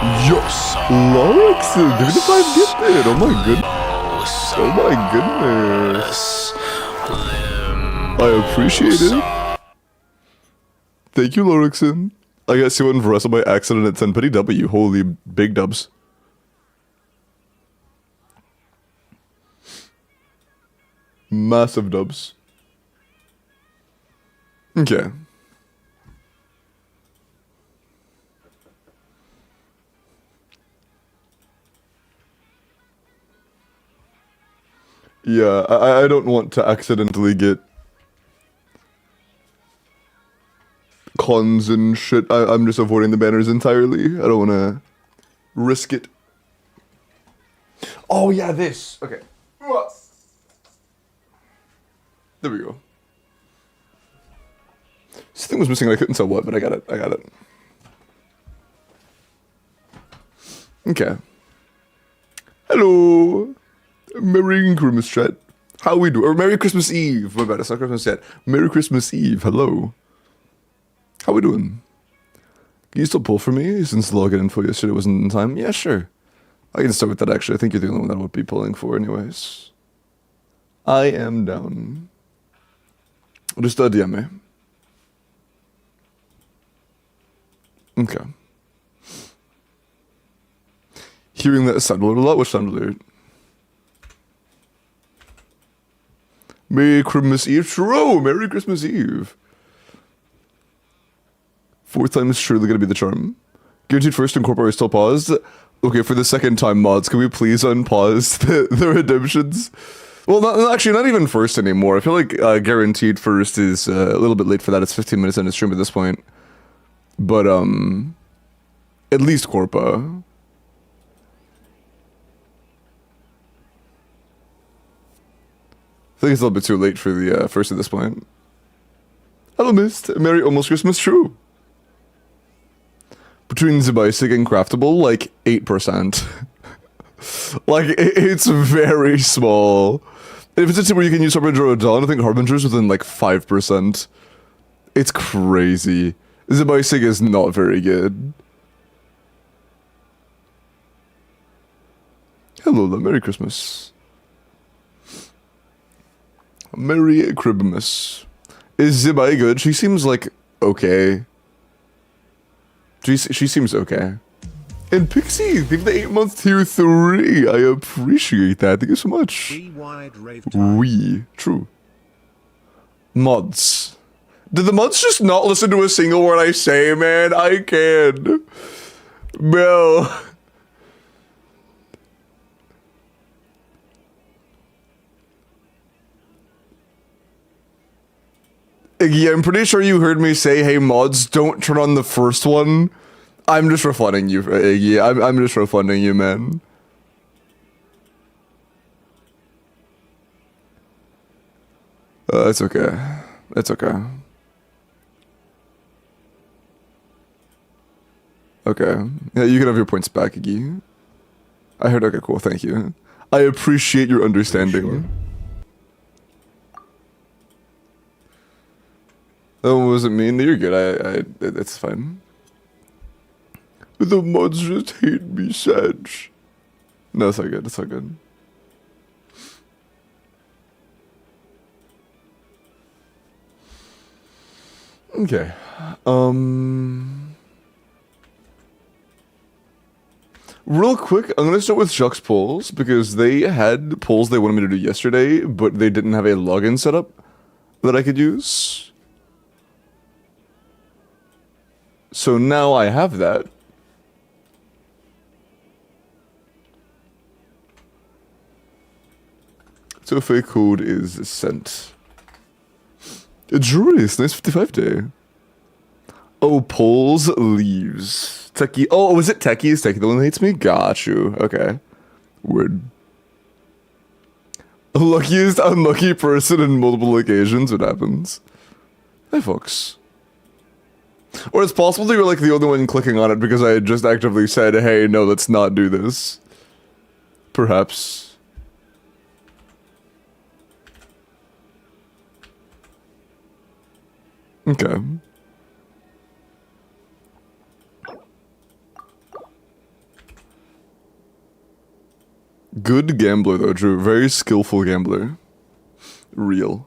Yes! Lorixon! 55 gifted! Oh my goodness! Oh my goodness! I appreciate it. Thank you, Lorixon. I got C1 for us on my accident at 10 petty W. Holy big dubs. Massive dubs. Okay. Yeah, I don't want to accidentally get cons and shit. I'm just avoiding the banners entirely. I don't want to risk it. Oh yeah, this. Okay. There we go. This thing was missing and I couldn't tell what, but I got it. I got it. Okay. Hello. Merry Christmas chat. How we do? Or Merry Christmas Eve. My bad, it's not Christmas yet. Merry Christmas Eve. Hello. How we doing? Can you still pull for me since the login info yesterday wasn't in time? Yeah, sure. I can start with that actually. I think you're the only one that I would be pulling for anyways. I am down. Just DM me. Okay. Hearing that sound alert a lot, which sound alert? Merry Christmas Eve. True! Merry Christmas Eve. 4th time is surely gonna be the charm. Guaranteed first incorporate still paused. Okay, for the second time, mods, can we please unpause the redemptions? Well, actually, not even first anymore. I feel like guaranteed first is a little bit late for that. It's 15 minutes into stream at this point. But, at least Corpa. I think it's a little bit too late for the first at this point. Hello, Mist. Merry almost Christmas, true. Between the basic and craftable, like 8%. Like, it's very small. If it's a team where you can use Harbinger or Dawn, I think Harbinger's within like 5%. It's crazy. The basic is not very good. Hello, Merry Christmas. Merry Cribmas. Is Zibai good? She seems like okay. She seems okay. And Pixie, thank you for the 8 months tier 3. I appreciate that. Thank you so much. We true. Mods. Did the mods just not listen to a single word I say, man? I can. Bro. Yeah, I'm pretty sure you heard me say, hey mods, don't turn on the first one. I'm just refunding you, Iggy. I'm just refunding you, man. It's okay. It's okay. Okay. Yeah, you can have your points back, Iggy. I heard, okay, cool, thank you. I appreciate your understanding. Sure. Oh, was it mean? You're good. It's fine. The mods just hate me, Sag. No, it's all good. It's all good. Okay. Real quick, I'm gonna start with Jacques' polls because they had polls they wanted me to do yesterday, but they didn't have a login set up that I could use. So now I have that. So fake code is sent. Juris, nice 55 day. Oh, polls leaves. Techie. Oh, was it Techie? Is Techie the one that hates me? Got you. Okay. Word. Luckiest unlucky person in multiple occasions. What happens? Hi, folks. Or it's possible that you're like the only one clicking on it because I had just actively said, hey, no, let's not do this. Perhaps. Okay. Good gambler though, Drew. Very skillful gambler. Real.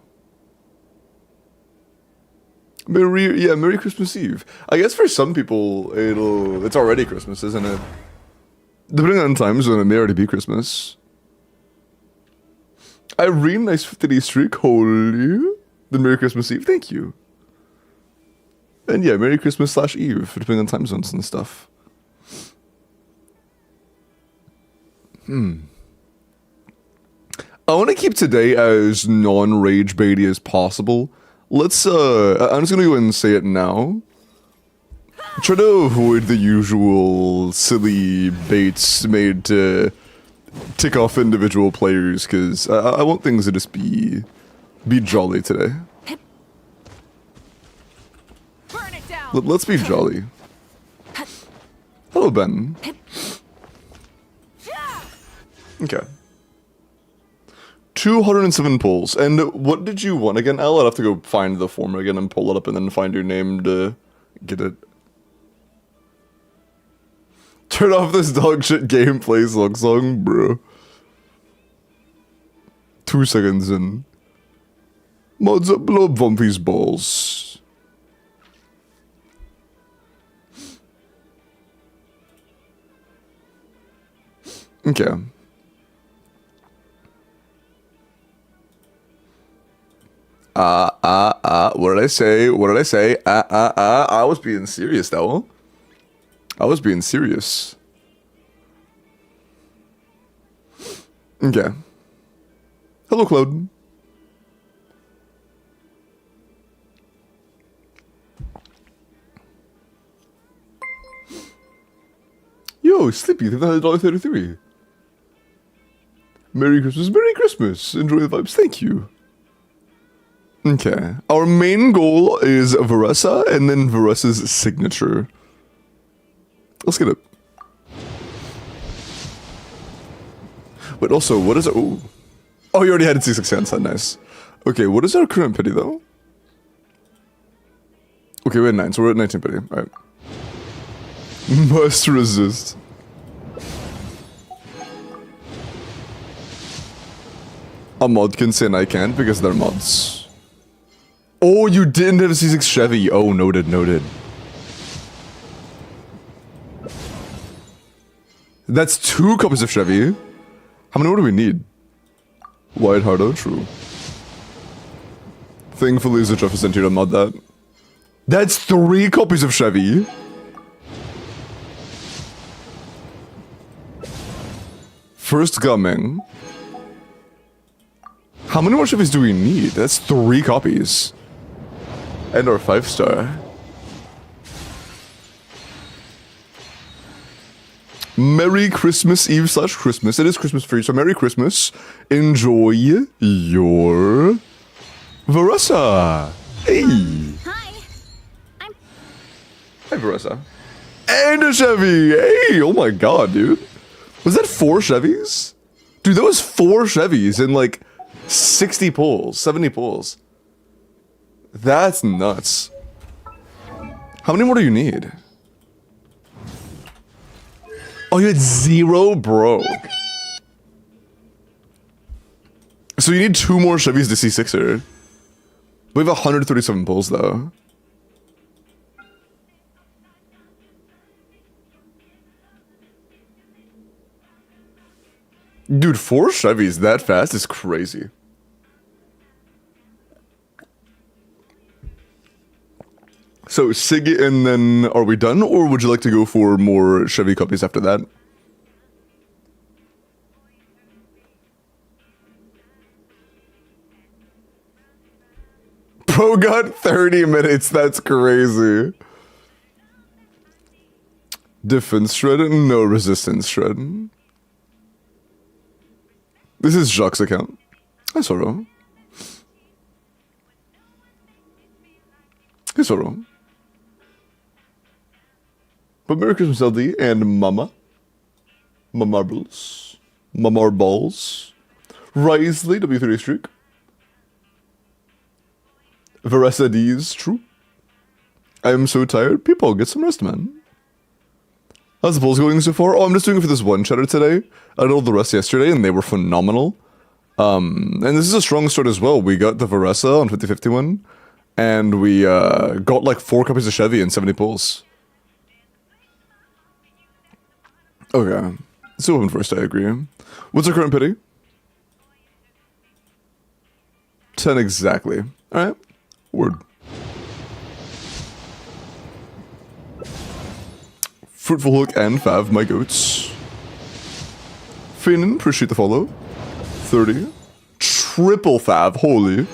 Merry Christmas Eve. I guess for some people it's already Christmas, isn't it? Depending on time zone, it may already be Christmas. Irene, nice 50-day streak. Holy. Then Merry Christmas Eve. Thank you. And yeah, Merry Christmas / Eve, depending on time zones and stuff. I want to keep today as non-rage baity as possible. Let's, I'm just gonna go ahead and say it now. Try to avoid the usual silly baits made to tick off individual players, because I want things to just be jolly today. Burn it down. Let's be jolly. Hello, Ben. Okay. 207 polls. And what did you want again, Al? I'd have to go find the form again and pull it up and then find your name to get it. Turn off this dog shit gameplay song, bro. 2 seconds in. Mods up, blow up Vumpy's balls. Okay. What did I say? What did I say? I was being serious, though. I was being serious. Okay. Hello, Claude. Yo, Sleepy, $33. Merry Christmas, Merry Christmas. Enjoy the vibes, thank you. Okay. Our main goal is Varessa and then Varessa's signature. Let's get it. Wait, also, what is it? Oh, you already had C6 hands, nice. Okay, what is our current pity, though? Okay, we're at 9, so we're at 19 pity. Alright. Must resist. A mod can say and I can't because they're mods. Oh, you didn't have a C6 Chevy. Oh, noted, noted. That's 2 copies of Chevy. How many more do we need? White Hardo, true. Thankfully, there's a Jefferson here to mod that. That's 3 copies of Chevy. First Gumming. How many more Chevys do we need? That's 3 copies. And our 5-star. Merry Christmas Eve / Christmas. It is Christmas for you, so Merry Christmas. Enjoy your Varessa. Hey. Hi. Hi, Varessa. And a Chevy. Hey, oh my god, dude. Was that 4 Chevys? Dude, that was 4 Chevys in like 60 pulls, 70 pulls. That's nuts. How many more do you need? Oh, you had 0? Bro. So you need 2 more Chevys to C6er. We have 137 pulls, though. Dude, 4 Chevys that fast is crazy. So, Sig, and then are we done, or would you like to go for more Chevy copies after that? Bro got 30 minutes, that's crazy. Defense shred, no resistance shred. This is Jacques' account. Hi, Soro. Hey, Soro. But Merry Christmas, LD, and Mama. Marbles. Balls. Risley, W3 streak. Varessa D's, true. I am so tired. People, get some rest, man. How's the polls going so far? Oh, I'm just doing it for this one cheddar today. I did all the rest yesterday, and they were phenomenal. And this is a strong start as well. We got the Varessa on 50-51, and we got like 4 copies of Chevy and 70 polls. Okay. So open first, I agree. What's our current pity? 10 exactly. Alright. Word. Fruitful Hook and Fav, my goats. Finan, appreciate the follow. 30. Triple Fav, holy.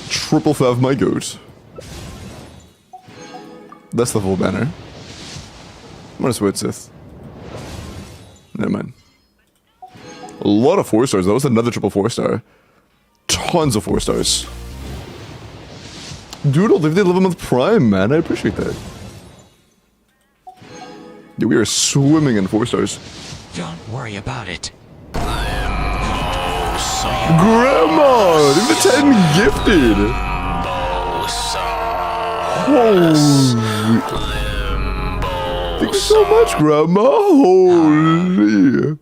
Triple Fav, my goat. That's the full banner. I'm gonna switch Sith. Never mind. A lot of 4 stars. That was another triple 4-star. Tons of 4 stars. Doodle, they live with Prime, man. I appreciate that. Dude, we are swimming in 4 stars. Don't worry about it. Grandma! Even the 10 gifted! Holy. Thank you so much, Grandma. Holy.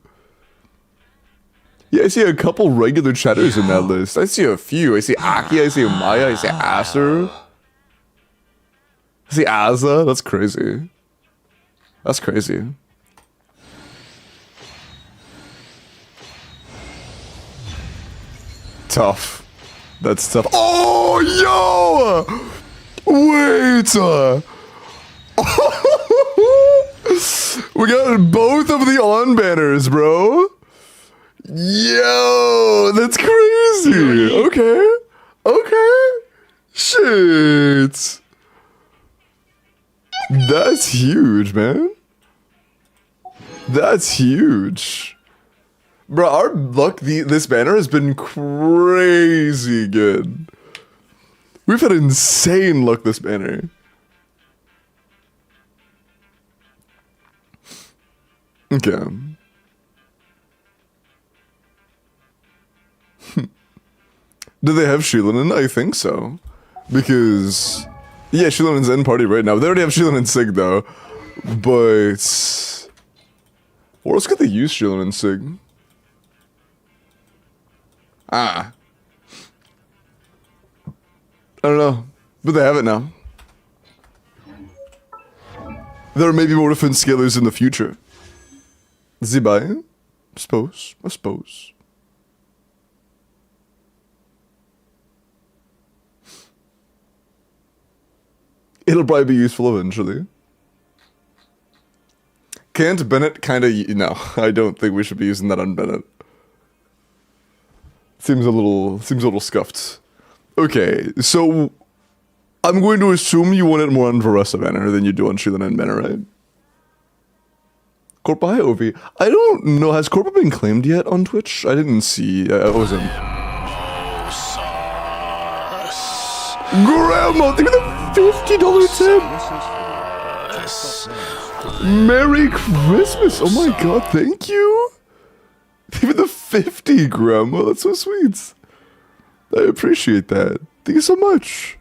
Yeah, I see a couple regular chatters in that list. I see a few. I see Aki, I see Maya, I see Aster. I see Azza. That's crazy. That's crazy. Tough. That's tough. Oh, yo! Wait! We got both of the on banners, bro. Yo, that's crazy. Okay. Okay. Shit. That's huge, man. That's huge. Bro, our luck, this banner has been crazy good. We've had insane luck this banner. Okay. Do they have Sheelanin? I think so. Because... yeah, Sheelanin's in party right now. They already have Sheelanin Sig, though. But... or else could they use Sheelanin Sig? Ah. I don't know. But they have it now. There may be more defense scalers in the future. Zibai? Suppose. I suppose. It'll probably be useful eventually. Can't Bennett kinda... no, I don't think we should be using that on Bennett. Seems a little scuffed. Okay, so... I'm going to assume you want it more on Varessa banner than you do on Sheelanin banner, right? Corpa, hi, Ovi. I don't know, has Corpa been claimed yet on Twitch? I didn't see, I wasn't... Grandma, give me the $50 tip! Merry Christmas! Oh my god, thank you! Give me the 50, Grandma, that's so sweet. I appreciate that. Thank you so much.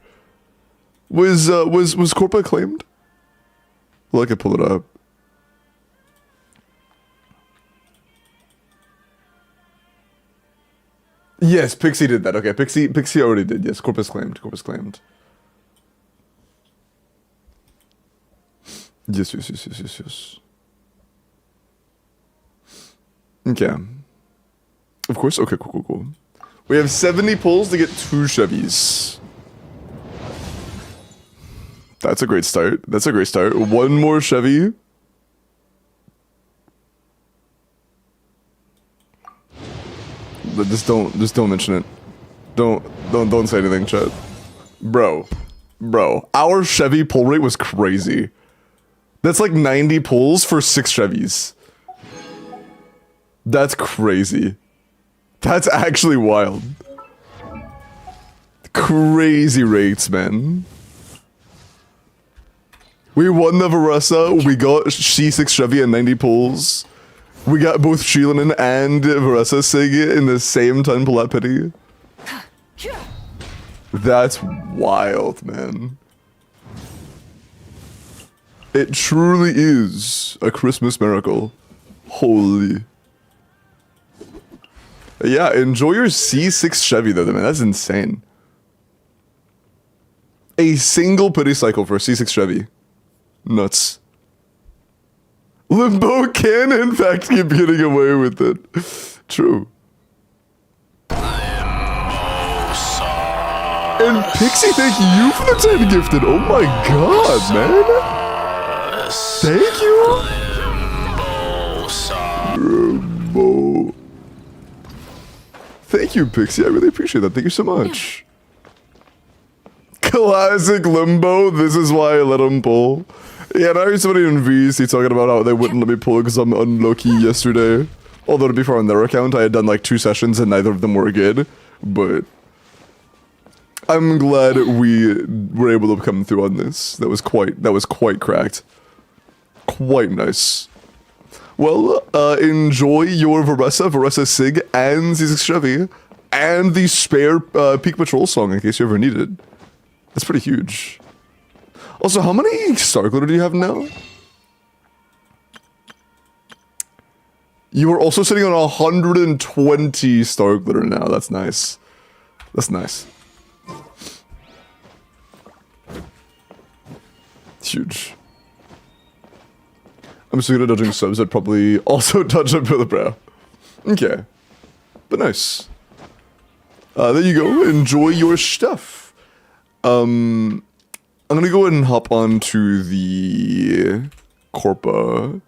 Was Corpa claimed? Well, I can pull it up. Yes, Pixie did that. Okay, Pixie already did. Yes, Corpus claimed. Corpus claimed. Yes. Okay. Of course. Okay, cool. We have 70 pulls to get 2 Chevys. That's a great start. One more Chevy. Just don't mention it. Don't say anything, chat. Bro. Our Chevy pull rate was crazy. That's like 90 pulls for 6 Chevys. That's crazy. That's actually wild. Crazy rates, man. We won the Varessa, we got C6 Chevy and 90 pulls. We got both Sheelanin and Varessa Sig in the same time pull at pity. That's wild, man. It truly is a Christmas miracle. Holy. Yeah, enjoy your C6 Chevy though, man. That's insane. A single pity cycle for a C6 Chevy. Nuts. Limbo can, in fact, keep getting away with it. True. And Pixie, thank you for the 10 gifted. Oh my god, man. Thank you. Limbo. Thank you, Pixie. I really appreciate that. Thank you so much. Classic Limbo. This is why I let him pull. Yeah, and I heard somebody in VC talking about how they wouldn't let me pull because I'm unlucky yesterday. Although, to be fair, on their account, I had done like 2 sessions and neither of them were good. But I'm glad we were able to come through on this. That was quite cracked. Quite nice. Well, enjoy your Varessa Sig, and C6 Chevy, and the spare Peak Patrol song in case you ever need it. That's pretty huge. Also, how many Star Glitter do you have now? You are also sitting on 120 Star Glitter now. That's nice. That's nice. Huge. I'm so good at dodging subs, I'd probably also dodge up with a brow. Okay. But nice. There you go. Enjoy your stuff. I'm gonna go ahead and hop onto the Corpa.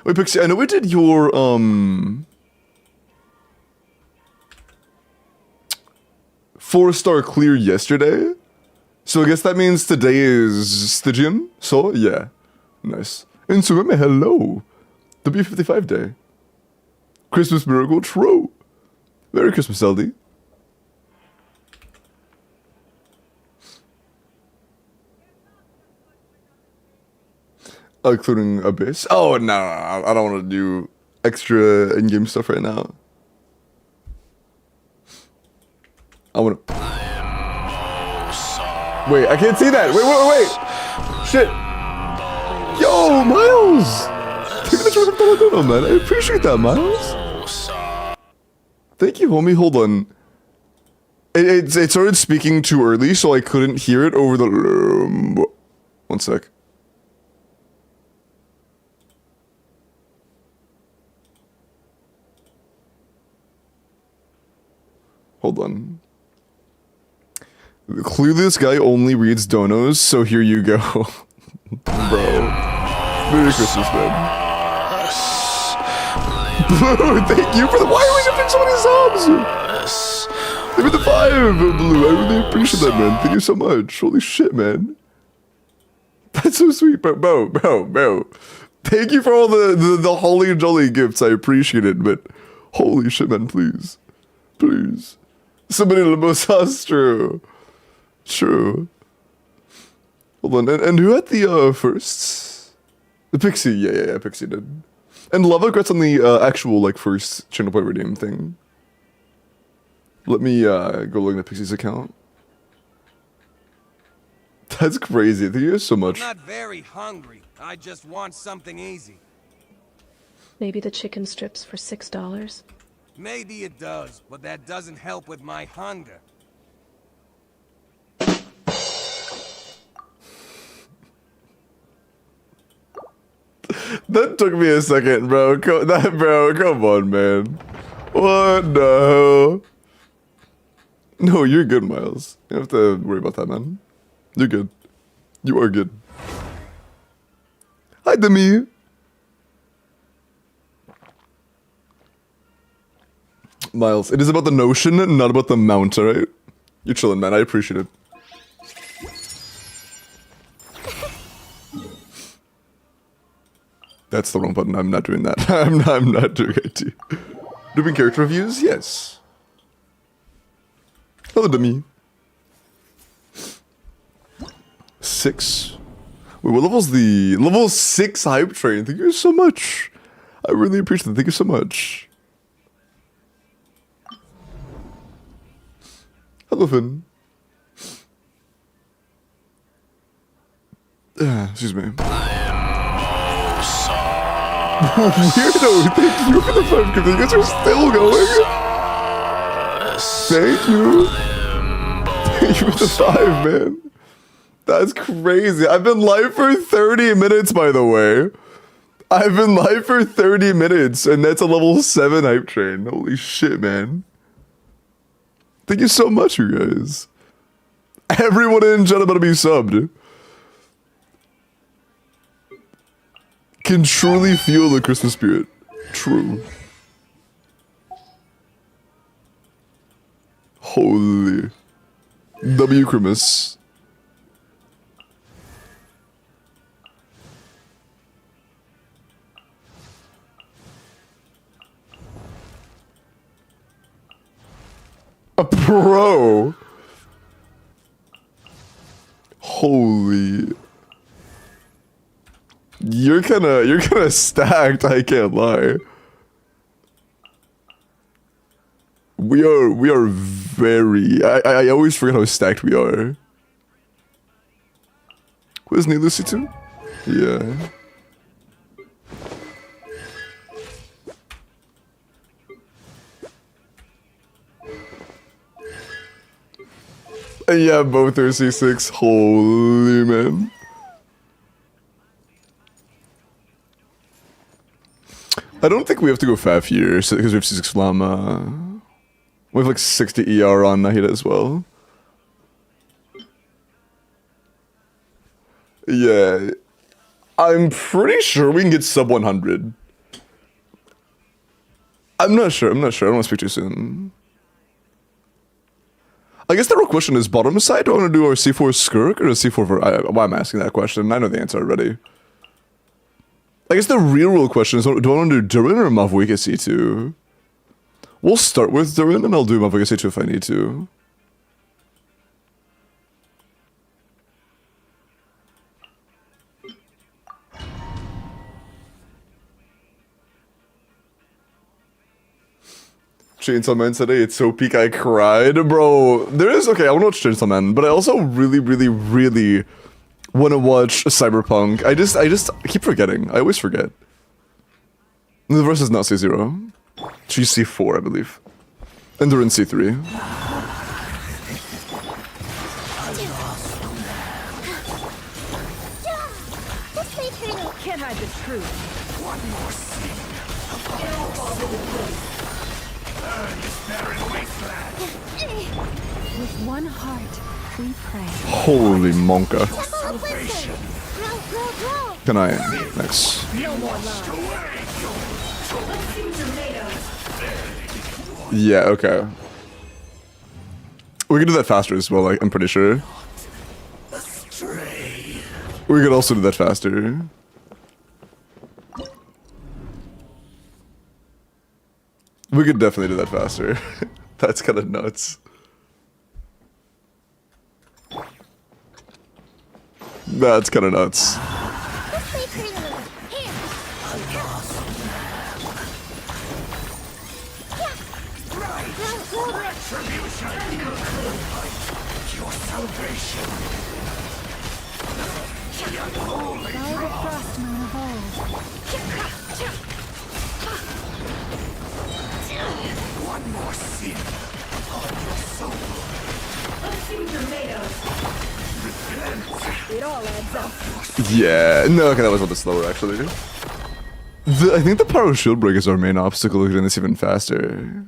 Wait, Pixie, I know we did your 4-star clear yesterday. So I guess that means today is Stygian. So yeah. Nice. And Sugame, hello. The B55 day. Christmas miracle, true. Merry Christmas, LD. Including Abyss. Oh, no, I don't want to do extra in-game stuff right now. I want to... Wait, I can't see that. Wait. Shit. Yo, Miles. Take the truck up the man. I appreciate that, Miles. Thank you, homie. Hold on. It started speaking too early, so I couldn't hear it over the... One sec. Hold on. Clueless guy only reads donos, so here you go. Bro. Merry Christmas, man. Blue, thank you for the... Why are we giving so many subs? Give me the 5, Blue. I really appreciate that, man. Thank you so much. Holy shit, man. That's so sweet, bro. Thank you for all the holly jolly gifts. I appreciate it, but holy shit, man, please. Please. Somebody limbo sauce, true. Hold on, and who had the firsts? The Pixie, yeah, Pixie did. And love regrets on the actual, like, first channel point redeem thing. Let me go look at Pixie's account. That's crazy. Thank you so much. I'm not very hungry. I just want something easy. Maybe the chicken strips for $6? Maybe it does, but that doesn't help with my hunger. That took me a second, bro. Come on, man. What the hell? No, you're good, Miles. You don't have to worry about that, man. You're good. You are good. Hi, Demi. Miles, it is about the notion, not about the mount, alright? You're chilling, man. I appreciate it. That's the wrong button. I'm not doing that. I'm not doing it. Doing character reviews? Yes. Hello, Demi. 6. Wait, what level's the... Level 6 hype train. Thank you so much. I really appreciate it. Thank you so much. Hello, Finn. Excuse me. Weirdo, thank you for the 5 gifts. You guys are still going. Thank you. Thank you for the 5, man. That's crazy. I've been live for 30 minutes, by the way. I've been live for 30 minutes, and that's a level 7 hype train. Holy shit, man. Thank you so much, you guys. Everyone in chat about to be subbed. Can truly feel the Christmas spirit. True. Holy. W Christmas. A pro. Holy. You're kinda stacked, I can't lie. We are very I always forget how stacked we are. Who's Lucy too? Yeah. Yeah, both are C6. Holy man. I don't think we have to go Faf here because we have C6 Llama. We have like 60 ER on Nahida as well. Yeah. I'm pretty sure we can get sub 100. I'm not sure. I don't want to speak too soon. I guess the real question is bottom side. Do I want to do our C4 Skirk or a C4 why I'm asking that question? I know the answer already. I guess the real question is, do I want to do Durin or Mavwika C2? We'll start with Durin and I'll do Mavwika C2 if I need to. Chainsaw Man today, it's so peak I cried. Bro, there is, okay, I want to watch Chainsaw Man, but I also really want to watch Cyberpunk. I just keep forgetting. I always forget. The verse is not C0. She's C4, I believe. And they're in C3. Can't hide the truth. One more sin. With one heart, we pray. Holy monka. Salvation. Can I? Next. No more love. Yeah, okay. We can do that faster as well, like, I'm pretty sure. We could also do that faster. We could definitely do that faster. That's kind of nuts. That's kind of nuts. Your salvation. One more sin upon your soul. It all adds up. Yeah, no, okay, that was a little bit slower actually. I think the Pyro Shield Break is our main obstacle getting this even faster.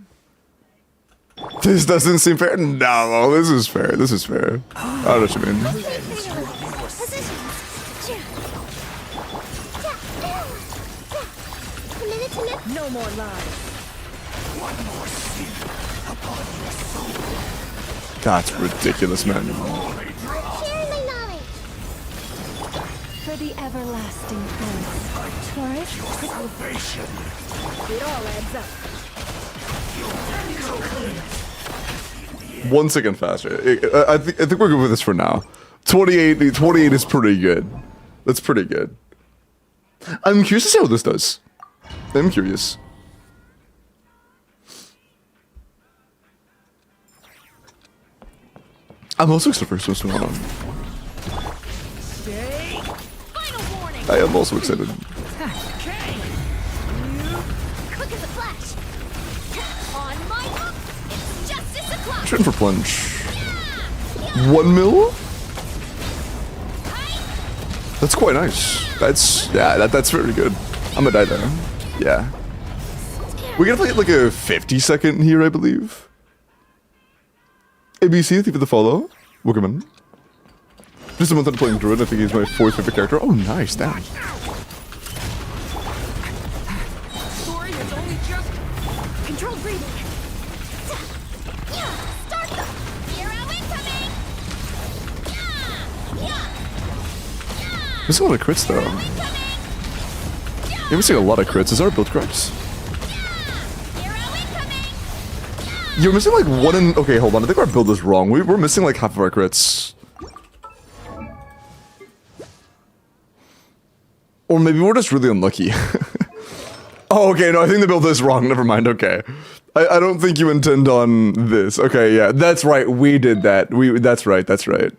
This doesn't seem fair. No, this is fair. This is fair. I don't know what you mean. No more lies. One more sin upon your soul. That's ridiculous, man. For the everlasting prince. Taurus, Your salvation. it all adds up. 1 second faster. I think we're good with this for now. 28 is pretty good. That's pretty good. I'm curious to see how this does. I'm curious. I'm also excited for Christmas tomorrow. I am also excited. Quick as a flash. On my hook. It's justice o'clock. Shooting for plunge. 1 mil? That's quite nice. That's very good. I'm gonna die there. Yeah. We're gonna play like a 50-second here, I believe. ABC, thank you for the follow. Welcome in. Just a month into playing Druid, I think he's my 4th favorite character. Oh, nice, damn. Story has only just... Controlled breathing. Start them. Hero incoming. Missing a lot of crits though. You're missing a lot of crits. Is our build correct? You're missing like 1 in... Okay, hold on. I think our build is wrong. We're missing like half of our crits. Or maybe we're just really unlucky. Oh, okay. No, I think the build is wrong. Never mind. Okay. I don't think you intend on this. Okay, yeah. That's right. We did that. That's right. That's right.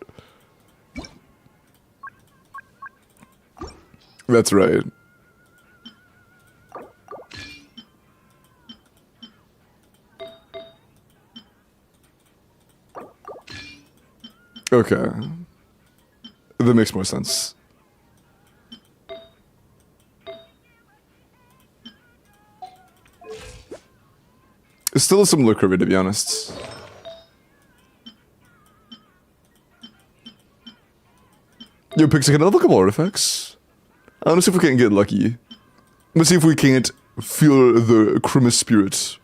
That's right. Okay. That makes more sense. It's still a similar curve, to be honest. Yo, Pixie, can I have a couple artifacts? I want to see if we can get lucky. Let's see if we can't feel the Christmas spirit.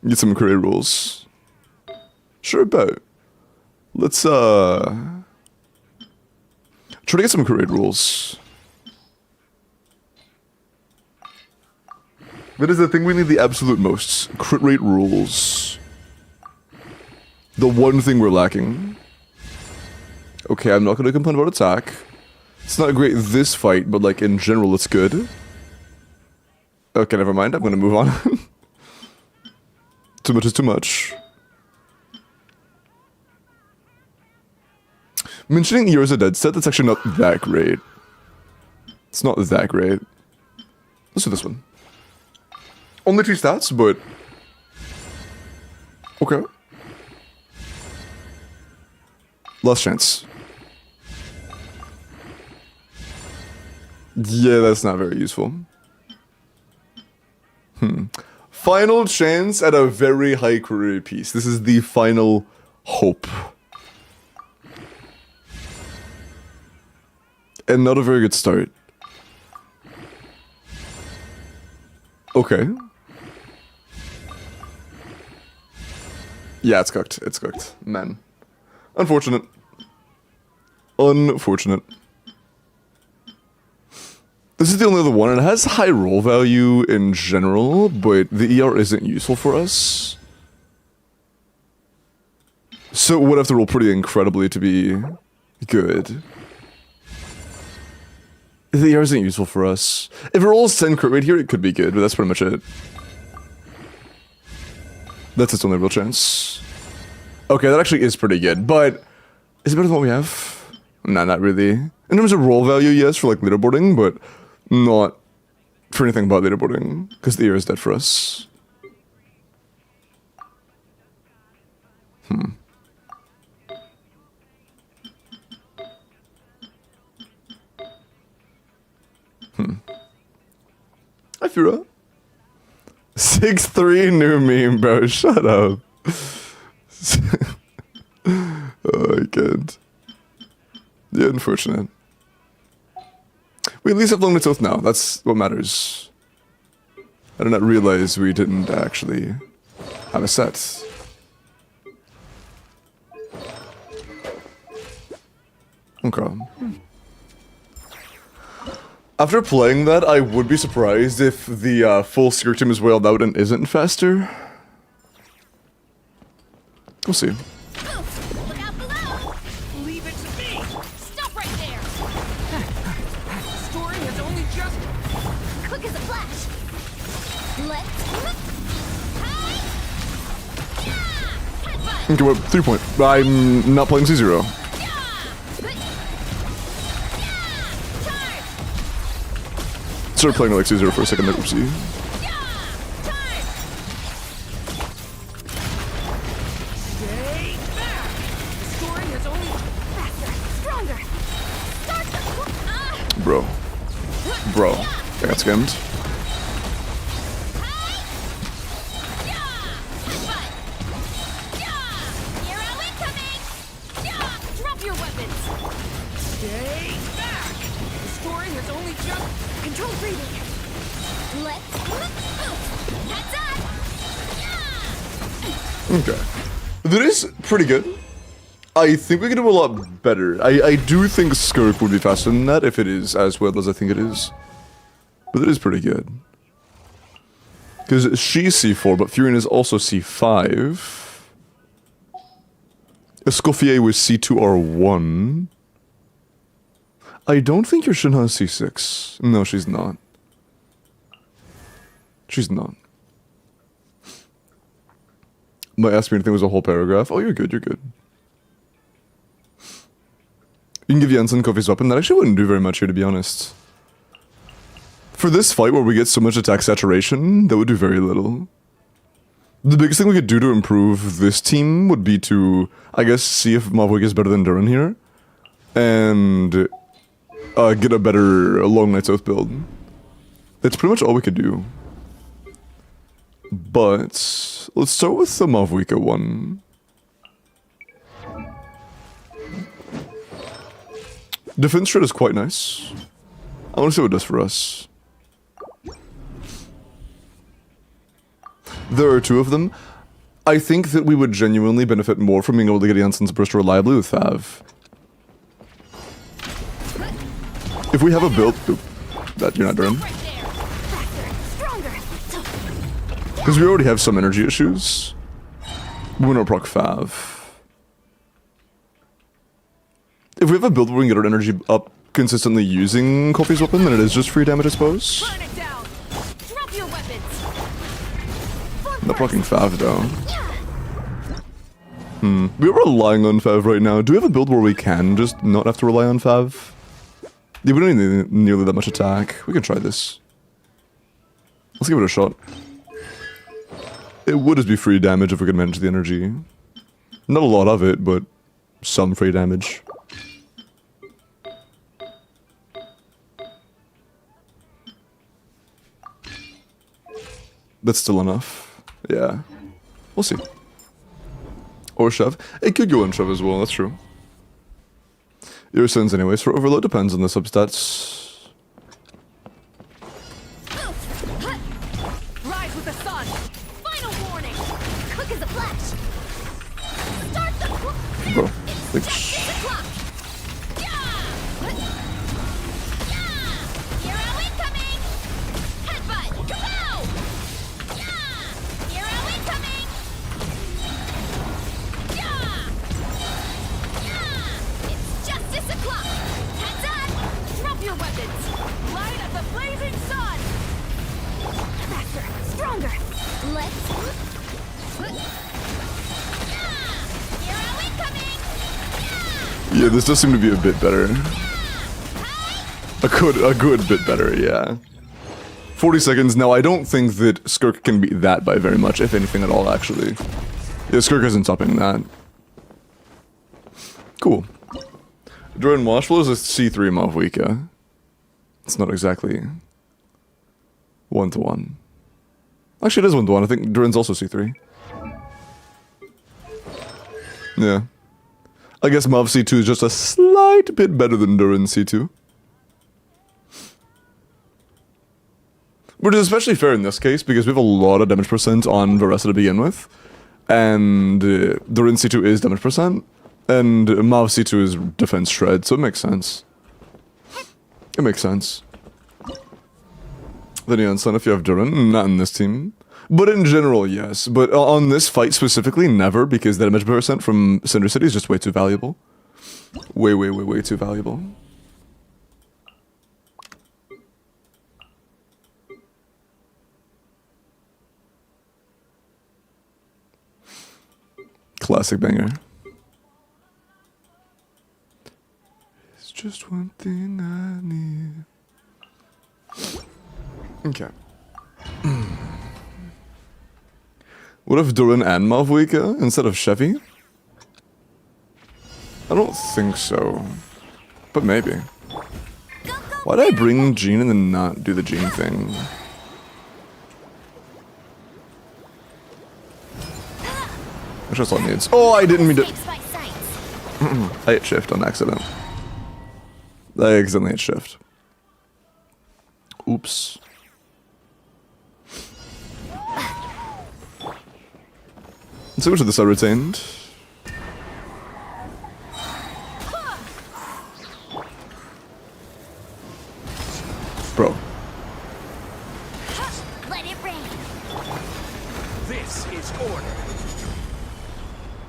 Get some career rolls. Sure, bet. Let's, try to get some crit rate rolls. That is the thing we need the absolute most. Crit rate rolls. The one thing we're lacking. Okay, I'm not going to complain about attack. It's not great this fight, but like in general it's good. Okay, never mind. I'm going to move on. Too much is too much. Mentioning Years of Dead set, that's actually not that great. It's not that great. Let's do this one. Only 2 stats, but... Okay. Last chance. Yeah, that's not very useful. Final chance at a very high career piece. This is the final hope. And not a very good start. Okay. Yeah, it's cooked. It's cooked. Man. Unfortunate. Unfortunate. This is the only other one, and it has high roll value in general, but the ER isn't useful for us. So it would have to roll pretty incredibly to be good. The ER isn't useful for us. If it rolls 10 crit rate here, it could be good, but that's pretty much it. That's its only real chance. Okay, that actually is pretty good, but... Is it better than what we have? Nah, not really. In terms of roll value, yes, for like leaderboarding, but not for anything but leaderboarding, because the ER is dead for us. Hi, Fura. 6'3" new meme, bro. Shut up. Oh, I can't. Yeah, unfortunate. We at least have long oath now. That's what matters. I did not realize we didn't actually have a set. Okay. After playing that, I would be surprised if the full secret team is wailed out and isn't faster. We'll see. Look out below! Leave it to me! Stop right there! Story has only just... Quick as a flash! Let's... Okay, well, 3 point. I'm not playing C0. Started playing like C0 for a second there, oopsie. Stay back. The story has only faster, stronger. Start the Bro. Bro. I got scammed. Hero incoming. Drop your weapons. Stay back. The story has only just control breathing. Let's heads up. Okay. That is pretty good. I think we can do a lot better. I do think Skirk would be faster than that if it is as well as I think it is. But it is pretty good. Because she's C4, but Furion is also C5. Escoffier was C2R1. I don't think your Shinha is C6. No, she's not. She's not. Might ask me anything was a whole paragraph. Oh, you're good, you're good. You can give Jensen Kofi's weapon. That actually wouldn't do very much here, to be honest. For this fight where we get so much attack saturation, that would do very little. The biggest thing we could do to improve this team would be to, I guess, see if Mavwig is better than Duran here. And get a better Long Night's Oath build. That's pretty much all we could do. But let's start with the Mavwika one. Defense shred is quite nice. I want to see what it does for us. There are two of them. I think that we would genuinely benefit more from being able to get Jensen's burst reliably with Fav. If we have a build... Oop, that you're not doing. Right there. Faster, stronger. Because we already have some energy issues. We're not proc Fav. If we have a build where we can get our energy up consistently using Kofi's weapon, then it is just free damage, I suppose. Burn it down. Drop your weapons. Not procking Fav, though. We're relying on Fav right now. Do we have a build where we can just not have to rely on Fav? Yeah, we don't need nearly that much attack. We can try this. Let's give it a shot. It would just be free damage if we could manage the energy. Not a lot of it, but some free damage. That's still enough. Yeah. We'll see. Or shove. It could go on shove as well, that's true. Your sins anyways for overload depends on the substats. Rise with the sun. Final warning. Quick as a flash. Start the Bro. It's Like, just 6 o'clock. Hero incoming. Headbutt. Kapow. Hero incoming. It's just 6 o'clock. Heads up. Drop your weapons. Light of the blazing sun. Faster, stronger. Let's. Hero incoming. yeah, this does seem to be a bit better. A good bit better, yeah. 40 seconds. Now, I don't think that Skirk can beat that by very much, if anything at all, actually. Yeah, Skirk isn't topping that. Cool. Duran Washflow is a C3 Mavwika. It's not exactly 1-to-1. Actually, it is 1-to-1. I think Duran's also C3. Yeah. I guess Mav C2 is just a slight bit better than Duran C2. Which is especially fair in this case, because we have a lot of damage percent on Varesa to begin with. And Duran C2 is damage percent. And Mav C2 is defense shred, so it makes sense. It makes sense. Then Janssen, if you have Duran, not in this team. But in general, yes. But on this fight specifically, never, because the damage percent from Cinder City is just way too valuable. Way too valuable. Classic banger. It's just one thing I need. Okay. What if Durin and Malvuika instead of Chevy? I don't think so. But maybe. Why did I bring Jean and then not do the Jean thing? Which is all it needs. Oh, I didn't mean to. Escapes by sight. I hit shift on accident. I accidentally hit shift. Oops. Let's see which of this I retained. Bro. Let it rain. This is order.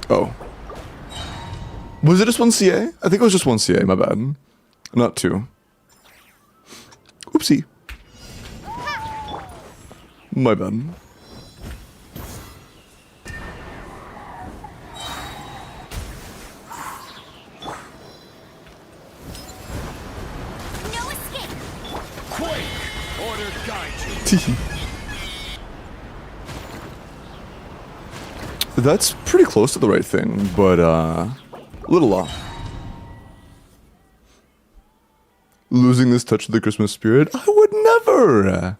Oh. Was it just one CA? I think it was just one CA, my bad. Not two. Oopsie. My bad. No escape. Quake! Order guide you. That's pretty close to the right thing, but a little off. Losing this touch of the Christmas spirit? I would never!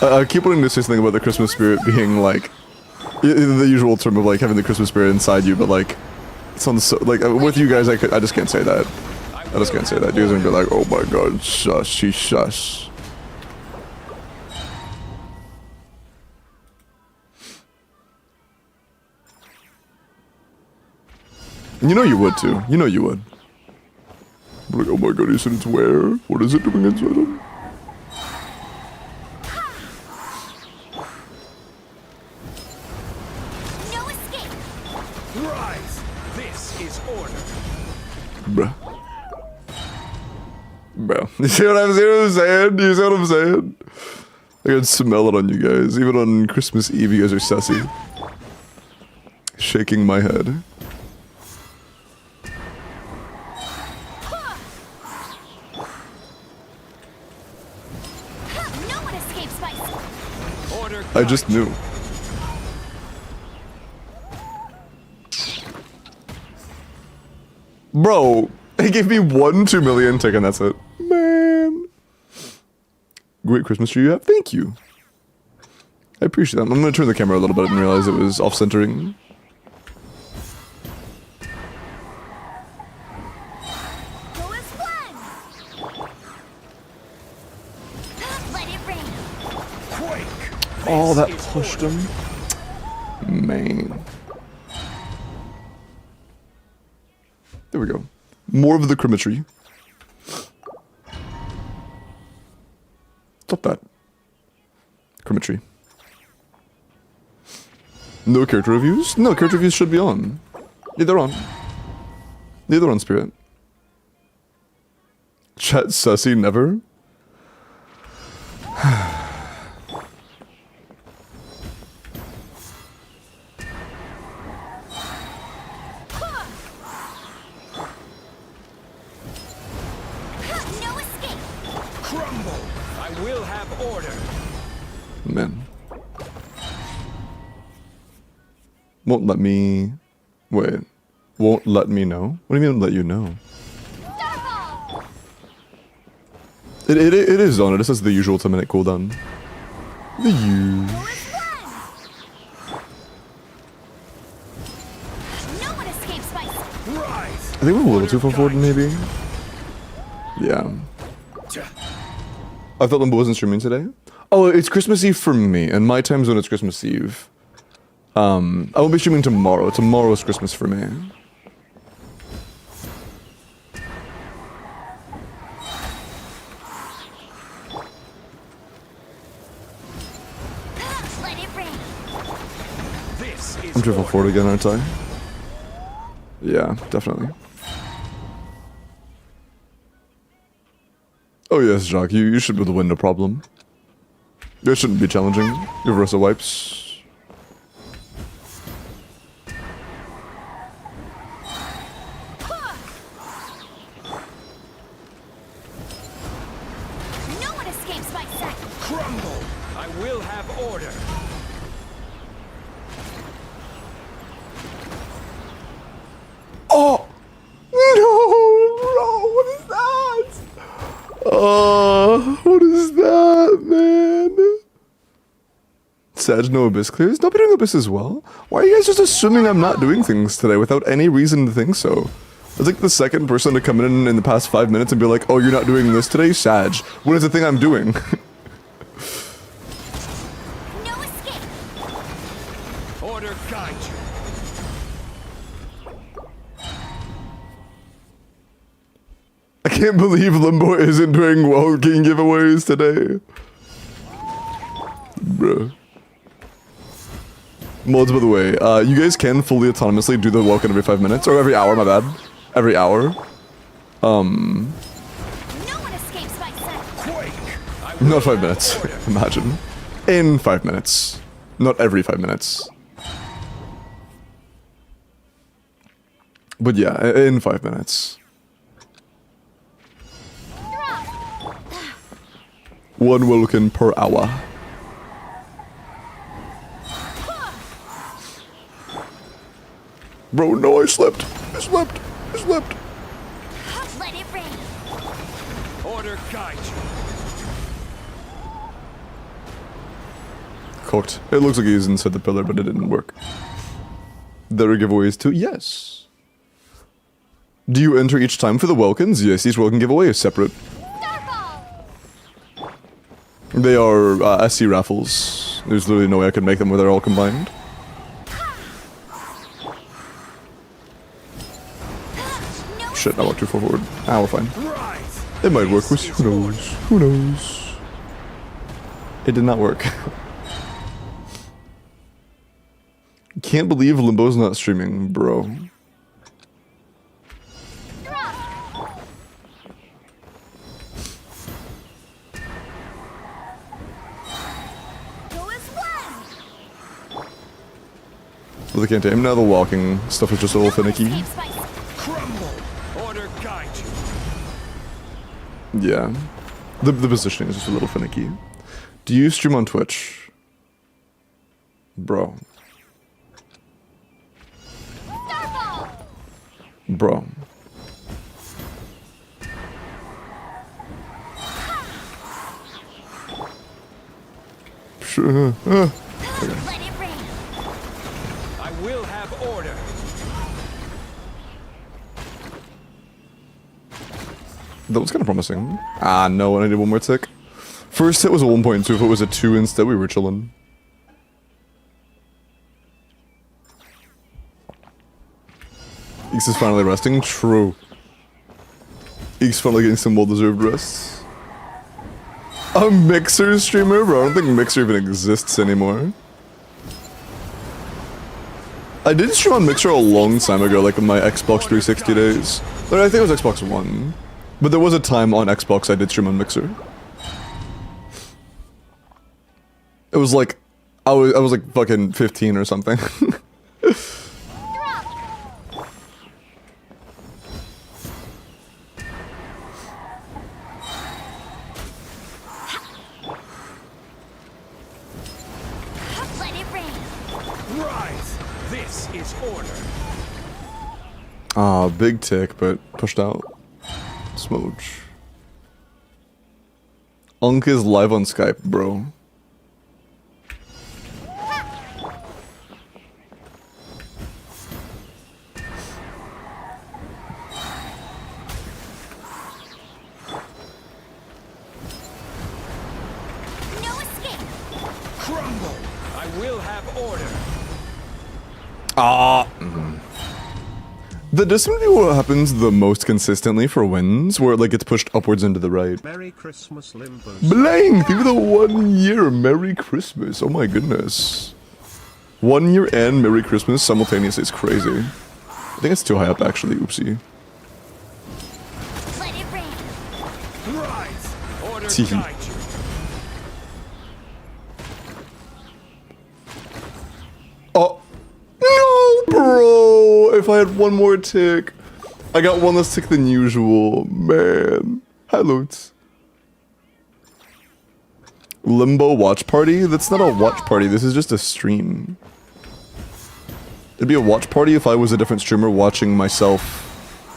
I keep wanting to say something about the Christmas spirit being like the usual term of like having the Christmas spirit inside you, but like it's on the like with you guys, I just can't say that. I just can't say that. You guys are gonna be like, oh my god, shush, she shush. You know you would too. You know you would. Like, oh my god, he said it's where? What is it doing inside him? No escape. Rise! This is order. Bruh. Bro. You see what I'm saying? You see what I'm saying? I can smell it on you guys. Even on Christmas Eve, you guys are sussy. Shaking my head. No one escapes by sight. Order I just guide you. knew. Bro, he gave me 2 million tick and that's it. Man. Great Christmas tree you have. Thank you. I appreciate that. I'm gonna turn the camera a little bit and realize it was off-centering. Go as planned. Let it rain. Quake! Oh, that This is pushed order. him. Man. There we go. More of the crimetry. Stop that. Crimetry. No character reviews? No, character reviews should be on. Yeah, they're on. Yeah, they're on, Spirit. Chat sussy never? No escape. Crumble! I will have order. Man. Won't let me... Wait. Won't let me know? What do you mean let you know? Starfall. It is on. It just says the usual 10-minute cooldown. The usual. Go as planned. No one escapes by sight. Rise! I think we're a little too far forward, maybe. Yeah. I thought Limbo wasn't streaming today. Oh, it's Christmas Eve for me, and my time zone is Christmas Eve. I will be streaming tomorrow. Tomorrow is Christmas for me. Let it rain. This is I'm too far order. forward again, aren't I? Yeah, definitely. Oh yes, Jacques, you should be able to win, no problem. This shouldn't be challenging. Universal wipes. Crumble! I will have order. Oh! No, bro! What is that? Oh, what is that, man? Sag, no Abyss clears? Nobody doing Abyss as well? Why are you guys just assuming I'm not doing things today without any reason to think so? It's like the second person to come in the past 5 minutes and be like, oh, you're not doing this today? Sag. What is the thing I'm doing? No escape. Order guide you. I can't believe Limbo isn't doing WELKIN giveaways today. Bruh. Mods, by the way, you guys can fully autonomously do the WELKIN every 5 minutes, or every hour, my bad. Every hour. No one escapes my sight. Quake! Not 5 minutes, imagine. In 5 minutes. Not every 5 minutes. But yeah, in 5 minutes. One WELKIN per hour. Bro, no, I slipped. I slipped. I slipped. Let it rain. Order guide you. Cooked. It looks like he's inside the pillar, but it didn't work. There are giveaways too? Yes. Do you enter each time for the WELKINs? Yes, each WELKIN giveaway is separate. Starball. They are SC raffles. There's literally no way I could make them where they're all combined. No Shit, I walked too far forward. Ah, we're fine. Rise! It might work with who knows? Who knows? It did not work. Can't believe Limbo's not streaming, bro. Go as one. Well, they can't aim now. The walking stuff is just a little finicky. Escapes my sight. Crumble! Order guide you. Yeah. The positioning is just a little finicky. Do you stream on Twitch? Bro. Starball. Bro. Sure. Let it rain. I will have order. That was kind of promising. Ah, no, I needed one more tick. First hit was a 1.2. If it was a 2 instead, we were chilling. Eeks is finally resting. True. Eeks finally getting some well-deserved rest. A Mixer streamer? Bro, I don't think Mixer even exists anymore. I did stream on Mixer a long time ago, like in my Xbox 360 days. Or I think it was Xbox One. But there was a time on Xbox I did stream on Mixer. It was like, I was like fucking 15 or something. Let it rain. Rise! This is order. Ah, big tick, but pushed out. Smooch. Unk is live on Skype, bro. No escape. Crumble! I will have order. That does seem to be what happens the most consistently for wins, where it like gets pushed upwards into the right. Merry Christmas, Limbo. Blank! Give me the 1 year Merry Christmas. Oh my goodness. 1 year and Merry Christmas simultaneously is crazy. I think it's too high up actually, oopsie. Let it rain. Rise! Order Tee. guide you. Oh. No, bro! If I had one more tick. I got one less tick than usual. Man. Hi, Loats. Limbo watch party? That's not a watch party, this is just a stream. It'd be a watch party if I was a different streamer watching myself.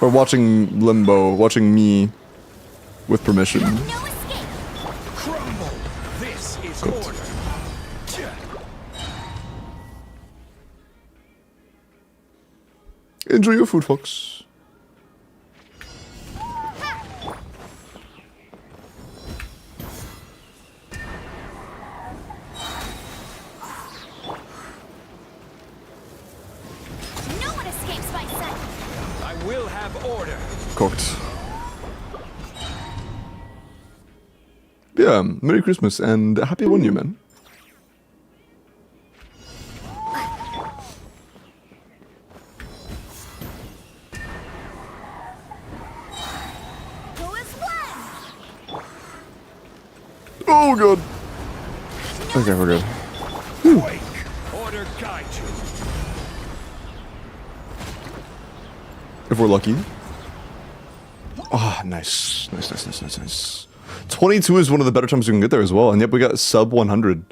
Or watching Limbo, watching me with permission. No escape. Crumble. This is Good. order. Enjoy your food, folks. No one escapes my sight. I will have order. Cooked. Yeah, Merry Christmas and Happy One Year, man. Who is one? Oh god. Okay, we're good. Wake. Order guide you. If we're lucky. Ah, nice. Nice. 22 is one of the better times we can get there as well. And yep, we got sub 100.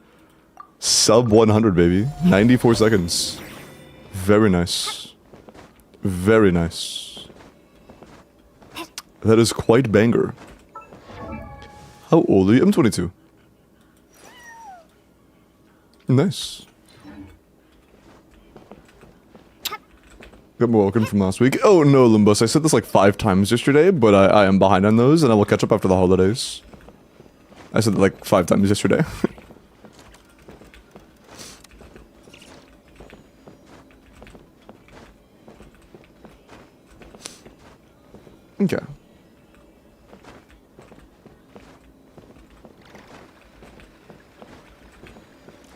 Sub 100, baby. 94 seconds. Very nice. Very nice. That is quite banger. How old are you? I'm 22. Nice. Got my welcome from last week. Oh no, Limbus. I said this like 5 times yesterday, but I am behind on those, and I will catch up after the holidays. I said that like 5 times yesterday. Okay.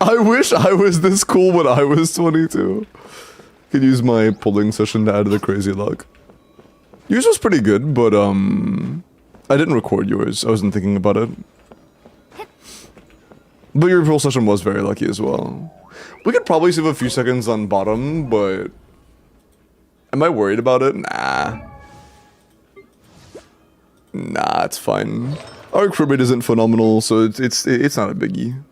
I wish I was this cool when I was 22. Could use my polling session to add to the crazy luck. Yours was pretty good, but I didn't record yours. I wasn't thinking about it. But your poll session was very lucky as well. We could probably save a few seconds on bottom, but am I worried about it? Nah. Nah, it's fine. Our crit rate isn't phenomenal, so it's not a biggie.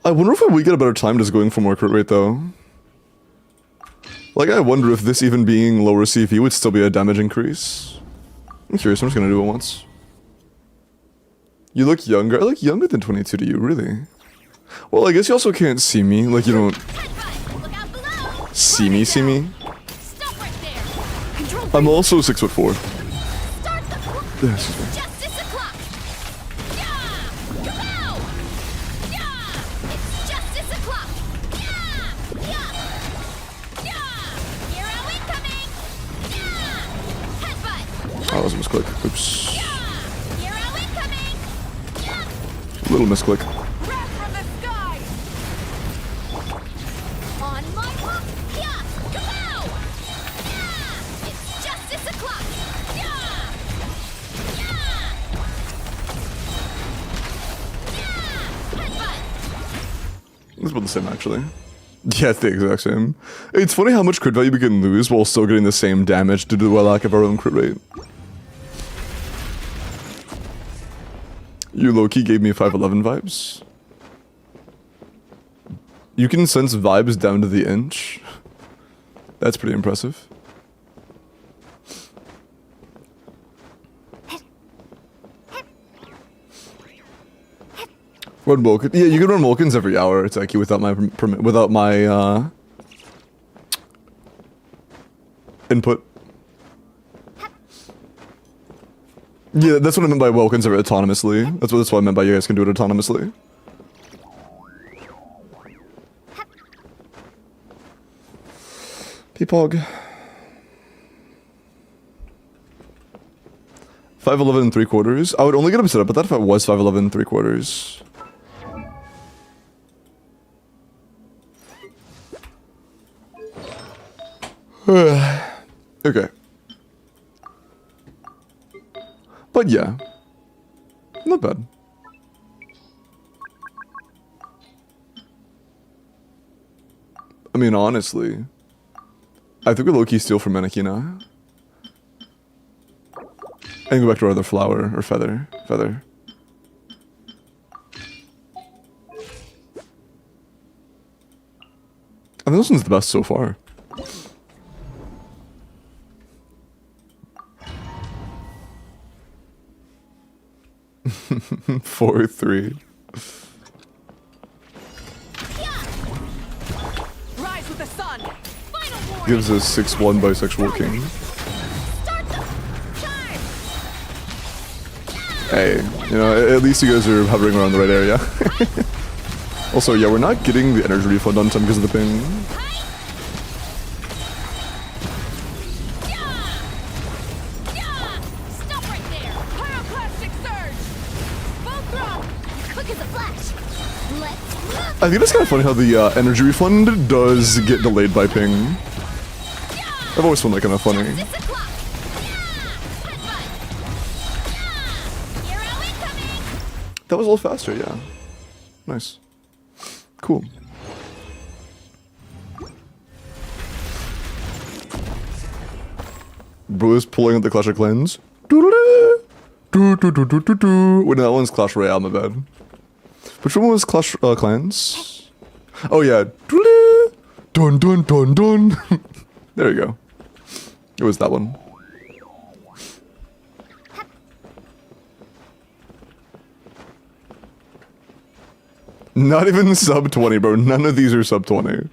I wonder if we get a better time just going for more crit rate though. Like I wonder if this even being lower CV would still be a damage increase. I'm curious, I'm just gonna do it once. You look younger. I look younger than 22 to you, really? Well, I guess you also can't see me. Like you don't Headbutt. Look out below. see me. Stop right there. Control. I'm also 6'4". Start the clock. Yeah, excuse me. Justice o'clock. Yeah. Kapow. Yeah. It's justice o'clock. Yeah. Hero incoming. Yeah. Headbutt. Oh, that was a misclick. Oops. Hero incoming. Yeah. Little misclick. Wrath from the sky. On my hook. Yeah. Kapow. Yeah. It's justice o'clock. Yeah. Headbutt. It's about the same, actually. Yeah, it's the exact same. It's funny how much crit value we can lose while still getting the same damage due to the lack of our own crit rate. You low-key gave me 5'11 vibes. You can sense vibes down to the inch. That's pretty impressive. Run Wilkins. Yeah, you can run Wilkins every hour. It's like without my input. Yeah, that's what I meant by Wilkins autonomously. That's what I meant by you guys can do it autonomously. Peepog. 5'11 3/4. I would only get upset about that if it was 5'11 3/4. Okay. But yeah. Not bad. I mean, honestly, I think we low-key steal from Menakina. And go back to our other flower, or feather. Feather. I think this one's the best so far. Four, three. Rise with the sun. Final warning. Gives us 6-1 bisexual king. Start the charge. Hey, you know, at least you guys are hovering around the right area. Also, yeah, we're not getting the energy refund on time because of the ping. Stop right there. Pyroclastic surge. Full throw. Quick as a flash. Let's move. I think it's kind of funny how the energy refund does get delayed by ping. I've always found that kind of funny. It's a clock. Headbutt. Hero incoming. That was a little faster, yeah. Nice. Cool. Bro is pulling out the Clash of Clans. Wait, no, that one's Clash Royale, my bad. Which one was Clash Clans? Oh yeah. Dun dun dun dun. There you go. It was that one. Not even sub 20, bro. None of these are sub 20.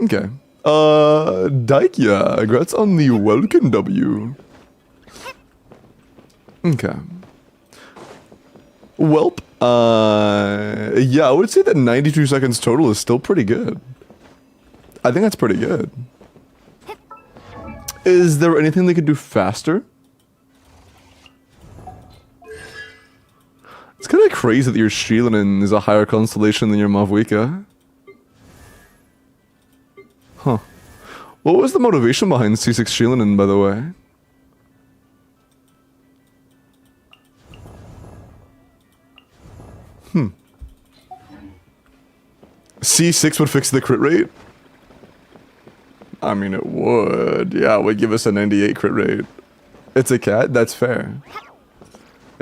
Okay. Daikia, congrats on the WELKIN W. Okay. Welp, yeah, I would say that 92 seconds total is still pretty good. I think that's pretty good. Is there anything they could do faster? It's kind of crazy that your Shilinin is a higher constellation than your Mavwika. Huh. What was the motivation behind C6 Shilinin, by the way? C6 would fix the crit rate? I mean, it would. Yeah, it would give us a 98 crit rate. It's a cat? That's fair.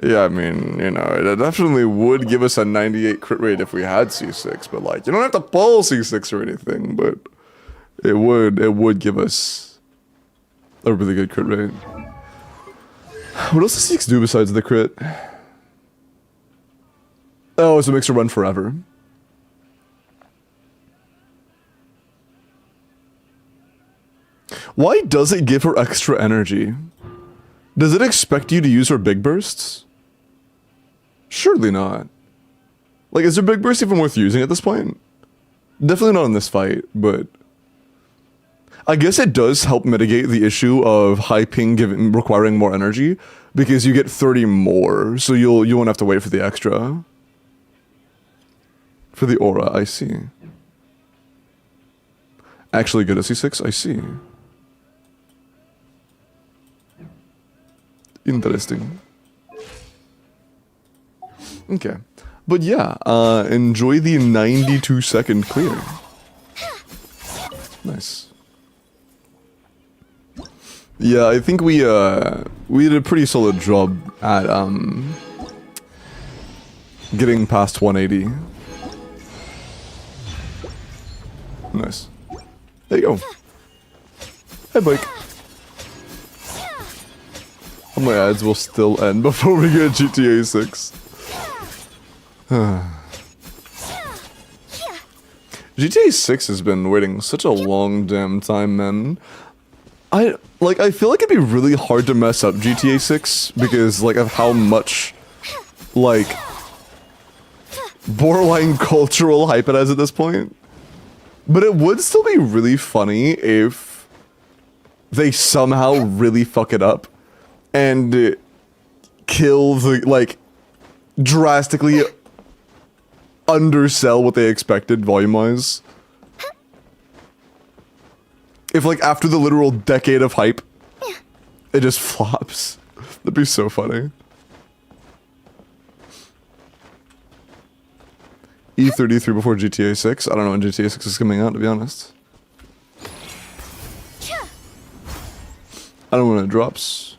Yeah, I mean, you know, it definitely would give us a 98 crit rate if we had C6, but like, you don't have to pull C6 or anything, but it would give us a really good crit rate. What else does C6 do besides the crit? Oh, so it makes her run forever. Why does it give her extra energy? Does it expect you to use her big bursts? Surely not. Like, is her big burst even worth using at this point? Definitely not in this fight, but I guess it does help mitigate the issue of high ping requiring more energy, because you get 30 more, so you won't have to wait for the extra. For the aura, I see. Actually good at C6, I see. Interesting. Okay. But yeah, enjoy the 92-second clear. Nice. Yeah, I think we did a pretty solid job at getting past 180. Nice. There you go. Hey, Blake. All my ads will still end before we get GTA 6. GTA 6 has been waiting such a long damn time, man. I feel like it'd be really hard to mess up GTA 6 because, like, of how much, like, borderline cultural hype it has at this point. But it would still be really funny if they somehow really fuck it up and kill the, like, drastically undersell what they expected volume-wise. If, like, after the literal decade of hype, it just flops. That'd be so funny. E33 before GTA 6? I don't know when GTA 6 is coming out, to be honest. I don't want it drops.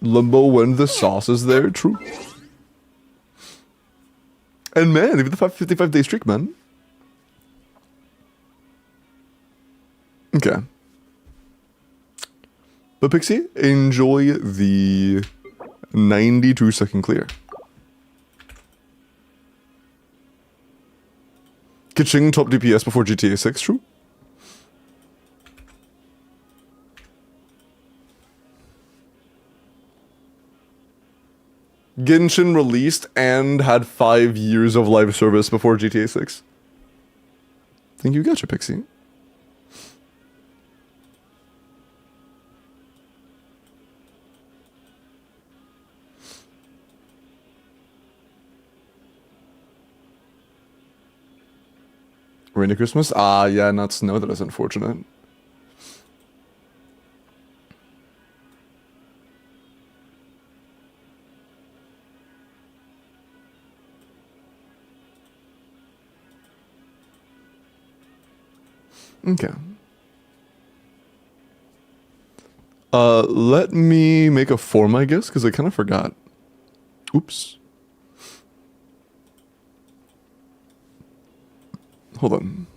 Limbo when the sauce is there, true. And man, even the 55-day streak, man. Okay. But Pixie, enjoy the 92-second clear. Kaching top DPS before GTA 6, true. Genshin released and had 5 years of live service before GTA 6. Think you gotcha, Pixie. Rainy Christmas? Ah, yeah, not snow. That is unfortunate. Okay. Let me make a form, I guess, because I kind of forgot. Oops. Hold on.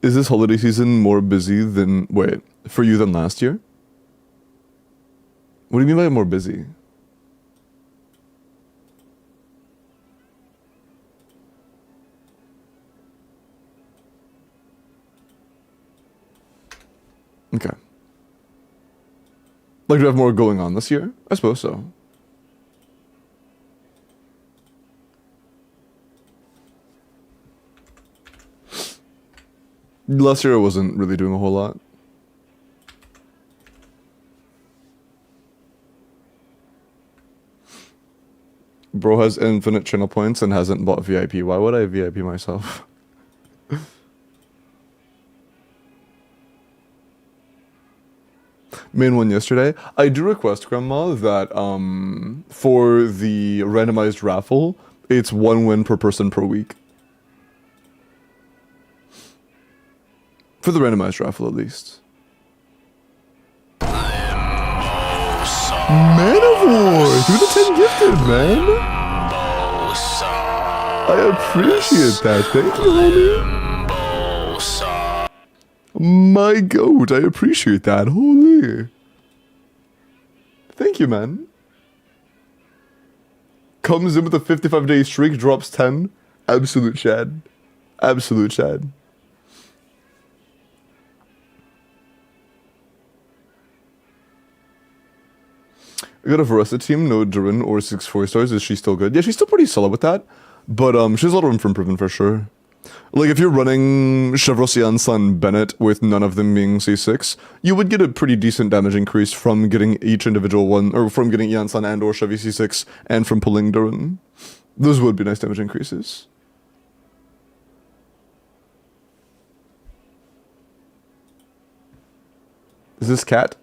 Is this holiday season more busy than, wait, for you than last year? What do you mean by more busy? Okay. Like, do you have more going on this year? I suppose so. Last year I wasn't really doing a whole lot. Bro has infinite channel points and hasn't bought VIP. Why would I VIP myself? Main one yesterday. I do request, Grandma, that for the randomized raffle, it's 1 win per person per week. For the randomized raffle, at least. Man of War! Through the 10 gifted, man! I appreciate that. Thank you, homie. My goat, I appreciate that. Holy. Thank you, man. Comes in with a 55-day streak, drops 10. Absolute Chad. Absolute Chad. I got a Versa team, no Durin or 6 4-stars. Is she still good? Yeah, she's still pretty solid with that. But she has a lot of room for improvement for sure. Like, if you're running Chevrosian Sun Bennett with none of them being C6, you would get a pretty decent damage increase from getting each individual one, or from getting Yansan and or Chevy C6, and from pulling Durin. Those would be nice damage increases. Is this cat?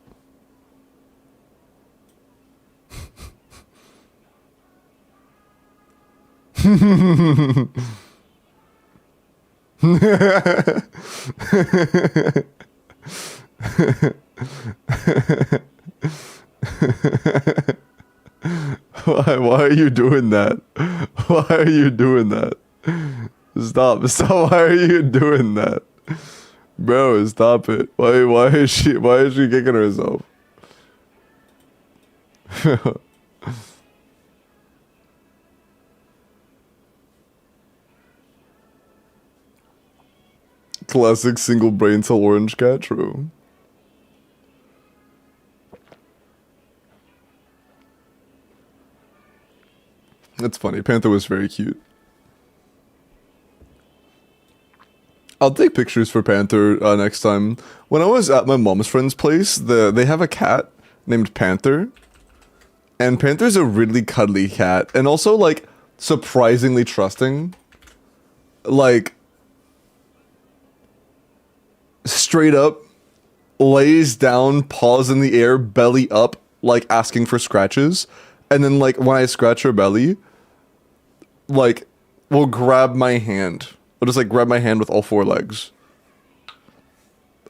Why are you doing that? Why are you doing that? Stop. Why are you doing that? Bro, stop it. Why is she kicking herself? Classic single brain cell orange cat, true. That's funny. Panther was very cute. I'll take pictures for Panther next time. When I was at my mom's friend's place, they have a cat named Panther. And Panther's a really cuddly cat. And also, like, surprisingly trusting. Like, straight up, lays down, paws in the air, belly up, like, asking for scratches. And then, like, when I scratch her belly, like, will grab my hand. Will just like grab my hand with all 4 legs.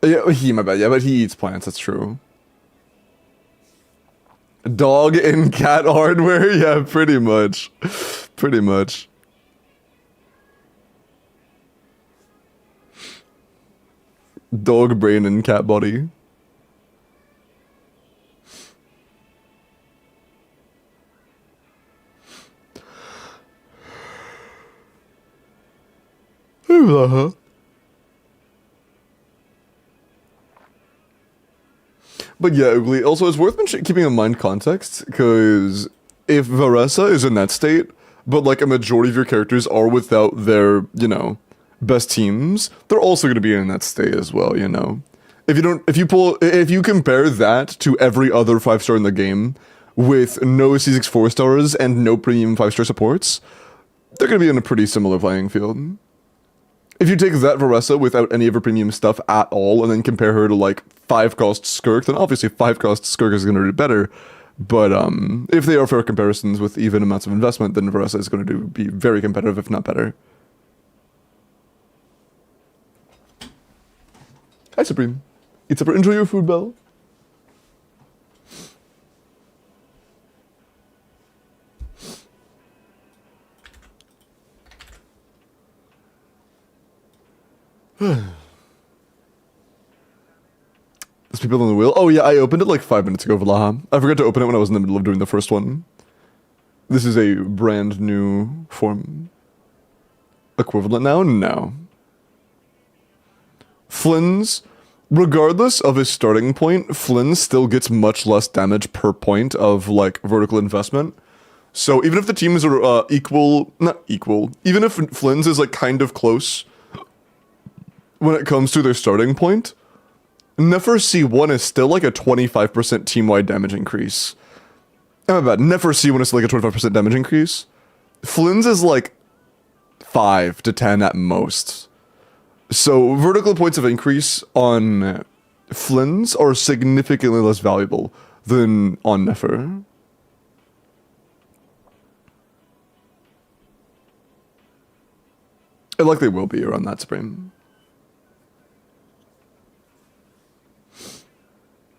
Yeah, my bad. Yeah, but he eats plants. That's true. Dog and cat hardware. Yeah, pretty much. Pretty much. Dog brain and cat body. Uh-huh. But yeah, Oogly, also it's worth keeping in mind context, because if Varesa is in that state, but like a majority of your characters are without their, you know, best teams, they're also going to be in that state as well, you know. If you compare that to every other 5-star in the game with no C6 4-stars and no premium 5-star supports, they're going to be in a pretty similar playing field. If you take that Varesa without any of her premium stuff at all, and then compare her to like 5-cost Skirk, then obviously 5-cost Skirk is going to do better. But if they are fair comparisons with even amounts of investment, then Varesa is going to be very competitive, if not better. Hi, Supreme. Eat supper. Enjoy your food, Belle. There's people on the wheel. Oh yeah, I opened it like 5 minutes ago, Vlaha. I forgot to open it when I was in the middle of doing the first one. This is a brand new form. Equivalent now? No. Flynn's, regardless of his starting point, Flynn still gets much less damage per point of like vertical investment. So even if the teams are not equal, even if Flynn's is like kind of close when it comes to their starting point, Nefer C1 is still like a 25% team-wide damage increase. Oh, my bad. Nefer C1 is like a 25% damage increase. Flynn's is like 5 to 10 at most. So vertical points of increase on Flynn's are significantly less valuable than on Nefer. It likely will be around that spring.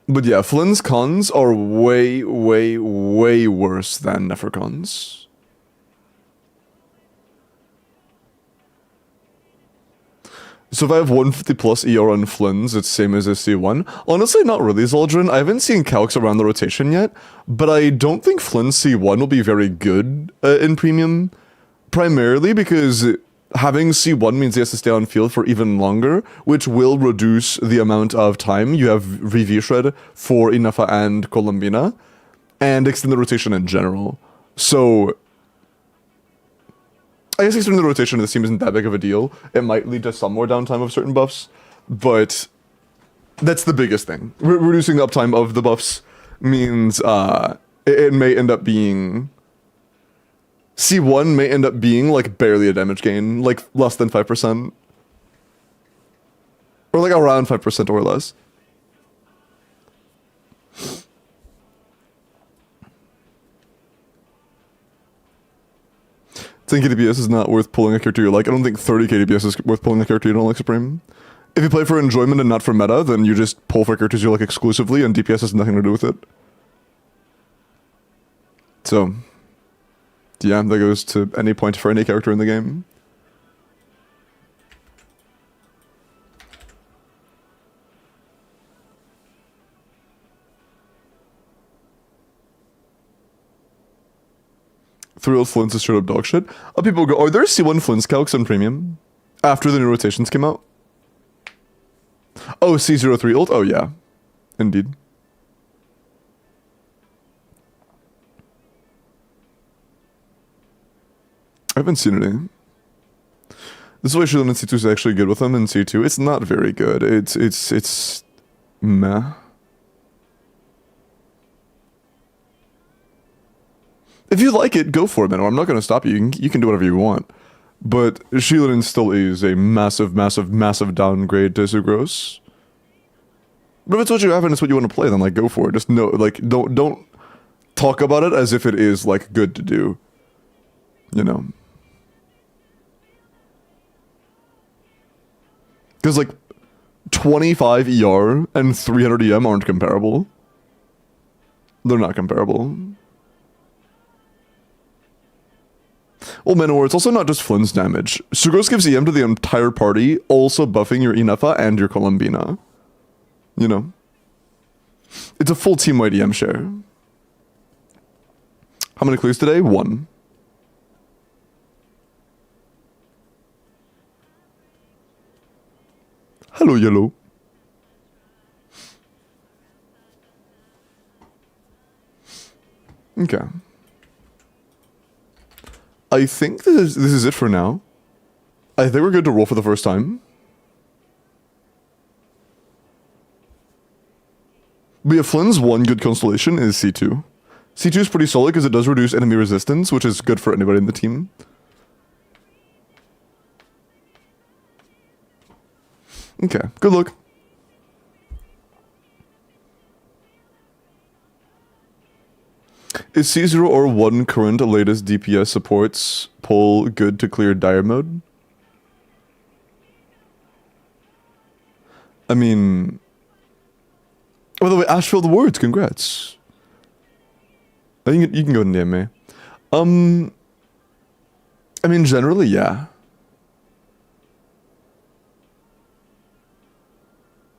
But yeah, Flynn's cons are way, way, way worse than Nefer cons. So if I have 150 plus ER on Flynn's, it's same as a C1. Honestly, not really, Zoldrin. I haven't seen calcs around the rotation yet, but I don't think Flynn's C1 will be very good in premium. Primarily because having C1 means he has to stay on field for even longer, which will reduce the amount of time you have VV Shred for Inafa and Colombina, and extend the rotation in general. So I guess extending the rotation of this team isn't that big of a deal. It might lead to some more downtime of certain buffs, but that's the biggest thing. Reducing the uptime of the buffs means it may end up being... C1 may end up being, like, barely a damage gain, like, less than 5%. Or, like, around 5% or less. 10 KDPS is not worth pulling a character you like. I don't think 30 KDPS is worth pulling a character you don't like, Supreme. If you play for enjoyment and not for meta, then you just pull for characters you like exclusively, and DPS has nothing to do with it. So... yeah, that goes to any point for any character in the game. Thrill Flynn's is straight up dog shit. People go, are there C1 Flynn's calcs on premium? After the new rotations came out? Oh, C03 ult? Oh yeah. Indeed. I haven't seen any. This is why Shieldon in C2 is actually good with them in C2. It's not very good. It's meh. If you like it, go for it, man. I'm not going to stop you. You can do whatever you want. But Shieldon still is a massive, massive, massive downgrade to Zugros. But if it's what you have and it's what you want to play, then like go for it. Just know, like, don't talk about it as if it is like good to do. You know. Because, like, 25 ER and 300 EM aren't comparable. They're not comparable. Well, Manowar, it's also not just Flynn's damage. Sugros gives EM to the entire party, also buffing your Inefa and your Columbina. You know? It's a full team-wide EM share. How many clears today? 1. Hello, Yellow. Okay. I think this is it for now. I think we're good to roll for the first time. But yeah, Flynn's one good constellation is C2. C2 is pretty solid because it does reduce enemy resistance, which is good for anybody in the team. Okay, good luck. Is C0 or 1 current latest DPS supports pull good to clear dire mode? I mean... By the way, Ashfield Words, congrats. I think you can go and DM me. I mean, generally, yeah.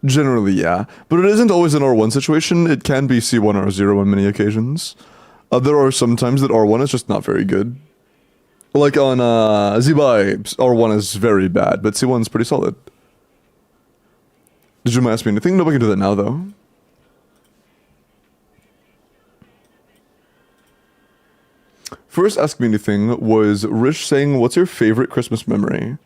Generally, yeah. But it isn't always an R1 situation. It can be C1 or 0 on many occasions. There are some times that R1 is just not very good. Like on Zibai, R1 is very bad, but C1 is pretty solid. Did you ask me anything? Nobody can do that now, though. First Ask Me Anything was Rich saying, what's your favorite Christmas memory?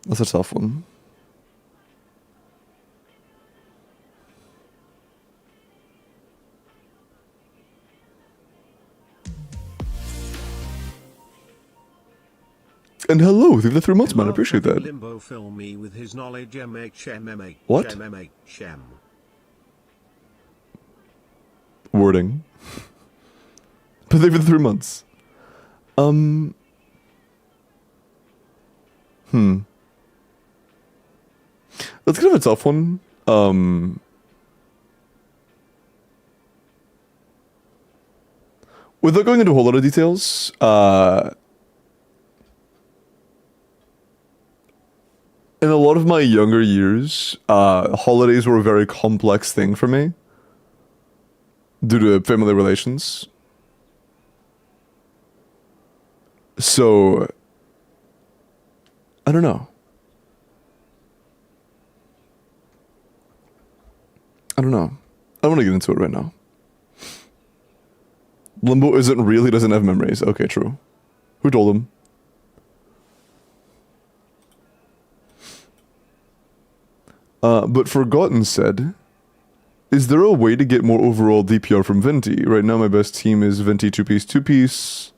That's a tough one. And hello, through the 3 months, man. I appreciate that. Limbo fill me with his knowledge. MHMMH. What? MHM. Wording. But they've been 3 months. That's kind of a tough one. Without going into a whole lot of details, in a lot of my younger years, holidays were a very complex thing for me due to family relations. So, I don't know. I don't want to get into it right now. Limbo isn't real, he doesn't have memories. Okay, true. Who told him? But Forgotten said, is there a way to get more overall DPR from Venti? Right now my best team is Venti 2-piece,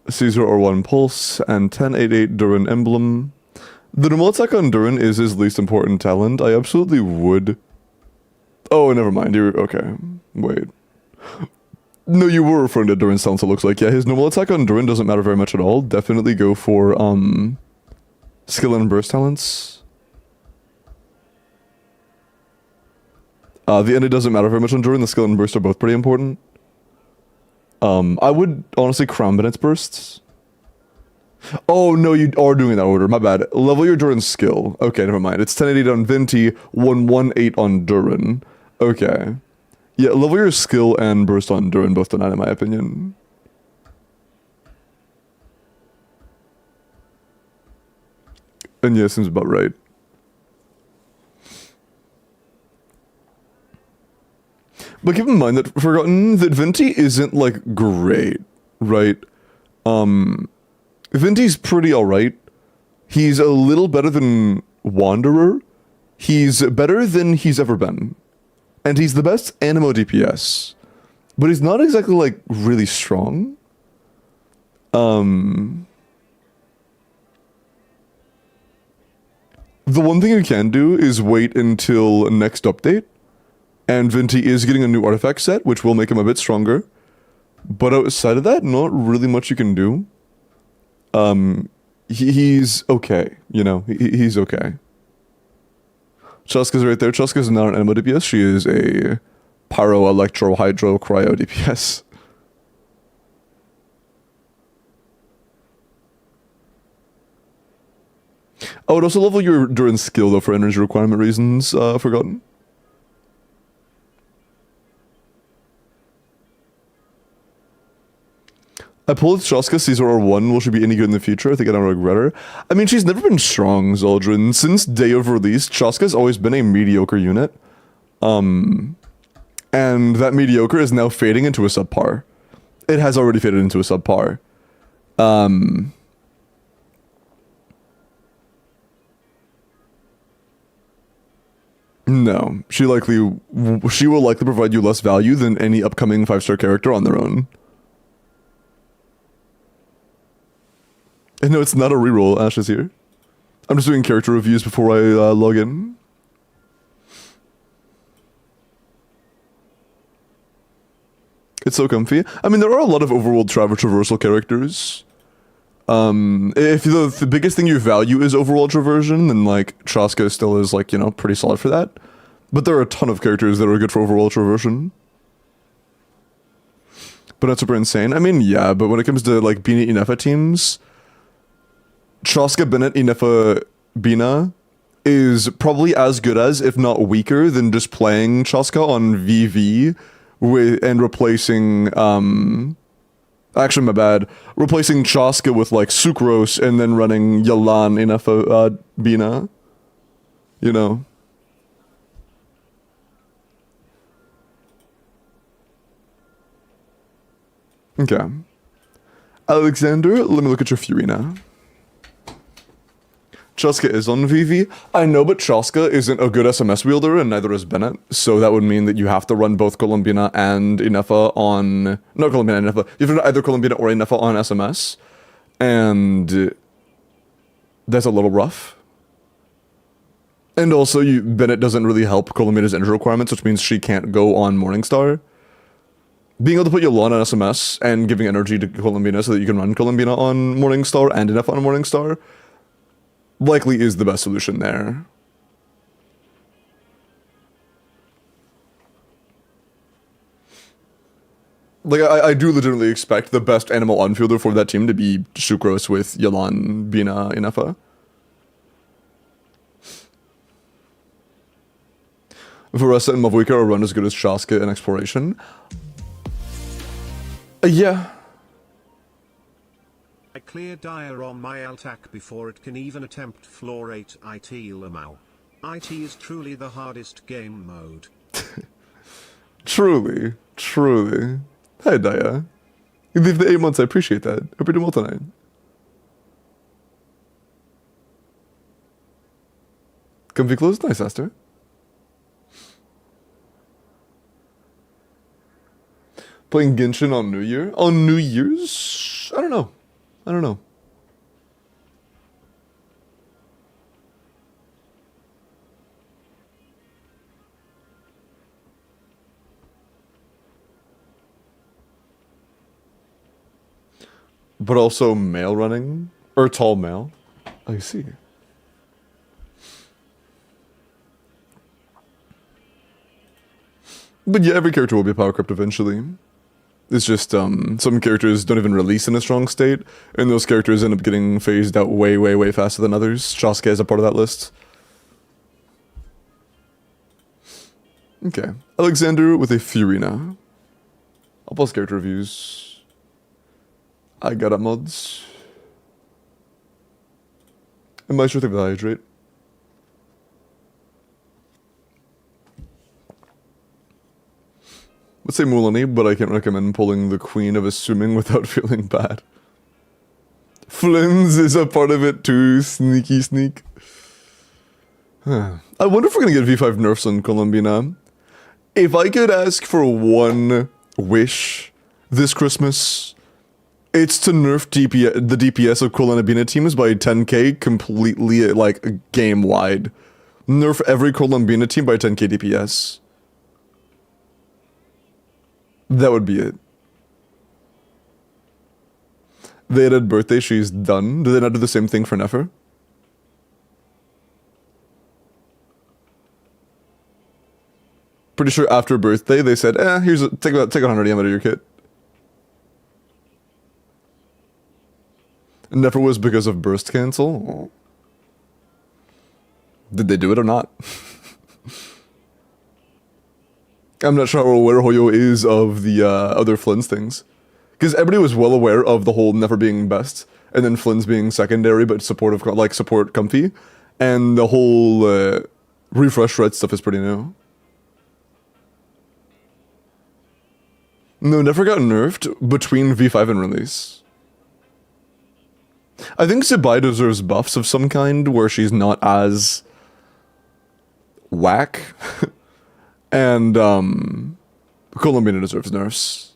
Caesar R1 Pulse, and 1088 Durin Emblem. The normal attack on Durin is his least important talent. I absolutely would... Oh, never mind. You're... Okay. Wait. No, you were referring to Durin's talents, it looks like. Yeah, his normal attack on Durin doesn't matter very much at all. Definitely go for, skill and burst talents. The end, it doesn't matter very much on Durin. The skill and burst are both pretty important. I would honestly crown Bennett's bursts. Oh, no, you are doing that order. My bad. Level your Durin skill. Okay, never mind. It's 1088 on Venti, 118 on Durin. Okay. Yeah, level your skill and burst on Durin, both done that in my opinion. And yeah, seems about right. But keep in mind that Forgotten, that Venti isn't, like, great, right? Venti's pretty alright. He's a little better than Wanderer. He's better than he's ever been. And he's the best Animo DPS. But he's not exactly, like, really strong. The one thing you can do is wait until next update. And Venti is getting a new artifact set, which will make him a bit stronger. But outside of that, not really much you can do. He's okay, you know, he's okay. Cheska's right there. Cheska's not an Anemo DPS, she is a Pyro, Electro, Hydro, Cryo DPS. I would also level your endurance skill though for energy requirement reasons, Forgotten. I pulled Shaska, Caesar R1, will she be any good in the future? I think I don't regret her. I mean, she's never been strong, Zoldrin. Since day of release, Shaska's always been a mediocre unit. And that mediocre is now fading into a subpar. It has already faded into a subpar. No, she will likely provide you less value than any upcoming 5-star character on their own. And no, it's not a reroll. Ash is here. I'm just doing character reviews before I log in. It's so comfy. I mean, there are a lot of overworld traversal characters. If the biggest thing you value is overworld traversion, then like Traska still is like, you know, pretty solid for that. But there are a ton of characters that are good for overworld traversion. But not super insane. I mean, yeah, but when it comes to like Bina Inefa teams, Traska, Bennett, Inefa, Bina is probably as good as, if not weaker, than just playing Traska on VV and replacing, actually, my bad, replacing Traska with like Sucrose and then running Yalan, Inefa, Bina. You know? Okay. Alexander, let me look at your Furina. Chaska is on VV. I know, but Chaska isn't a good SMS wielder, and neither is Bennett. So that would mean that you have to run both Columbina and Inefa on... No, Columbina and Inefa. You have to run either Columbina or Inefa on SMS. And... that's a little rough. And also, Bennett doesn't really help Columbina's energy requirements, which means she can't go on Morningstar. Being able to put Yolanda on SMS and giving energy to Columbina so that you can run Columbina on Morningstar and Inefa on Morningstar likely is the best solution there. Like, I do legitimately expect the best animal on-fielder for that team to be Sucrose with Yalan, Bina, Inefa. Varessa and Mavuika are run as good as Shaska in Exploration. Yeah. I clear Dire on my Altac before it can even attempt floor 8 IT Lamau. IT is truly the hardest game mode. Truly. Hi, Daya. You leave the 8 months, I appreciate that. Hope you're doing well tonight. Comfy clothes? Nice, Esther. Playing Genshin on New Year? On New Year's? I don't know. But also male running? Or tall male? I see. But yeah, every character will be power crept eventually. It's just, some characters don't even release in a strong state, and those characters end up getting phased out way faster than others. Shaska is a part of that list. Okay. Alexander with a Furina. I'll post character reviews. I got up mods. And my sure thing with hydrate. Let's say Mulani, but I can't recommend pulling the Queen of Assuming without feeling bad. Flins is a part of it too, sneaky sneak. I wonder if we're gonna get V5 nerfs on Columbina. If I could ask for one wish this Christmas, it's to nerf the DPS of Columbina teams by 10k completely, like, game-wide. Nerf every Columbina team by 10k DPS. That would be it. They had a birthday, she's done. Do they not do the same thing for Nefer? Pretty sure after birthday they said, here's take 100 EM out of your kit. Never was because of burst cancel. Did they do it or not? I'm not sure how aware Hoyo is of the other Flynn's things. Because everybody was well aware of the whole Never being best, and then Flynn's being secondary but supportive, like support comfy, and the whole refresh red stuff is pretty new. No, Never got nerfed between V5 and release. I think Zibai deserves buffs of some kind where she's not as whack. And Columbina deserves nerfs.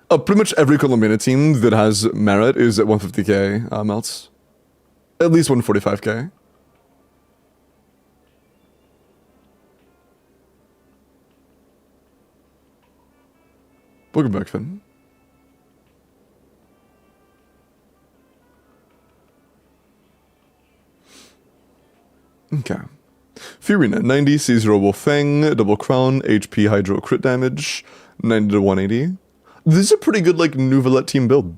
Pretty much every Columbina team that has merit is at 150k melts. At least 145k. Welcome back, Finn. Okay. Fiorina, 90, C0 Wolf Fang, double crown, HP Hydro crit damage, 90 to 180. This is a pretty good, like, Nuvalette team build.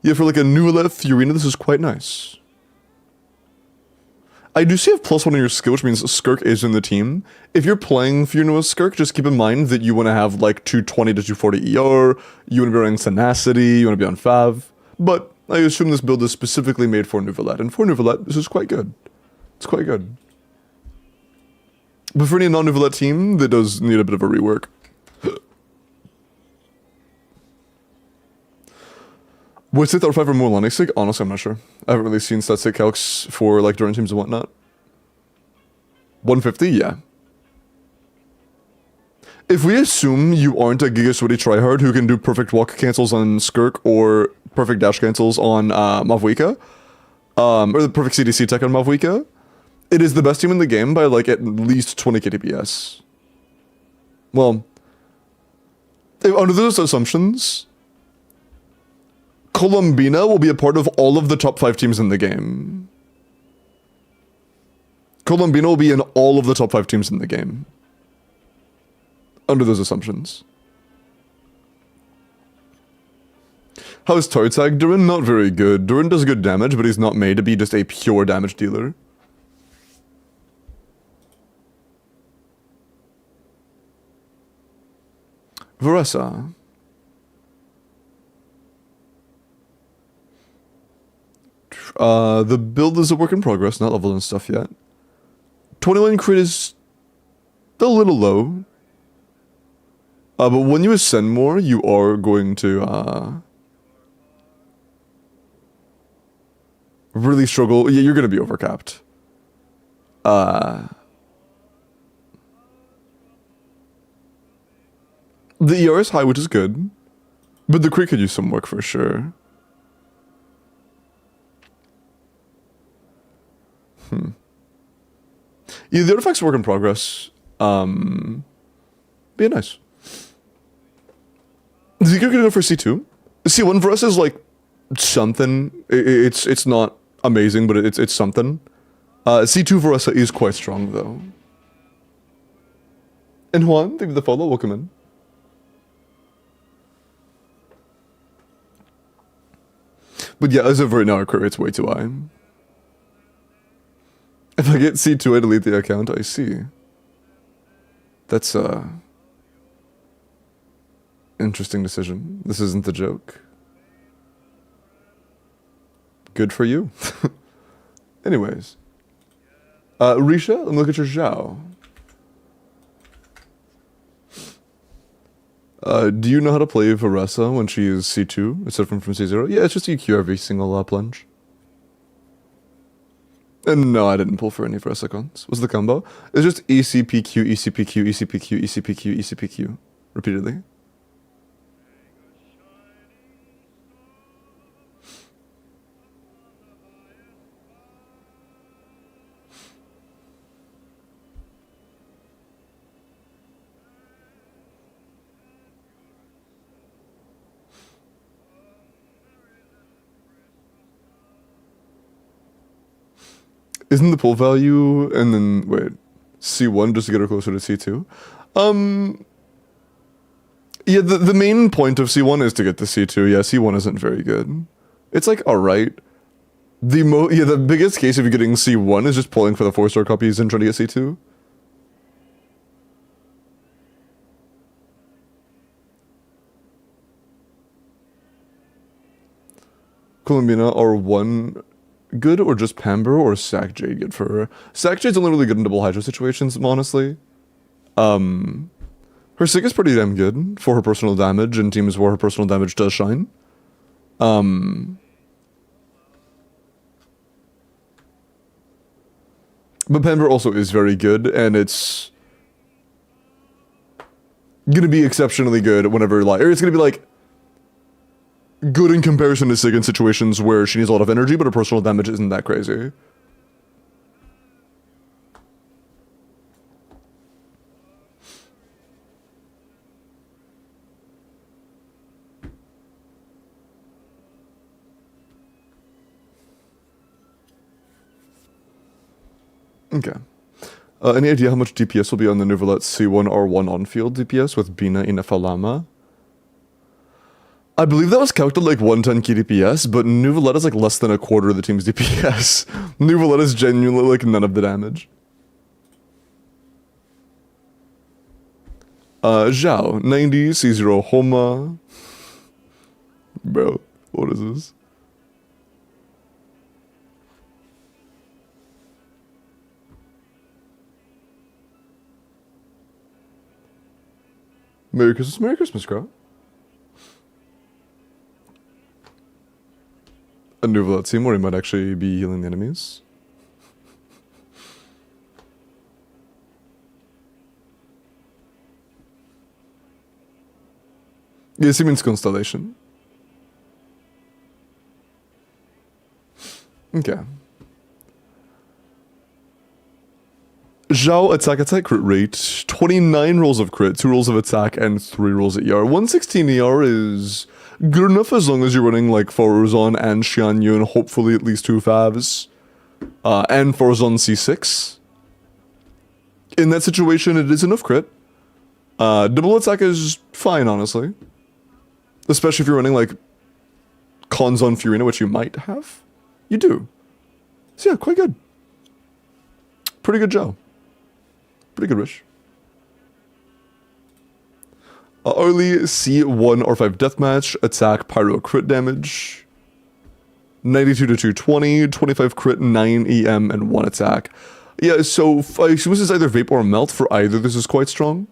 Yeah, for like a Nuvalette Fiorina, this is quite nice. I do see a +1 on your skill, which means Skirk is in the team. If you're playing Fiorina with Skirk, just keep in mind that you want to have like 220 to 240 ER, you want to be running Tenacity, you want to be on Fav. But I assume this build is specifically made for Nuvalette, and for Nuvalette, this is quite good. It's quite good. But for any non-Nuvalette team, that does need a bit of a rework. Would state that 5 or more Lennox stick? Honestly, I'm not sure. I haven't really seen stat stick calcs for like Duran teams and whatnot. 150? Yeah. If we assume you aren't a Giga Sweaty tryhard who can do perfect walk cancels on Skirk or perfect dash cancels on Mavwika, or the perfect CDC tech on Mavwika, it is the best team in the game by like at least 20k DPS. Well, under those assumptions, Columbina will be a part of all of the top 5 teams in the game. Columbina will be in all of the top 5 teams in the game. Under those assumptions. How is Tartag Duran? Not very good. Duran does good damage, but he's not made to be just a pure damage dealer. Varessa. The build is a work in progress, not leveled and stuff yet. 21 crit is a little low. But when you ascend more, you are going to really struggle. Yeah, you're going to be overcapped. The ER is high, which is good. But the crit could use some work for sure. Yeah, the artifacts work in progress. Be nice. Is he gonna go for C2? C1 for us is like something. It's not amazing, but it's something. C2 for us is quite strong though. And Juan, thank you for the follow. Welcome in. But yeah, as of right now, our crit rate's way too high. If I get C2, I delete the account. I see. That's interesting decision. This isn't a joke. Good for you. Anyways. Risha, let me look at your Zhao. Do you know how to play Varessa when she is C2 instead from C0? Yeah, it's just EQ every single plunge. And no, I didn't pull for any Varessa cons. What's the combo? It's just ECPQ, ECPQ, ECPQ, ECPQ, ECPQ. Repeatedly. Isn't the pull value and then wait, C1 just to get her closer to C2? Yeah, the main point of C1 is to get to C2. Yeah, C1 isn't very good. It's like alright. The biggest case of you getting C1 is just pulling for the 4-star copies and trying to get C2. Columbina R1 good or just Pamber or Sack Jade good for her? Sack Jade's only really good in double Hydra situations, honestly. Her Sig is pretty damn good for her personal damage in teams where her personal damage does shine. But Pamber also is very good, and it's gonna be exceptionally good whenever, like, or it's gonna be like good in comparison to Sig in situations where she needs a lot of energy, but her personal damage isn't that crazy. Okay. Any idea how much DPS will be on the Nuvolette C1 R1 on-field DPS with Bina in Falama? I believe that was calculated like 110 key DPS, but Nuvolette is like less than a quarter of the team's DPS. Nuvolette is genuinely like none of the damage. Zhao, 90, C0 Homa. Bro, what is this? Merry Christmas, girl. A Nuvolette team where he might actually be healing the enemies. Yes, he means Constellation. Okay. Zhao attack crit rate, 29 rolls of crit, 2 rolls of attack, and 3 rolls at ER. 116 ER is good enough as long as you're running like Foruzon and Xianyu and hopefully at least 2 favs. And Foruzon C6. In that situation, it is enough crit. Double attack is fine, honestly. Especially if you're running like Cons on Furina, which you might have. You do. So yeah, quite good. Pretty good Zhao. Pretty good wish. Early C1 R5 deathmatch, attack, pyro, crit damage. 92 to 220, 25 crit, 9 EM, and 1 attack. Yeah, so I assume this is either Vape or Melt. For either, this is quite strong.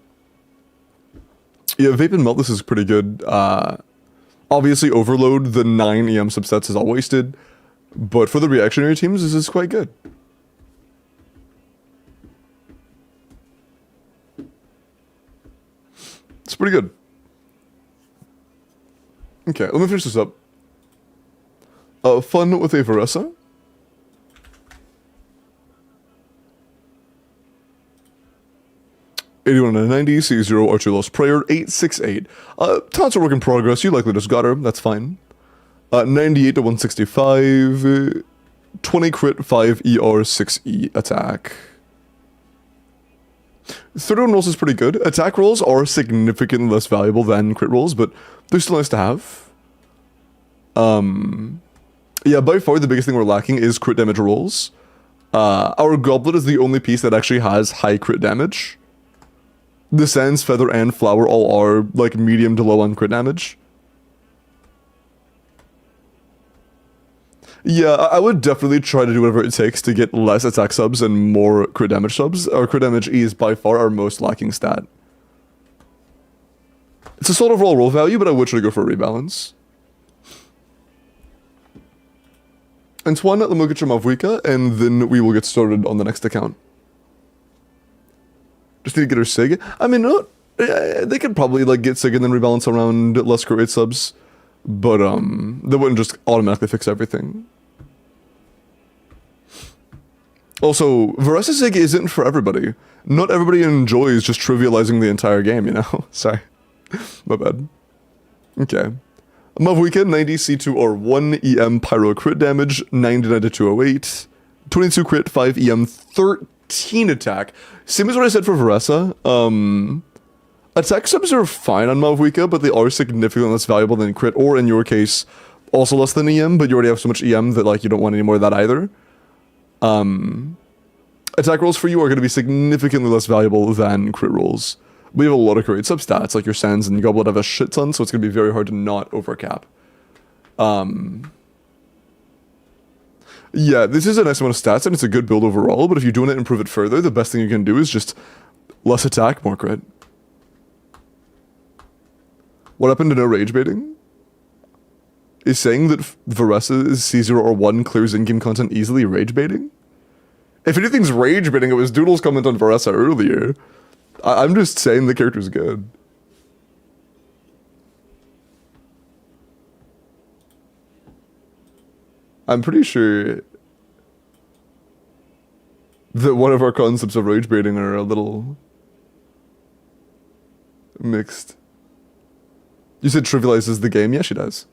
Yeah, Vape and Melt, this is pretty good. Obviously, Overload, the 9 EM subsets is all wasted. But for the reactionary teams, this is quite good. It's pretty good. Okay, let me finish this up. Fun with a Varessa. $81 and 90, C0, Archer Lost Prayer, 868. Taunts are work in progress, you likely just got her, that's fine. 98 to 165, 20 crit, 5 ER, 6 E attack. 31 rolls is pretty good. Attack rolls are significantly less valuable than crit rolls, but they're still nice to have. Yeah, by far the biggest thing we're lacking is crit damage rolls. Our Goblet is the only piece that actually has high crit damage. The Sands, Feather, and Flower all are like medium to low on crit damage. Yeah, I would definitely try to do whatever it takes to get less attack subs and more crit damage subs. Our crit damage is by far our most lacking stat. It's a sort of roll value, but I would try to go for a rebalance. Antoine, let me get your Mavwika, and then we will get started on the next account. Just need to get her Sig. I mean, no, they could probably like get Sig and then rebalance around less crit rate subs. But they wouldn't just automatically fix everything. Also, Varessa Sig isn't for everybody. Not everybody enjoys just trivializing the entire game, you know? Sorry. My bad. Okay. Mavwika, 90 C2 or 1 EM Pyro crit damage, 99 to 208. 22 crit, 5 EM, 13 attack. Same as what I said for Varesa. Attack subs are fine on Malvika, but they are significantly less valuable than crit, or in your case, also less than EM, but you already have so much EM that like you don't want any more of that either. Attack rolls for you are going to be significantly less valuable than crit rolls. We have a lot of great substats, like your Sands and Goblet have a shit ton, so it's going to be very hard to not overcap. Yeah, this is a nice amount of stats, and it's a good build overall, but if you do want to improve it further, the best thing you can do is just less attack, more crit. What happened to no rage baiting? Is saying that Varesa's C0 or 1 clears in-game content easily rage baiting? If anything's rage baiting, it was Doodle's comment on Varesa earlier. I'm just saying the character's good. I'm pretty sure that one of our concepts of rage baiting are a little mixed. You said trivializes the game? Yeah, she does.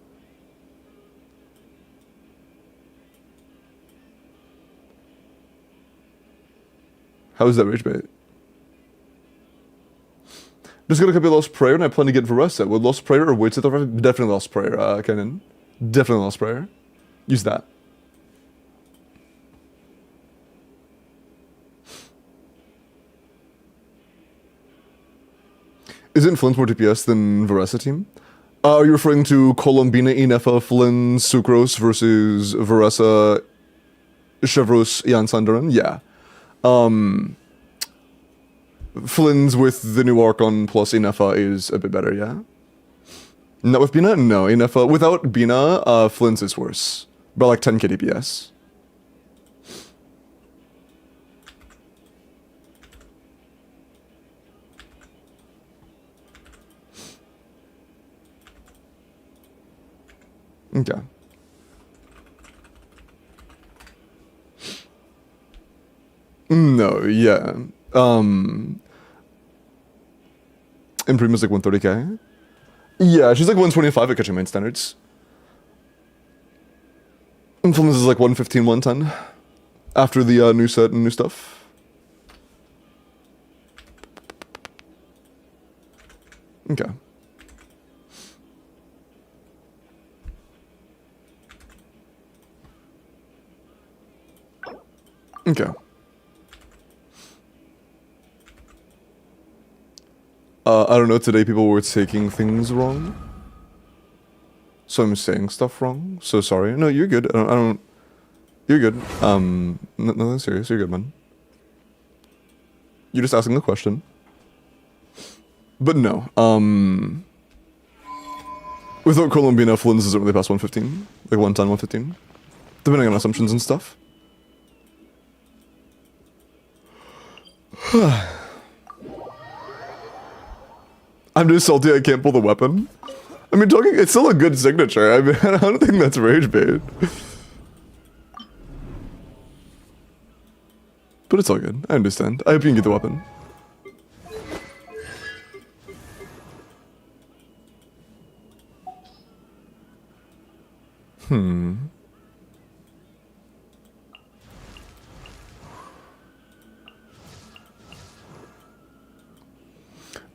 How is that rage bait? Just gonna copy Lost Prayer and I plan to get Varesa. Would Lost Prayer or Wait to the Definitely Lost Prayer, Kenan. Definitely Lost Prayer. Use that. Isn't Flint more DPS than Varesa team? Are you referring to Colombina, Inefa, Flynn, Sucrose versus Varesa, Chevros, Jan Sandaran? Yeah. Flynn's with the new Archon plus Inefa is a bit better, yeah? Not with Bina? No, Inefa. Without Bina, Flynn's is worse. By like 10k DPS. Okay. No, yeah. Imprima's like 130k. Yeah, she's like 125 at catching main standards. Influence is like 115, 110. After the new set and new stuff. Okay. Okay. I don't know, today people were taking things wrong. So I'm saying stuff wrong. So sorry. No, you're good. I don't you're good. Nothing serious. You're good, man. You're just asking the question. But no. Without Colombina, Flynn's isn't really past 115. Like 110, 115. Depending on assumptions and stuff. I'm just salty I can't pull the weapon. I mean, it's still a good signature. I mean, I don't think that's rage bait. But it's all good. I understand. I hope you can get the weapon.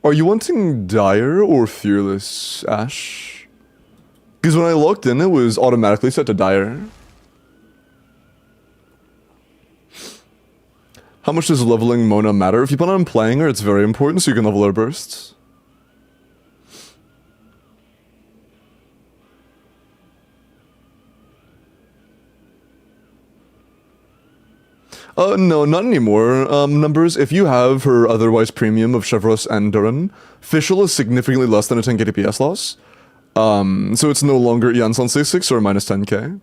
Are you wanting Dire or Fearless, Ash? Because when I logged in, it was automatically set to Dire. How much does leveling Mona matter? If you plan on playing her, it's very important so you can level her bursts. No, not anymore. Numbers, if you have her otherwise premium of Chevros and Duran, Fischl is significantly less than a 10k DPS loss. So it's no longer Janson 66 or minus 10k.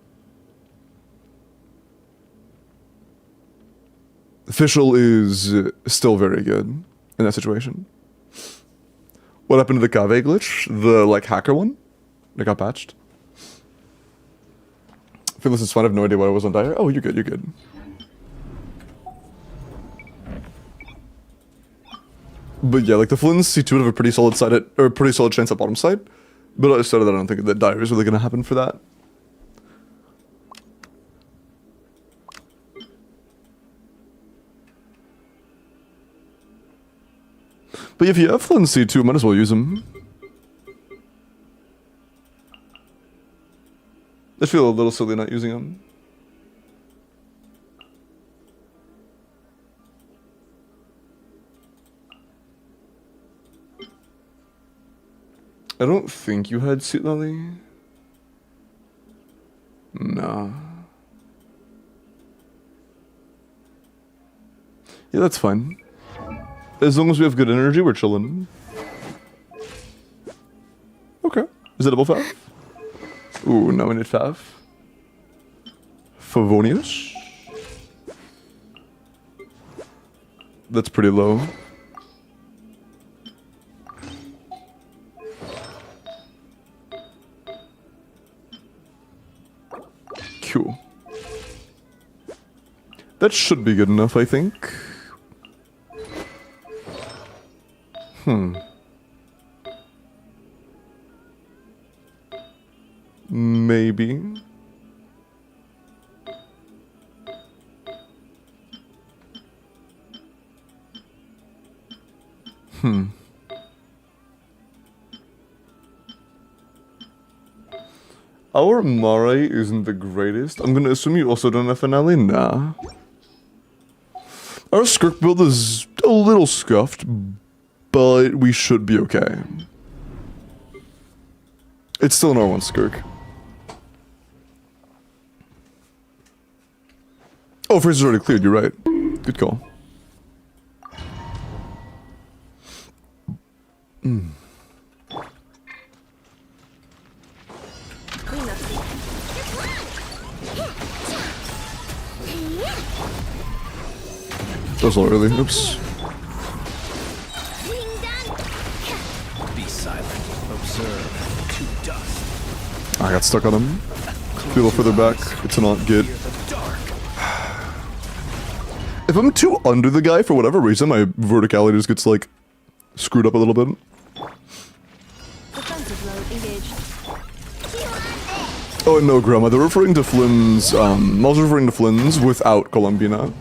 Fischl is still very good in that situation. What happened to the Kave glitch? The, like, hacker one? That got patched? I feel this is fun. I have no idea why I was on Dire. Oh, you're good, you're good. But yeah, like the Flynn's C2 would have a pretty solid side at, or pretty solid chance at bottom side. But outside of that, I don't think that Dire is really going to happen for that. But if you have Flynn C2, might as well use them. I feel a little silly not using them. I don't think you had Seat Lily. Nah. Yeah, that's fine. As long as we have good energy, we're chilling. Okay. Is it double Fav? Ooh, now we need Fav. Favonius. That's pretty low. Cool. That should be good enough, I think. Maybe. Our Mare isn't the greatest. I'm gonna assume you also don't have Finale? Nah. Our Skirk build is a little scuffed, but we should be okay. It's still an R1 Skirk. Oh, Fraser's already cleared, you're right. Good call. That was a little early. Oops. Be silent. Observe. To dust. I got stuck on him. Be a little further back. It's not good. If I'm too under the guy for whatever reason, my verticality just gets like screwed up a little bit. Defensive mode engaged. Oh no, Grandma, they're referring to Flynn's, I was referring to Flynn's without Columbina.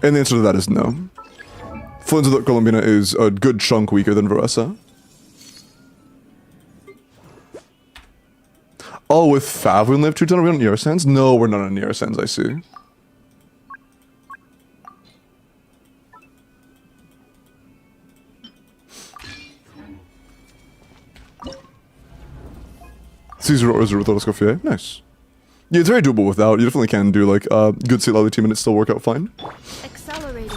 And the answer to that is no. Flynn's without Columbina is a good chunk weaker than Veressa. Oh, with Fav we only have 210, are we on ER Sands? No, we're not on ER Sands, I see. Caesar or without a Scoffier? Nice. Yeah, it's very doable without. You definitely can do like good Seat Lally team and it still work out fine. Accelerating.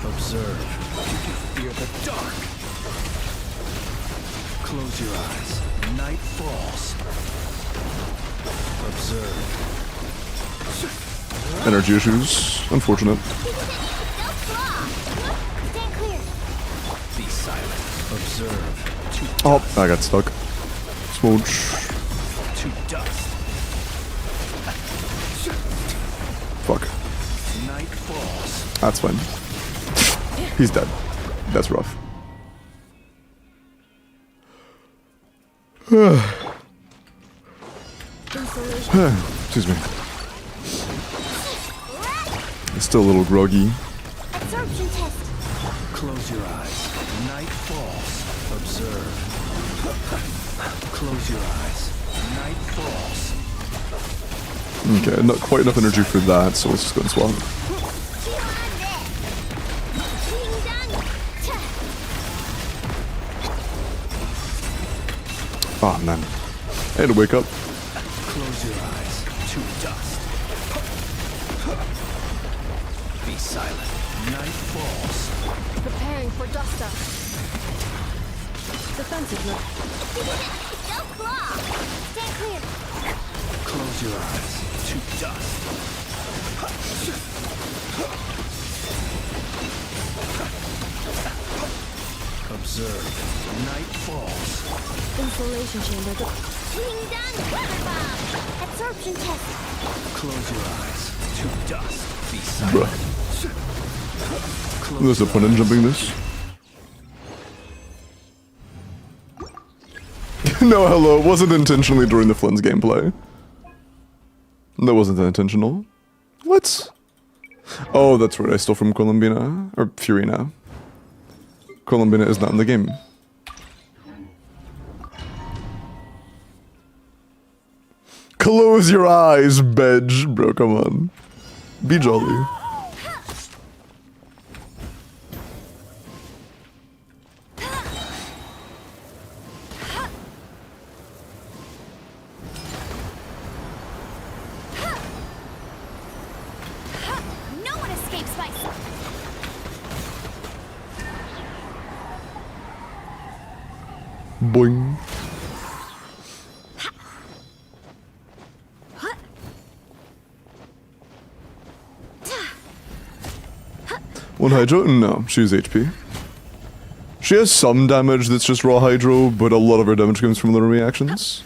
Observe. You fear the dark. Close your eyes. Night falls. Observe. Energy issues. Unfortunate. Be silent. Observe. Oh, I got stuck. Smooch. To dust. Fuck. Night falls. That's fine. He's dead. That's rough. Excuse me. It's still a little groggy. Absorption test. Close your eyes. Night falls. Observe. Close your eyes. Night falls. Okay, not quite enough energy for that, so let's just go and swap. Oh man. I had to wake up. Close your eyes. To dust. Be silent. Night falls. Preparing for dust up. Defensive mode. Go claw. Stay clear. Close your eyes. To dust. Observe. Night falls. Insulation chamber. Swing down. Weather bomb. Absorption test. Close your eyes. To dust. Be silent. Bruh. There's no point in jumping this. No, hello, it wasn't intentionally during the Flynn's gameplay. That wasn't intentional. What? Oh, that's right. I stole from Columbina. Or Furina. Columbina is not in the game. Close your eyes, Bedge. Bro, come on. Be jolly. No one escapes my... Boing. One Hydro? No, she's HP. She has some damage that's just raw Hydro, but a lot of her damage comes from little reactions.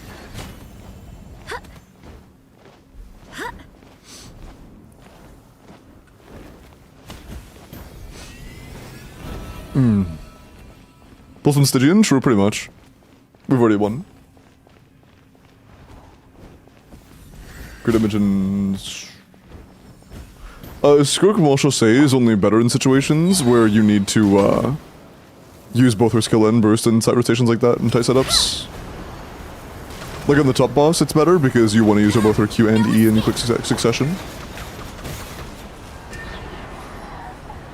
Plus one Stygian? Sure, pretty much. We've already won. Good damage and... Skirk will also say is only better in situations where you need to, use both her skill and burst in side rotations like that in tight setups. Like on the top boss, it's better because you want to use both her Q and E in quick succession.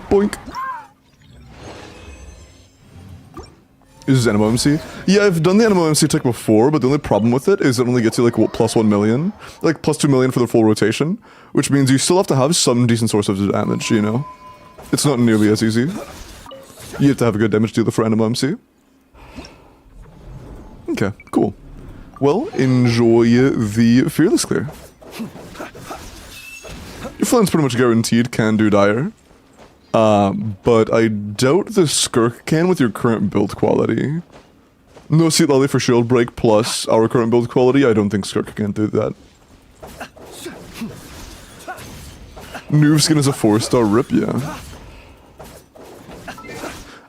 Boink. Uses Animo MC. Yeah, I've done the Animo MC tech before, but the only problem with it is it only gets you like what, plus 1 million? Like plus 2 million for the full rotation, which means you still have to have some decent source of damage, you know? It's not nearly as easy. You have to have a good damage dealer for Animo MC. Okay, cool. Well, enjoy the Fearless Clear. Your flame's pretty much guaranteed can do dire. But I doubt the Skirk can with your current build quality. No Seat Lally for shield break plus our current build quality, I don't think Skirk can do that. Noob skin is a 4-star rip, yeah.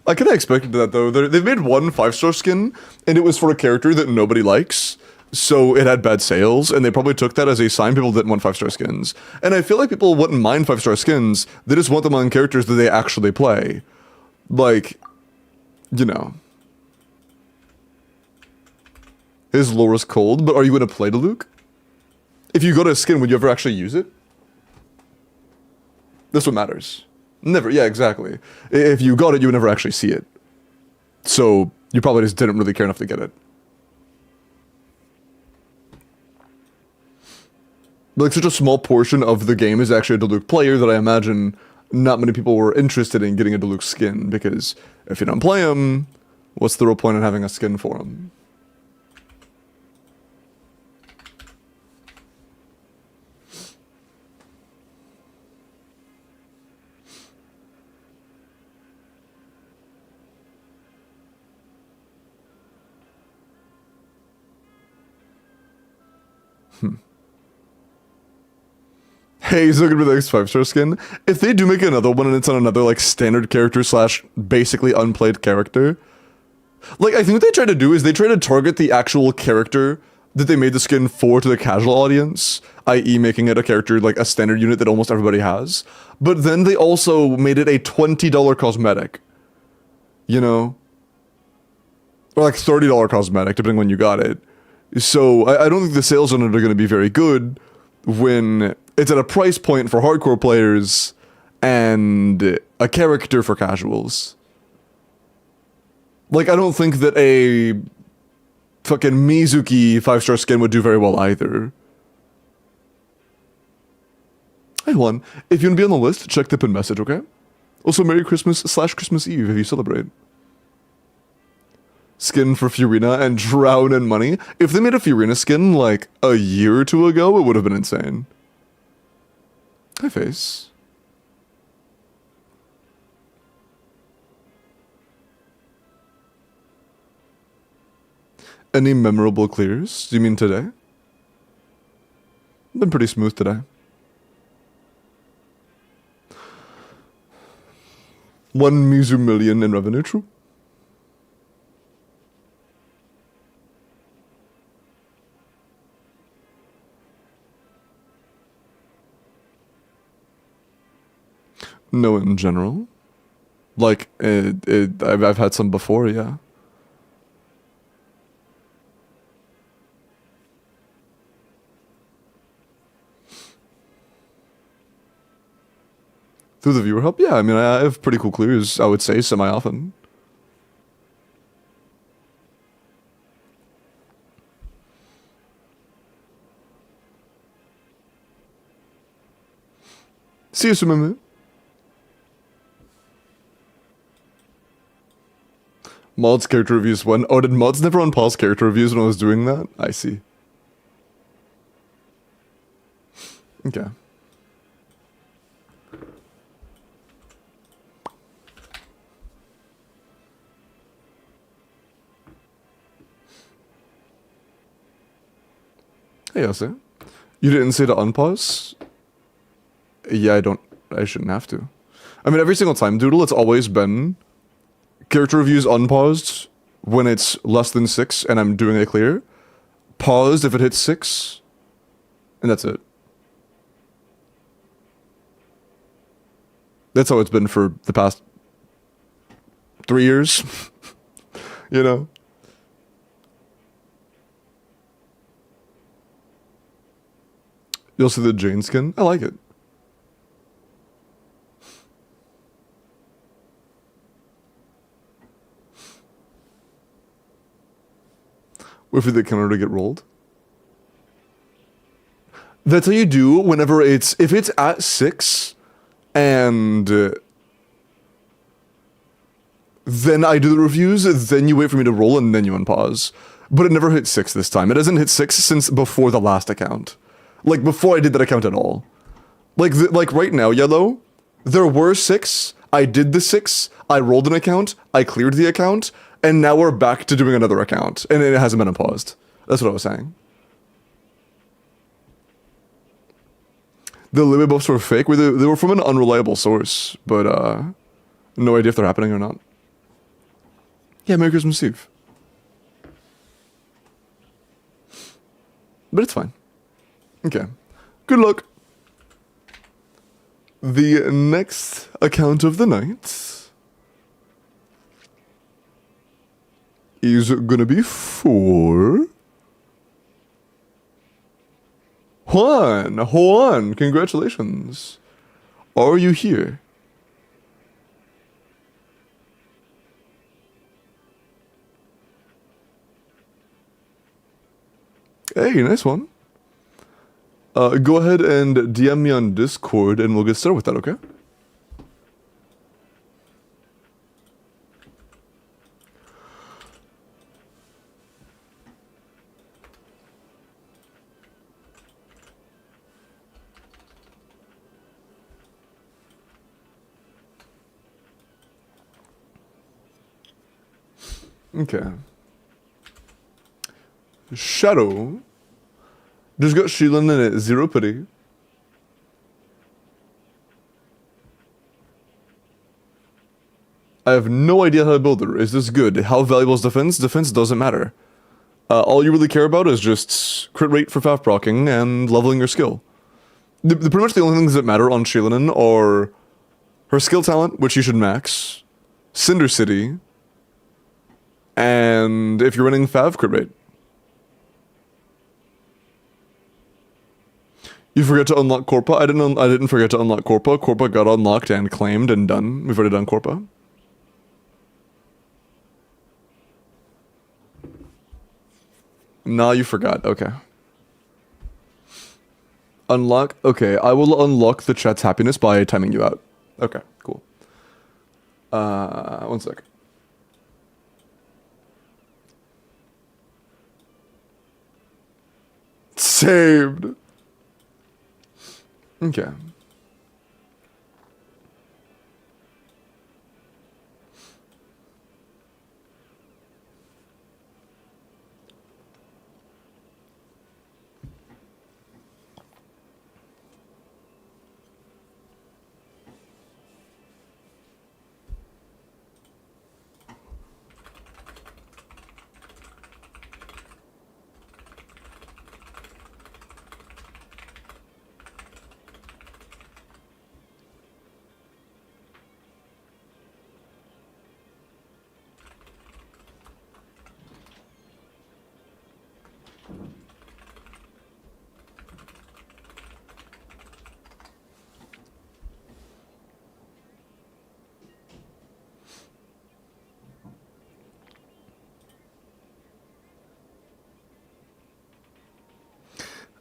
I kinda expected that though. They've made one 5-star skin, and it was for a character that nobody likes. So it had bad sales, and they probably took that as a sign people didn't want 5-star skins. And I feel like people wouldn't mind 5-star skins, they just want them on characters that they actually play. Like, you know. His lore is cold, but are you gonna play the Luke? If you got a skin, would you ever actually use it? That's what matters. Never, yeah, exactly. If you got it, you would never actually see it. So, you probably just didn't really care enough to get it. Like, such a small portion of the game is actually a Diluc player that I imagine not many people were interested in getting a Diluc skin, because if you don't play him, what's the real point in having a skin for him? Hey, he's looking for the next 5-star skin. If they do make another one and it's on another, like, standard character slash basically unplayed character, like, I think what they try to do is they try to target the actual character that they made the skin for to the casual audience, i.e. making it a character, like, a standard unit that almost everybody has. But then they also made it a $20 cosmetic. You know? Or, like, $30 cosmetic, depending on when you got it. So, I don't think the sales on it are going to be very good when it's at a price point for hardcore players and a character for casuals. Like, I don't think that a fucking Mizuki 5-star skin would do very well either. Hey, Juan, if you want to be on the list, check the pinned message, okay? Also, Merry Christmas / Christmas Eve if you celebrate. Skin for Furina and drown in money. If they made a Furina skin, like, a year or two ago, it would have been insane. Hi, Face. Any memorable clears? Do you mean today? Been pretty smooth today. $1 Mizu million in revenue, true. No, in general. Like, I've had some before, yeah. Through the viewer help? Yeah, I mean, I have pretty cool clears, I would say, semi-often. See you soon, man. Mods character reviews when? Oh, did mods never unpause character reviews when I was doing that? I see. Okay. Hey, Jose. You didn't say to unpause? Yeah, I shouldn't have to. I mean, every single time, Doodle, it's always been character reviews unpaused when it's less than 6 and I'm doing a clear. Paused if it hits 6. And that's it. That's how it's been for the past 3 years. You know? You'll see the Jane skin. I like it. Wait for the counter to get rolled. That's how you do whenever it's... If it's at 6, and... then I do the reviews, then you wait for me to roll, and then you unpause. But it never hit 6 this time. It hasn't hit 6 since before the last account. Like, before I did that account at all. Like, like right now, Yellow, there were 6, I did the 6, I rolled an account, I cleared the account, and now we're back to doing another account, and it hasn't been unpaused. That's what I was saying. The Libby buffs were fake. They were from an unreliable source, but no idea if they're happening or not. Yeah, Merry Christmas Eve. But it's fine. Okay. Good luck. The next account of the night is gonna be for Juan. Juan, congratulations. Are you here? Hey, nice one. Go ahead and DM me on Discord and we'll get started with that, okay? Okay. Shadow. Just got Sheelan in it, 0 pity. I have no idea how to build her. Is this good? How valuable is defense? Defense doesn't matter. All you really care about is just crit rate for fav procking and leveling your skill. Pretty much the only things that matter on Sheelan are her skill talent, which you should max, Cinder City, and if you're running fav, crit rate. You forgot to unlock Corpa? I didn't forget to unlock Corpa. Corpa got unlocked and claimed and done. We've already done Corpa. Nah, you forgot. Okay. Unlock? Okay, I will unlock the chat's happiness by timing you out. Okay, cool. 1 sec. Saved. Okay.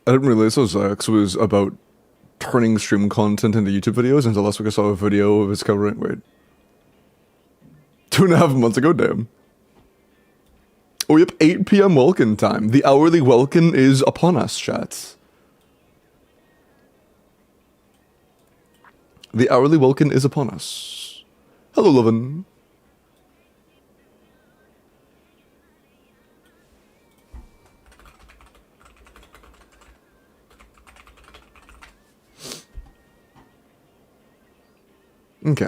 I didn't realize Ozarks was about turning stream content into YouTube videos until last week I saw a video of his covering. Wait. 2.5 months ago, damn. Oh, yep, 8 p.m. Welkin time. The hourly Welkin is upon us, chats. The hourly Welkin is upon us. Hello, Lovin. Okay.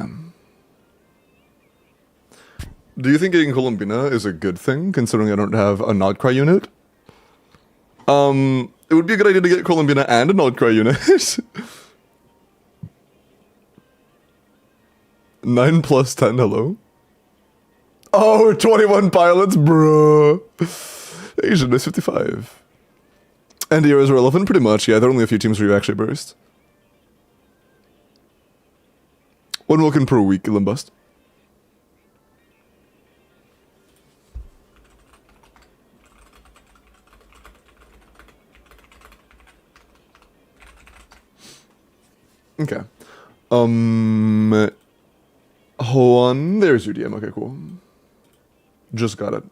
Do you think getting Columbina is a good thing, considering I don't have a Nodcry unit? It would be a good idea to get Columbina and a Nodcry unit. 9 plus 10, hello? Oh, 21 pilots, bruh. Asian is 55. And heroes are relevant, pretty much, yeah, there are only a few teams where you actually burst. 1 Wilkin per week, Limbust. Okay. Hold on. There's your DM. Okay, cool. Just got it.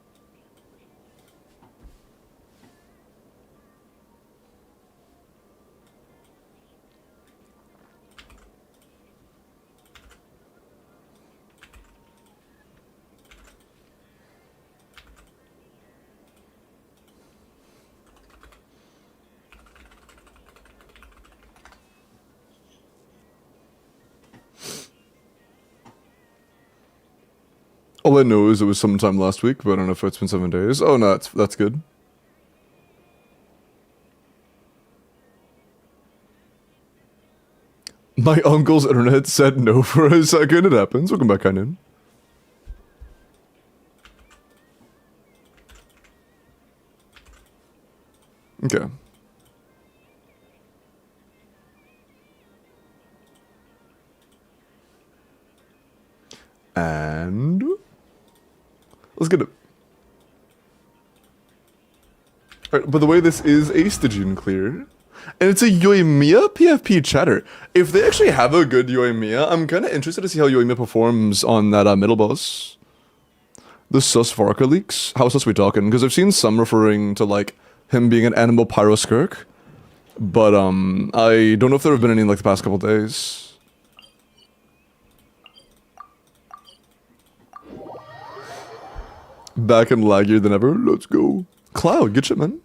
All I know is it was sometime last week, but I don't know if it's been 7 days. Oh, no, that's good. My uncle's internet said no for a second. It happens. Welcome back, Kainin. Okay. And let's get it. Alright, by the way, this is a Stygian Clear. And it's a Yoimiya PFP chatter. If they actually have a good Yoimiya, I'm kind of interested to see how Yoimiya performs on that middle boss. The sus Varka leaks? How sus we talking? Because I've seen some referring to, like, him being an animal pyro skirk. But, I don't know if there have been any in, like, the past couple days. Back and laggier than ever. Let's go. Cloud, good shit, man.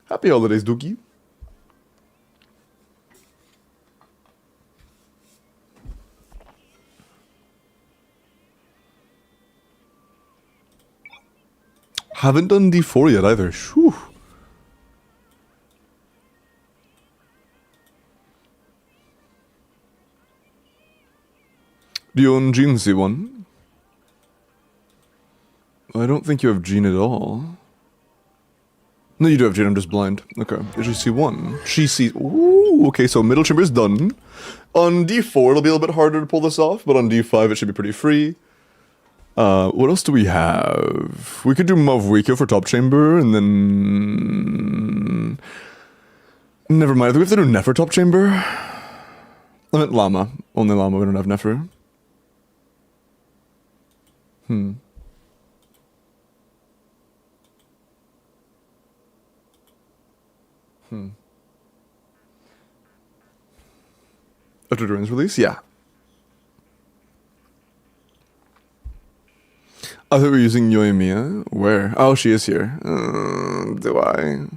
Happy holidays, Dookie. Haven't done D4 yet either. Whew. Do you own Gene C1? I don't think you have Gene at all. No, you do have Gene, I'm just blind. Okay, did you see one? She sees. Ooh, okay, so middle chamber is done. On D4, it'll be a little bit harder to pull this off, but on D5, it should be pretty free. What else do we have? We could do Mavwika for top chamber, and then... Never mind, do we have to do Nefer top chamber? I meant Llama. Only Llama, we don't have Nefer. After Duran's release? Yeah. I thought we were using Yoimiya. Where? Oh, she is here. Do I?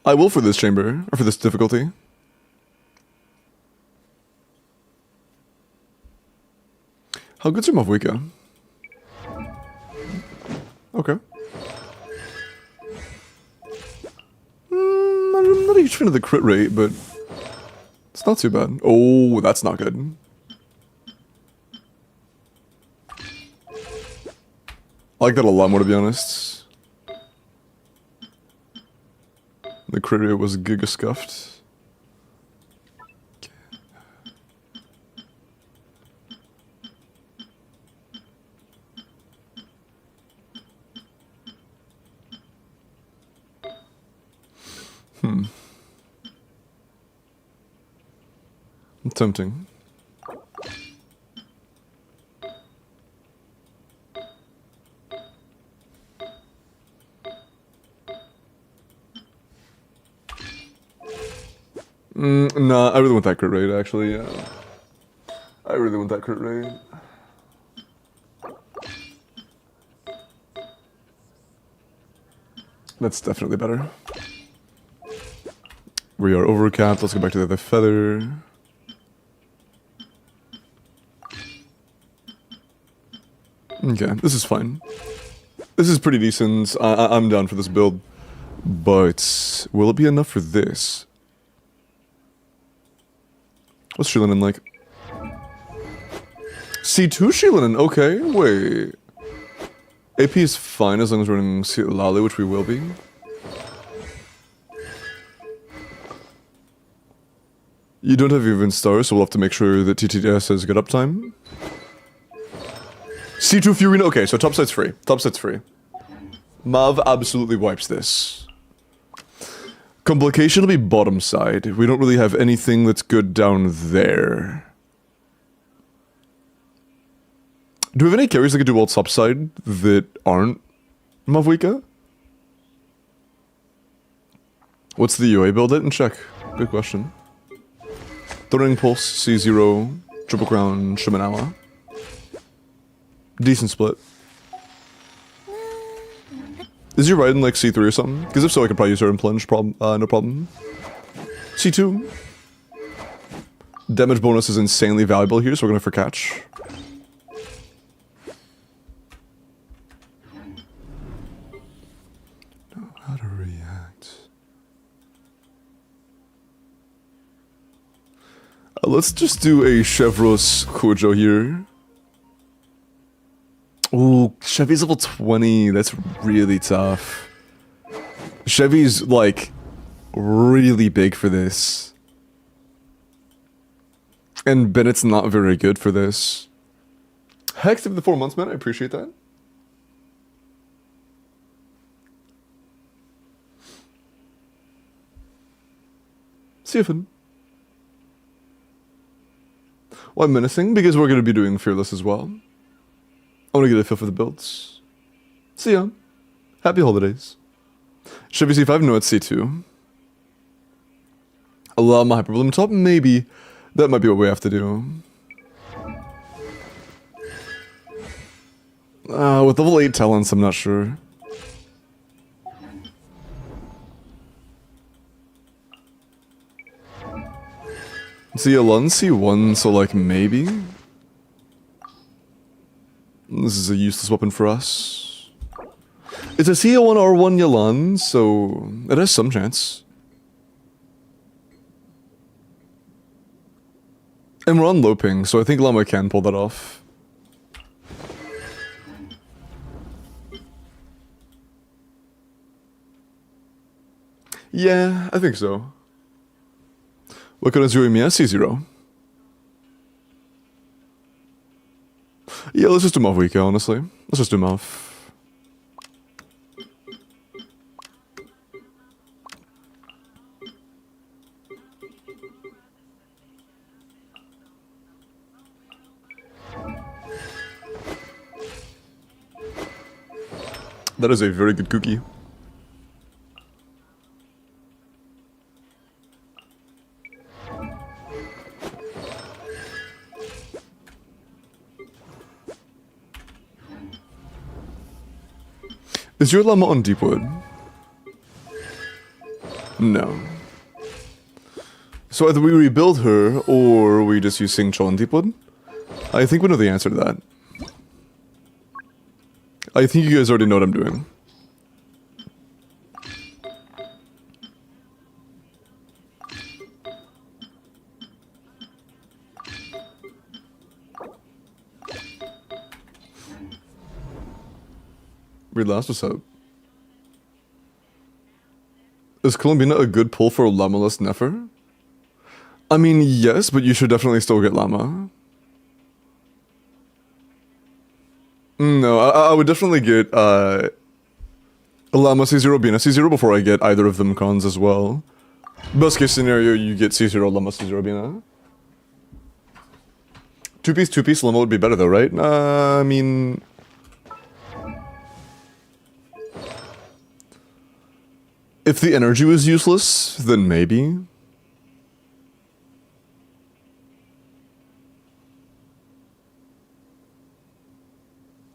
I will for this chamber, or for this difficulty. How good's your Mavwika? Okay. I'm not a huge fan of the crit rate, but it's not too bad. Oh, that's not good. I like that a lot more, to be honest. The crit rate was giga scuffed. Okay. Tempting. Nah, I really want that crit rate, actually, yeah. I really want that crit rate. That's definitely better. We are overcapped. Let's go back to the other feather. Okay, this is fine. This is pretty decent. I'm down for this build. But will it be enough for this? What's Shilinen like? C2 Shilinen, okay, wait. AP is fine as long as we're running Lali, which we will be. You don't have even stars, so we'll have to make sure that TTS has good uptime. C2 Furina, okay, so top side's free. Top side's free. Mav absolutely wipes this. Complication will be bottom side. We don't really have anything that's good down there. Do we have any carries that could do well top side that aren't Mavwika? What's the UA build it? And check. Good question. Throwing Pulse, C0, Triple Crown, Shimenawa. Decent split. Is your Raiden like C3 or something? Because if so, I could probably use her in Plunge, no problem. C2. Damage bonus is insanely valuable here, so we're going for catch. Know how to react. Let's just do a Chevros Kojo here. Ooh, Chevy's level 20. That's really tough. Chevy's, like, really big for this. And Bennett's not very good for this. Hex of the 4 months, man. I appreciate that. Siphon. Why menacing? Because we're going to be doing Fearless as well. I want to get a feel for the builds. See ya. Happy holidays. Chevy C5, no, it's C2. Allow my Hyperbloom top? Maybe. That might be what we have to do. With level 8 talents, I'm not sure. C1, C1, so like maybe? This is a useless weapon for us. It's a C1 R1 Yalan, so it has some chance. And we're on low ping, so I think Llama can pull that off. Yeah, I think so. What can I do? C0. Yeah, let's just do Mav Wika, honestly. Let's just do Mav. That is a very good cookie. Is your llama on Deepwood? No. So either we rebuild her, or we just use Singchul on Deepwood? I think we know the answer to that. I think you guys already know what I'm doing. Read last, what's up? Is Columbina a good pull for a llamaless Nefer? I mean, yes, but you should definitely still get llama. No, I would definitely get llama C0, Bina C0 before I get either of them cons as well. Best case scenario, you get C0 Llama C0 Bina. Two-piece Llama would be better though, right? I mean... If the energy was useless, then maybe.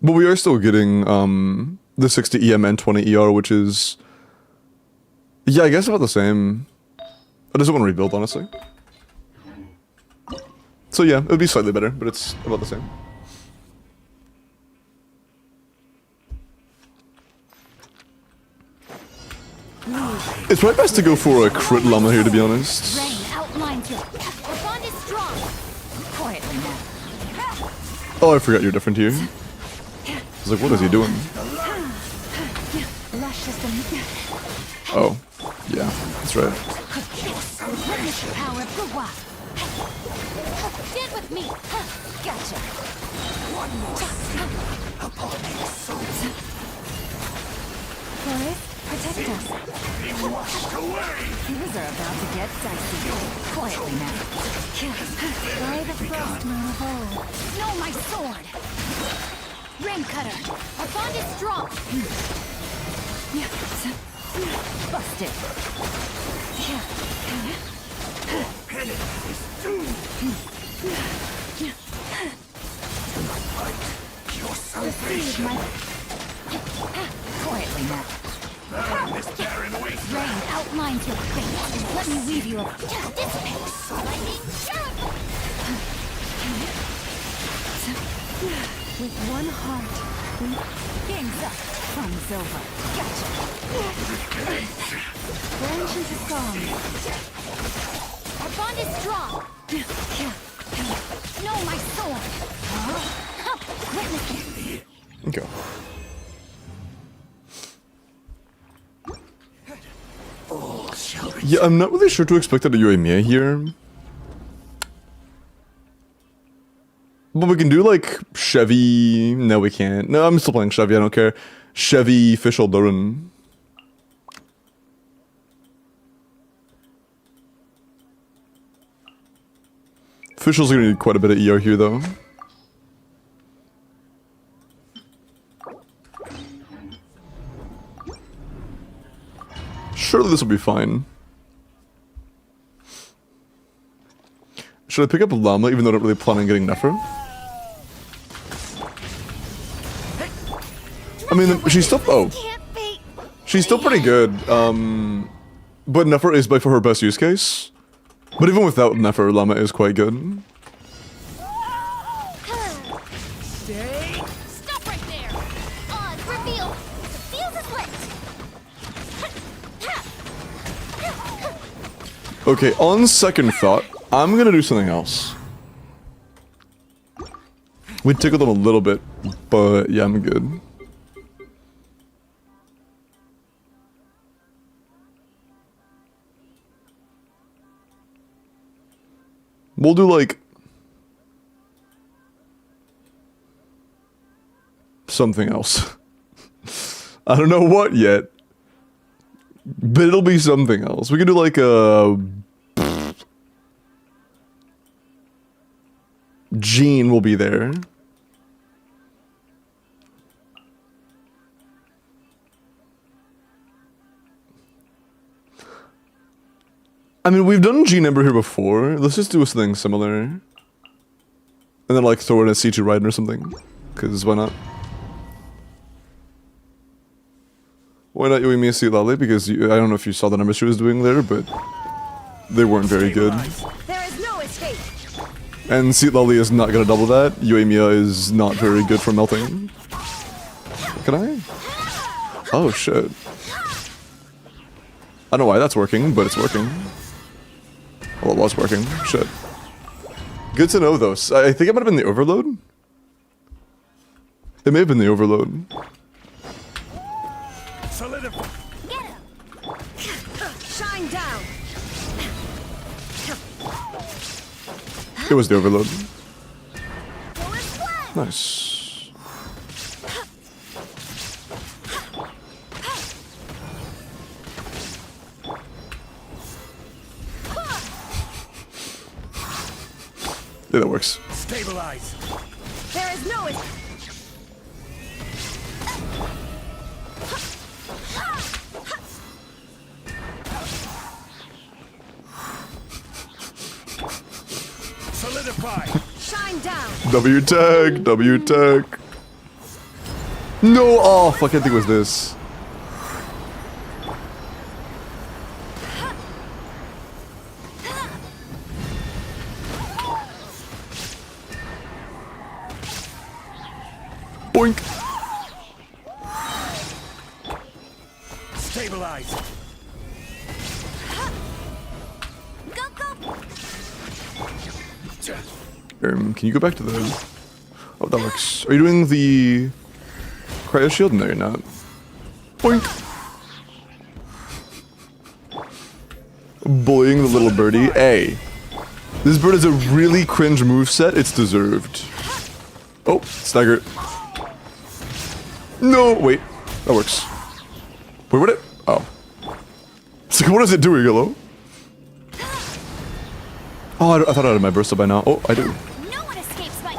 But we are still getting the 60 EM and 20 ER, which is... Yeah, I guess about the same. I just want to rebuild, honestly. So yeah, it would be slightly better, but it's about the same. It's probably best to go for a crit Llama here, to be honest. Rain outlines your... Our bond is strong. Quietly now. Oh, I forgot you're different here. I was like, what is he doing? Lush system. Oh, yeah, that's right. Witness the power of Gua. Stand with me. Gotcha. One more upon your souls. Boris, protect us. Washed away! Things are about to get dicey. Quietly now. By the frost moon of old. No, my sword! Ring cutter. Our bond is strong. Busted. Penance is doomed! Your Receive salvation! my... Quietly now. Burn this barren waste! Rain outlines your fate. Let me weave you a... Dissipate. Lightning sharp. With one heart, game's up. Fun's over. Gotcha. Branch into song. Our bond is strong. No, my sword. Witness it. Okay. Yeah, I'm not really sure to expect out of Yoimiya here. But we can do like Chevy. No, we can't. No, I'm still playing Chevy. I don't care. Chevy, Fischl, Durin. Fischl's gonna need quite a bit of ER here, though. Surely this will be fine. Should I pick up Llama even though I'm not really planning on getting Nefer? I mean, she's still... Oh. She's still pretty good. But Nefer is by far her best use case. But even without Nefer, Llama is quite good. Stop right there! Odds reveal! The fuse is lit! Okay, on second thought, I'm gonna do something else. We tickled them a little bit, but yeah, I'm good. We'll do like something else. I don't know what yet, but it'll be something else. We can do like a Jean will be there. I mean, we've done Jean Ember here before. Let's just do something similar. And then like throw in a C2 Raiden or something. Because why not? Why not Yoimiya C Lally? Because I don't know if you saw the numbers she was doing there, but they weren't very good. There is no escape! And Seat Lolly is not gonna double that. Yoimiya is not very good for melting. Can I? Oh shit. I don't know why that's working, but it's working. Well, it was working. Shit. Good to know though. I think it might have been the overload. It may have been the overload. Solidify! Get him! Shine down! It was the overload. Forest flag! Nice. Yeah, that works. Stabilize. There is no Solidify. shine down. W tag, W tag. No, oh fuck! I think it was this. Boink. Stabilize. Go, go. Can you go back to the? Oh, that works. Are you doing the cryo shield? No, you're not. Boink. Bullying the little birdie. Hey, this bird is a really cringe moveset. It's deserved. Oh, stagger. No, wait. That works. Wait, what it? Oh. It's like, what is it doing, hello? Oh, I thought I had my burst up by now. Oh, I do. No one escapes my.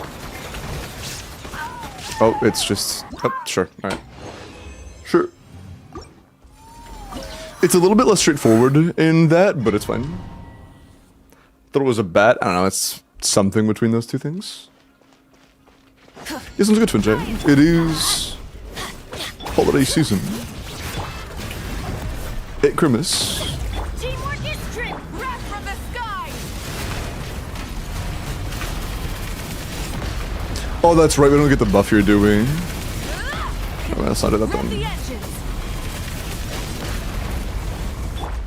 Oh, it's just... Oh, sure. Alright. Sure. It's a little bit less straightforward in that, but it's fine. Thought it was a bat. I don't know, it's something between those two things. This one's good, Twin Jay. It is... holiday season. Hey, Grimace. Teamwork is strength. Wrath from the sky. Oh, that's right, we don't get the buff you're doing. Oh, that's not it, that Rub the then. edges.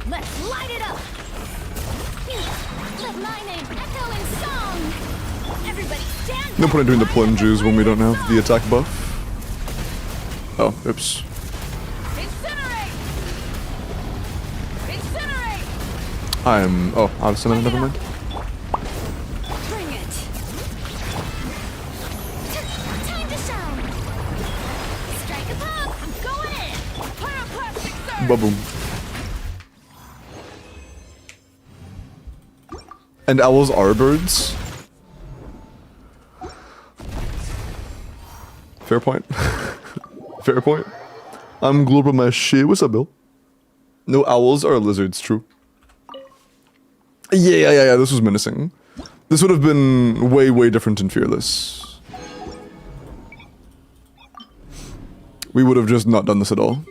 Let's light it up. Let my name echo in song. Everybody stand. No point in doing the plunges when we don't have the attack buff. Oh, oops. Incinerate. Incinerate. I'm... oh, out of cinnamon, never mind. Bring it. Time to shine. Strike a pop. I'm going in. Pyroclastic surge. Ba-boom. And owls are birds? Fair point. Fair point. I'm global my shit. What's up, Bill? No, owls are lizards, true. Yeah, this was menacing. This would have been way, way different in Fearless. We would have just not done this at all.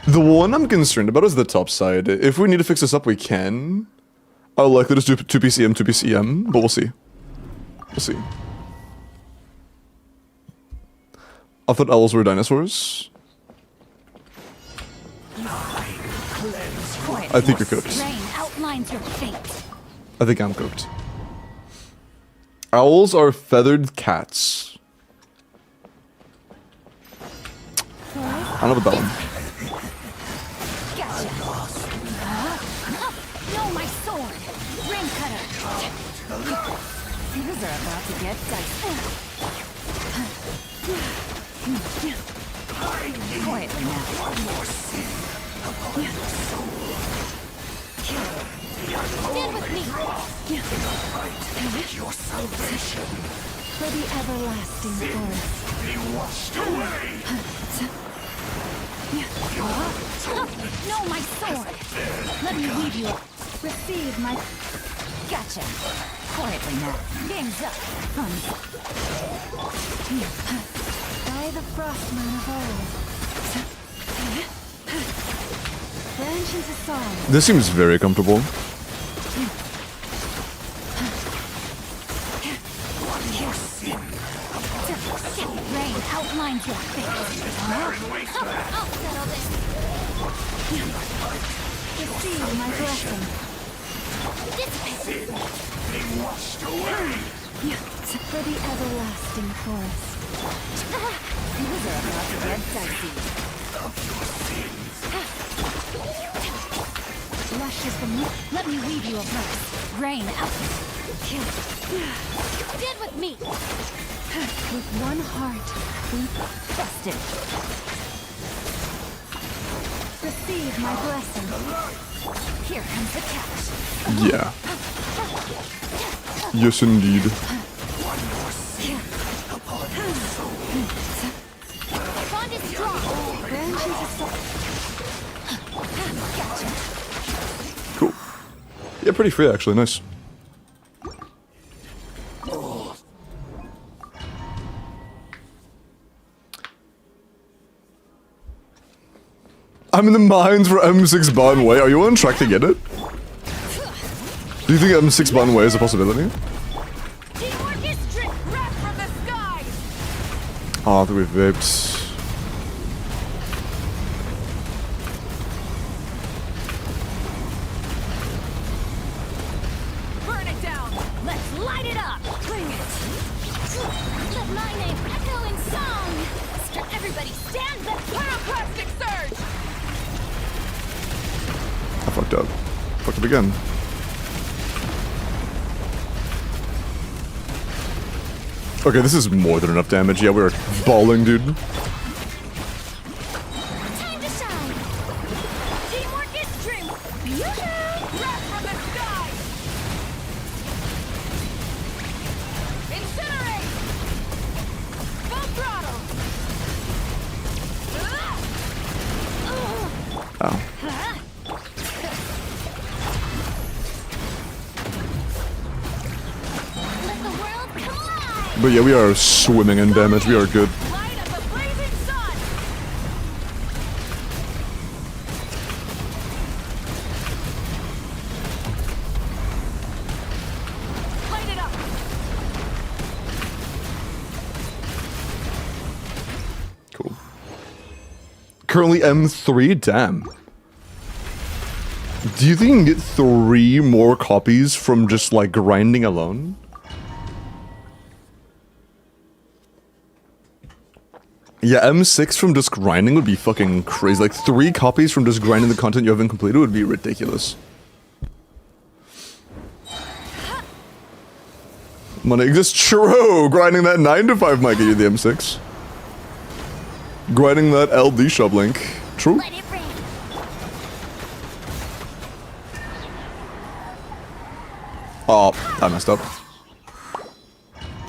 The one I'm concerned about is the top side. If we need to fix this up, we can. I'll likely just do 2PCM, 2PCM, but we'll see. We'll see. I thought owls were dinosaurs. I think you're cooked. Rain outlines your fate. I think I'm cooked. Owls are feathered cats. I don't know about that one. Gotcha. No, my sword. Ring cutter. Things are about to get dicey. Quietly now. Stand with me. Your salvation. For the everlasting forest. Be washed away. No, my sword. Let me lead you. Receive my. Gotcha. Quietly now. Game's up. By the frostman of old. Branches of song. This seems very comfortable. Rain outlines your fate. I'll settle this. Receive my blessing. Dissipate. Be washed away. For the everlasting forest. Things are about to get dicey. Lush is the moon. Let me weave you a verse. Rain out. Stand with me. With one heart, we busted. Receive my blessing. Here comes the catch. Yeah. Yes, indeed. Bond is strong. Branches of Gotcha. Cool. Yeah, pretty free actually. Nice. I'm in the mines for M6 Barn Way. Are you on track to get it? Do you think M6 Barn Way is a possibility? Teamwork is strict. Wrath from the skies. Ah, that we've vaped. Burn it down. Let's light it up. Bring it. Let my name echo in song. Everybody stand the pyroclastic surge. I fucked up. Fucked up again. Okay, this is more than enough damage. Yeah, we're balling, dude. Time to shine. Teamwork is trim. Wrath from the sky. Incinerate. Full throttle. Ow. Let the world come alive. But yeah, we are swimming in damage. We are good. Light up the blazing sun. Light it up. Cool. Currently M3? Damn. Do you think you can get 3 more copies from just like grinding alone? Yeah, M6 from just grinding would be fucking crazy. Like 3 copies from just grinding the content you haven't completed would be ridiculous. Money exists. True! Grinding that 9 to 5 might get you the M6. Grinding that LD shop link. True. Let it rain. Oh, I messed up.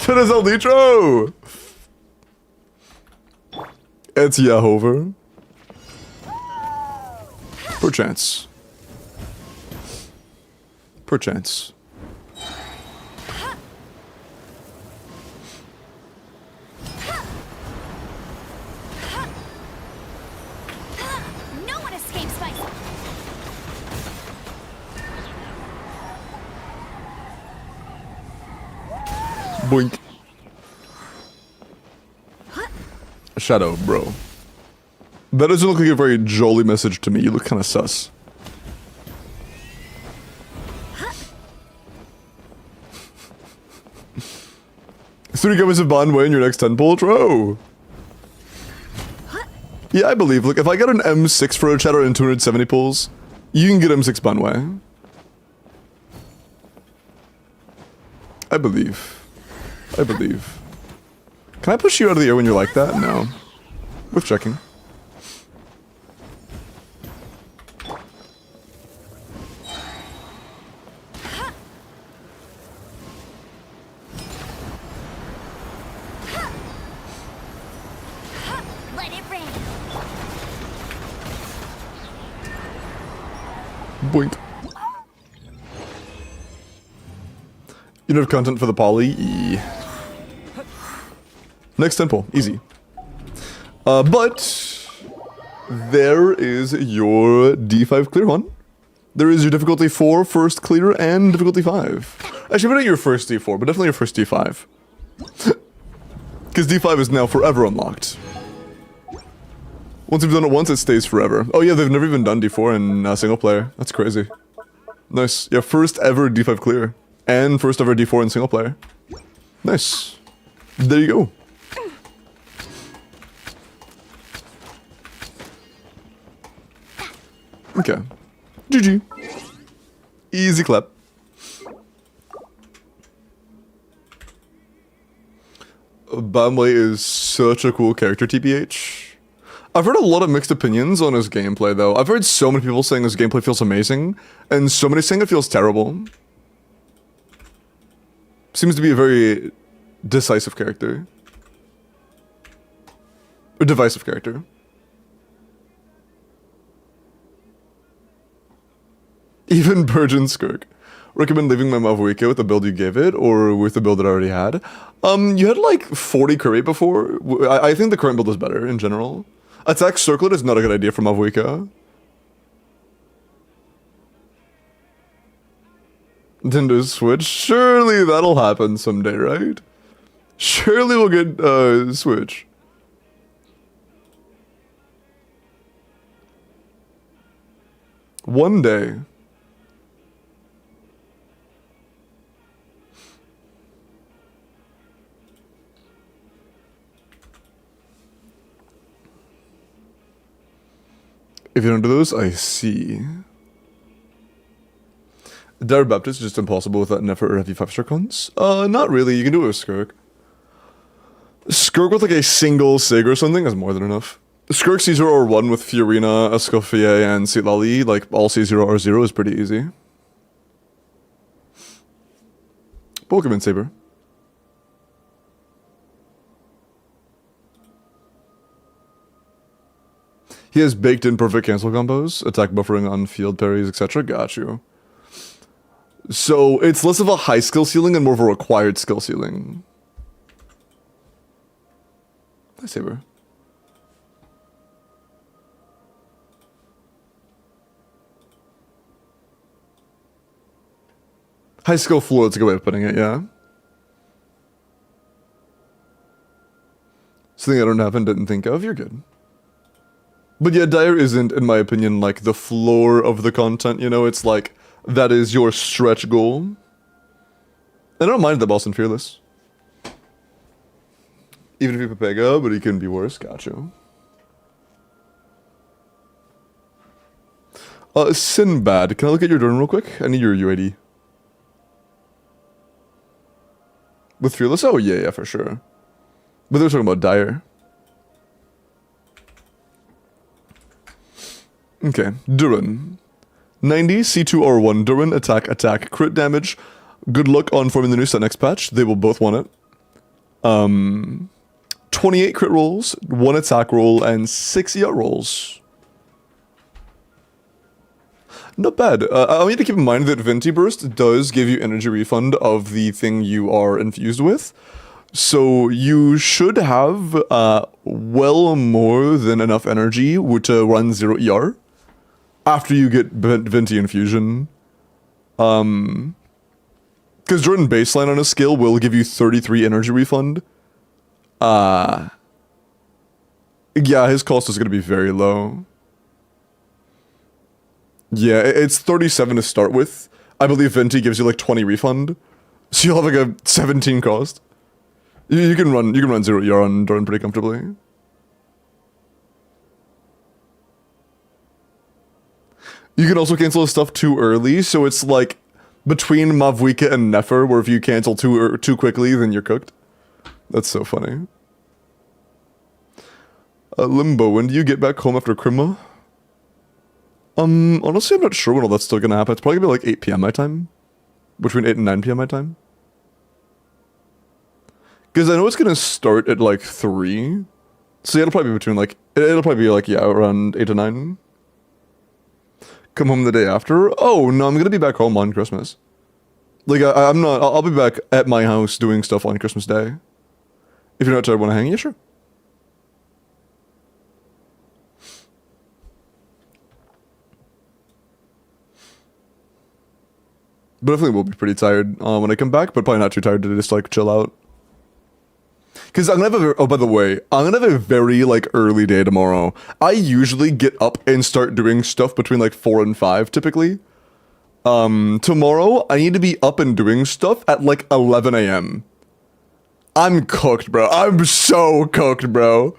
That is LD Tro! It's Yehover. Perchance. Perchance. No one escapes my... Boink. Shadow, bro. That doesn't look like a very jolly message to me. You look kind of sus. Three copies of Bond Way in your next 10 pull, Tro. Yeah, I believe. Look, if I get an M6 for a chatter and 270 pulls, you can get M6 Bond Way. I believe. I believe. Can I push you out of the air when you're like that? No. Worth checking. Let it rain. Boink. You don't have content for the poly? Next 10 pull. Easy. But there is your D5 clear one. There is your difficulty 4 first clear and difficulty 5. Actually, not your first D4, but definitely your first D5. Because D5 is now forever unlocked. Once you've done it once, it stays forever. Oh yeah, they've never even done D4 in single player. That's crazy. Nice. Yeah, first ever D5 clear. And first ever D4 in single player. Nice. There you go. Okay. GG. Easy clap. Bamway is such a cool character, TBH. I've heard a lot of mixed opinions on his gameplay, though. I've heard so many people saying his gameplay feels amazing, and so many saying it feels terrible. Seems to be a very decisive character. Or divisive character. Even Burgeon Skirk. Recommend leaving my Mavuika with the build you gave it, or with the build that I already had. You had like 40 curry before. I think the current build is better in general. Attack Circlet is not a good idea for Mavuika. Nintendo Switch? Surely that'll happen someday, right? Surely we'll get Switch. One day. If you don't do those, I see. Dire Baptist is just impossible without Nefer or heavy 5-star cons? Not really. You can do it with Skirk. Skirk with like a single Sig or something is more than enough. Skirk C0 or 1 with Fiorina, Escoffier, and Sitlali, like all C0 or 0 is pretty easy. Pokemon Saber. He has baked in perfect cancel combos, attack buffering on field parries, etc. Got you. So it's less of a high skill ceiling and more of a required skill ceiling. Nice Saber. High skill floor, that's a good way of putting it, yeah. Something I don't have and didn't think of, you're good. But yeah, Dire isn't, in my opinion, like the floor of the content, you know? It's like, that is your stretch goal. And I don't mind the boss in Fearless. Even if you Pepega, but he can be worse, gotcha. Sinbad, can I look at your Durn real quick? I need your UID. With Fearless? Oh yeah, for sure. But they're talking about Dire. Okay, Durin. 90, C2R1, Durin, attack, crit damage. Good luck on forming the new set next patch. They will both want it. 28 crit rolls, 1 attack roll, and 6 ER rolls. Not bad. I need to keep in mind that Venti Burst does give you energy refund of the thing you are infused with. So you should have well more than enough energy to run 0 ER after you get Venti Infusion. Because Jordan Baseline on a skill will give you 33 energy refund. Yeah, his cost is going to be very low. Yeah, it's 37 to start with. I believe Venti gives you like 20 refund. So you'll have like a 17 cost. You can run 0 ER on Jordan pretty comfortably. You can also cancel his stuff too early, so it's like between Mavuika and Nefer, where if you cancel too quickly, then you're cooked. That's so funny. Limbo, when do you get back home after Krima? Honestly, I'm not sure when all that's still gonna happen. It's probably gonna be like 8 PM my time. Between 8 and 9 PM my time. Because I know it's gonna start at like 3. So yeah, it'll probably be between like, it'll probably be like, yeah, around 8 to 9. Come home the day after? Oh, no, I'm gonna be back home on Christmas. Like, I'm not, I'll be back at my house doing stuff on Christmas Day. If you're not tired, wanna hang? Yeah, sure. But definitely will be pretty tired when I come back, but probably not too tired to just like chill out. Because I'm gonna have a, oh, by the way, I'm gonna have a very like early day tomorrow. I usually get up and start doing stuff between like 4 and 5 typically. Tomorrow I need to be up and doing stuff at like 11 AM. I'm cooked, bro. I'm so cooked, bro.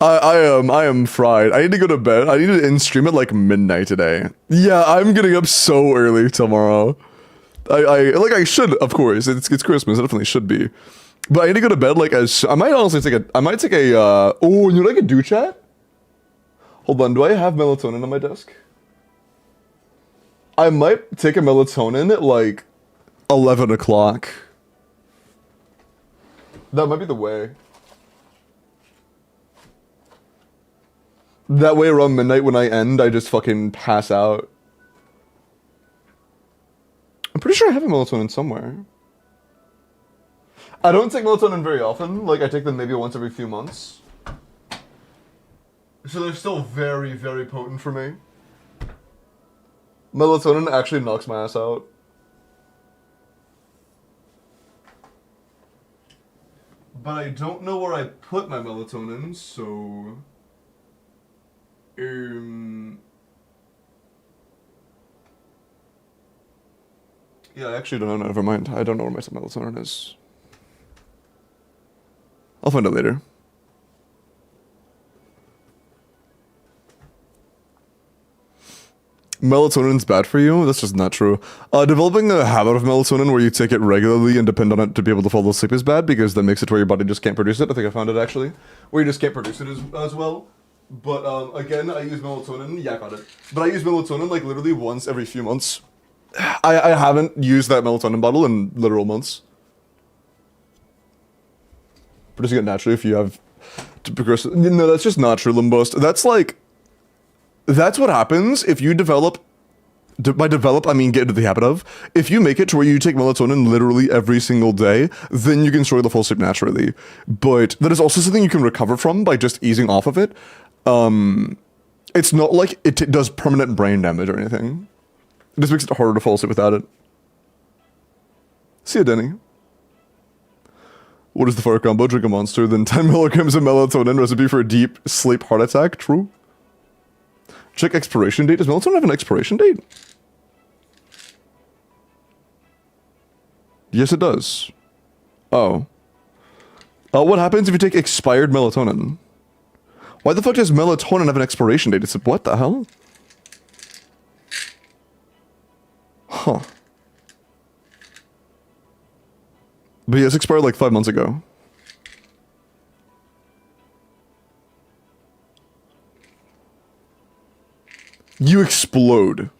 I am fried. I need to go to bed. I need to end stream at like midnight today. Yeah, I'm getting up so early tomorrow. I should, of course. It's Christmas. It definitely should be. But I need to go to bed like as I might honestly take a oh, you know what I could do, chat? Hold on, do I have melatonin on my desk? I might take a melatonin at like 11 o'clock. That might be the way. That way around midnight when I end, I just fucking pass out. I'm pretty sure I have a melatonin somewhere. I don't take melatonin very often. Like, I take them maybe once every few months. So they're still very, very potent for me. Melatonin actually knocks my ass out. But I don't know where I put my melatonin, so... Yeah, I actually don't know. Never mind. I don't know where my melatonin is. I'll find out later. Melatonin's bad for you? That's just not true. Developing a habit of melatonin where you take it regularly and depend on it to be able to fall asleep is bad because that makes it where your body just can't produce it. I think I found it actually. Where you just can't produce it as well. But again, I use melatonin. Yeah, I got it. But I use melatonin like literally once every few months. I haven't used that melatonin bottle in literal months. Producing it naturally if you have to progress. No, that's just not true, Limbost. That's like... That's what happens if you develop... By develop, I mean get into the habit of. If you make it to where you take melatonin literally every single day, then you can struggle to fall asleep naturally. But that is also something you can recover from by just easing off of it. It's not like it does permanent brain damage or anything. It just makes it harder to fall asleep without it. See ya, Denny. What is the fire combo? Drink a monster, then 10 milligrams of melatonin, recipe for a deep sleep heart attack. True. Check expiration date. Does melatonin have an expiration date? Yes, it does. Oh. What happens if you take expired melatonin? Why the fuck does melatonin have an expiration date? It's what the hell? Huh. But yes, expired like 5 months ago. You explode.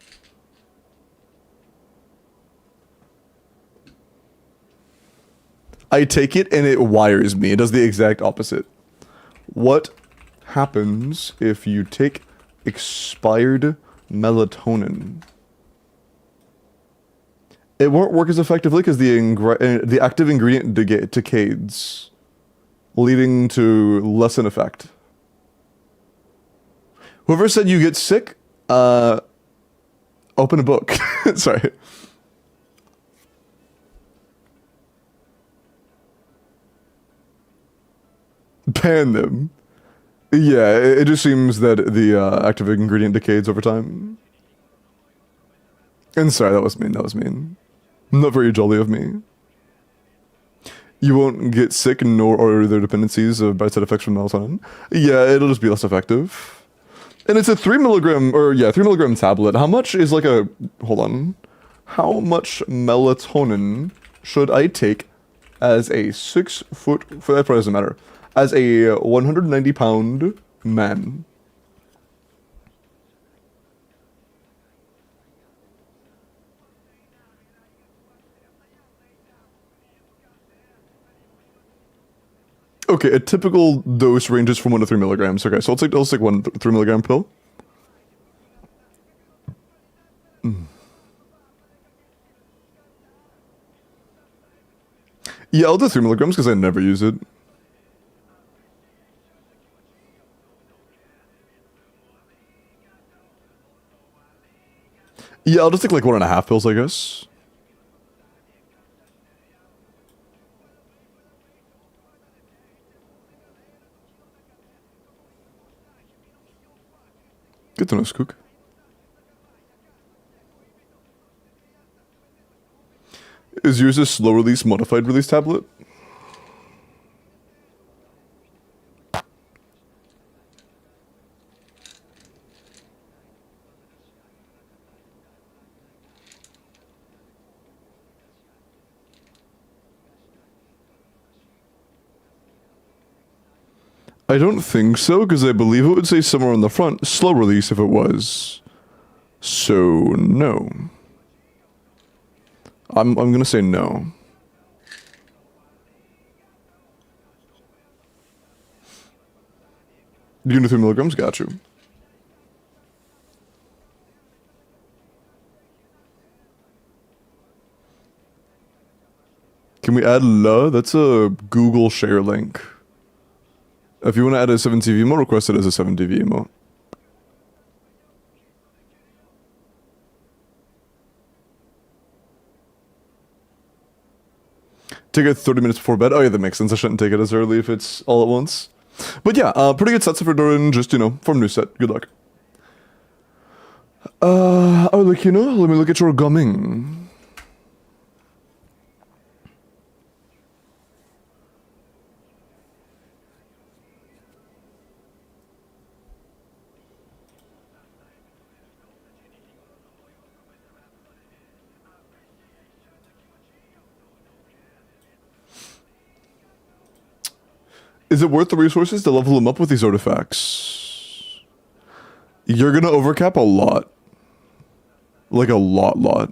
I take it and it wires me. It does the exact opposite. What happens if you take expired melatonin? It won't work as effectively because the active ingredient decays, leading to less in effect. Whoever said you get sick, open a book. Sorry. Ban them. Yeah, it just seems that the active ingredient decays over time. And sorry, that was mean. That was mean. Not very jolly of me. You won't get sick, nor are there dependencies of bad side effects from melatonin. Yeah, it'll just be less effective. And it's a 3 milligram, or yeah, 3 milligram tablet. How much is like a, hold on. How much melatonin should I take as a 6 foot, that probably doesn't matter, as a 190 pound man? Okay, a typical dose ranges from 1 to 3 milligrams. Okay, so I'll take 1 3 milligram pill. Yeah, I'll do 3 milligrams because I never use it. Yeah, I'll just take like 1.5 pills, I guess. Good to know, Skook. Is yours a slow release, modified release tablet? I don't think so, because I believe it would say somewhere on the front, slow release if it was. So, no. I'm gonna say no. You do 3 milligrams? Got you. Can we add la? That's a Google share link. If you want to add a 7TV emote, request it as a 7TV emote. Take it 30 minutes before bed. Oh yeah, that makes sense. I shouldn't take it as early if it's all at once. But yeah, pretty good sets for Durin, just, you know, from new set. Good luck. Oh, look, you know, let me look at your gumming. Is it worth the resources to level them up with these artifacts? You're gonna overcap a lot. Like a lot.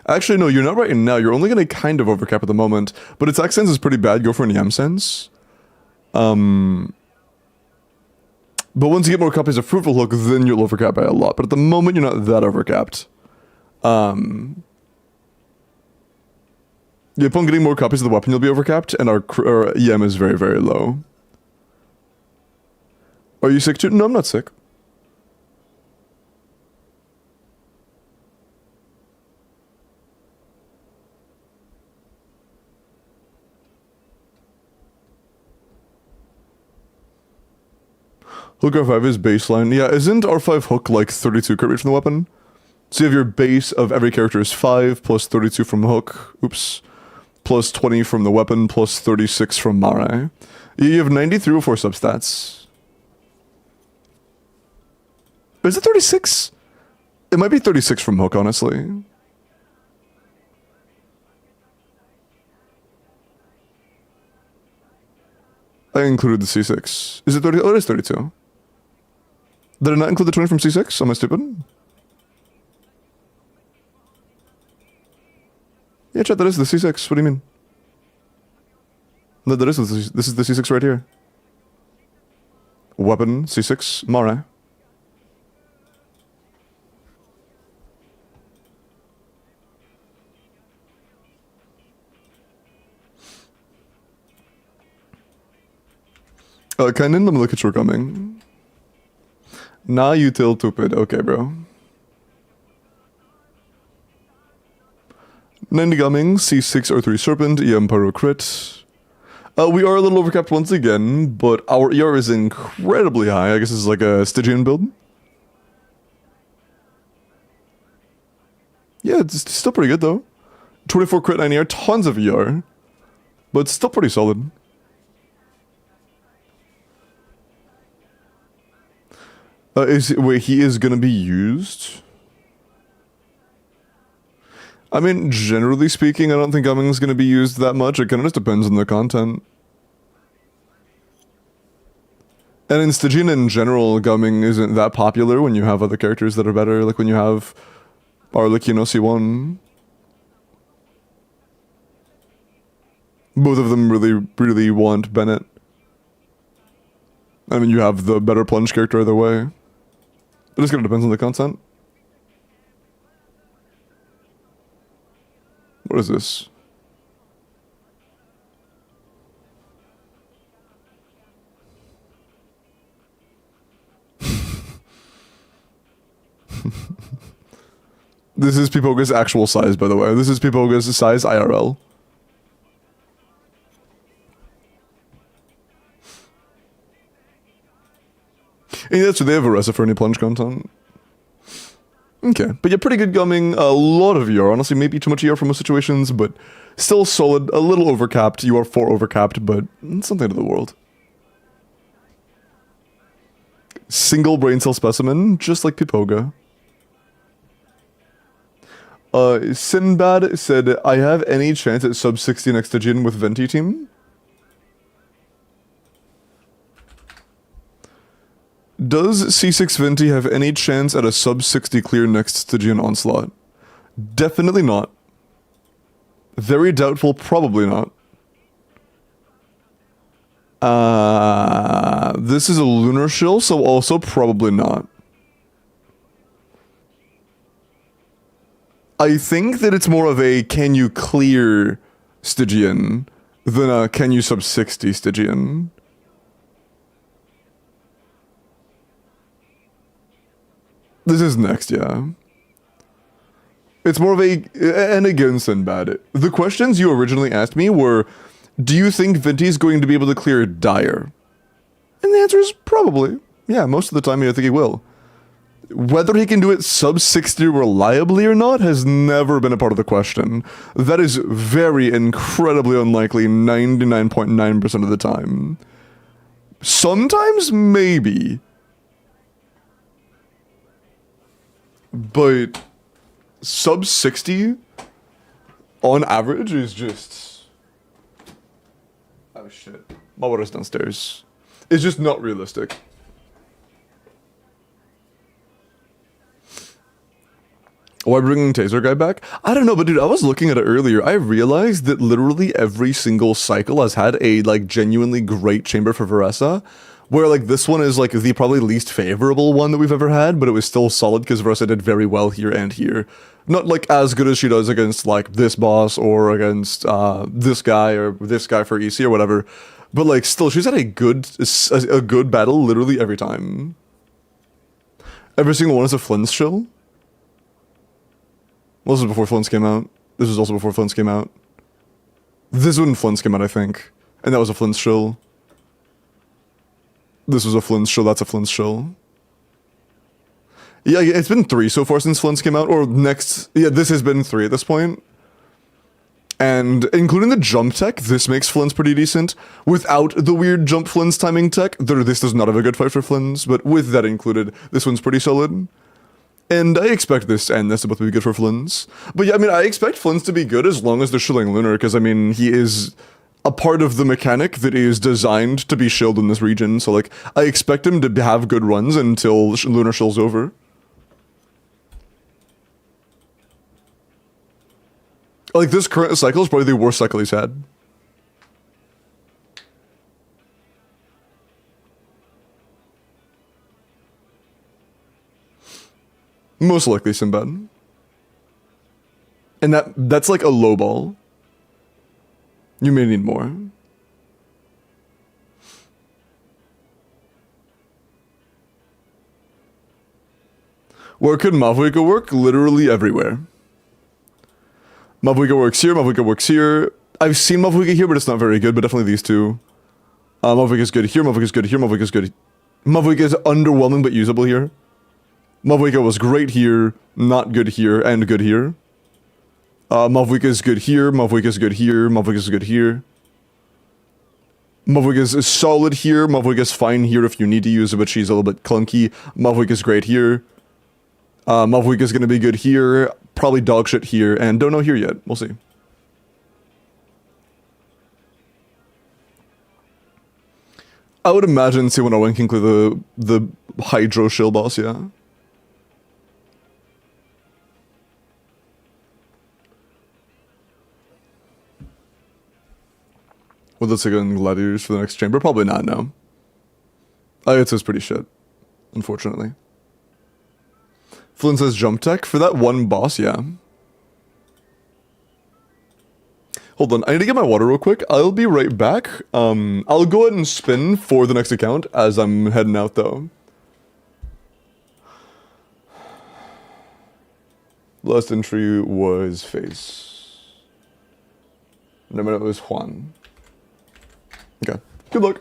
Actually, no, you're not right now. You're only gonna kind of overcap at the moment. But its accents is pretty bad. Go for an EM sense. But once you get more copies of Fruitful Hook, then you'll overcap by a lot. But at the moment, you're not that overcapped. Yeah, upon getting more copies of the weapon, you'll be overcapped, and our EM is very, very low. Are you sick too? No, I'm not sick. Hook R5 is baseline. Yeah, isn't R5 hook like 32 crit rate from the weapon? So you have your base of every character is 5, plus 32 from hook. Oops. Plus 20 from the weapon, plus 36 from Mare. You have 93 before substats. Is it 36? It might be 36 from hook, honestly. I included the C6. Is it 30? Oh, it is 32. Did I not include the 20 from C6? Am I stupid? Yeah, chat, that is the C6. What do you mean? No, that is this is the C6 right here. Weapon, C6, Mare. Kainin, let me look at your coming. Nah, you till stupid. Okay, bro. 90 Gumming, C6 R3 Serpent, EM Pyro Crit. We are a little overcapped once again, but our ER is incredibly high. I guess it's like a Stygian build. Yeah, it's still pretty good though. 24 crit 9 ER, tons of ER. But it's still pretty solid. Wait, he is gonna be used? I mean, generally speaking, I don't think gumming is going to be used that much. It kind of just depends on the content. And in Stygian in general, gumming isn't that popular when you have other characters that are better, like when you have Arlecchino C1. Both of them really want Bennett. I mean, you have the better plunge character either way. It just kind of depends on the content. What is this? This is Pipoga's actual size, by the way. This is Pipoga's size IRL. And yeah, so they have a recipe for any plunge content. Okay, but yeah, pretty good gumming, a lot of ER, honestly, maybe too much ER for most situations, but still solid, a little overcapped, you are 4 overcapped, but it's something to the world. Single brain cell specimen, just like Pipoga. Sinbad said, I have any chance at sub 60 next to Jin with Venti team? Does C6 Venti have any chance at a sub 60 clear next Stygian Onslaught? Definitely not. Very doubtful, probably not. This is a lunar shill, so also probably not. I think that it's more of a can you clear Stygian than a can you sub 60 Stygian. This is next, yeah. It's more of a, and again, Sinbad. The questions you originally asked me were, do you think Venti is going to be able to clear Dire? And the answer is probably. Yeah, most of the time I think he will. Whether he can do it sub 60 reliably or not has never been a part of the question. That is very incredibly unlikely 99.9% of the time. Sometimes, maybe. But sub 60 on average is just... Oh shit. My water's downstairs. It's just not realistic. Why bringing Taser Guy back? I don't know, but dude, I was looking at it earlier. I realized that literally every single cycle has had a, like, genuinely great chamber for Veressa. Where, like, this one is, like, the probably least favorable one that we've ever had, but it was still solid because Veressa did very well here and here. Not, like, as good as she does against, like, this boss or against this guy for EC or whatever. But, like, still, she's had a good battle literally every time. Every single one is a Flynn's shill. Well, this was before Flynn's came out. This was also before Flynn's came out. This was when Flynn's came out, I think. And that was a Flynn's shill. This was a Flynn's shill, that's a Flynn's shill. Yeah, it's been 3 so far since Flynn's came out, or next... Yeah, this has been 3 at this point. And including the jump tech, this makes Flynn's pretty decent. Without the weird jump Flynn's timing tech, this does not have a good fight for Flynn's, but with that included, this one's pretty solid. And I expect this and this to both be good for Flynn's. But yeah, I mean, I expect Flynn's to be good as long as they're shilling Lunar, because I mean, he is a part of the mechanic that is designed to be shilled in this region, so like, I expect him to have good runs until Lunar shill's over. Like, this current cycle is probably the worst cycle he's had. Most likely Sinbad. And that's like a low ball. You may need more. Where could Mavuika work? Literally everywhere. Mavuika works here, Mavuika works here. I've seen Mavuika here, but it's not very good, but definitely these two. Mavuika's good here, Mavuika's good here, Mavuika's good. Mavuika is underwhelming but usable here. Mavuika was great here, not good here, and good here. Mavuika is good here, Mavuika is good here, Mavuika is good here. Mavuika is solid here, Mavuika is fine here if you need to use it, but she's a little bit clunky. Mavuika is great here. Mavuika is going to be good here, probably dog shit here, and don't know here yet. We'll see. I would imagine C101 can clear the Hydro Shill boss, yeah. Will this again gladiators for the next chamber? Probably not, no. It says pretty shit, unfortunately. Flynn says jump tech for that one boss, yeah. Hold on, I need to get my water real quick. I'll be right back. I'll go ahead and spin for the next account as I'm heading out though. Last entry was Face. Number it was Juan. Okay, good luck.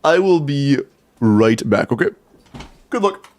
I will be right back, okay? Good luck.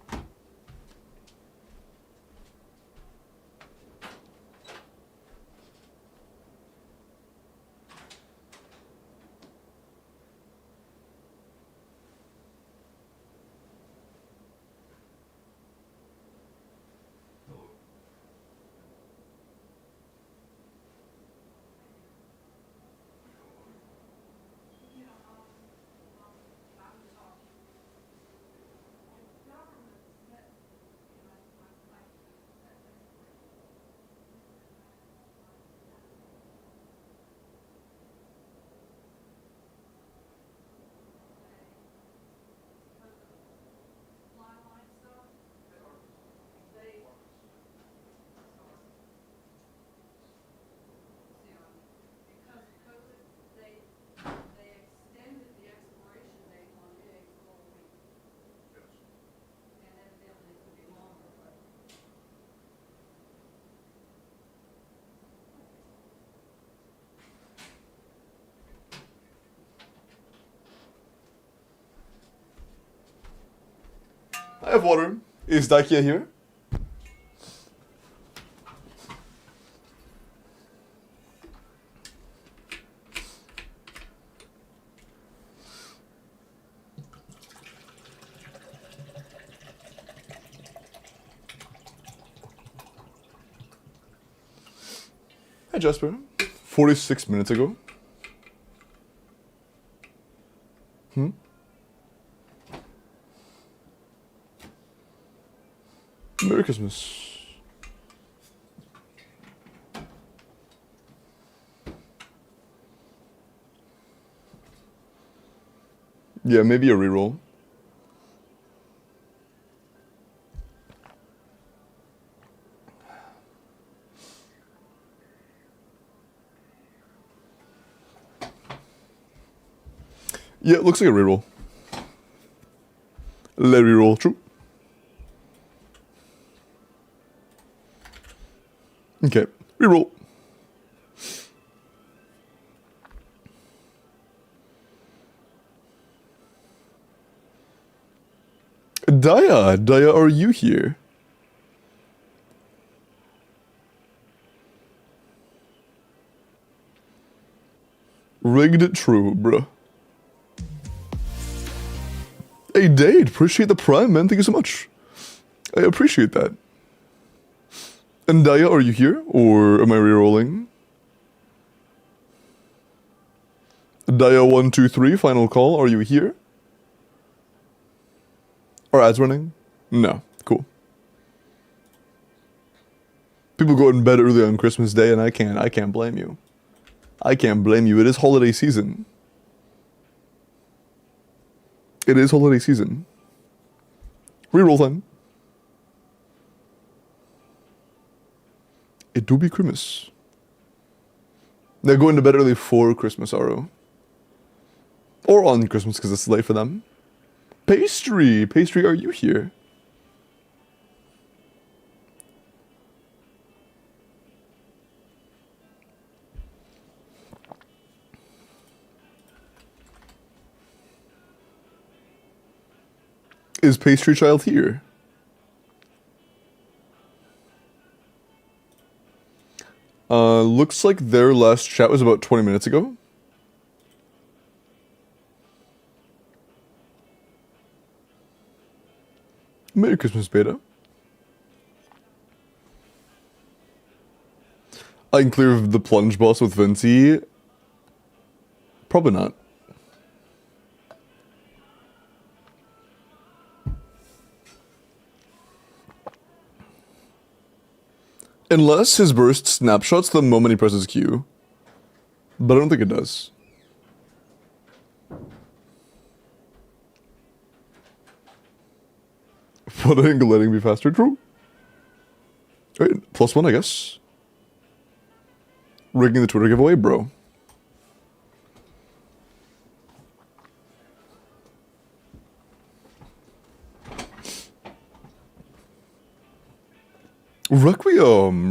I have water. Is Dakia here? Hi Jasper. 46 minutes ago. Merry Christmas. Yeah, maybe a reroll. Yeah, it looks like a reroll. Let reroll, true. Okay, reroll. Daya, are you here? Rigged true, bruh. Hey, Dade, appreciate the prime, man. Thank you so much. I appreciate that. And Daya, are you here? Or am I rerolling? Daya123, final call. Are you here? Are ads running? No. Cool. People go in bed early on Christmas Day, and I can't blame you. I can't blame you. It is holiday season. It is holiday season. Reroll time. It do be Christmas. They're going to bed early for Christmas, Aro. Or on Christmas, because it's late for them. Pastry! Pastry, are you here? Is Pastry Child here? Looks like their last chat was about 20 minutes ago. Merry Christmas, Beta. I can clear the plunge boss with Vinci. Probably not. Unless his burst snapshots the moment he presses Q. But I don't think it does. Flooding and letting be faster, true. Alright, +1, I guess. Rigging the Twitter giveaway, bro.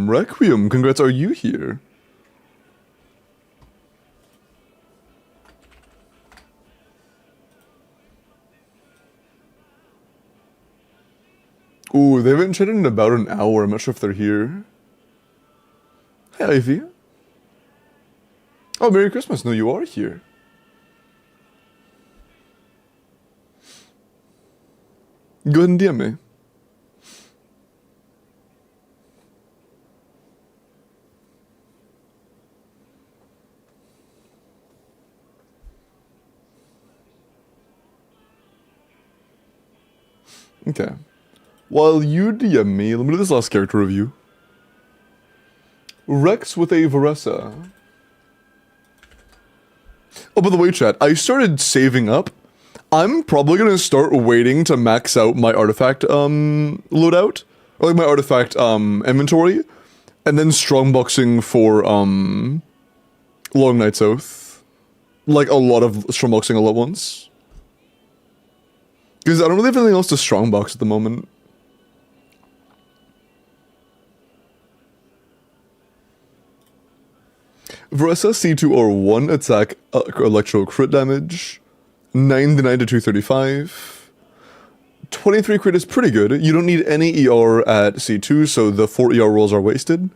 Requiem, congrats, are you here? Ooh, they haven't chatted in about an hour. I'm not sure if they're here. Hi, Ivy. Oh, Merry Christmas. No, you are here. Go ahead and DM me. Okay. While you DM me, let me do this last character review. Rex with a Varessa. Oh, by the way, chat, I started saving up. I'm probably gonna start waiting to max out my artifact loadout. Or like my artifact inventory. And then strongboxing for Long Night's Oath. Like a lot of strongboxing all at once. Because I don't really have anything else to strongbox at the moment. Varessa C2R1 attack electro crit damage, 99 to 235, 23 crit is pretty good. You don't need any ER at C2, so the 4 ER rolls are wasted.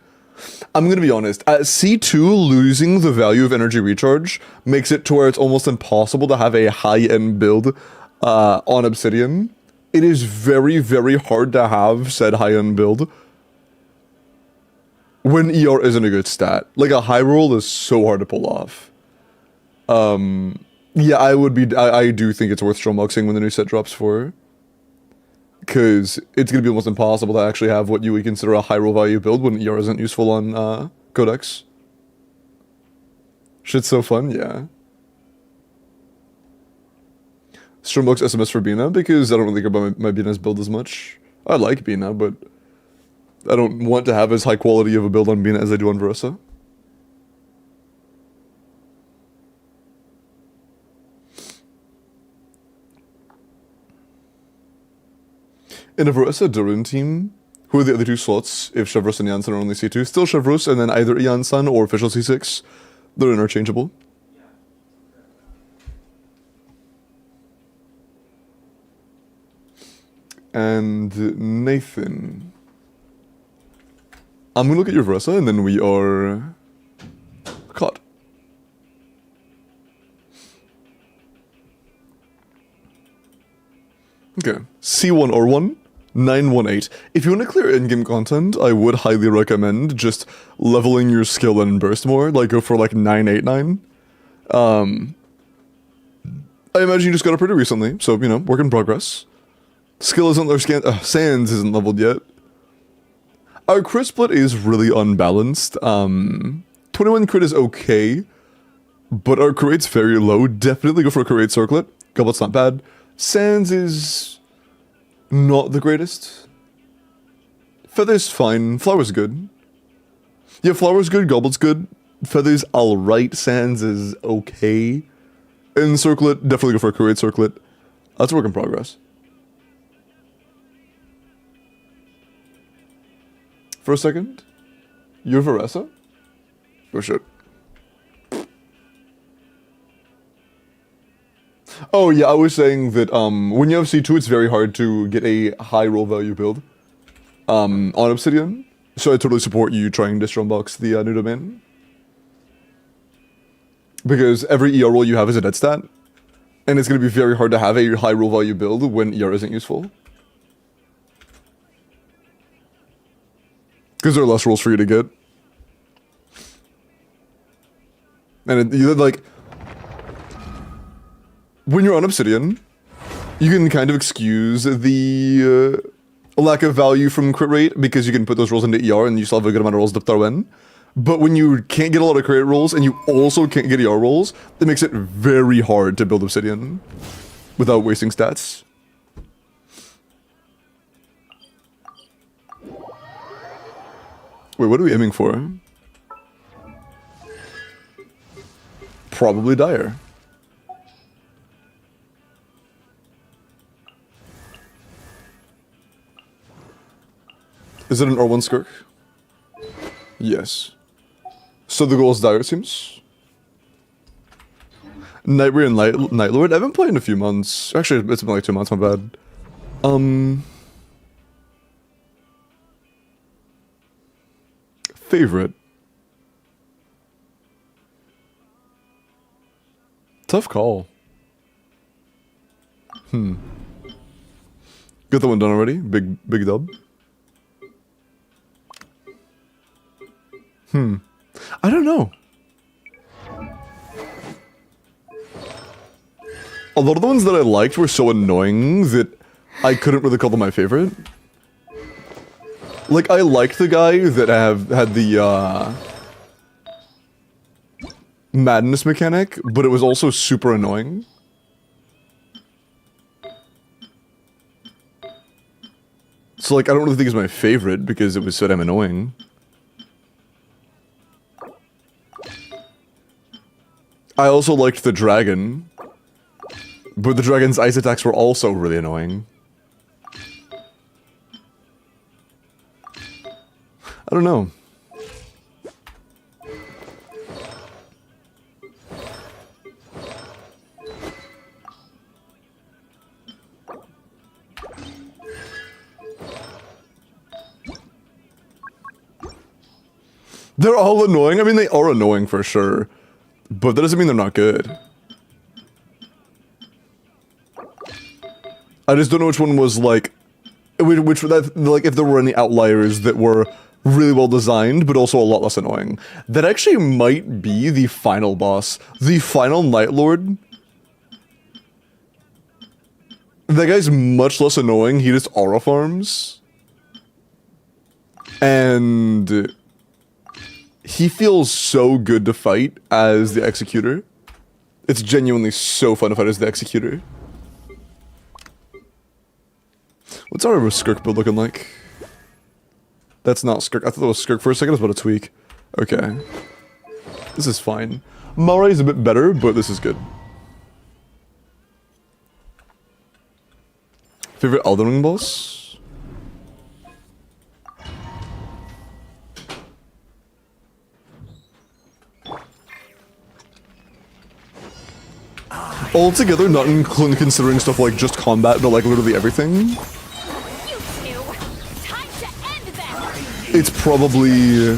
I'm gonna be honest, at C2, losing the value of energy recharge makes it to where it's almost impossible to have a high-end build on Obsidian. It is very, very hard to have said high-end build when ER isn't a good stat. Like, a high roll is so hard to pull off. Yeah, I do think it's worth stromboxing when the new set drops for, because it's going to be almost impossible to actually have what you would consider a high roll value build when ER isn't useful on Codex. Shit's so fun, yeah. Strombox SMS for Bina, because I don't really care about my Bina's build as much. I like Bina, but I don't want to have as high quality of a build on Bina as I do on Versa. In a Versa Durun team, who are the other two slots if Chevros and Janssen are only C2? Still Chevros and then either Janssen or official C6. They're interchangeable. And Nathan. I'm gonna look at your Versa and then we are caught. Okay, C1 or 1, 918. If you want to clear in-game content, I would highly recommend just leveling your skill and burst more, like go for like 989. I imagine you just got it pretty recently, so, you know, work in progress. Skill isn't, or Sands isn't leveled yet. Our crit split is really unbalanced. 21 crit is okay, but our crit rate's very low. Definitely go for a crit rate circlet. Goblet's not bad. Sands is not the greatest. Feather's fine. Flower's good. Yeah, Flower's good. Goblet's good. Feather's alright. Sands is okay. And circlet, definitely go for a crit rate circlet. That's a work in progress. For a second, you're Veresa? Oh shit. Oh yeah, I was saying that when you have C2, it's very hard to get a high roll value build on Obsidian. So I totally support you trying to strombox the new domain. Because every ER roll you have is a dead stat. And it's going to be very hard to have a high roll value build when ER isn't useful. Because there are less rolls for you to get. And you like, when you're on Obsidian, you can kind of excuse the lack of value from crit rate because you can put those rolls into ER and you still have a good amount of rolls to throw in. But when you can't get a lot of crit rate rolls and you also can't get ER rolls, it makes it very hard to build Obsidian without wasting stats. Wait, what are we aiming for? Probably Dire. Is it an R1 Skirk? Yes. So the goal is Dire, it seems? Nightmare and Night Lord? I've been playing a few months. Actually, it's been like 2 months, my bad. Favorite? Tough call. Got that one done already? Big dub? I don't know. A lot of the ones that I liked were so annoying that I couldn't really call them my favorite. Like, I liked the guy that had the, madness mechanic, but it was also super annoying. So, like, I don't really think it's my favorite because it was so damn annoying. I also liked the dragon, but the dragon's ice attacks were also really annoying. I don't know. They're all annoying. I mean, they are annoying for sure, but that doesn't mean they're not good. I just don't know which one was like, which that like if there were any outliers that were really well designed, but also a lot less annoying. That actually might be the final boss, the final Night Lord. That guy's much less annoying. He just aura farms, and he feels so good to fight as the Executor. It's genuinely so fun to fight as the Executor. What's our Skirk build looking like? That's not Skirk. I thought that was Skirk for a second. I was about to tweak. Okay. This is fine. Maori is a bit better, but this is good. Favorite Elden Ring boss? Altogether, not considering stuff like just combat, but like literally everything. You two, time to end them. It's probably...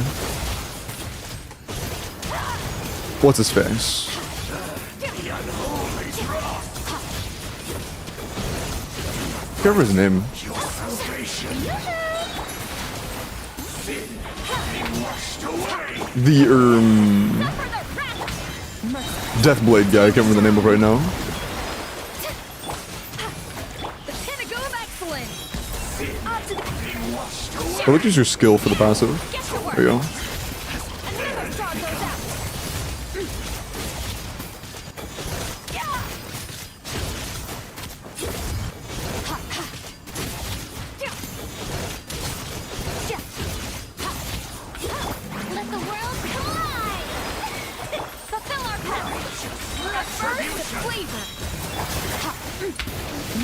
What's his face? I can't remember his name. The, Deathblade guy, I can't remember the name of it right now. The pinnacle of excellence. On to the I like to use your skill for the passive. get to work. There you go. And never draw those out. Let the world collide! Fulfill our power! A burst of flavor!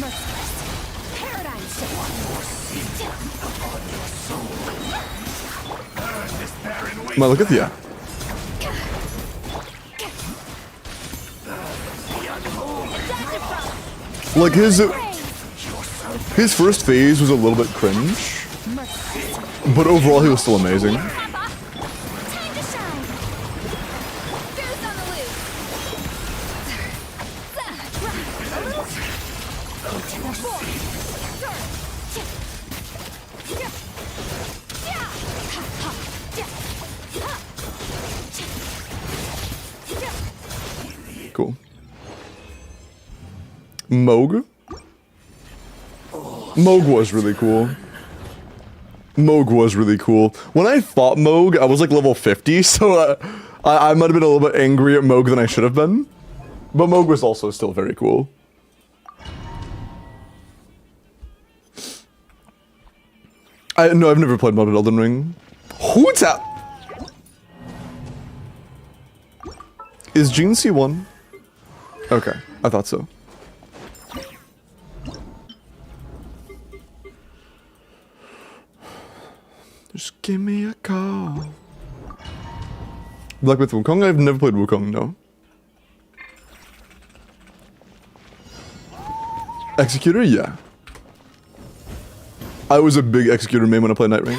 Merciless! Paradise! Man, look at the... Like his first phase was a little bit cringe, but overall he was still amazing. Time to shine! Goose on the loose! A little... Into the void! Cool. Moog? Moog was really cool. Moog was really cool. When I fought Moog, I was like level 50, so I might have been a little bit angry at Moog than I should have been. But Moog was also still very cool. No, I've never played modded Elden Ring. Who's that? Is Gene C1? Okay, I thought so. Just give me a call. Black Myth Wukong? I've never played Wukong, no. Executor? Yeah. I was a big Executor main when I played Night Ring.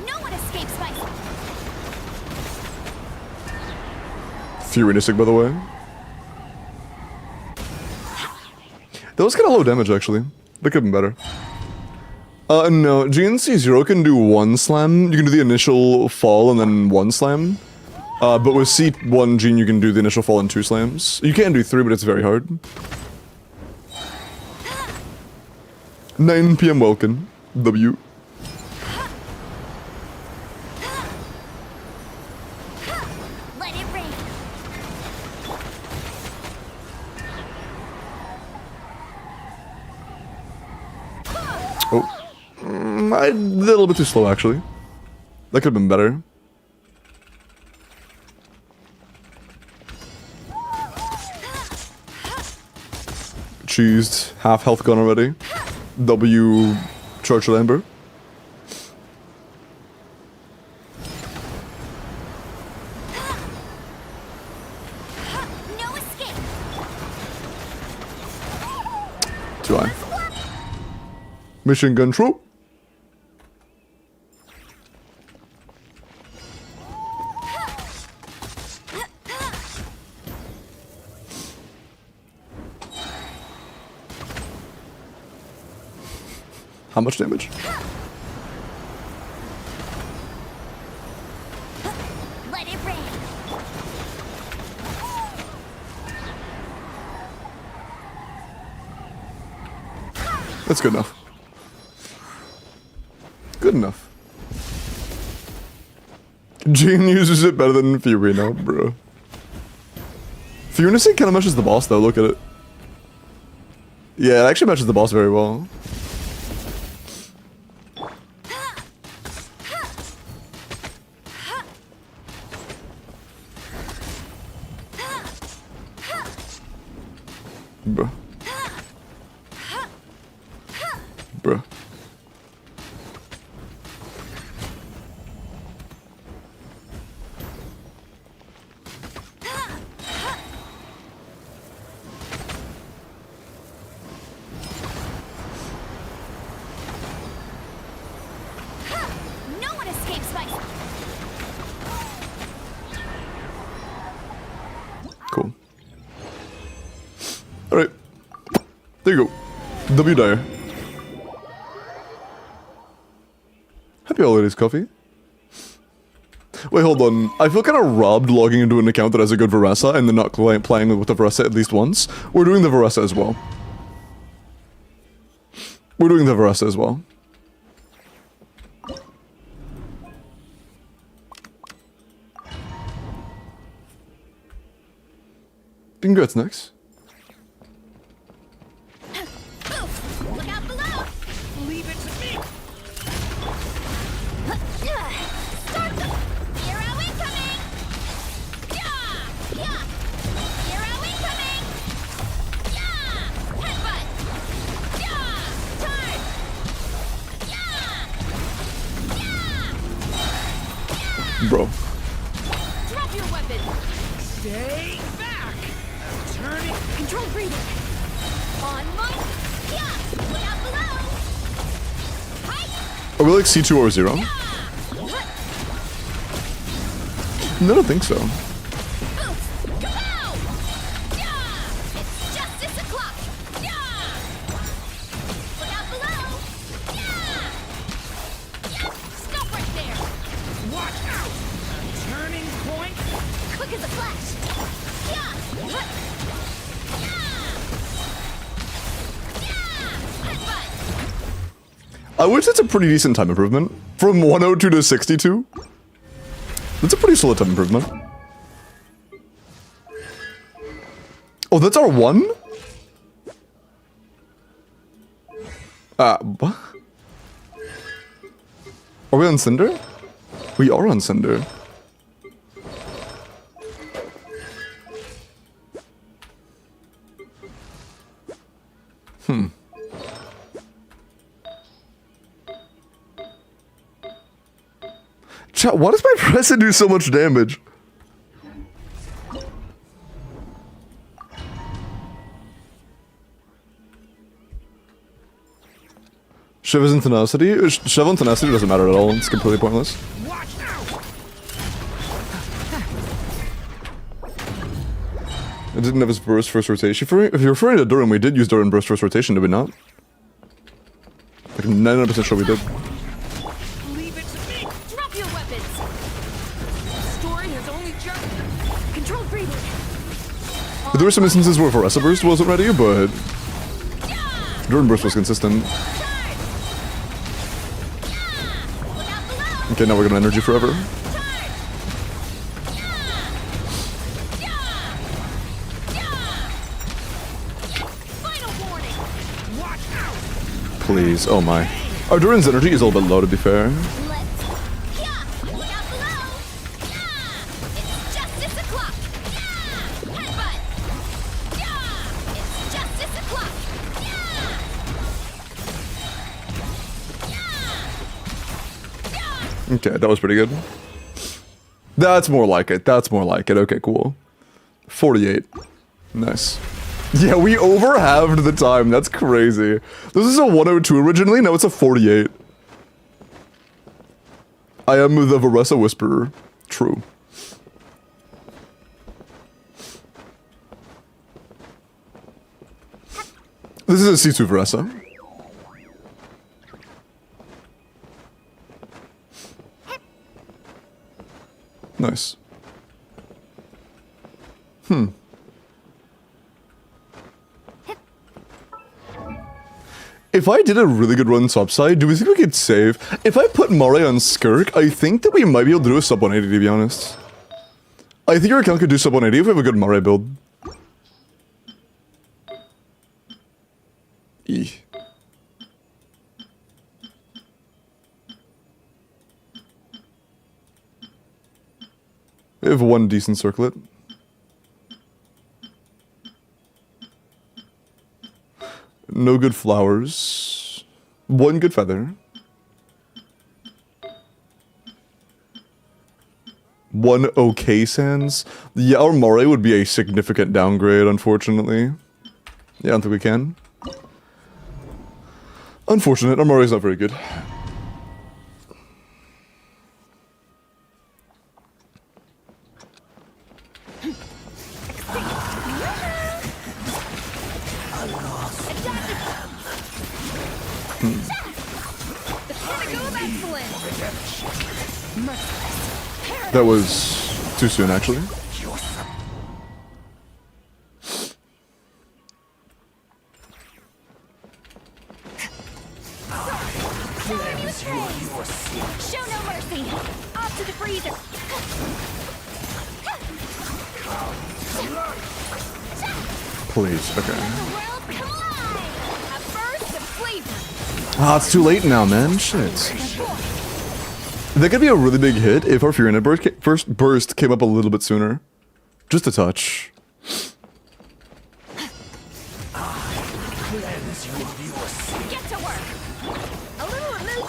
No one escapes my... Fury by the way. That was kind of low damage, actually. That could have been better. No, GNC0 can do one slam. You can do the initial fall and then one slam. But with C1 Gene, you can do the initial fall and two slams. You can do three, but it's very hard. 9 PM Welkin. W. Let it rain. Oh. A little bit too slow, actually. That could have been better. Cheesed. Half health gone already. W. Churchill Amber. No escape. Mission control. How much damage? Let it rain. That's good enough. Good enough. Jane uses it better than Fiorina, bro. Fiorina kind of matches the boss though, look at it. Yeah, it actually matches the boss very well. Bruh. Bruh. No one escapes my... Cool. Alright. There you go. W Dyer. Happy holidays, Coffee. Wait, hold on. I feel kind of robbed logging into an account that has a good Varessa and then not playing with the Varessa at least once. We're doing the Varessa as well. We're doing the Varessa as well. Congrats, Nex. Look out below! Leave it to me! Start the... Hero incoming! Yeah! Yeah! Hero incoming! Yeah! Headbutt! Yeah! Turn! Yeah! Yeah! Bro. Drop your weapon! Stay back! I'm turning. Control breathing! On my... Yeah! Look out below! Hi! Are we like C2 or 0? No, I don't think so. Boost! Kapow! Yeah! It's justice o'clock! Yeah! Look out below! Yeah! Yeah! Stop right there! Watch out! A turning point. Quick as a flash! Yeah! Yeah! Yeah! Headbutt! I wish that's a pretty decent time improvement. From 102 to 62. That's a pretty solid time improvement. Oh, that's our one? What? Are we on Cinder? We are on Cinder. Chat, why does my present do so much damage? Shiva's in tenacity? Shiva and tenacity doesn't matter at all, it's completely pointless. Watch out! It didn't have his burst first rotation. If you're referring to Durin, we did use Durin burst first rotation, did we not? Like 99% sure we did. Leave it to me! Drop your weapons! Story has only just... Control breathing! There were some instances where Varessa burst wasn't ready, but Durin burst was consistent. Okay, now we're gonna energy forever. Watch out! Please, oh my. Our Durin's energy is a little bit low, to be fair. Look out below! Yeah! It's justice o'clock! Yeah! Headbutt! Yeah! It's justice o'clock! Yeah! Okay, that was pretty good. That's more like it. That's more like it. Okay, cool. 48. Nice. Yeah, we over-halved the time. That's crazy. This is a 102 originally, now it's a 48. I am the Varessa Whisperer. True. This is a C2 Varessa. Nice. If I did a really good run topside, do we think we could save? If I put Murray on Skirk, I think that we might be able to do a sub 180, to be honest. I think our account could do sub 180 if we have a good Murray build. E. We have one decent circlet. No good flowers. One good feather. One okay sands. Yeah, our Moray would be a significant downgrade, unfortunately. Yeah, I don't think we can. Unfortunate, our Moray's not very good. That was too soon, actually. Show no mercy. Off to the freezer. Please, okay. The world collide. A burst of flavor. Ah, it's too late now, man. Shit. That could be a really big hit if our Fury first burst came up a little bit sooner. Just a touch. Get to work. A little remove.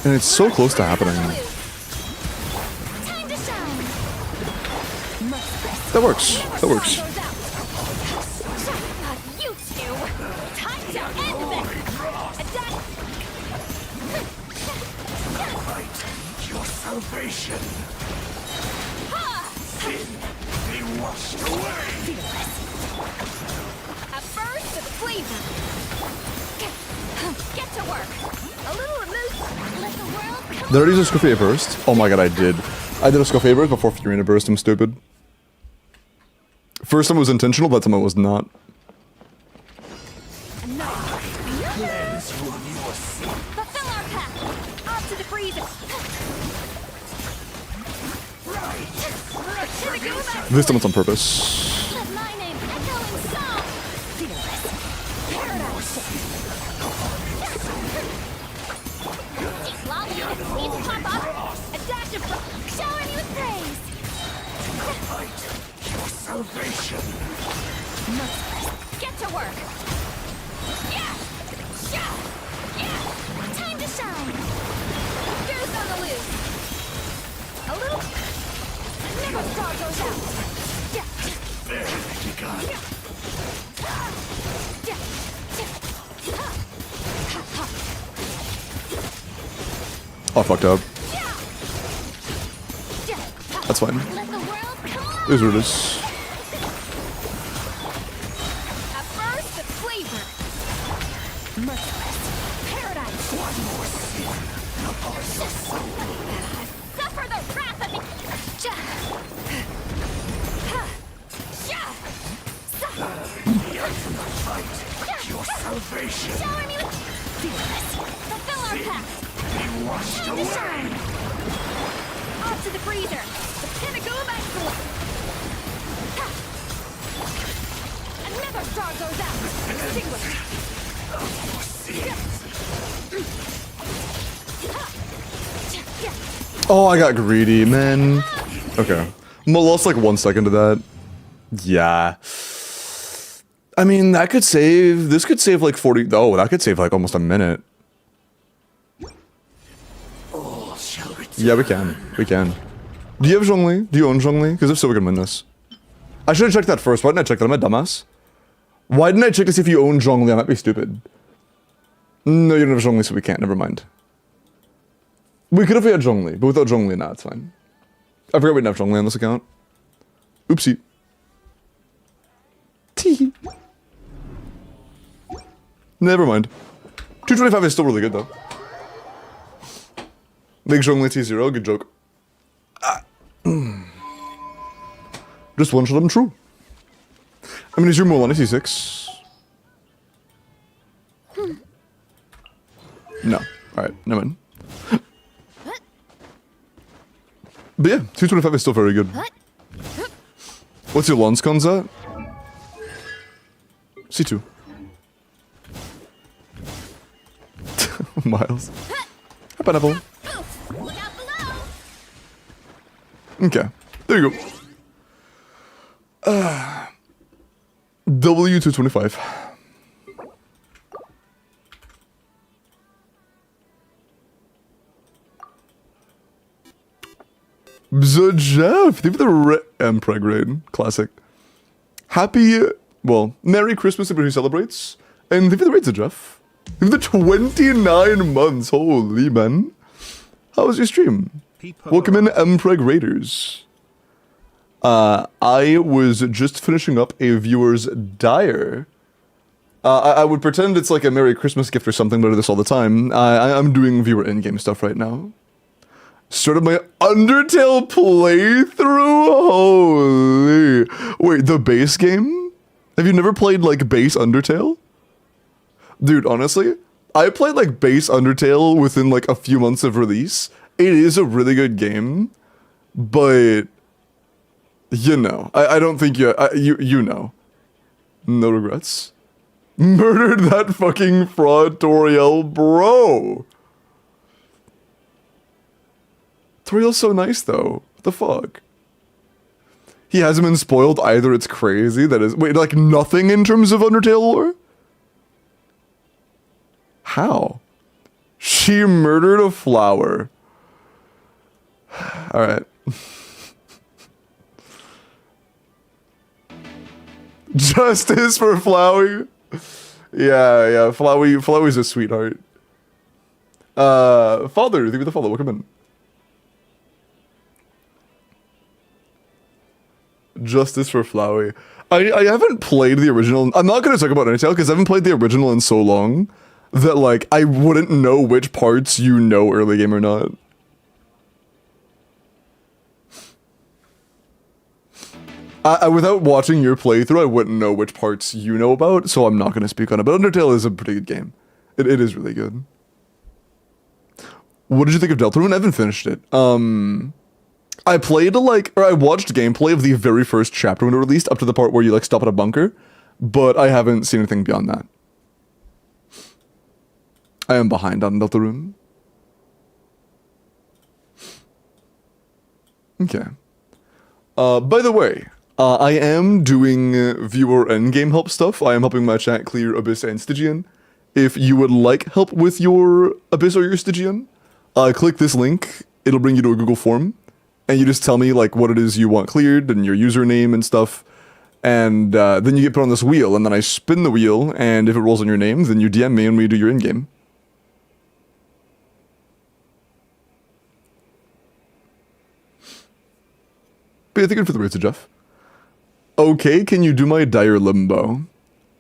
And it's so close to happening. Time to shine. That works. That works. You two. Time to end this. Your salvation. Sin be washed away. A burst of flavor. Get to work. A little remove. Let the world come. Did I already do a Scoffy burst? Oh my god, I did. I did a Scoffy burst before Furina burst. I'm stupid. First time it was intentional, that time it was not. Fulfill our path. Off to the freezer. This time it's on purpose. Let my name echo in song. Fearless. Paradise. Deep lobby. Needs pop up. A dash of showering you with praise. Your salvation. Get to work. Yeah. Yeah. Yeah. Time to shine. Goose on the loose. A little. Never star goes out. Yeah. There you go. Oh, I fucked up. That's fine. Let the world come. It is what it is. A burst of flavor. Merciless. Paradise. One more sin. Suffer the wrath of the... Your salvation. Shower me with... Fearless. Fulfill our pact. Be washed Time to away. shine. Off to the freezer. The pinnacle of excellence. Another star goes out. Extinguished. Oh, I got greedy, man. Okay. Lost like 1 second to that. Yeah. I mean, that could save... This could save like 40... Oh, that could save like almost a minute. All shall return. Yeah, we can. We can. Do you have Zhongli? Do you own Zhongli? Because if so, we can win this. I should have checked that first. Why didn't I check that? I'm a dumbass. Why didn't I check to see if you own Zhongli? I might be stupid. No, you don't have Zhongli, so we can't. Never mind. We could if we had Zhongli, but without Zhongli, nah, it's fine. I forgot we didn't have Zhongli on this account. Oopsie. Tee. Never mind. 225 is still really good, though. Make Zhongli T0, good joke. Just one shot them true. I mean, is your Mulan T6? No. Alright, never mind. But yeah, 225 is still very good. What's your lance cons at? C2. Miles. Hi, pineapple. Okay, there you go. W225. The Jeff, thank you for the Emperor raid. Classic. Happy, well, Merry Christmas to everybody who celebrates. And thank you for the raids, Jeff. Thank you for the 29 months. Holy man. How was your stream? Welcome in, Empreg Raiders. I was just finishing up a viewer's dire. I would pretend it's like a Merry Christmas gift or something, but I do this all the time. I'm doing viewer in-game stuff right now. Started my Undertale playthrough? Holy. Wait, the base game? Have you never played, like, base Undertale? Dude, honestly, I played, like, base Undertale within, like, a few months of release. It is a really good game, but, you know, I don't think you know. No regrets. Murdered that fucking fraud, Toriel, bro! Toriel's so nice, though. What the fuck? He hasn't been spoiled either, it's crazy. That is, wait, like nothing in terms of Undertale lore? How? She murdered a flower. Alright. Justice for Flowey. Yeah, Flowey's a sweetheart. Father, thank you for the follow, welcome in. Justice for Flowey. I haven't played the original. I'm not going to talk about Undertale because I haven't played the original in so long that, like, I wouldn't know which parts you know early game or not. Without watching your playthrough, I wouldn't know which parts you know about, so I'm not going to speak on it. But Undertale is a pretty good game. It is really good. What did you think of Deltarune? I haven't finished it. I played, I watched gameplay of the very first chapter when it released, up to the part where you, like, stop at a bunker, but I haven't seen anything beyond that. I am behind on Deltarune. Okay. By the way, I am doing viewer endgame help stuff. I am helping my chat clear Abyss and Stygian. If you would like help with your Abyss or your Stygian, click this link. It'll bring you to a Google form. And you just tell me, like, what it is you want cleared and your username and stuff. And then you get put on this wheel. And then I spin the wheel. And if it rolls on your name, then you DM me and we do your in-game. But yeah, thank you for the rates, Jeff. Okay, can you do my Dire Limbo?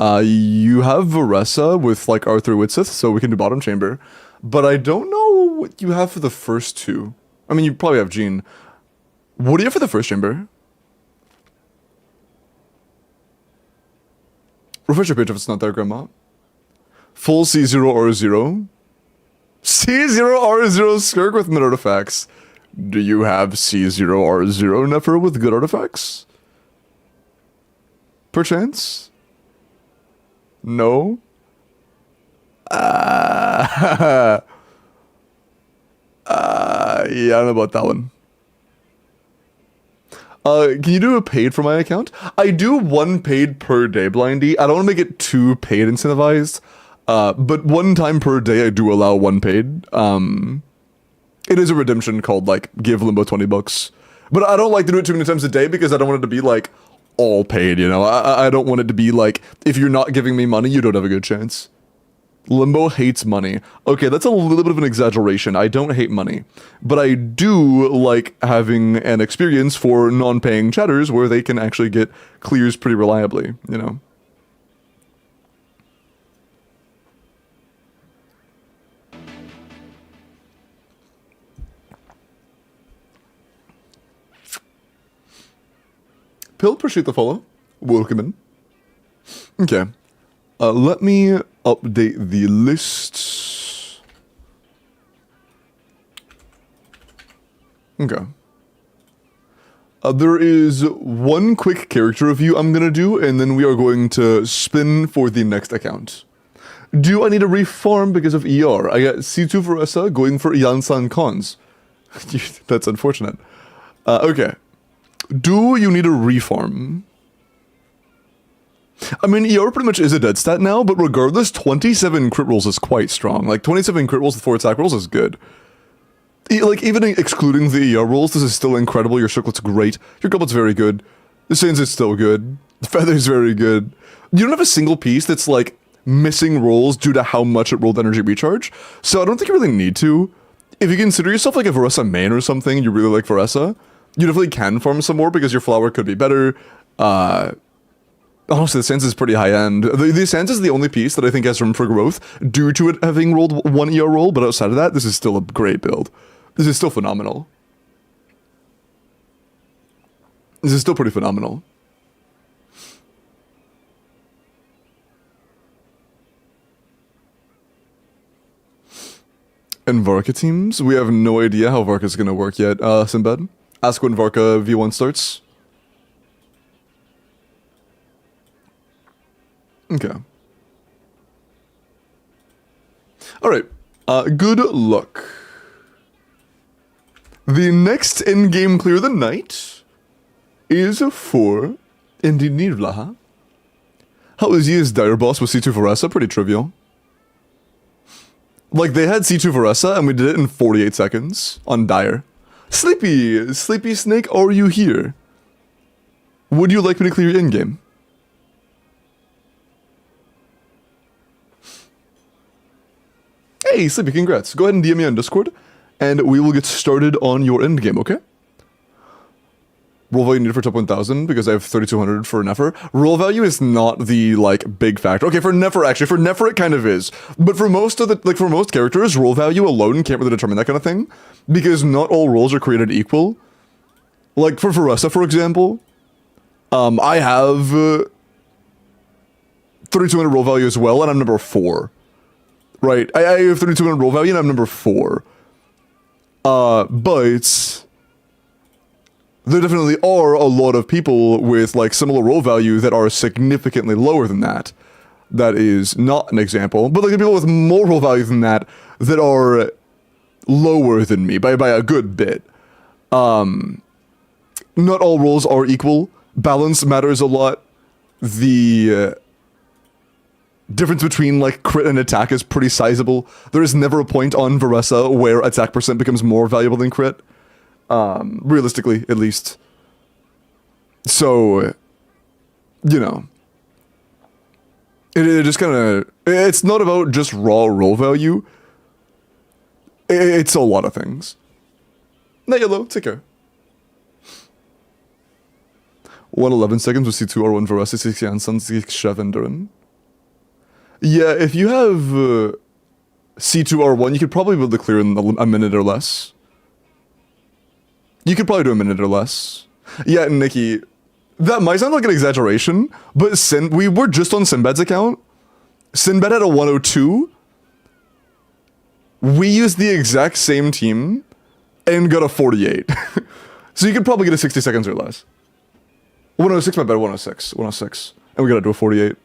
You have Varessa with, like, Arthur Whitsith, so we can do Bottom Chamber. But I don't know what you have for the first two. I mean, you probably have Jean. What do you have for the first chamber? Refresh your page if it's not there, Grandma. Full C0R0. C0R0 Skirk with mid artifacts. Do you have C0R0 Nefer with good artifacts? Perchance? No? Yeah, I don't know about that one. Can you do a paid for my account? I do one paid per day, Blindy. I don't want to make it too paid incentivized. But one time per day I do allow one paid. It is a redemption called, like, give Limbo $20. But I don't like to do it too many times a day because I don't want it to be, like, all paid, you know? I don't want it to be like, if you're not giving me money, you don't have a good chance. Limbo hates money. Okay, that's a little bit of an exaggeration. I don't hate money. But I do like having an experience for non-paying chatters where they can actually get clears pretty reliably, you know? Pill, appreciate the follow. Welcome in. Okay. Let me update the list. Okay. There is one quick character review I'm gonna do, and then we are going to spin for the next account. Do I need a reform because of ER? I got C2 Veressa going for Yansan Cons. That's unfortunate. Okay. Do you need a reform? I mean, ER pretty much is a dead stat now, but regardless, 27 crit rolls is quite strong. Like, 27 crit rolls with 4 attack rolls is good. Like, even excluding the ER rolls, this is still incredible. Your circlet's great. Your goblet's very good. The Sands is still good. The Feather's very good. You don't have a single piece that's, like, missing rolls due to how much it rolled energy recharge, so I don't think you really need to. If you consider yourself, like, a Veressa main or something, you really like Veressa, you definitely can farm some more because your flower could be better. Honestly, the Sands is pretty high-end. The Sands is the only piece that I think has room for growth due to it having rolled one ER roll, but outside of that, this is still a great build. This is still phenomenal. This is still pretty phenomenal. And Varka teams? We have no idea how Varka's gonna work yet, Sinbad. Ask when Varka V1 starts. Okay. Alright. Good luck. The next endgame clear of the night is for Indinirlaha. How easy is Dire Boss with C2 Veressa? Pretty trivial. Like, they had C2 Veressa and we did it in 48 seconds on Dire. Sleepy Snake, are you here? Would you like me to clear your endgame? Hey, Sleepy, congrats. Go ahead and DM me on Discord, and we will get started on your endgame, okay? Roll value needed for top 1000 because I have 3200 for Nefer. Roll value is not the, like, big factor. Okay, for Nefer, actually. For Nefer, it kind of is. But for most of the, like, for most characters, roll value alone can't really determine that kind of thing because not all rolls are created equal. Like, for Veressa, for example, I have 3200 roll value as well, and I'm number 4. Right, I have 3200 roll value and I'm number 4. But there definitely are a lot of people with like similar roll value that are significantly lower than that. That is not an example, but like the people with more roll value than that that are lower than me by a good bit. Not all rolls are equal. Balance matters a lot. The difference between like crit and attack is pretty sizable. There is never a point on Veressa where attack percent becomes more valuable than crit. Realistically, at least. So, you know. It just kind of... It's not about just raw roll value. It's a lot of things. Night Yellow, take care. 111 seconds with C2R1 Veressa, 6 Janssen, 6 Shavendran. Yeah, if you have C2R1, you could probably build the clear in a minute or less. You could probably do a minute or less. Yeah, Nikki, that might sound like an exaggeration, but we were just on Sinbad's account. Sinbad had a 102. We used the exact same team and got a 48. So you could probably get a 60 seconds or less. 106, my bad, 106. 106. And we gotta do a 48.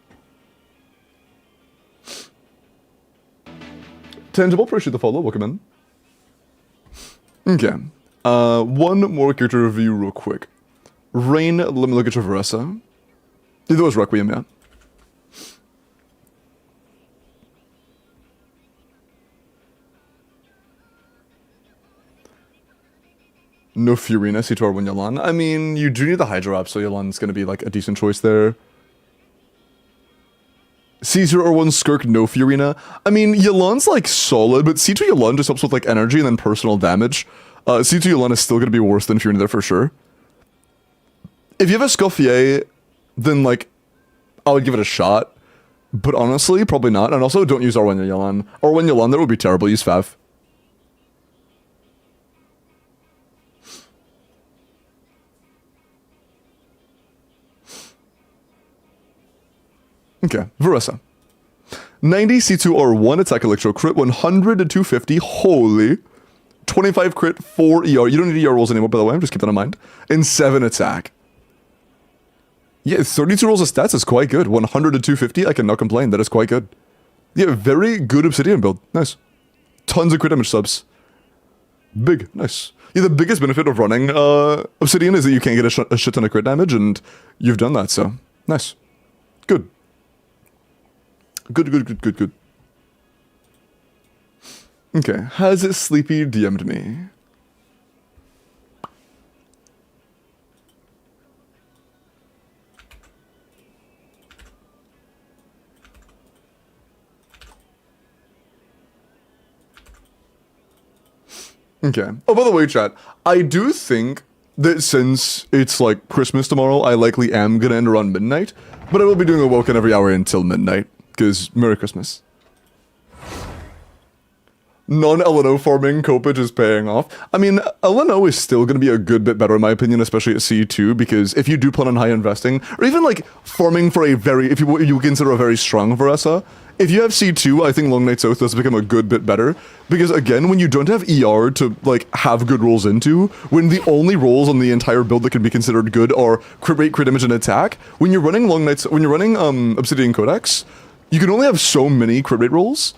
Tangible, appreciate the follow, welcome in. Okay. One more character review real quick. Rain, let me look at your Veressa. That was Requiem, yeah. No Fiorina, C2R1 Yelan. I mean, you do need the Hydro up, so Yelan's gonna be like a decent choice there. C0R1 Skirk, no Fiorina. I mean, Yelan's like solid, but C2 Yelan just helps with like energy and then personal damage. C2 Yelan is still gonna be worse than Fiorina there for sure. If you have a Scoffier, then like, I would give it a shot. But honestly, probably not. And also, don't use R1 Yelan. R1 Yelan, that would be terrible. Use Fav. Okay, Veressa. 90 C2R1 attack electro crit, 100 to 250. Holy. 25 crit, 4 ER. You don't need ER rolls anymore, by the way. Just keep that in mind. And 7 attack. Yeah, 32 rolls of stats is quite good. 100 to 250, I cannot complain. That is quite good. Yeah, very good Obsidian build. Nice. Tons of crit damage subs. Big. Nice. Yeah, the biggest benefit of running Obsidian is that you can't get a shit ton of crit damage, and you've done that, so nice. Good. Good. Okay, has Sleepy DM'd me? Okay. Oh, by the way, chat, I do think that since it's like Christmas tomorrow, I likely am gonna end around midnight, but I will be doing a WELKIN every hour until midnight, because Merry Christmas. Non-LNO farming Kopage is paying off. I mean, LNO is still going to be a good bit better in my opinion, especially at C2, because if you do plan on high investing, or even like farming for a very, if you consider a very strong Veressa, if you have C2, I think Long Night South does become a good bit better, because again, when you don't have ER to like have good rolls into, when the only rolls on the entire build that can be considered good are crit rate, crit damage, and attack, when you're running Obsidian Codex, you can only have so many crit rate rolls,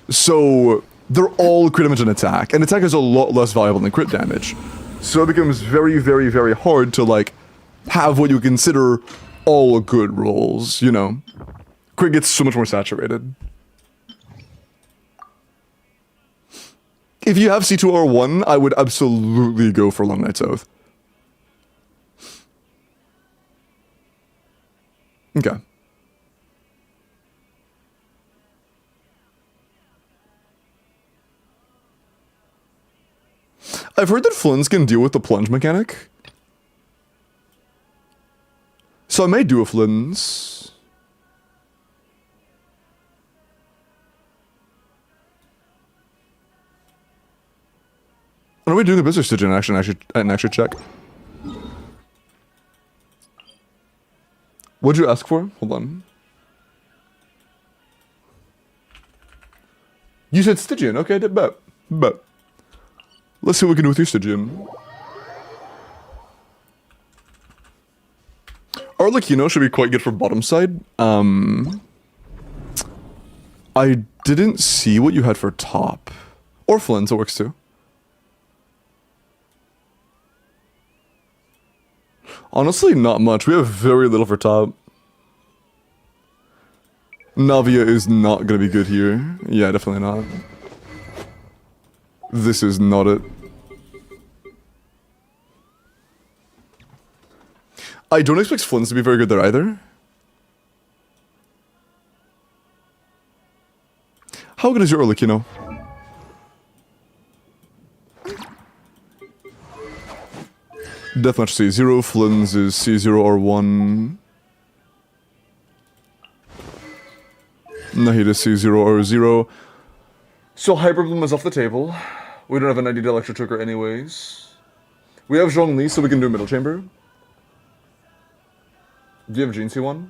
so they're all crit damage and attack is a lot less valuable than crit damage. So it becomes very, very, very hard to like have what you consider all good rolls, you know. Crit gets so much more saturated. If you have C2R1, I would absolutely go for Long Night's Oath. Okay. I've heard that Flins can deal with the plunge mechanic. So I may do a Flins. Are we doing the business Stygian actually check? What'd you ask for? Hold on. You said Stygian, okay, bet. Let's see what we can do with your Stygian. Arlecchino should be quite good for bottom side. I didn't see what you had for top. Or Flins, it works too. Honestly, not much. We have very little for top. Navia is not gonna be good here. Yeah, definitely not. This is not it. I don't expect Flins to be very good there either. How good is your Arlecchino? Deathmatch C0, Flins is C0R1. Nahida C0R0. So Hyperbloom is off the table. We don't have an ID Electro Trigger anyways. We have Zhongli, so we can do middle chamber. Do you have Gene C1?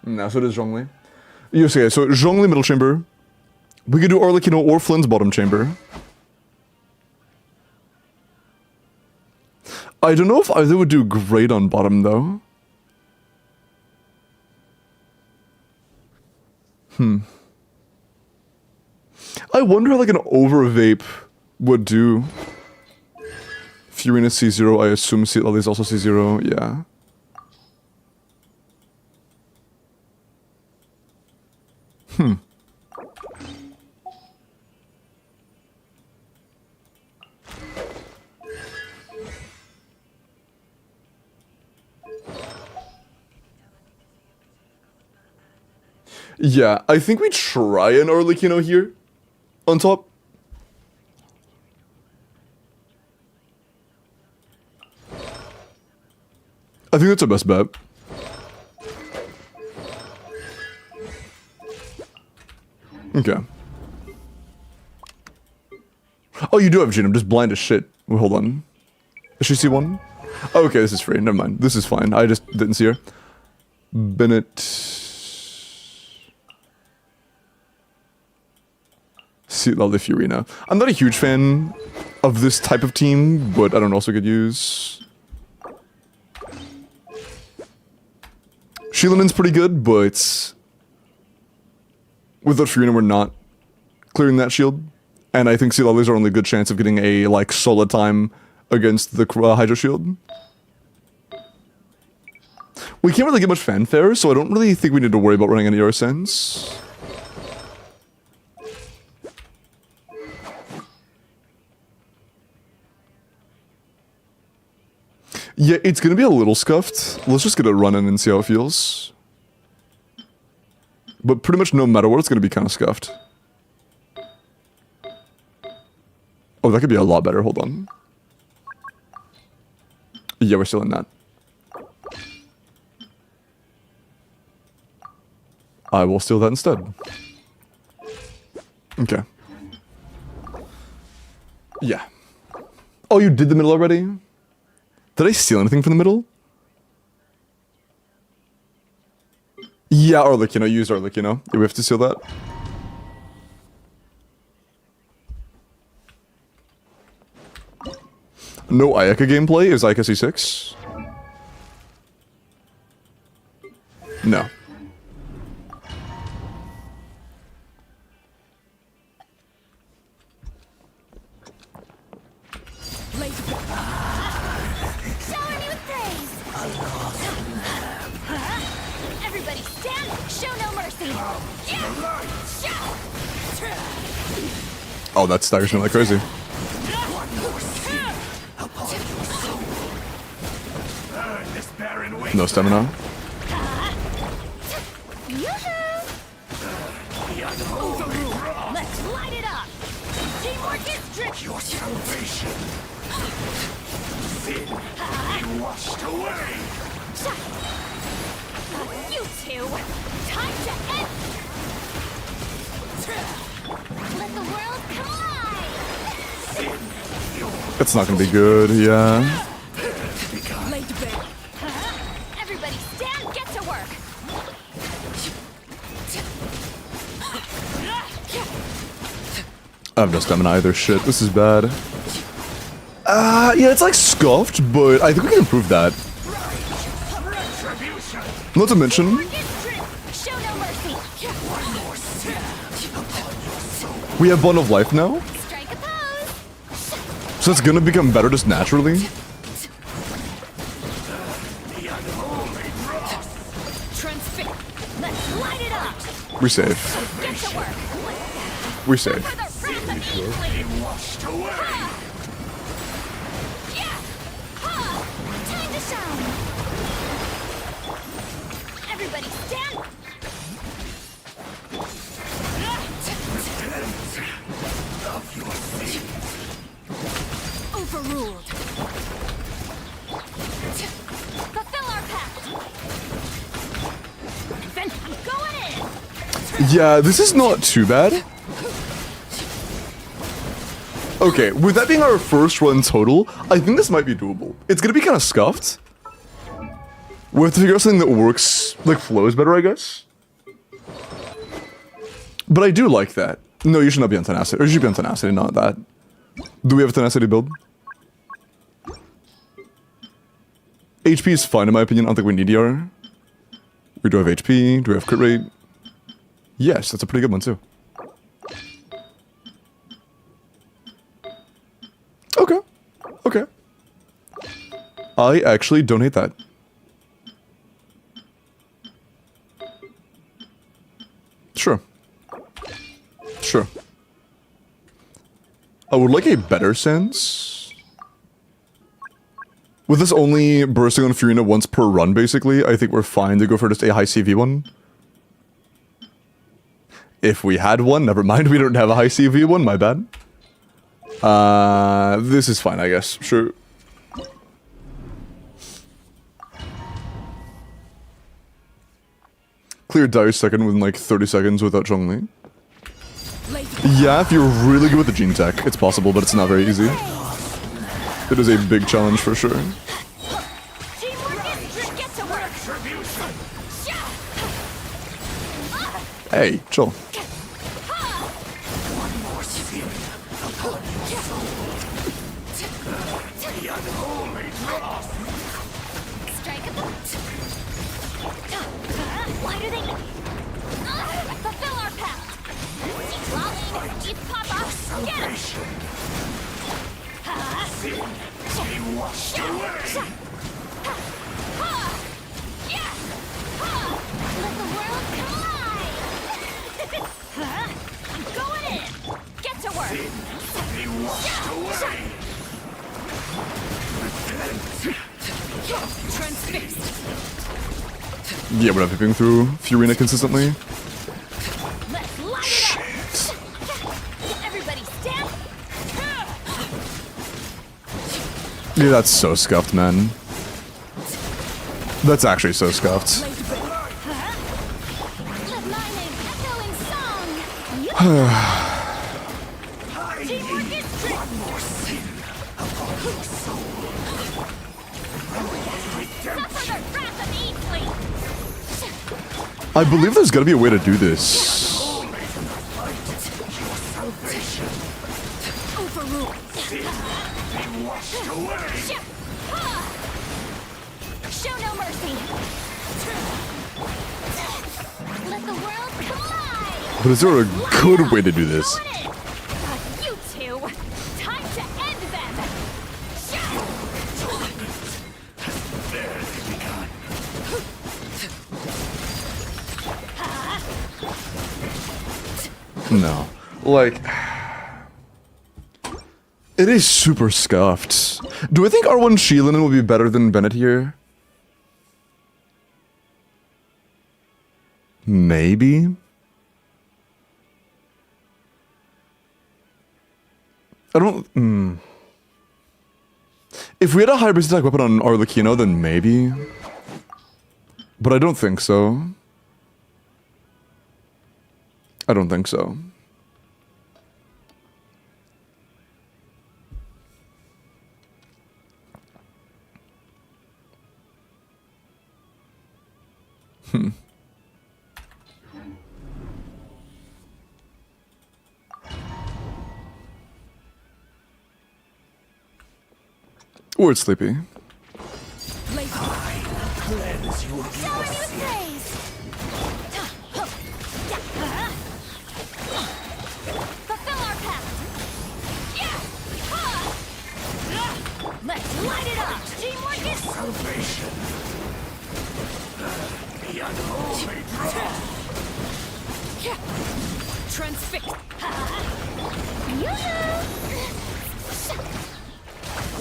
No, so does Zhongli. Yes, okay, so Zhongli middle chamber. We could do Arlecchino or Flynn's bottom chamber. I don't know if either would do great on bottom, though. I wonder how like an over-vape would do. Furina C0, I assume Citlali is also C0, yeah. Yeah, I think we try an Arlecchino here on top. I think that's our best bet. Okay. Oh, you do have Jin. I'm just blind as shit. Wait, hold on. Does she see one? Oh, okay, this is free. Never mind. This is fine. I just didn't see her. Bennett. See, lovely Fiorina. I'm not a huge fan of this type of team, but I don't also could use. Shieldman's pretty good, but without Fiorina, we're not clearing that shield. And I think Sea Lollies are only a good chance of getting a, like, solid time against the Hydro Shield. We can't really get much fanfare, so I don't really think we need to worry about running any Arsens. Yeah, it's gonna be a little scuffed. Let's just get a run in and see how it feels. But pretty much no matter what, it's gonna be kind of scuffed. Oh, that could be a lot better. Hold on. Yeah, we're still in that. I will steal that instead. Okay. Yeah. Oh, you did the middle already? Did I steal anything from the middle? Yeah, Arlecchino. Use Arlecchino. Yeah, we have to steal that. No Ayaka gameplay? Is Ayaka C6? No. Shower me with praise. Everybody stand. Show no mercy. Oh, that staggers me like crazy. No stamina. Let's light it up. Teamwork is tricky. Your salvation. Sin be washed away. You two. Time to end. Let the world collide. That's not gonna be good, yeah. Lay to bed. Everybody stand. Get to work. I have no stamina either. Shit, this is bad. Yeah, it's like scuffed, but I think we can improve that. Not to mention, Show no mercy. we have Bond of Life now, Strike a pose. so it's gonna become better just naturally. Transfix. Let's light it up. We're safe. Get to work. We're safe. For the wrath of Evelyn. Washed away. Yeah. Ha. Time to shine. Everybody stand. Of your sin. Overruled. Fulfill our pact. Then I'm going in. Yeah, this is not too bad. Okay, with that being our first run total, I think this might be doable. It's gonna be kind of scuffed. We have to figure out something that works, like flows better, I guess. But I do like that. No, you should not be on tenacity. Or you should be on tenacity, not that. Do we have a tenacity build? HP is fine in my opinion. I don't think we need ER. We do have HP. Do we have crit rate? Yes, that's a pretty good one too. Okay. Okay. I actually don't hate that. Sure. Sure. I would like a better sense. With this only bursting on Fiorina once per run, basically, I think we're fine to go for just a high CV one. If we had one, never mind. We don't have a high CV one. My bad. This is fine, I guess. Sure. Clear Dire second within like 30 seconds without Zhongli. Yeah, if you're really good with the gene tech, it's possible, but it's not very easy. It is a big challenge for sure. Hey, chill. Why do they fulfill our path? Eat Papa. Get him. Let the world collide. I'm going in. Get to work. Transfixed. Yeah, we're not pipping through Furina consistently. Let's light it up. Everybody stand. Yeah, that's so scuffed, man. That's actually so scuffed. Let my name echo in song. Teamwork is trick. Suffer the wrath of Eatly. I believe there's gotta be a way to do this. Overrule. Show no mercy. Let the world collide. But is there a good way to do this? Going in. You two. Time to end them. No. Like... It is super scuffed. Do I think R1 Sheelin will be better than Bennett here? Maybe? I don't... If we had a high base attack weapon on Arlecchino, then maybe. But I don't think so. I don't think so. Or it's sleepy. Shower me with praise. Fulfill our path. Let's light it up. Teamwork is Salvation. The unholy draw. transfixed.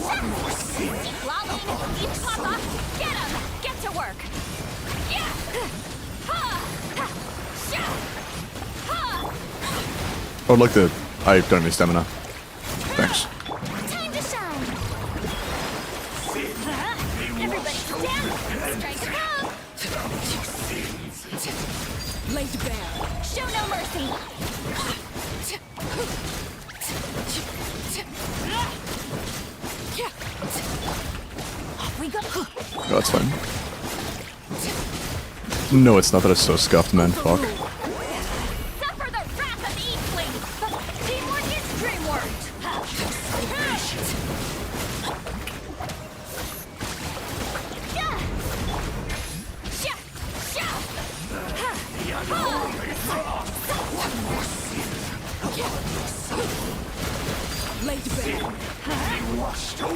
One more sin. Lolling, eat Papa. Get him. Get to work. I would like to... I don't have any stamina. Thanks. Time to shine. Everybody stand. Strike a pose. Laid bare. Show no mercy. Off we go. No, that's fine. No, it's not. That is so scuffed, man. Fuck. Suffer the wrath of Eatling. Teamwork is dreamwork. Laid bare.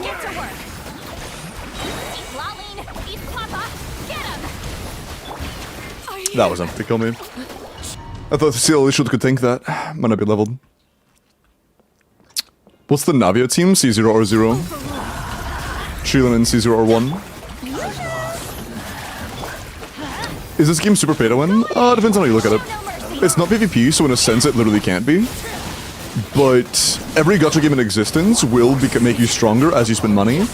Get to work. Eat Lolling. Eat Papa. Get him. That was enough to kill me. I thought the CL Shield could tank that. Might not be leveled. What's the Navia team? C0 or 0? Sheelin in C0 or 1? Is this game super pay to win? Depends on how you look at it. No mercy. It's not PvP, so in a sense it literally can't be. But every gacha game in existence will make you stronger as you spend money.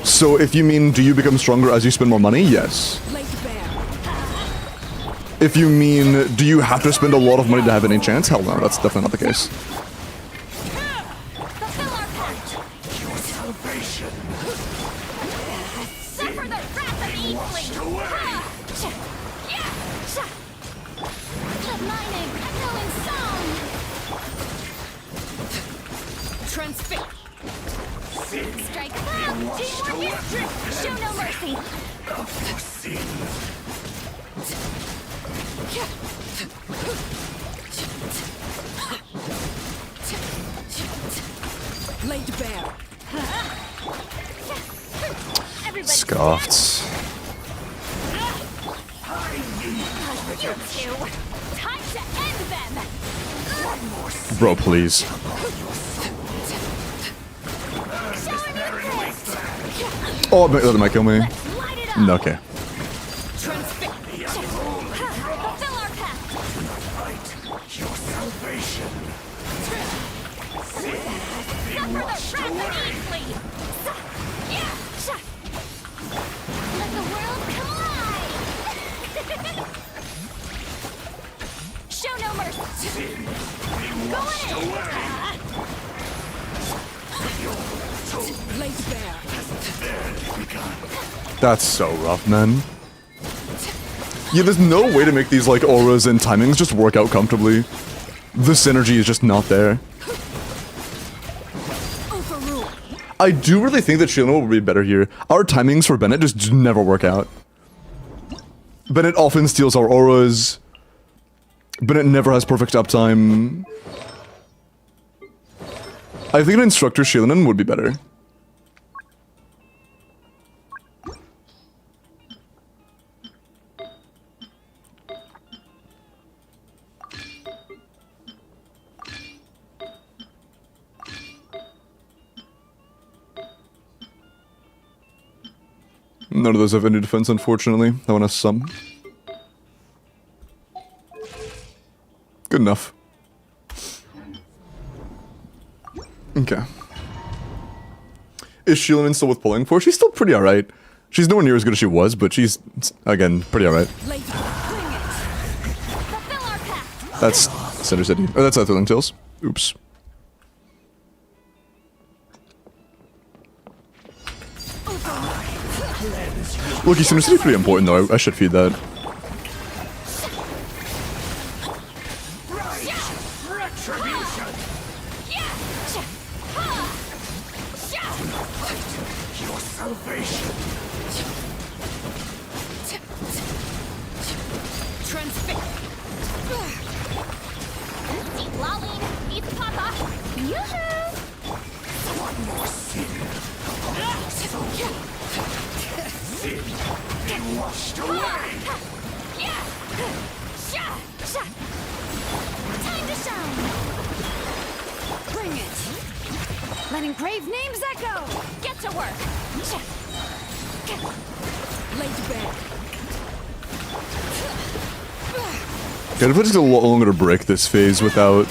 So if you mean, do you become stronger as you spend more money? Yes. If you mean, do you have to spend a lot of money to have any chance? Hell no, that's definitely not the case. Fulfill our pact. Your salvation. Suffer the wrath of Eastling. Let my name echo in song. Transfix. Strike back. Teamwork is strict. Show no mercy. Laid bare. Everybody Scoffed. You two. Time to end them. Bro, please. Oh, that might kill me. Let's light it up. No, okay. Transfix. Fulfill our pact. Your salvation. Suffer the wrath of Eastling. Let the world collide. Show no mercy. Go in. Laid bare. That's so rough, man. Yeah, there's no way to make these, like, auras and timings just work out comfortably. The synergy is just not there. Overrule. I do really think that Shilano will be better here. Our timings for Bennett just never work out. Bennett often steals our auras. Bennett never has perfect uptime. I think an instructor Shilanen would be better. None of those have any defense, unfortunately. That one has some. Good enough. Okay. Is Shilanen still with pulling for? She's still pretty alright. She's nowhere near as good as she was, but she's, again, pretty alright. Laid bring it. Fulfill our pact. That's Center City. Oh, that's Thrilling Tales. Oops. Look, Center City's pretty important, though. I should feed that. Retribution. Your salvation. Transfix. Eat Lolline. Eat Papa. Yoo-hoo. One more sin. Sin be washed away. Time to shine. Bring it. Let engraved names echo. Get to work. Laid bare. Yeah, it takes a lot longer to break this phase without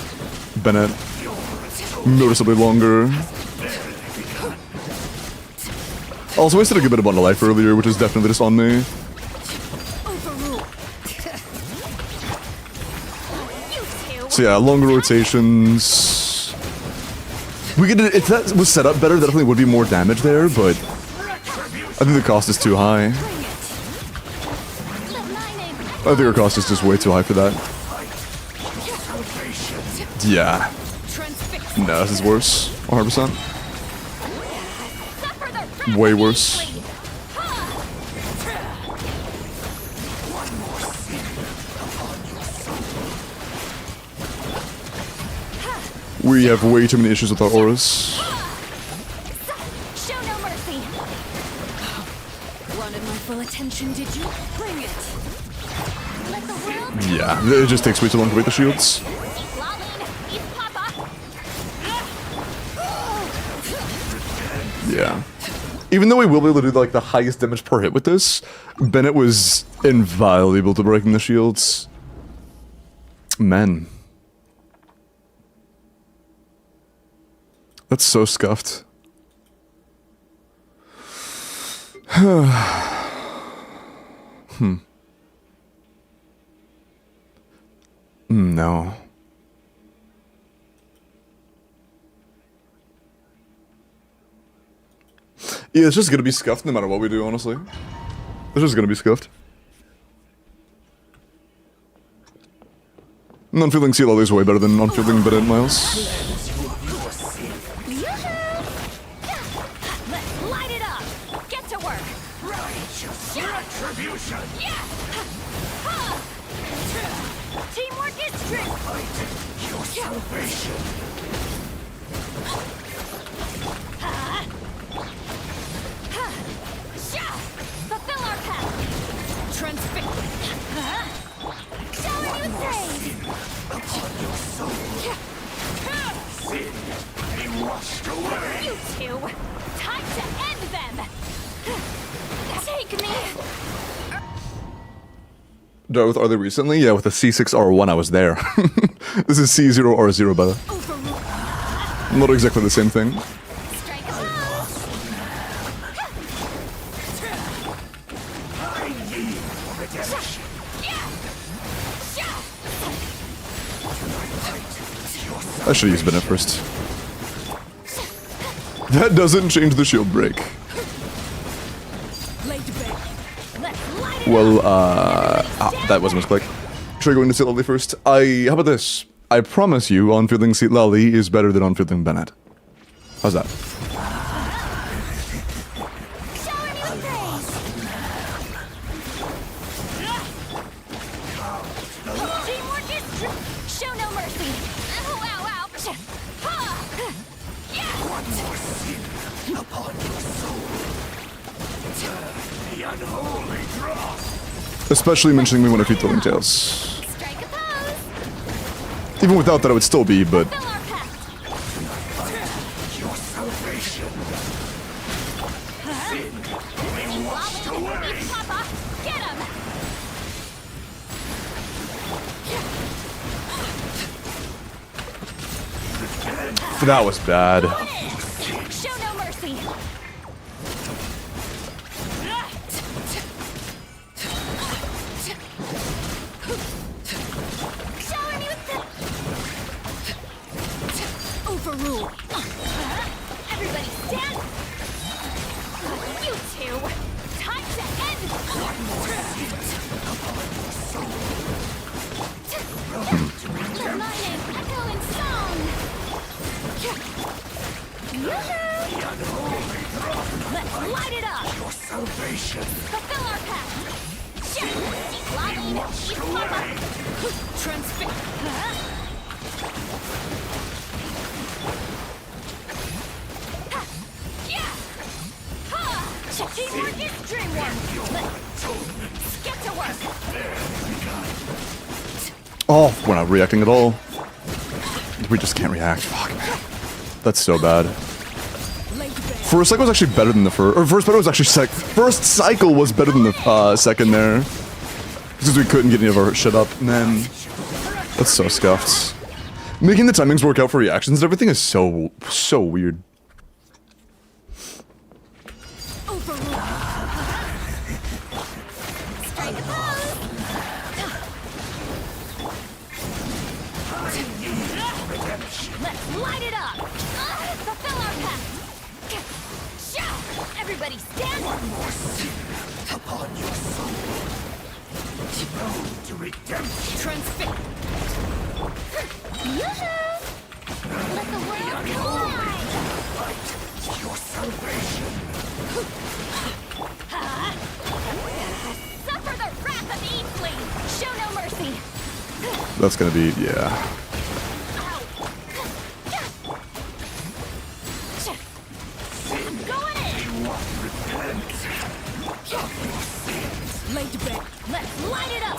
Bennett. Noticeably longer. Also, I wasted a good bit of bundle life earlier, which is definitely just on me. Overrule. You two. So yeah, longer rotations. We could, if that was set up better, that definitely would be more damage there, but I think the cost is too high. Bring it. Let my name I think our cost is just way too high for that. Yeah. Transfix. No, this is worse. 100%. suffer the wrath Way of worse. Eastling. We have way too many issues with our auras. Show no mercy. Wanted my full attention, did you? Bring it. Let the world Yeah, it just takes way too long to break the shields. eat Lolline. Eat Papa. Yeah. Even though we will be able to do like the highest damage per hit with this, Bennett was invaluable to breaking the shields. Men. That's so scuffed. No. Yeah, it's just gonna be scuffed no matter what we do, honestly. It's just gonna be scuffed. Non-feeling Sea Lily is way better than non-feeling Bennett Miles. Let's light it up. Get to work. Retribution. Yeah. Teamwork is strength. Your salvation. Fulfill our path. Transfix. Shower you with praise. Upon your soul. Sin be washed away. You two. Time to end them. Take me. Dealt with are they recently? Yeah, with the C6R1 I was there. This is C0R0 by the way. Not exactly the same thing. Strike a pose. I need redemption. I should use Bennett first. That doesn't change the shield break. Well, that was a misclick. Try going to Sea Lily first. How about this? I promise you, on-feeling Sea Lily is better than on-feeling Bennett. How's that? Teamwork is show no mercy. Oh, ow, ouch. One more sin upon your soul. Turn the unholy dross. Especially mentioning me when I feed Thrilling Tales. Strike a pose. Even without that, I would still be, but Fill our pact. Your salvation. Sin be washed away. Papa, get him. that was bad. Show no mercy. Shower me with the overrule. Everybody stand. You two. Time to end. One more Let my name echo in song. Let's light it up. Your salvation. Fulfill our path. Lying, eat papa. Transfix. Teamwork is dreamwork. Let's get to work. Oh, we're not reacting at all. We just can't react. Fuck, man. That's so bad. First cycle was actually better than the first. Or first, but it was actually first cycle was better than the second there. Because we couldn't get any of our shit up. Man, that's so scuffed. Making the timings work out for reactions and everything is so weird. Let's light it up! Fulfill our pact! Everybody stand! One more sin upon your soul. Road to redemption. Transfix! Yoo-hoo! Let the world collide! Light your salvation. Suffer the wrath of Eastling! Show no mercy! That's gonna be, yeah. Laid to bed. Let's light it up.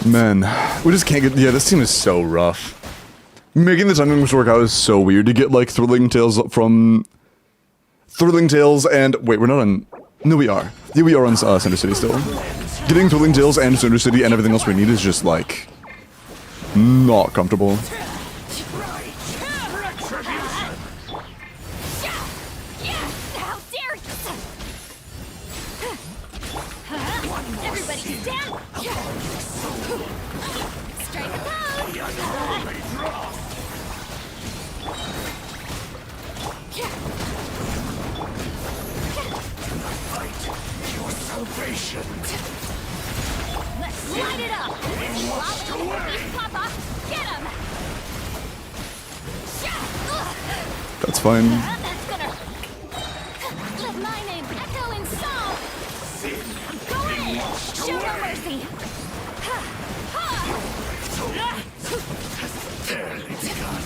Man, we just can't get. Yeah, this team is so rough. Making the timings work out is so weird. To get like Thrilling Tales from Thrilling Tales and wait, we're not on. No, we are. Yeah, we are on Center City still. Getting Thrilling Tales and Center City and everything else we need is just like not comfortable. How dare you! Everybody stand! Strike a pose! Your salvation. Let's light it up! Papa, get him! That's fine. That's gonna let my name echo in song. Go in! Show no mercy! Barely begun.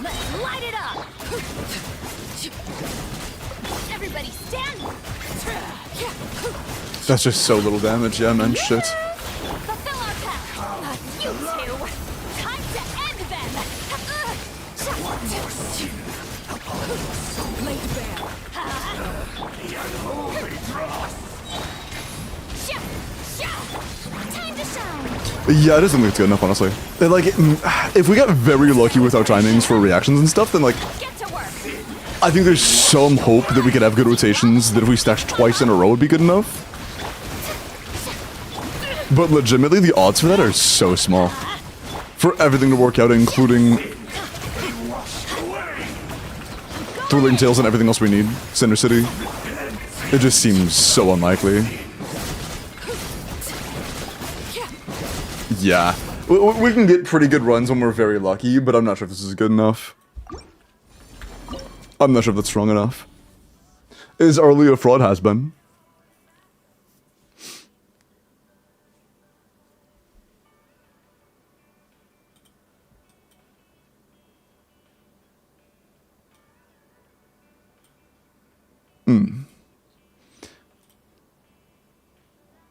Let's light it up! Everybody stand! That's just so little damage. Yeah, man. Shit. Fulfill our pact! You two! Time to end them! Laid bare. The unholy dross. Time to shine! Yeah, it doesn't look good enough, honestly. Like, if we got very lucky with our timings for reactions and stuff, then like, Get to work! I think there's some hope that we could have good rotations, that if we stacked twice in a row would be good enough. But legitimately, the odds for that are so small. For everything to work out, including Thrilling Tales and everything else we need, Center City. It just seems so unlikely. Yeah. We can get pretty good runs when we're very lucky, but I'm not sure if this is good enough. I'm not sure if that's strong enough. Is Arlie a fraud? Has been.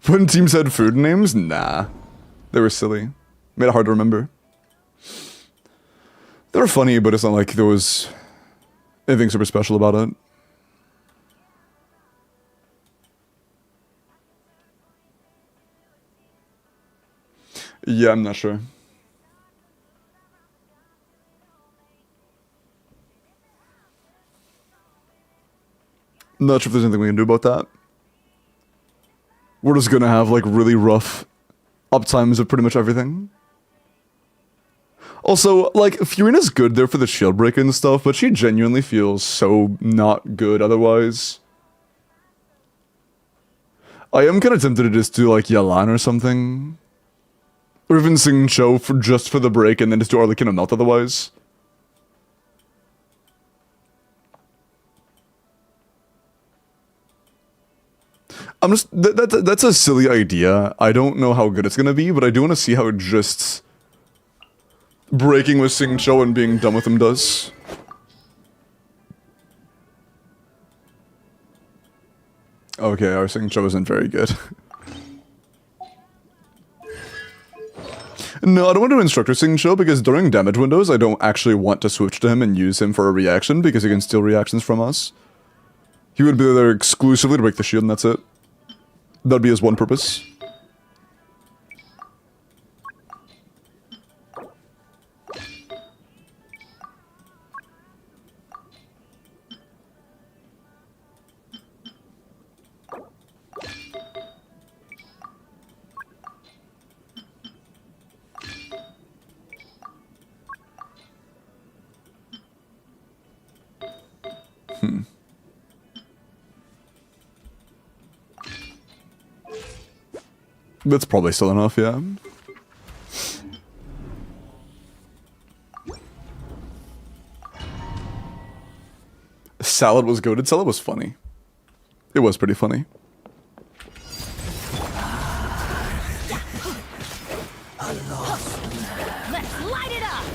When teams had food names? Nah. They were silly. Made it hard to remember. They were funny, but it's not like there was anything super special about it. Yeah, I'm not sure. Not sure if there's anything we can do about that. We're just gonna have like really rough uptimes of pretty much everything. Also, like, Furina's good there for the shield break and stuff, but she genuinely feels so not good otherwise. I am kind of tempted to just do, like, Yalan or something. Or even sing Cho for, just for the break and then just do Arlekin and Melt otherwise. I'm just... That's a silly idea. I don't know how good it's gonna be, but I do want to see how it just... breaking with Sing Cho and being done with him does. Okay, our Sing Cho isn't very good. No, I don't want to instructor Sing Cho because during damage windows, I don't actually want to switch to him and use him for a reaction because he can steal reactions from us. He would be there exclusively to break the shield and that's it. That'd be his one purpose. That's probably still enough, yeah. Salad was goated. Salad was funny. It was pretty funny. Let's light it up!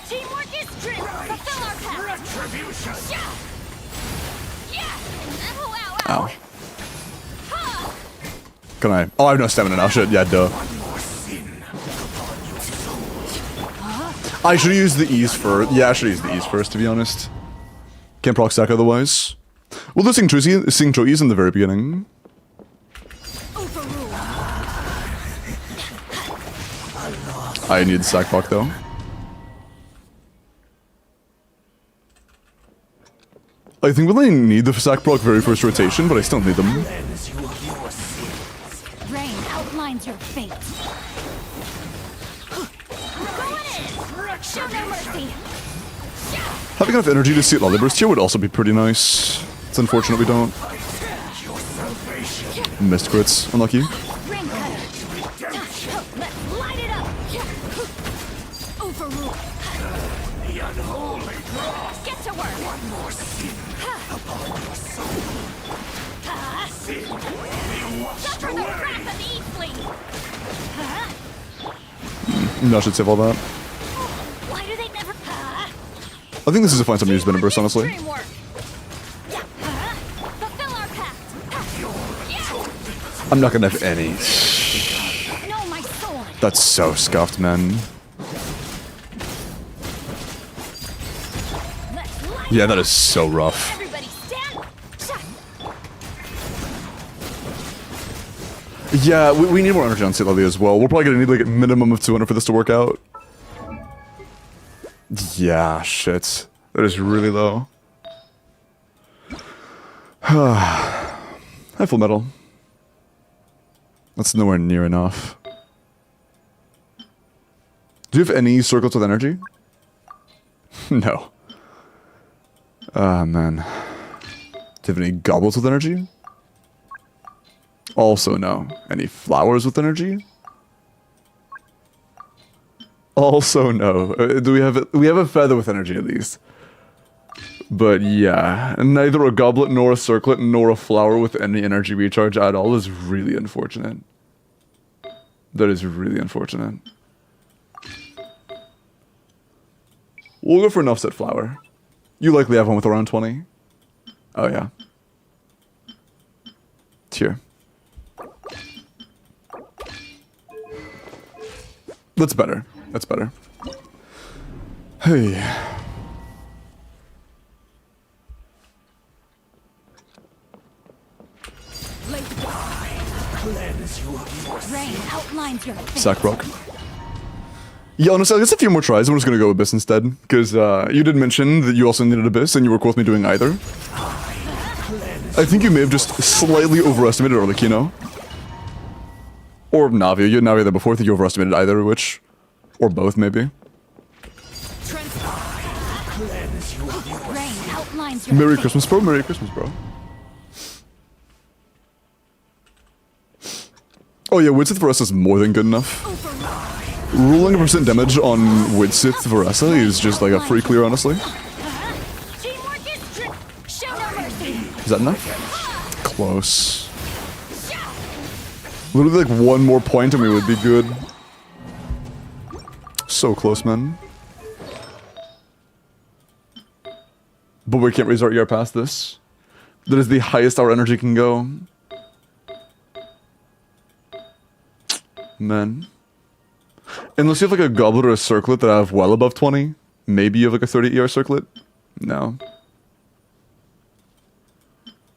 Teamwork is strength! Fulfill our pact! Retribution! Yeah! Ow, ow, Ow. ow! Can I? Oh, I have no stamina now. Shit. Yeah, duh. I should use the E's first. Yeah, I should use the E's first, to be honest. Can't proc stack otherwise. We'll do Sing E's in the very beginning. Overrule. I need sack proc though. I think we'll only need the sack proc very first rotation, but I still need them. Rain outlines your fate. Show no mercy. Having enough energy to see it Lolly Burst here would also be pretty nice. It's unfortunate we don't. Missed crits. Unlucky. Ring cutter. Let's light it up. Overrule. The unholy cross. Get to work. One more sin upon your soul. Sin be washed Suffer the away. wrath of Eastling. No, I should save all that. Why do they never? I think this is a fine time to use Venom Burst, honestly. Dream work. Yeah. Fulfill our pact. Yeah. I'm not gonna have any. No, my sword. That's so scuffed, man. Let's light Yeah, it that up. is so rough. Everybody stand. Yeah, we need more energy on Seat Lolly as well. We're probably gonna need like a minimum of 200 for this to work out. Yeah, shit. That is really low. High full metal. That's nowhere near enough. Do you have any circles with energy? No. Ah, man. Do you have any goblets with energy? Also no. Any flowers with energy? Also no. Do we have a feather with energy at least? But yeah, neither a goblet nor a circlet nor a flower with any energy recharge at all is really unfortunate. That is really unfortunate. We'll go for an offset flower. You likely have one with around 20. Oh yeah. Here. That's better. That's better. Hey. Rain outlines your fate. Sack rock. Yeah, honestly, I guess a few more tries. I'm just gonna go Abyss instead. Because you did mention that you also needed Abyss, and you were cool with me doing either. I think you may have just slightly overestimated Orlick, you know? Or Navi. You had Navi there before. I think you overestimated either, which... Or both, maybe. Rain outlines your Merry fate. Christmas, bro. Merry Christmas, bro. Oh yeah, Widsith Varessa is more than good enough. Ruling a % damage on Widsith Varessa is just like a free clear, honestly. Teamwork is true. Show no mercy. Is that enough? Close. Literally like one more point and we would be good. So close, man. But we can't raise our ER past this. That is the highest our energy can go. Man. Unless you have like a goblet or a circlet that have well above 20. Maybe you have like a 30 ER circlet. No.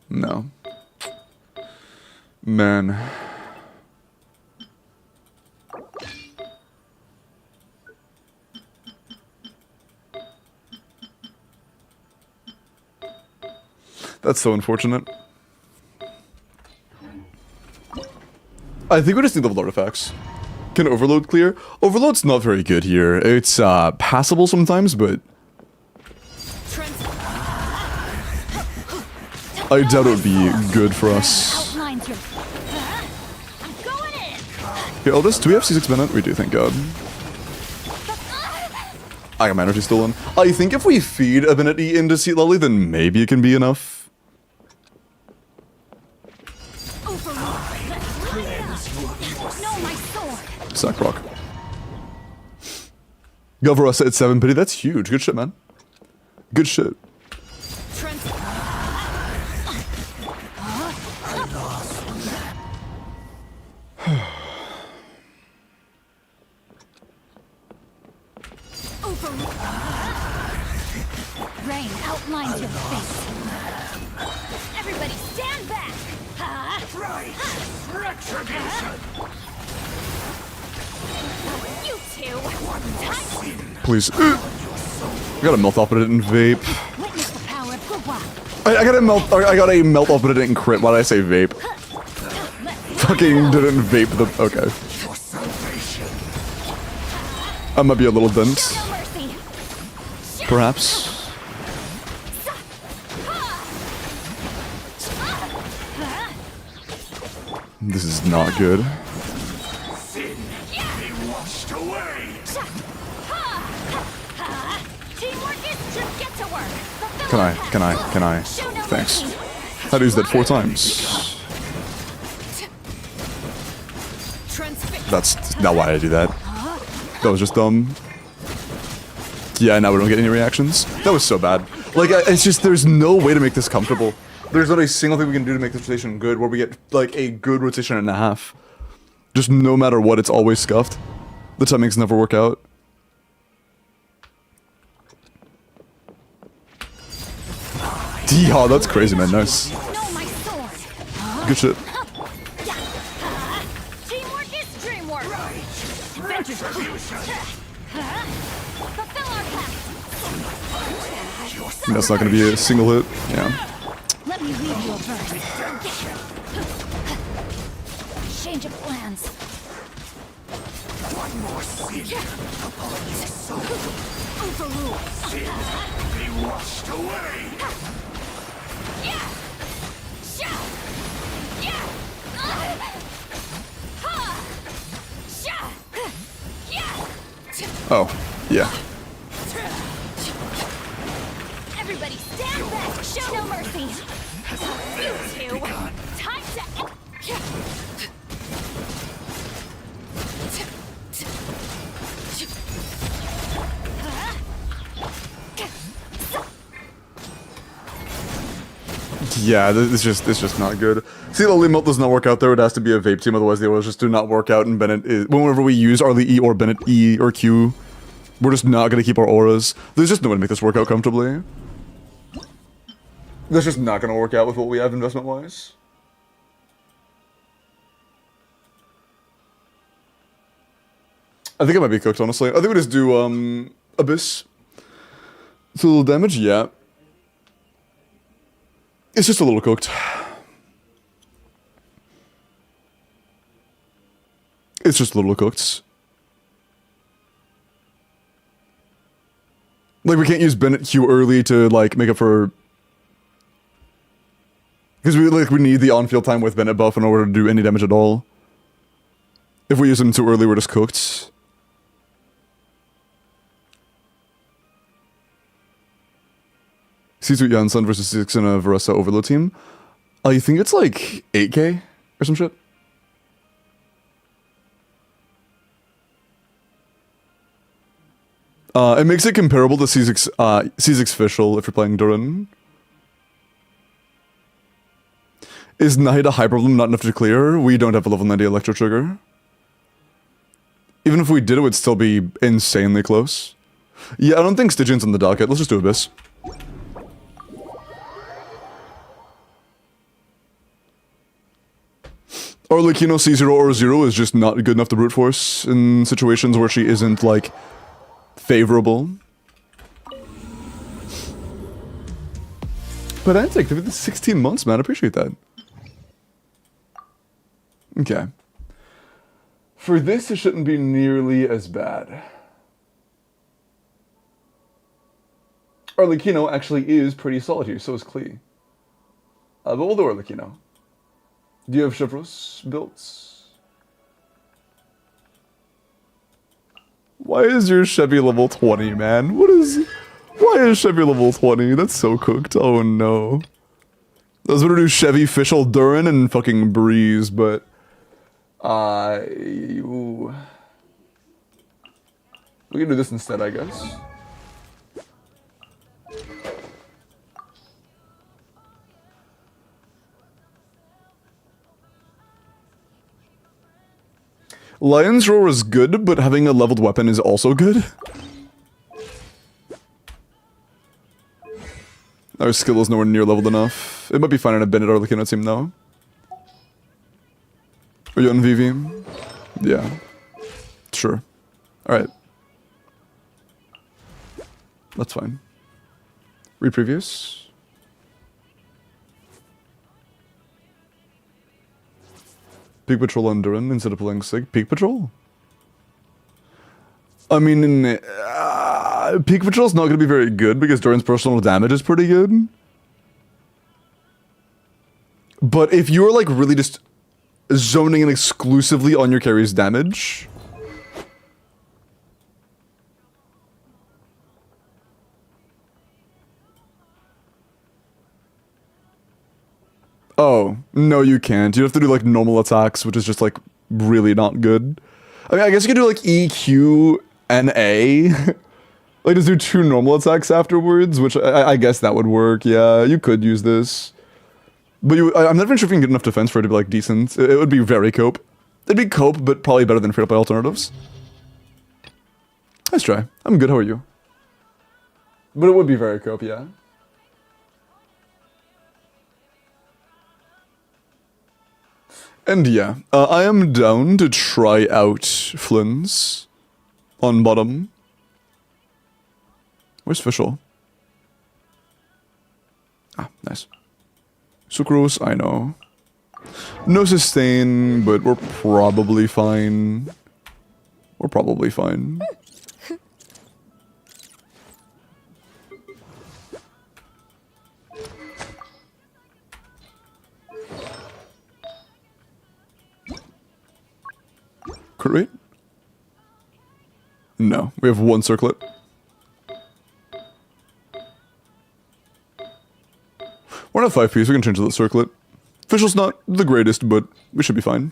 No. Man. That's so unfortunate. I think we just need leveled artifacts. Can Overload clear? Overload's not very good here. It's passable sometimes, but I doubt it would be good for us. Outlines your I'm going in. Okay, Eldest, do we have C6 minute? We do, thank God. I got my energy stolen. I think if we feed a minute E into Seat Lolly, then maybe it can be enough. no, my sword. Sack rock. Govaressa at 7 pity, that's huge. Good shit, man. Good shit. retribution. You two. Please. I got a melt off, but it didn't vape. Witness the power of Gugwa. I got a melt off, but it didn't crit. Why did I say vape? Fucking didn't vape the. Okay. For salvation. I might be a little dent. Show no mercy. Perhaps. This is not good. Sin be washed away. Teamwork is to get to work. Fulfill Can our I? task. Can I? Show no Thanks. mercy. I'd use that 4 times. Transfix. That's not why I do that. That was just dumb. Yeah, now we don't get any reactions. That was so bad. Like, it's just, there's no way to make this comfortable. There's not a single thing we can do to make this rotation good where we get, like, a good rotation and a half. Just no matter what, it's always scuffed. The timings never work out. Yeah, that's crazy, man. Nice. Know my sword. Good shit. Teamwork is dreamwork. Retribution. Fulfill our pact. That's not gonna be a single hit. Yeah. Let me read you a verse. Change of plans. One more sin upon your soul. Overruled. Sin be washed away. Yeah. Sha. Yeah. Ha. Sha. Yeah. Oh, yeah. Everybody stand back. Show no mercy. You two. Time to. Yeah, it's just not good. See, the melt does not work out there. It has to be a vape team, otherwise the others just do not work out. And Bennett is whenever we use Arlie E or Bennett E or Q, we're just not gonna keep our auras. There's just no way to make this work out comfortably. That's just not gonna work out with what we have investment wise. I think it might be cooked, honestly. I think we just do Abyss. It's a little damage, yeah. It's just a little cooked. It's just a little cooked. Like, we can't use Bennett Q early to, like, make up for... Because we need the on-field time with Bennett buff in order to do any damage at all. If we use him too early, we're just cooked. C2 Janssen versus 6 in a Varessa Overload team. I think it's like 8k or some shit. It makes it comparable to C6 Fischl if you're playing Durin. Is Night a high problem not enough to clear? We don't have a level 90 Electro Trigger. Even if we did, it would still be insanely close. Yeah, I don't think Stygian's on the docket. Let's just do Abyss. Arlecchino C0 or 0 is just not good enough to brute force in situations where she isn't, like, favorable. But Antic, give it 16 months, man. I appreciate that. Okay. For this, it shouldn't be nearly as bad. Arlecchino actually is pretty solid here, so is Klee. But we'll do Arlecchino. Do you have Chevros built? Why is your Chevy level 20, man? Why is Chevy level 20? That's so cooked. Oh no. I was gonna do Chevy, Fischl, Durin, and fucking Breeze, but... ooh. We can do this instead, I guess. Lion's Roar is good, but having a leveled weapon is also good. Our skill is nowhere near leveled enough. It might be fine on a Bennett Arlecchino team, though. Are you on VV? Yeah. Sure. Alright. That's fine. Read previous. Peak Patrol on Duran instead of playing Sig. Peak Patrol? I mean, Peak Patrol's not going to be very good because Duran's personal damage is pretty good. But if you're like really just zoning in exclusively on your carry's damage... Oh, no you can't. You have to do like normal attacks, which is just like really not good. I mean, I guess you could do like E, Q, and A. Like just do 2 normal attacks afterwards, which I guess that would work. Yeah, you could use this. But I'm not even sure if you can get enough defense for it to be like decent. It would be very cope. It'd be cope, but probably better than free-to-play alternatives. Nice try. I'm good, how are you? But it would be very cope, yeah. And yeah, I am down to try out Flynn's on bottom. Where's Fischl? Ah, nice. Sucrose, I know. No sustain, but we're probably fine. We're probably fine. Crit rate? No, we have 1 circlet. We're not 5 piece, we can change to the circlet. Fischl's not the greatest, but we should be fine.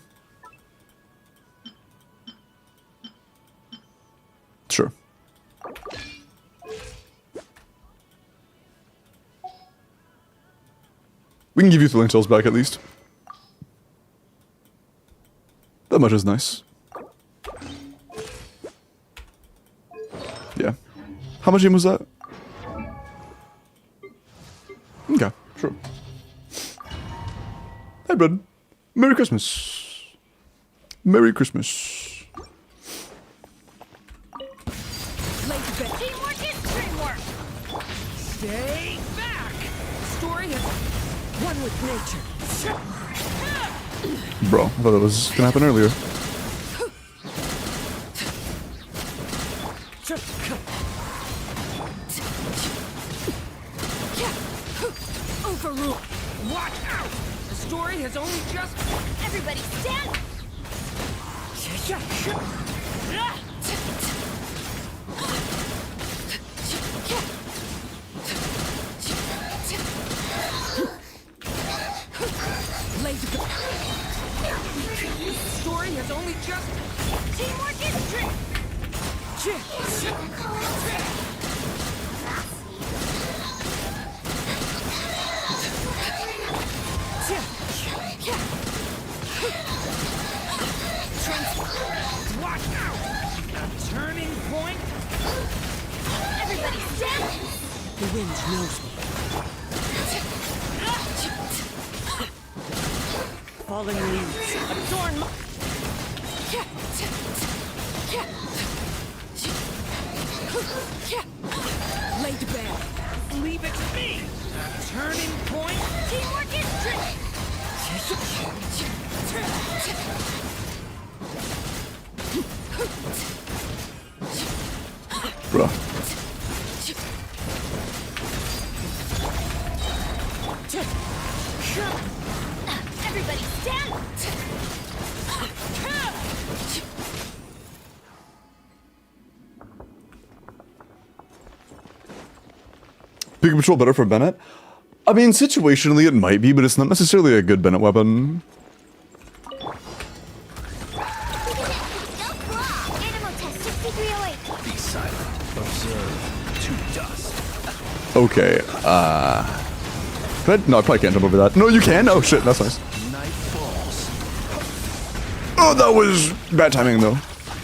Sure. We can give you Thrilling Tales back at least. That much is nice. Yeah. How much aim was that? Okay, sure. Hi, bud. Merry Christmas. Merry Christmas. Teamwork is teamwork. Stay back! Story is one with nature. Bro, I thought that was gonna happen earlier. Overrule! Watch out! The story has only just... Everybody stand. Story has only just... Teamwork is strength. Watch out! A turning point? Everybody stand. The wind knows me. Falling leaves adorn my... Lay to bed. Leave it to me. Turning point. Teamwork is strength. Bruh. Everybody stand. Pika Patrol better for Bennett? I mean, situationally it might be, but it's not necessarily a good Bennett weapon. Animal test 6308. Be silent. Observe. To dust. Okay, no, I probably can't jump over that. No, you can? Oh shit, that's nice. Night falls. Oh, that was bad timing though.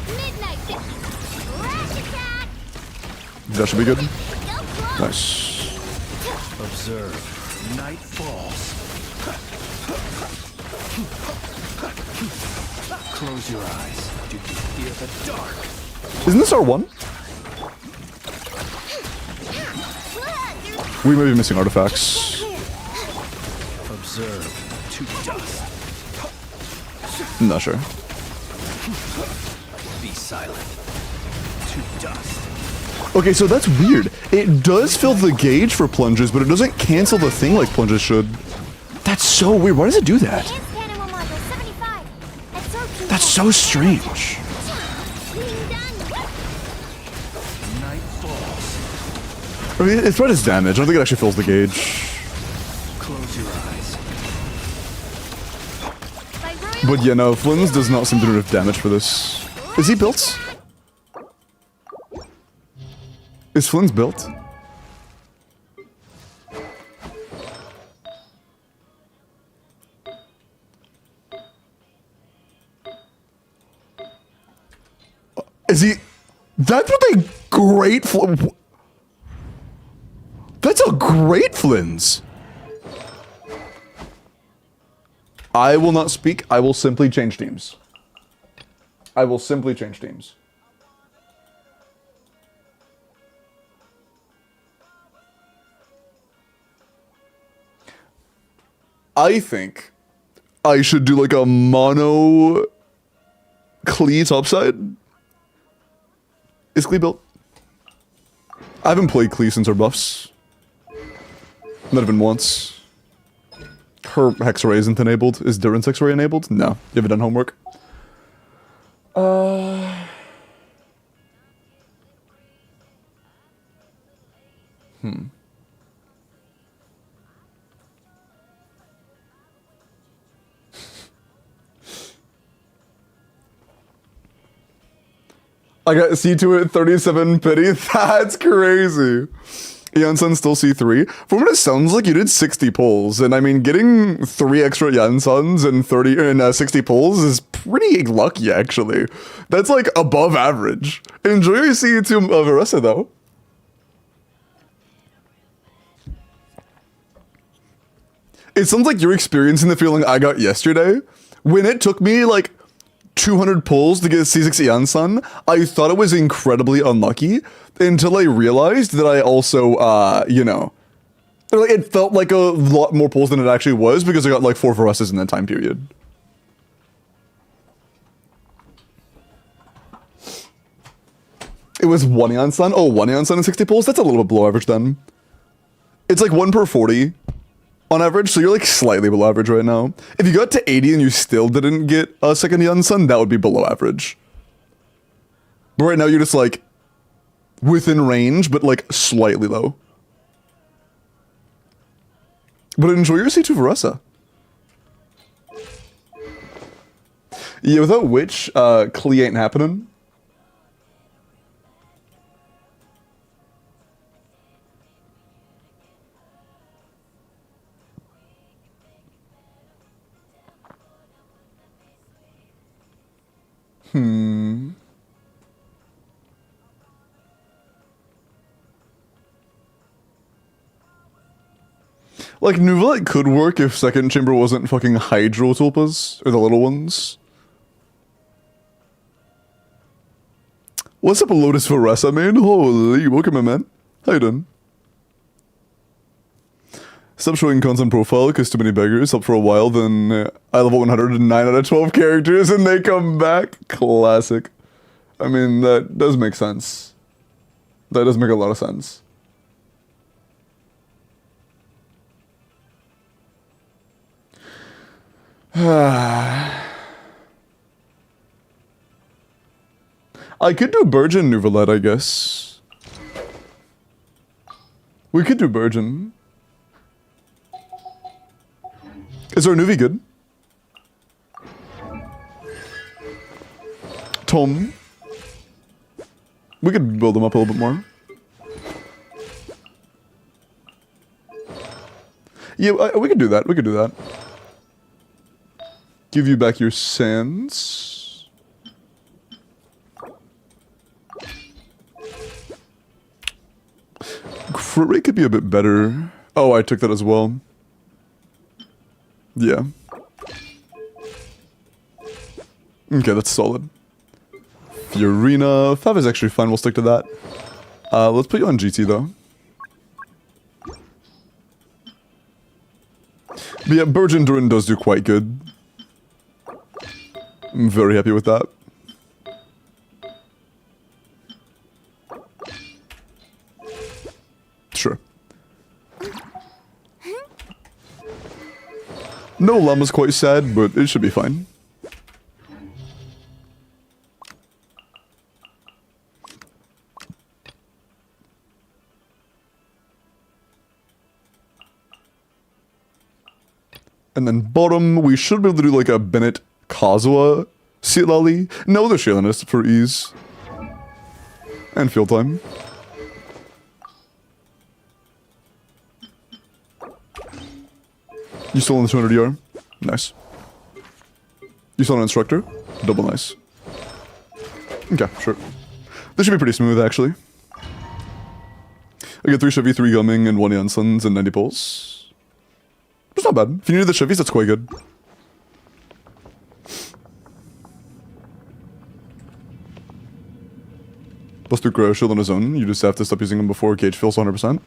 Midnight flash attack. That should be good. Go claw. Nice. Observe. Night falls. Close your eyes. Do you fear the dark? Isn't this R1? We may be missing artifacts. Observe to dust. I'm not sure. Be silent. To dust. Okay, so that's weird. It does fill the gauge for plunges, but it doesn't cancel the thing like plunges should. That's so weird. Why does it do that? That's so strange. Night falls. I mean, it's right as damage. I don't think it actually fills the gauge. Close your eyes. But yeah, no, Flynn's does not seem to do enough damage for this. Is he built? Is Flynn's built? Is he? That's what they great That's a great Flynn's. I will not speak. I will simply change teams. I will simply change teams. I think I should do like a mono Klee topside. Is Klee built? I haven't played Klee since her buffs. Not even once. Her Hexray isn't enabled. Is Duran's Hexray enabled? No. You haven't done homework? I got C2 at 37 pity. That's crazy. Yansun still C3. From what it sounds like, you did 60 pulls, and I mean, getting 3 extra Yansuns and 60 pulls is pretty lucky, actually. That's like above average. Enjoy your C2 Varessa, though. It sounds like you're experiencing the feeling I got yesterday, when it took me like 200 pulls to get a C6 Yansun. I thought it was incredibly unlucky until I realized that I also, you know, it felt like a lot more pulls than it actually was because I got like 4 Varessas in that time period. It was 1 Yansun? Oh, 1 Yansun and 60 pulls? That's a little bit below average then. It's like 1 per 40. On average, so you're like slightly below average right now. If you got to 80 and you still didn't get a second Yansun, that would be below average. But right now you're just like within range, but like slightly low. But enjoy your C2 Varessa. Yeah, without which, Klee ain't happening. Like, Nuvolite could work if second chamber wasn't fucking Hydro Tulpas, or the little ones. What's up, Lotus Varessa, man? Holy, welcome, my man. How you doing? Stop showing content profile, because too many beggars. Up for a while, then I level 109 out of 12 characters, and they come back. Classic. I mean, that does make sense. That does make a lot of sense. I could do Burgeon Nuvolite, I guess. We could do Burgeon. Is our Nuvi good? Tom. We could build them up a little bit more. Yeah, we could do that. We could do that. Give you back your sands. Crit rate could be a bit better. Oh, I took that as well. Yeah. Okay, that's solid. Fiorina. Fav is actually fine, we'll stick to that. Let's put you on GT though. But yeah, Burgeon Durin does do quite good. I'm very happy with that. Sure. No llama's quite sad, but it should be fine. And then bottom, we should be able to do like a Bennett Kazuha Sealali. No, they're Shalinist for ease. And field time. You still on the 200 ER? Nice. You still an instructor? Double nice. Okay, sure. This should be pretty smooth, actually. I get 3 Chevy, 3 Gumming, and 1 Jansons, and 90 pulls. It's not bad. If you need the Chevys, that's quite good. Plus 2 Cryo Shield on his own. You just have to stop using him before Cage fills 100%.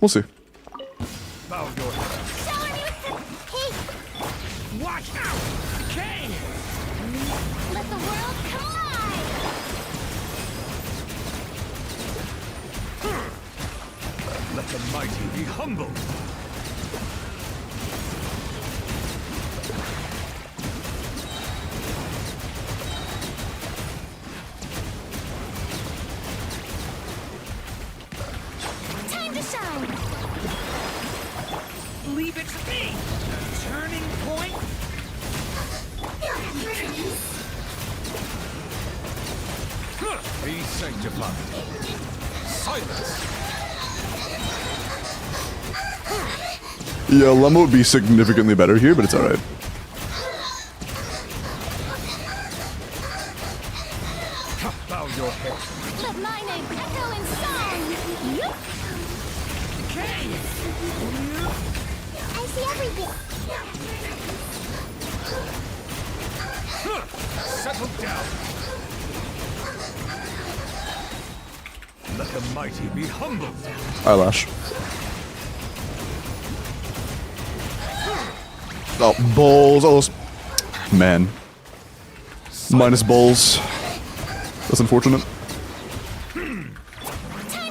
We'll see. Bow your head. Watch out! Decay! Let the world collide! Let the mighty be humbled. Time to shine! Leave it to me. Turning point. Be sanctified. Silence. Yeah, Lemma would be significantly better here, but it's alright. Bow your head. Let my name echo in song! Decay! I see everything! Settle down. Let the mighty be humbled. Eyelash. Oh, balls. Oh, those... Man. Minus balls. That's unfortunate. Time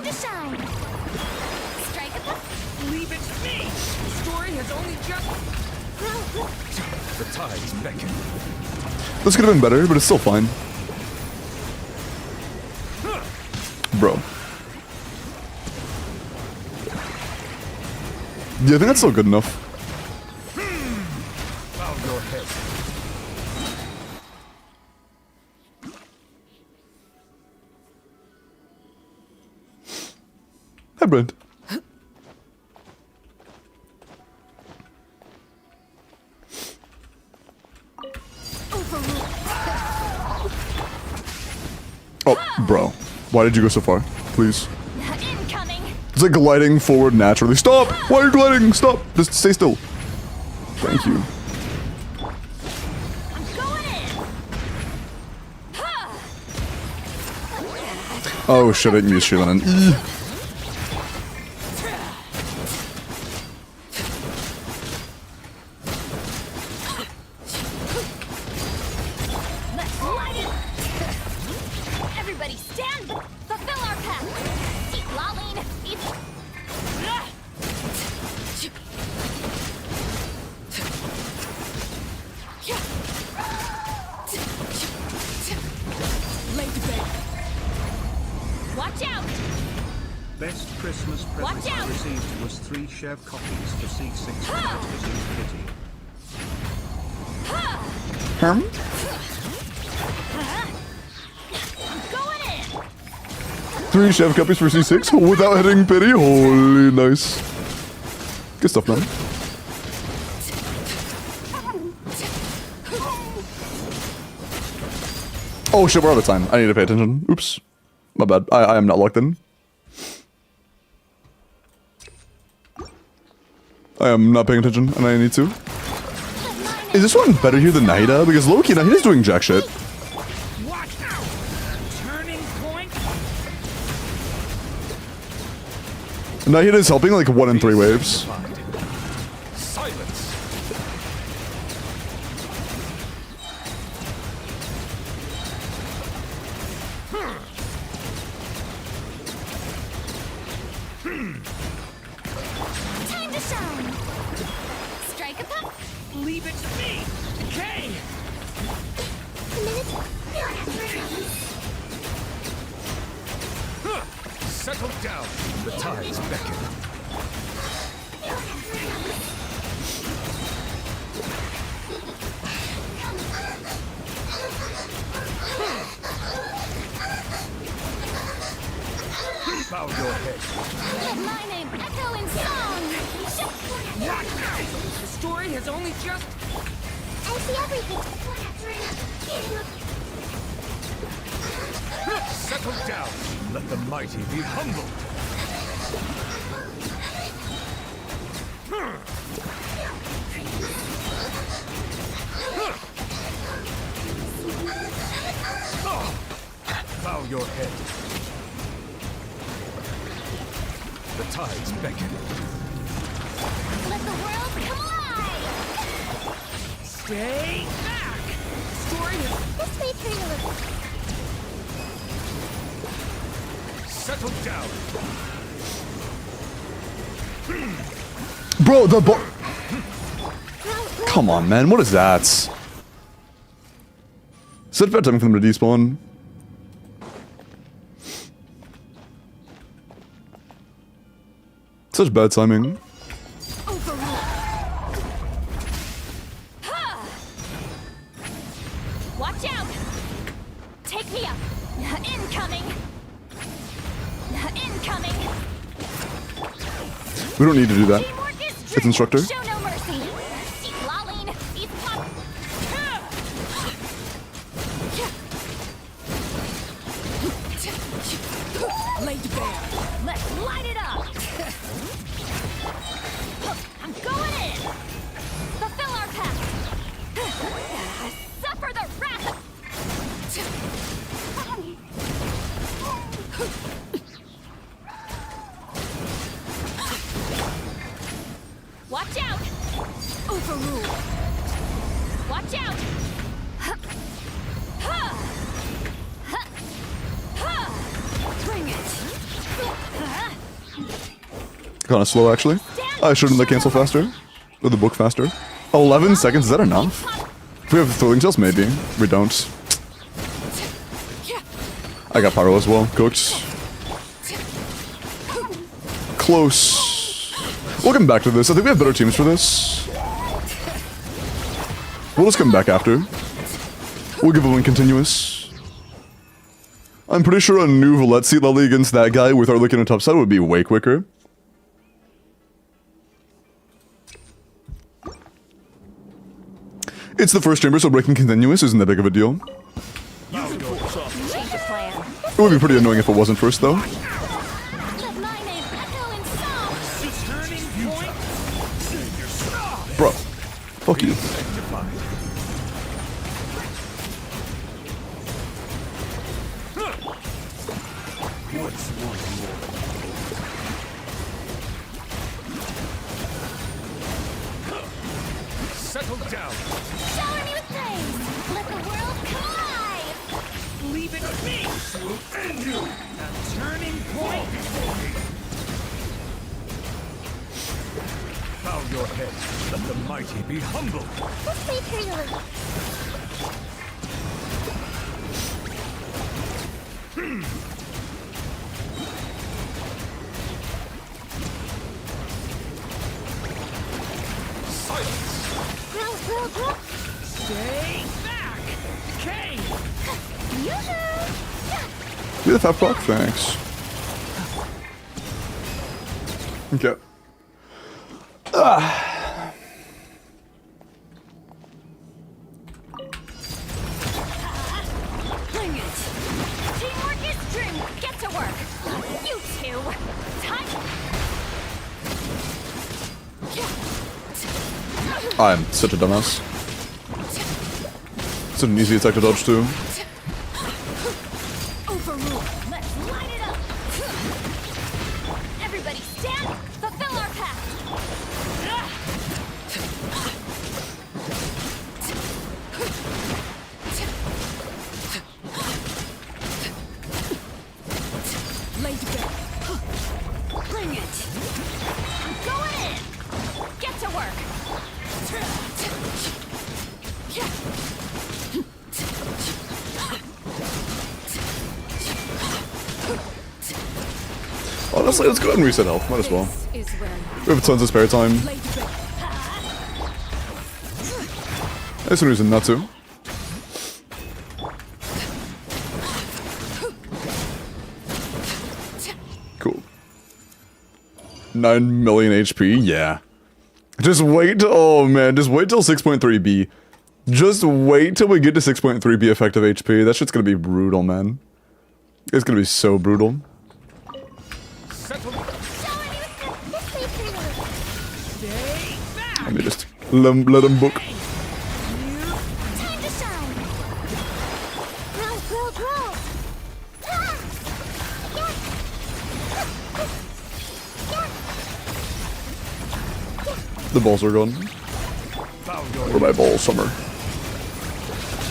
to shine! Strike a pop! Leave it to me. The story has only just... The tides beckon. This could have been better, but it's still fine. Bro. Yeah, I think that's still good enough. Bow your head. Hi, Brent. Oh, bro. Why did you go so far? Please. Incoming! It's like gliding forward naturally. Stop! Why are you gliding? Stop! Just stay still. Thank you. I'm going in! Oh shit, I can use Shieldin. Let's light it! Everybody stand! Fulfill our path! Keep lolling! Watch out! Best Christmas Watch present I out! received was 3 Chev copies for C6 Masters Infinity. I'm going in! 3 chef copies for C6 without hitting pity. Holy nice. Good stuff, man. Oh shit, we're out of time. I need to pay attention. Oops. My bad. I am not locked in. I am not paying attention, and I need to. Let my Is this one better here than Nahida? Because low-key, Nahida's doing jack shit. Watch out! Turning point. Nahida is helping like 1 in 3 waves. Silence. Time to shine. Strike a pop. Leave it to me. Okay. Settle down. The tides beckon. Bow your head. Let my name echo in song. What? The story has only just... I see everything. Settle down. Let the mighty be humbled. Bow your head. The tides beckon. Let the world come alive. Stay back. Story is... This way through a little. Settle down. Bro, the come on, man. What is that? Set bad timing for them to despawn. Such bad timing. Watch out! Take me up! Incoming! Incoming! We don't need to do that. Teamwork is It's true. instructor. Show no mercy! Lolling! He's pop! Laid bare! Let's light it up! I'm going in! Fulfill our path! Suffer the wrath! Watch out! Overrule! Watch out! Bring it! Kinda slow, actually. I shouldn't have cancel faster. Or the book faster. 11 seconds, is that enough? If we have throwing tails, maybe. We don't. I got pyro as well. Cooked. Close. We'll come back to this. I think we have better teams for this. We'll just come back after. We'll give a win continuous. I'm pretty sure a new Valetzi Lally against that guy with our looking at top side would be way quicker. It's the first chamber, so breaking continuous isn't that big of a deal. Change of plan. It would be pretty annoying if it wasn't first, though. Let my name echo in song. Turning point. Bro, fuck you. Sanctified. What's one more? Settle down. Shower me with praise. Let the world come alive. Leave it to me. Will end you. A turning point. Bow your head. Let the mighty be humbled. This way through a little. Silence. Growl. Stay back. Okay. Yoo-hoo. Be the fat proc? Thanks. Okay. Bring it. Teamwork is dream. Get to work. You two. Time. I'm such a dumbass. It's an easy attack to dodge too. Overrule. Let's line it up. Everybody stand. Fulfill our pact. Lay to go. Bring it. I'm going in. Get to work. Honestly, let's go ahead and reset health. Might as well. This is where We have tons of spare time. lay to go. There's no reason not to. Cool. 9 million HP, yeah. Just wait, oh man, just wait till 6.3B. Just wait till we get to 6.3B effective HP. That shit's gonna be brutal, man. It's gonna be so brutal. Let me just let him book. Time to shine. Grow, grow, grow. Ah! The balls are gone. Where my balls, Summer?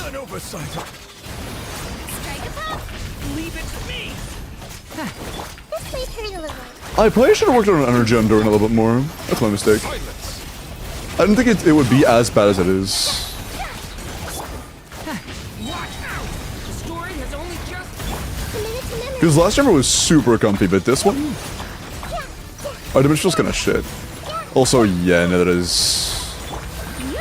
An oversight. Strike a pop. Leave it to me. This may hurt a little. I probably should have worked on energy enduring a little bit more. That's my mistake. Silence. I didn't think it would be as bad as it is. Watch out. The story has only just. Commit it to memory. Because last year was super comfy, but this one, our dimensional's kind of shit. Also, yeah, no, that is.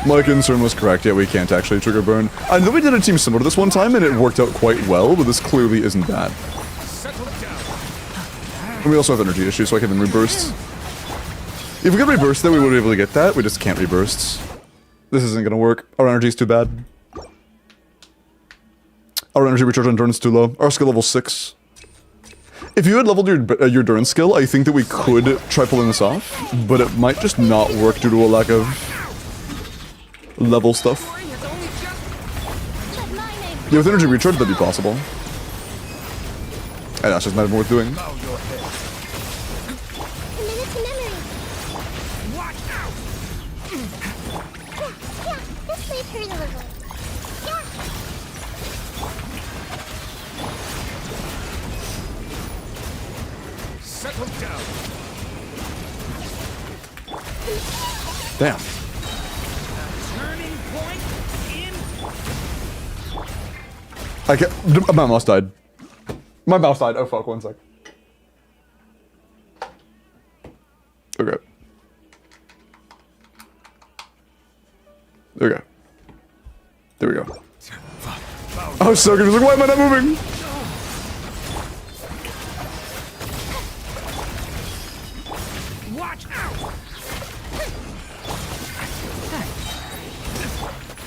My concern was correct. Yeah, we can't actually trigger burn. I know we did a team similar to this one time, and it worked out quite well, but this clearly isn't that. Settle down. And we also have energy issues, so I can't even reburst. If we could reburst, then we would be able to get that. We just can't reburst. This isn't gonna work. Our energy's too bad. Our energy recharge endurance too low. Our skill level 6. If you had leveled your endurance skill, I think that we could try pulling this off, but it might just not work due to a lack of level stuff. Let my name. Yeah, with energy recharge, that'd be possible. And that's just not even worth doing. Bow your head. Commit it to memory. Watch out. This may hurt a little. Settle down. Damn. Turning point in. I can't. My mouse died. My mouse died. Oh fuck, one sec. Okay. Okay. There we go. I was so confused. Like, why am I not moving? Watch out.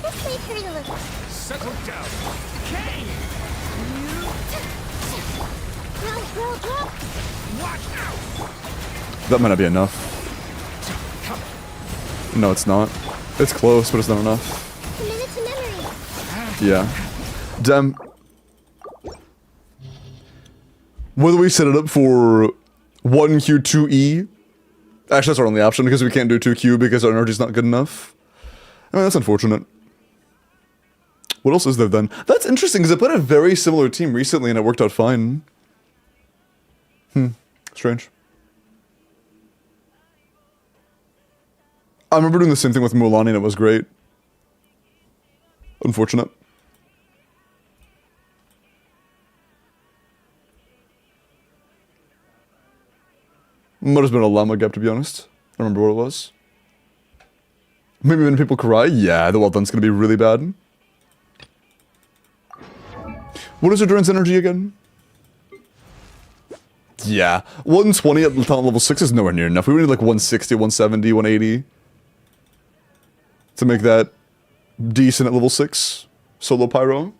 This may hurt a little. Settle down. Kane. Grow, grow, grow. Watch out. That might not be enough. No, it's not. It's close, but it's not enough. Commit it to memory. Yeah. Damn. Whether we set it up for 1Q, 2E. Actually, that's our only option because we can't do 2Q because our energy's not good enough. I mean, that's unfortunate. What else is there then? That's interesting because I played a very similar team recently and it worked out fine. Strange. I remember doing the same thing with Mulan and it was great. Unfortunate. Might have been a llama gap, to be honest. I don't remember what it was. Maybe when people cry? Yeah, the well done's gonna be really bad. What is Endurance energy again? Yeah, 120 at talent level 6 is nowhere near enough. We would need like 160, 170, 180 to make that decent at level 6. Solo Pyro.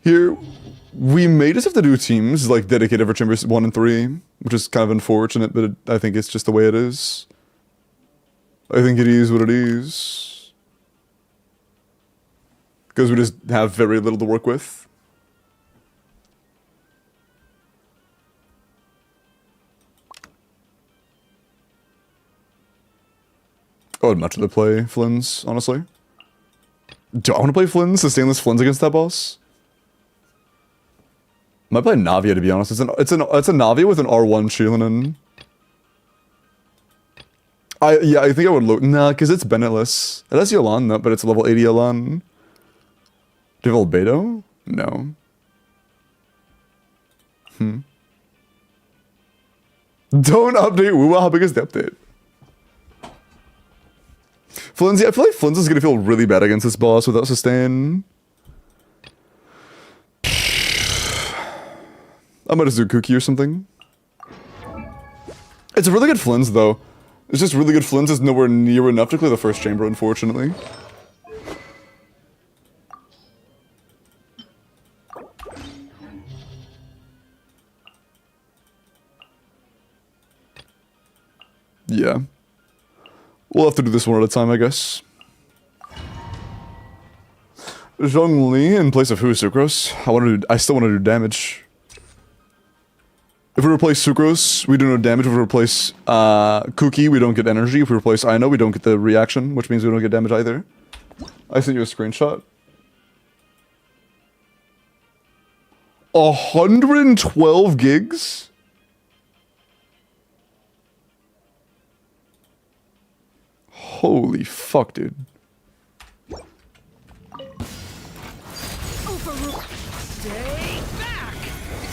Here, we may just have to do teams like dedicated for chambers 1 and 3. which is kind of unfortunate, but I think it's just the way it is. I think it is what it is. Because we just have very little to work with. I would much rather play Flynn's, honestly. Do I want to play Flynn's? The stainless Flynn's against that boss? Might play Navia, to be honest. It's a Navia with an R1 Sheelanin. Yeah, I think I would look. Nah, because it's Bennetless. It has Yolan, though, but it's level 80 Yolan. Do you have Albedo? No. Don't update Wuwa. How big is the update? Flynn's, I feel like Flynn's is gonna feel really bad against this boss without sustain. I might just do Kuki or something. It's a really good Flynn's though. It's just really good Flynn's is nowhere near enough to clear the first chamber, unfortunately. Yeah. We'll have to do this one at a time, I guess. Zhongli in place of who? Sucrose? I still want to do damage. If we replace Sucrose, we do no damage. If we replace Kuki, we don't get energy. If we replace Aino, we don't get the reaction, which means we don't get damage either. I sent you a screenshot. 112 gigs? Holy fuck, dude. Stay back!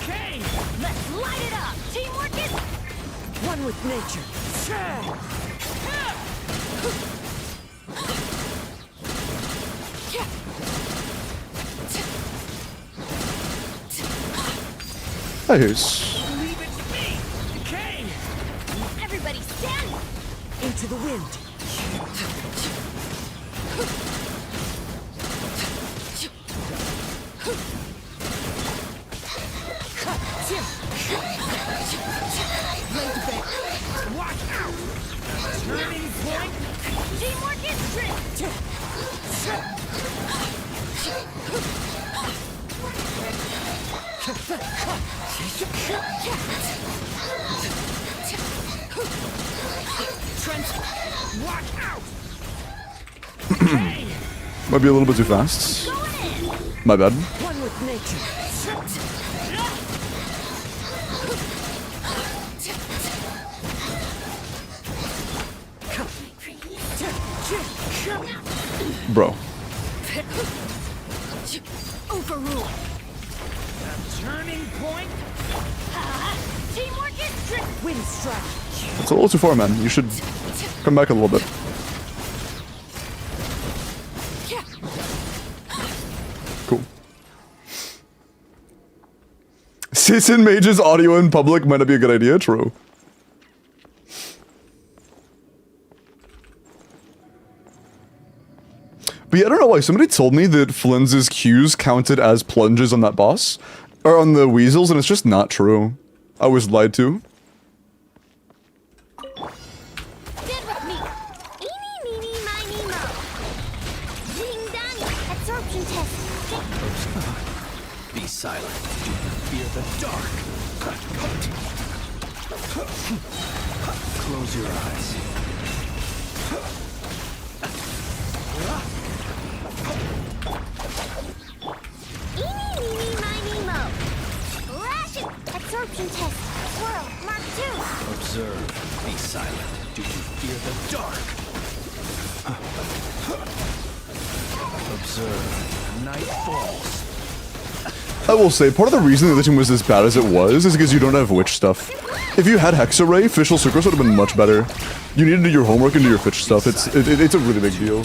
Okay, let's light it up! Teamwork is one with nature. Nice. Leave it to me! Okay! Everybody stand! Into the wind! Watch out! Turning point! Teamwork is strict! Watch out! Might be a little bit too fast. My bad. One with nature. Bro. Overrule. Turning point. Teamwork is strict. Wind strike. It's a little too far, man. You should come back a little bit. Cool. Sissin Mage's audio in public might not be a good idea, true. But yeah, I don't know why. Somebody told me that Flynn's Q's counted as plunges on that boss. Or on the weasels, and it's just not true. I was lied to. Stand with me. Eeny, meeny, miny, mo. Ding, donny. Absorption test. Be silent. Fear the dark. Close your eyes. Eeny, meeny, miny, mo. Ration. Absorption test. Swirl. Mark 2. Observe. Be silent. Do you fear the dark? Observe. Night falls. I will say, part of the reason that this one was as bad as it was is because you don't have witch stuff. If you had Hex Array, Fischl Sucrose would have been much better. You need to do your homework and do your Fitch stuff. It's a really big deal.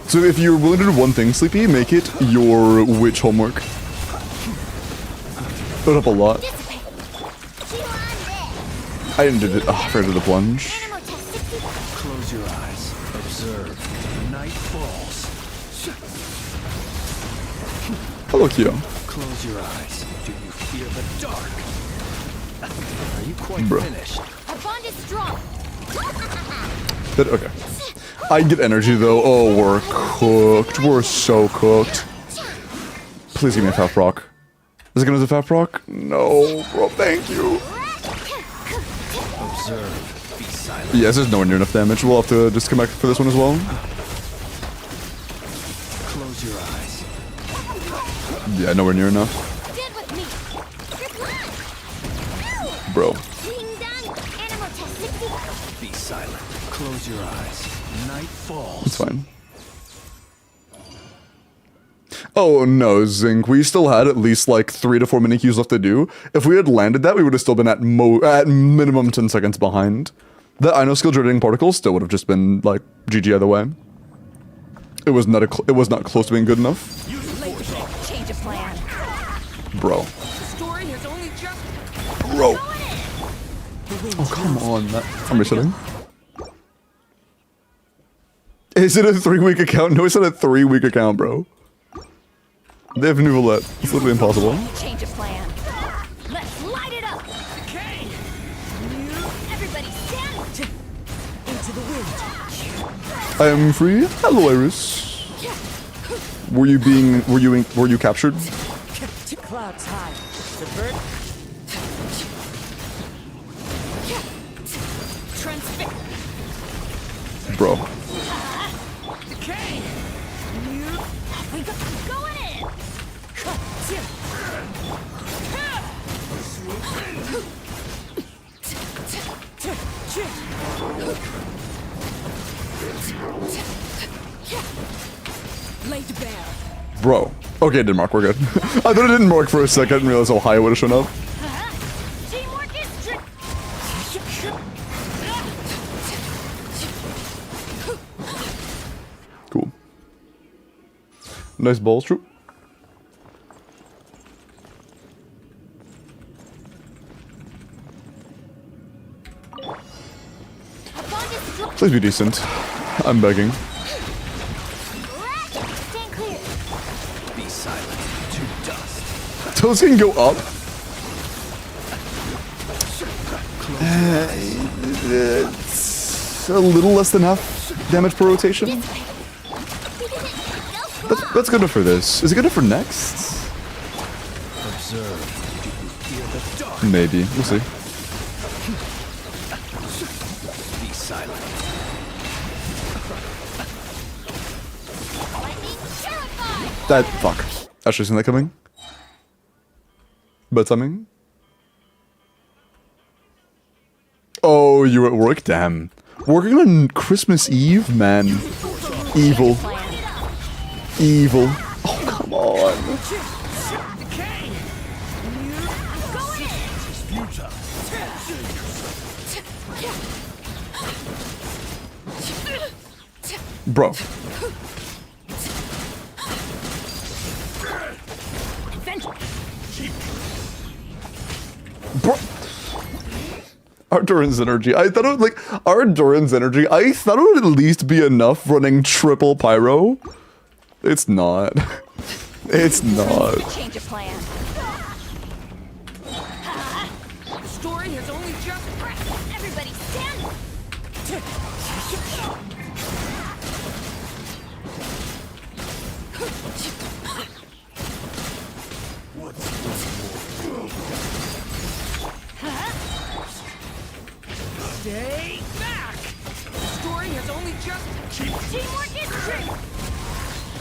So if you're willing to do one thing, Sleepy, make it your witch homework. It would help a lot. I didn't do it. Oh, afraid of the plunge. Close your eyes. Observe. Night falls. Hello, Kyo. Close Close your eyes. Do you fear the dark? Are you quite Bro. finished? Our bond is strong. But, okay. I get energy though. Oh, we're cooked. We're so cooked. Please give me a fat proc. Is it gonna be a fat proc? No, bro. Thank you. Observe. Be silent. Yes, there's nowhere near enough damage. We'll have to just come back for this one as well. Close your eyes. Yeah, nowhere near enough, Stand with me. You're blind. bro. Ding dong. Animal test 60. Be silent. Close your eyes. Night falls. It's fine. Oh no, Zinc. We still had at least like 3 to 4 mini queues left to do. If we had landed that, we would have still been at minimum 10 seconds behind. The I know skill dreading particle still would have just been like GG either way. It was not close to being good enough, Change of plan. bro. The story has only just Bro. Oh come on, Matt. I'm resetting. Is it a 3-week account? No, it's not a 3-week account, bro. They have new roulette. It's literally impossible. change of plan. Let's light it up. Okay. Everybody stand. Into the wind. I am free. Hello, Iris. Were you captured? To clouds high. Subvert. Transfix. Bro. Okay. We got going in. Laid bare. Bro. Okay, it didn't mark. We're good. I thought it didn't mark for a second. I didn't realize how high it would have shown up. Teamwork is trick. Cool. Nice balls, troop. Please be decent. I'm begging. Stand clear. Be silent. To dust. Those can go up. It's a little less than half damage per rotation. That's good enough for this. Is it good enough for next? Observe. Do you fear the dark? Maybe. We'll see. Be silent. Lightning terrified. That fuck. Actually seen that coming. But something. Oh, you were at work? Damn. Working on Christmas Eve, man. Evil. Evil. Oh, come on. Okay. Bro. Bro. Our Duran's energy. I thought it would like our Duran's energy. I thought it would at least be enough running triple pyro. It's not. It's not. Change of plan. The story has only just Everybody stand. stay back. The story has only just Teamwork is trick.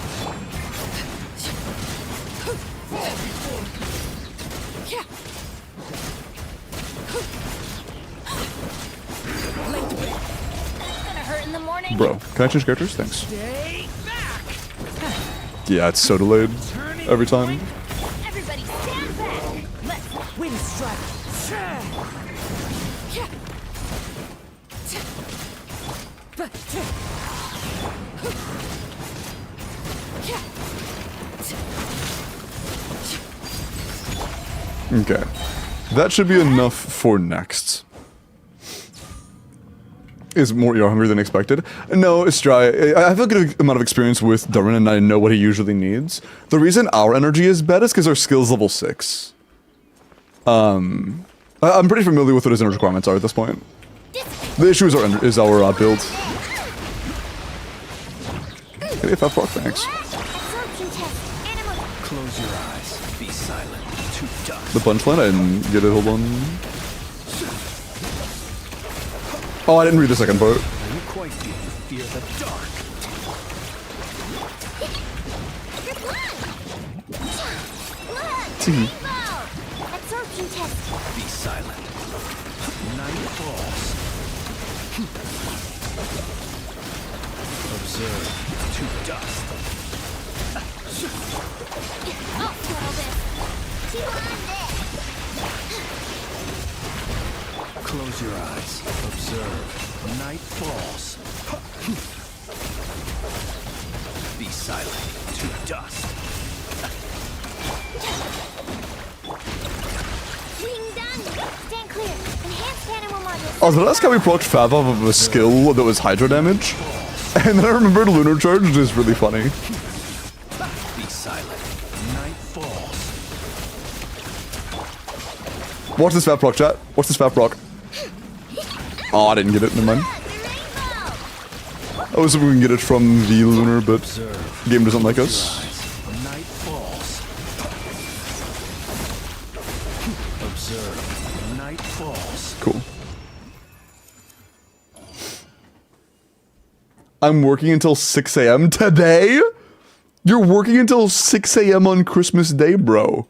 That's gonna hurt in the morning. Bro, can I change characters? Thanks. stay back. Yeah, it's so delayed. Every time. Everybody stand back. Let's wind strike. Okay. That should be enough for next. Is more you're hungry than expected. No, it's dry. I have a good amount of experience with Darwin and I know what he usually needs. The reason our energy is bad is because our skill's level 6. I'm pretty familiar with what his energy requirements are at this point. The issue is our build. Hey, Fat Frog, thanks. Absorption test. Animal. Close your eyes. Be silent. To dust. The punchline, I didn't get it, hold on. Oh, I didn't read the second part. You quite didn't fear the dark. Tee. Absorption test. Be silent. Night falls. Observe. To dust. Oh, settle this. Two on this. Close your eyes. Observe. Night falls. Be silent. To dust. Wing done. Stand clear. Enhanced animal module. Oh, the last guy we procced Fav off of a skill that was Hydra damage. And then I remembered Lunar Charge, which is really funny. Be silent. Night falls. Watch this Fat Proc, chat. Watch this Fat Proc. Oh, I didn't get it, never mind. I was hoping we can get it from the Lunar, but the game doesn't like us. Night falls. Observe. Night falls. Cool. I'm working until 6 a.m. today? You're working until 6 a.m. on Christmas Day, bro.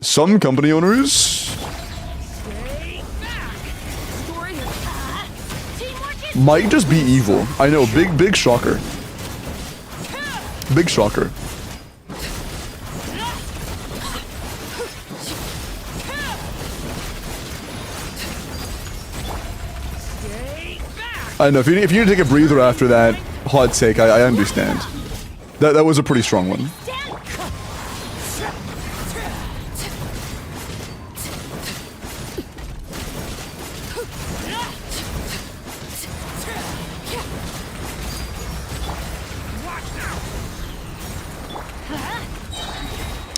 Some company owners... Stay back. Story is Teamwork is. might just be evil. I know, big shocker. Big shocker. stay back. I know, if you need to take a breather after that hot take, I understand. That was a pretty strong one.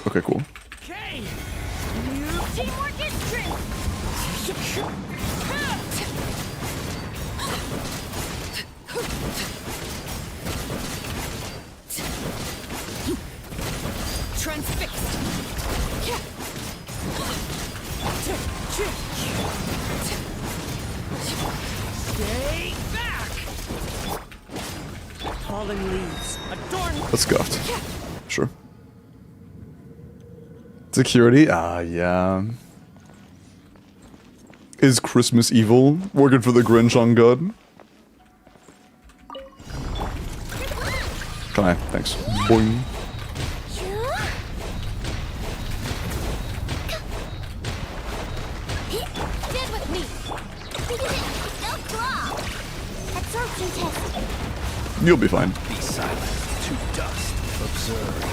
Okay, cool. Okay. Teamwork is strength. Transfixed. Stay back. Falling leaves adorn. That's scuffed. Sure. Security? Ah, yeah. Is Christmas evil? Working for the Grinch on God? Can I? Thanks. Boing. Stand with me. No claw. Absorption test. You'll be fine. Be silent. To dust. Observe.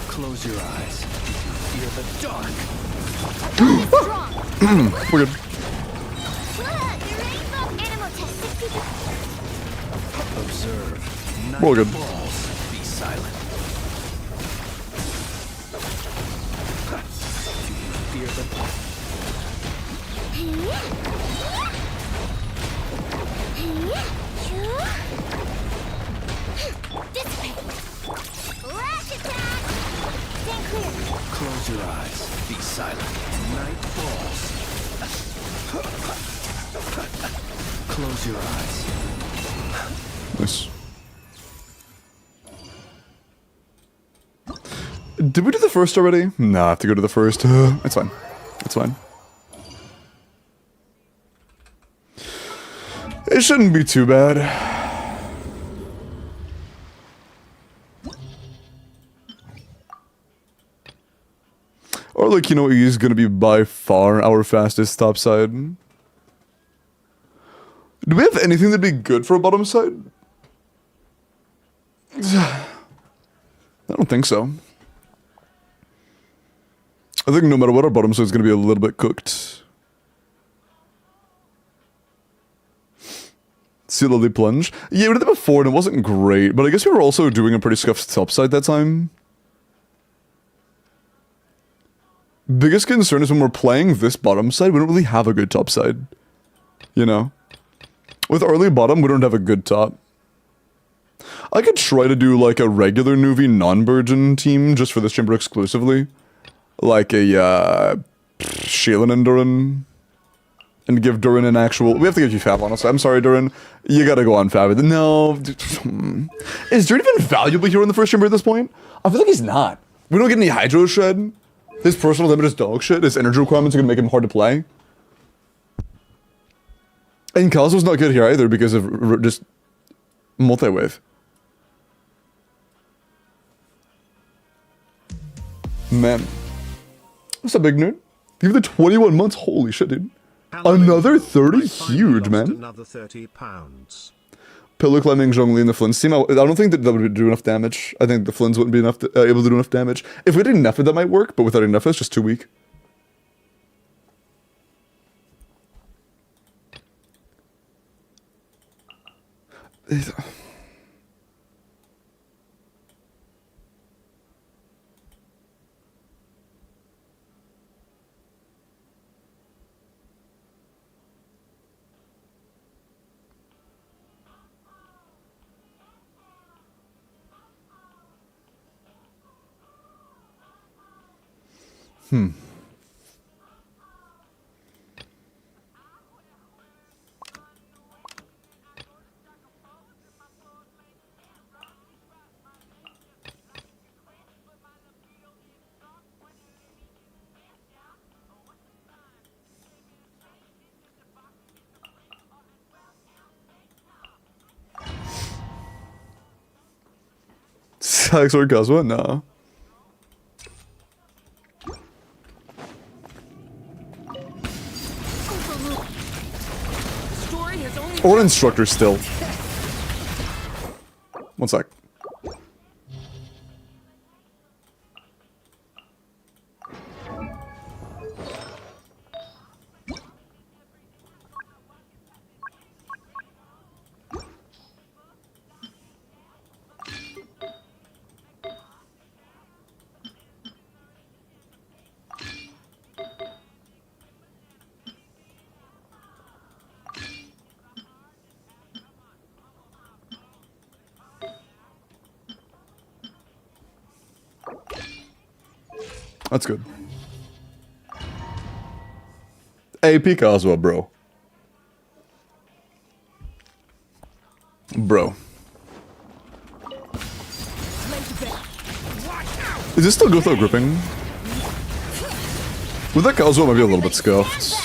Close your eyes. Fear the dark. Strong. We're good. The rainbow animal test. 60. Observe. Night We're good. falls. Be silent. Fear the Dissipate. Lash attack. Stand clear. Close your eyes. Be silent. Night falls. Close your eyes. Nice. Did we do the first already? No, I have to go to the first. It's fine. It's fine. It shouldn't be too bad. Or like, you know, he's gonna be by far our fastest top side. Do we have anything that'd be good for a bottom side? I don't think so. I think no matter what, our bottom side is going to be a little bit cooked. See Lily plunge? Yeah, we did that before and it wasn't great, but I guess we were also doing a pretty scuffed top side that time. Biggest concern is when we're playing this bottom side, we don't really have a good top side. You know? With early bottom, we don't have a good top. I could try to do like a regular Nuvi non-Burgeon team just for this chamber exclusively. Like a, Shaylin and Durin. And give Durin an actual... We have to give you Fab, honestly. I'm sorry, Durin. You gotta go on Fab. No. Is Durin even valuable here in the first chamber at this point? I feel like he's not. We don't get any Hydro Shred. His personal limit is dog shit. His energy requirements are gonna make him hard to play. And Kazu's not good here either because of just multi-wave. Man. What's up, big nerd? Give the 21 months. Holy shit, dude. Another 30? Huge, man. Another 30 pounds. Pillar climbing Zhongli and the Flins team. I don't think that would do enough damage. I think the Flins wouldn't be able to do enough damage. If we did enough, that might work, but without enough, it's just too weak. Sax or Kazuha? No. Or instructor still. One sec. That's good. AP Kazuha, bro. Bro. Is this still go through gripping? With that Kazuha might be a little bit scuffed.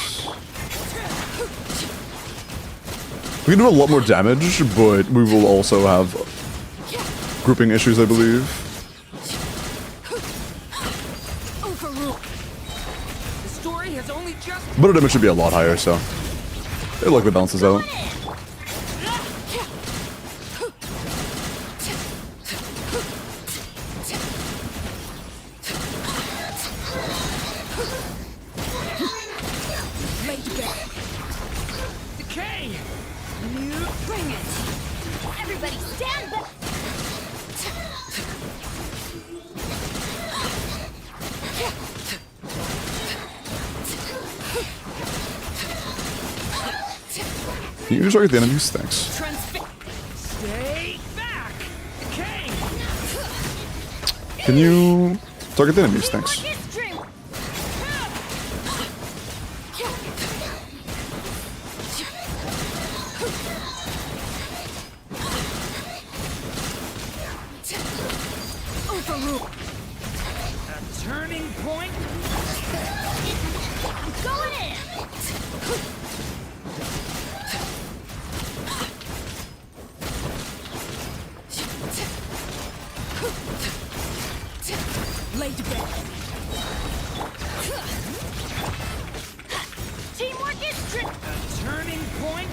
We can do a lot more damage, but we will also have grouping issues, I believe. But our damage should be a lot higher, so it likely balances out. Bring it! Everybody stand back! Can you just target the enemies? Thanks. Stay back. Okay. Can you target the enemies? Thanks. A turning point. Going in! Laid back. Teamwork is tricky! A turning point.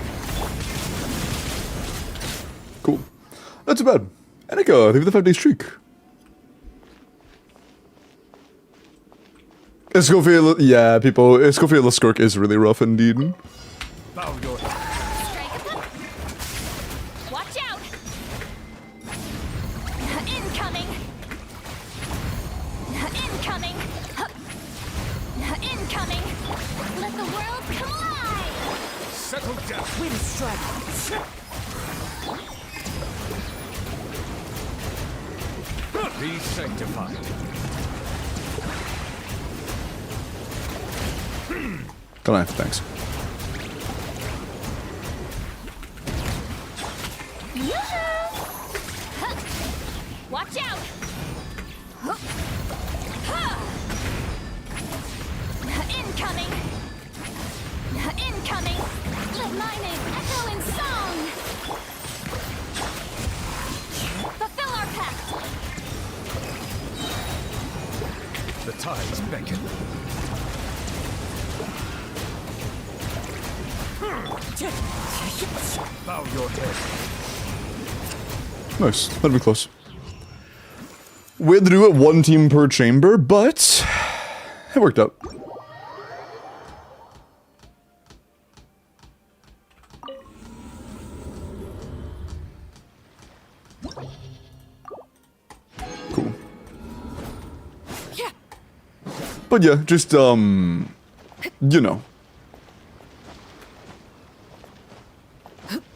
Cool. Not too bad. Annika, leave the 5-day streak. Escoffier, yeah, people, Escoffier Skirk is really rough indeed. Bow your Watch out! Incoming! Incoming! Incoming! Let the world collide! settle down. Wind strike. Be sanctified. Good night, thanks. Watch out! Incoming! Incoming! Let my name echo in song! Fulfill our pact! The tides beckon. Bow your head. Nice. That'd be close. We had to do it one team per chamber, but it worked out. Cool. But yeah, just, you know.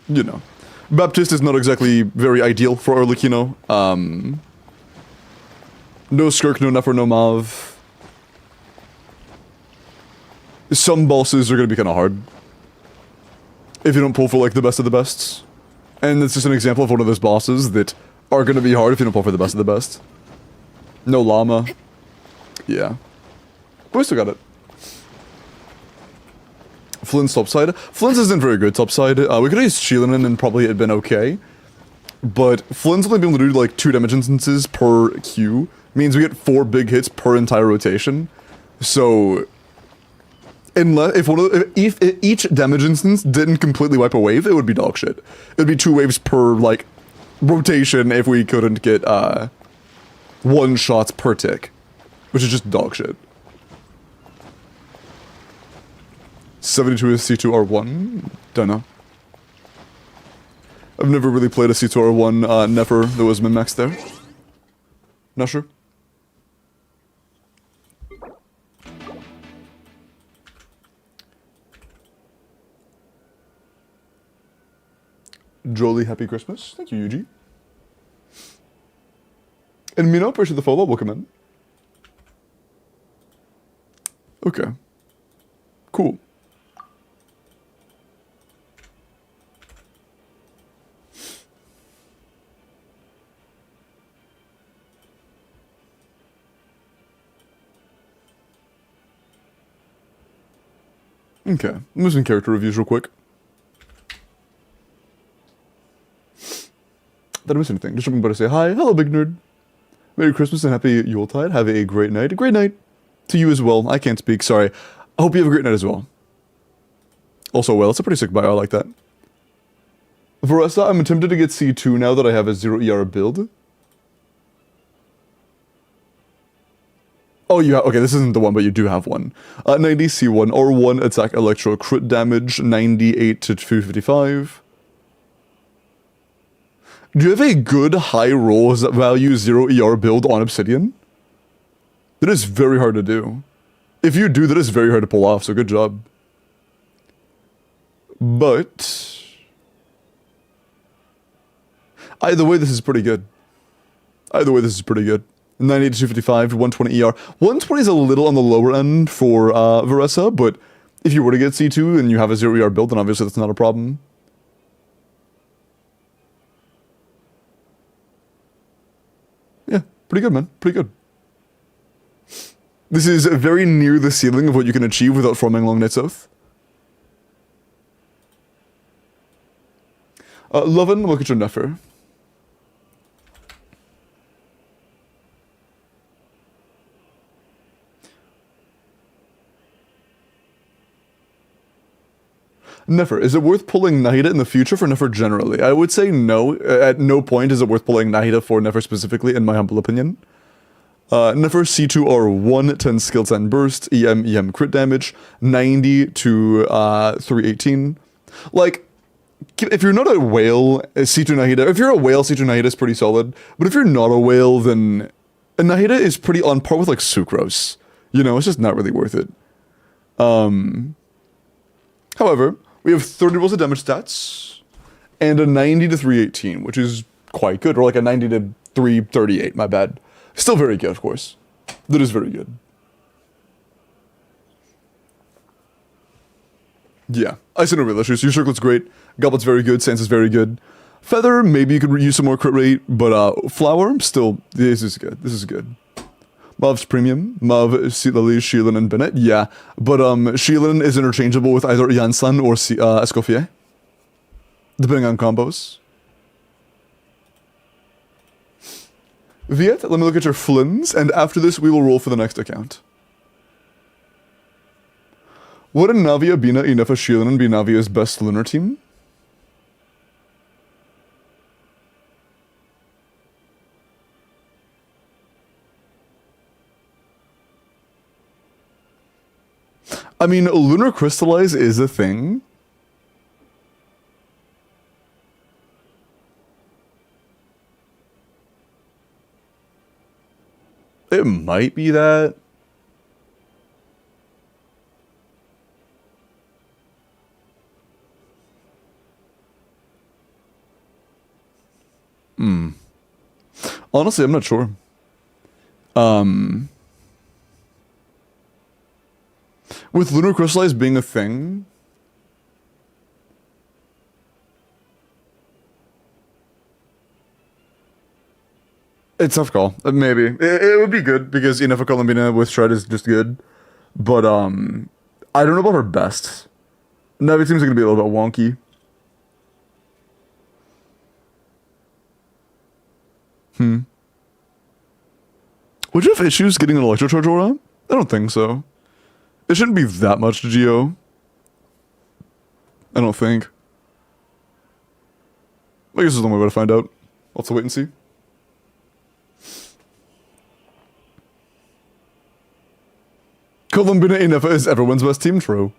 You know. Baptist is not exactly very ideal for early Kino. No Skirk, no Nefer, no Mav. Some bosses are gonna be kinda hard. If you don't pull for like the best of the bests. And it's just an example of one of those bosses that are gonna be hard if you don't pull for the best of the best. No Llama. Yeah. But we still got it. Flynn's topside. Flynn's isn't very good topside. We could have used Shieldin and probably it'd been okay. But Flynn's only being able to do like 2 damage instances per Q. Means we get 4 big hits per entire rotation. So, unless if each damage instance didn't completely wipe a wave, it would be dog shit. It would be 2 waves per like rotation if we couldn't get 1 shots per tick, which is just dog shit. 72 is C2R1? Dunno. I've never really played a C2R1 Nefer that was min-maxed there. Not sure. Jolie, happy Christmas. Thank you, Yuji. And Mino, appreciate the follow. Welcome in. Okay. Cool. Okay, I'm losing character reviews real quick. Did I miss anything? Just something about to say hi. Hello, big nerd. Merry Christmas and happy Yuletide. Have a great night. A great night to you as well. I can't speak, sorry. I hope you have a great night as well. Also, well, it's a pretty sick bio. I like that. Varessa, I'm tempted to get C2 now that I have a 0 ER build. Oh, you have, okay, this isn't the one, but you do have one. 90 C1 or 1 attack electro crit damage, 98 to 255. Do you have a good high rolls value 0 ER build on Obsidian? That is very hard to do. If you do, that is very hard to pull off, so good job. But either way, this is pretty good. Either way, this is pretty good. 98 to 255, 120 ER. 120 is a little on the lower end for Varessa, but if you were to get C2 and you have a 0 ER build, then obviously that's not a problem. Yeah, pretty good, man. Pretty good. This is very near the ceiling of what you can achieve without forming Long Night's Oath. Lovin, look at your Nefer. Nefer, is it worth pulling Nahida in the future for Nefer generally? I would say no. At no point is it worth pulling Nahida for Nefer specifically, in my humble opinion. Nefer C2 R1, 10 skill 10 burst, EM crit damage, 90 to 318. Like, if you're not a whale, C2 Nahida, if you're a whale, C2 Nahida is pretty solid. But if you're not a whale, then Nahida is pretty on par with like Sucrose. You know, it's just not really worth it. However, we have 30 rolls of damage stats and a 90 to 318, which is quite good, or like a 90 to 338, my bad. Still very good, of course. That is very good. Yeah, I see no real issues. Your Circlet's great, Goblet's very good, Sans is very good. Feather, maybe you could use some more crit rate, but Flower, still, this is good. This is good. Mav's premium. Mav, Lily, Sheelan, and Bennett. Yeah, but Sheelan is interchangeable with either Yansan or Escoffier, depending on combos. Viet, let me look at your Flins, and after this we will roll for the next account. Would a Navia, Bina, Inefa, Sheelan be Navia's best lunar team? I mean, Lunar Crystallize is a thing. It might be that. Honestly, I'm not sure. With Lunar Crystallize being a thing, it's a tough call. Maybe. It would be good because Inefa Columbina with Shred is just good. But I don't know about her best. Navi seems like gonna be a little bit wonky. Would you have issues getting an Electro Charge aura? I don't think so. It shouldn't be that much Geo. I don't think. I guess there's no way to find out. I'll have to wait and see. Columbina Inefa is everyone's best team, true.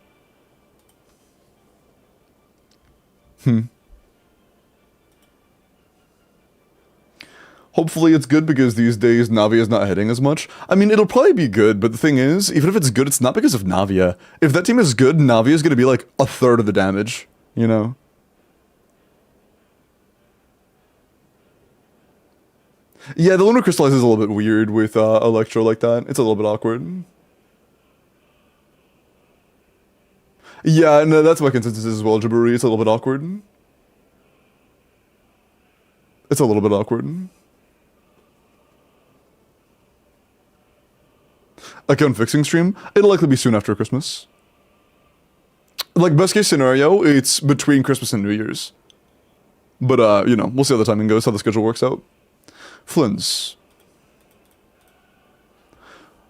Hopefully it's good because these days Navia is not hitting as much. I mean, it'll probably be good, but the thing is, even if it's good, it's not because of Navia. If that team is good, Navia is going to be like a third of the damage, you know? Yeah, the Lunar Crystallize is a little bit weird with Electro like that. It's a little bit awkward. Yeah, no, that's my consensus as well, Jaburi. It's a little bit awkward. It's a little bit awkward. Account fixing stream? It'll likely be soon after Christmas. Like, best case scenario, it's between Christmas and New Year's. But, you know, we'll see how the timing goes, how the schedule works out. Flins.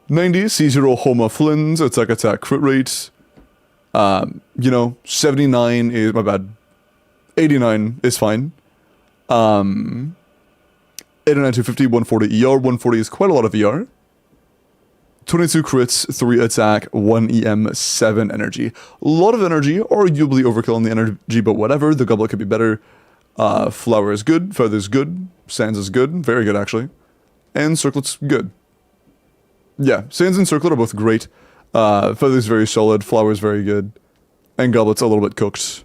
90, C0 Homa Flins, attack crit rate. You know, 79 is, my bad. 89 is fine. 89 250, 140 ER, 140 is quite a lot of ER. 22 crits, 3 attack, 1 EM, 7 energy. A lot of energy, arguably overkill on the energy, but whatever. The Goblet could be better. Flower is good, Feather is good, Sands is good, very good actually. And Circlet's good. Yeah, Sands and Circlet are both great. Feather's very solid, Flower's very good. And Goblet's a little bit cooked.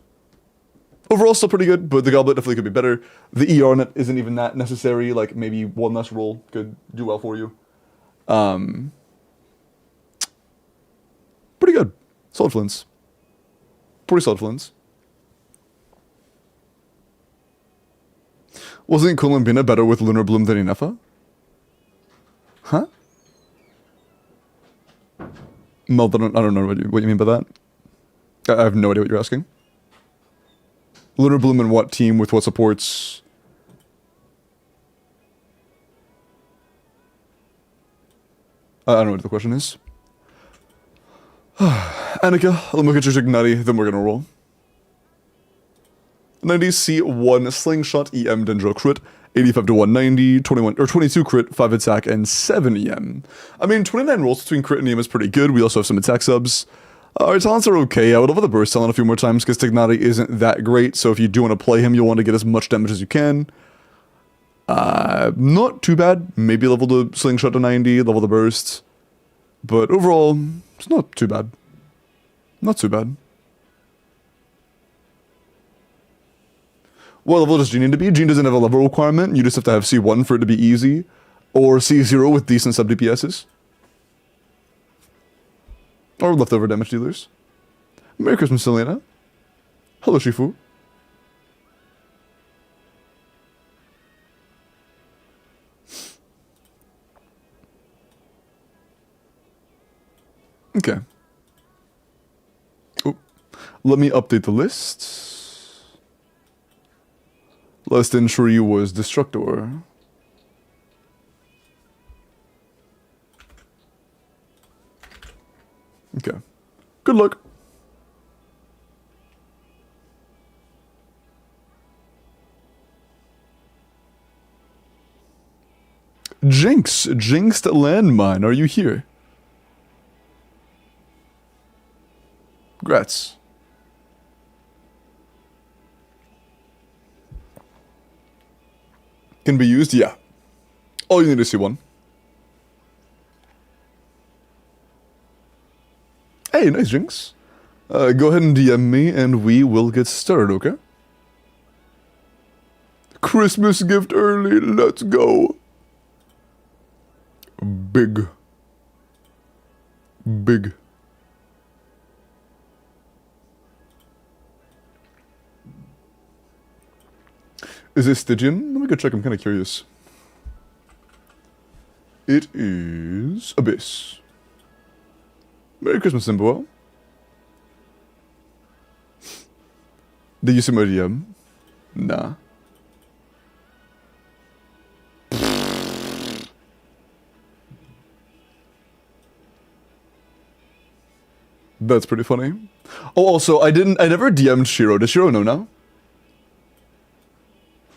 Overall still pretty good, but the Goblet definitely could be better. The ER on it isn't even that necessary, like maybe one less roll could do well for you. Pretty good. Solid Flins. Pretty solid Flins. Wasn't Columbina better with Lunar Bloom than Inefa? Huh? Mel, I don't know what you mean by that. I have no idea what you're asking. Lunar Bloom in what team with what supports? I don't know what the question is. Annika, let me look at your Signati, then we're gonna roll. 90C1 Slingshot EM Dendro crit, 85 to 190, 21 or 22 crit, 5 attack, and 7 EM. I mean, 29 rolls between crit and EM is pretty good. We also have some attack subs. Our talents are okay. I would love the burst talent a few more times because Tignati isn't that great. So if you do want to play him, you'll want to get as much damage as you can. Not too bad. Maybe level the Slingshot to 90, level the burst. But overall, it's not too bad. Not too bad. What level does Gene need to be? Gene doesn't have a level requirement. You just have to have C1 for it to be easy. Or C0 with decent sub DPSs. Or leftover damage dealers. Merry Christmas, Selena. Hello, Shifu. Okay. Oh, let me update the list. Last entry was Destructor. Okay. Good luck. Jinx, Jinxed Landmine, are you here? Congrats. Can be used? Yeah. All you need to see one. Hey, nice Jinx. Go ahead and DM me and we will get started, okay? Christmas gift early, let's go. Big. Big. Is this Stygian? Let me go check, I'm kind of curious. It is Abyss. Merry Christmas, Simboel. Did you see my DM? Nah. That's pretty funny. Oh, also, I never DM'd Shiro. Does Shiro know now?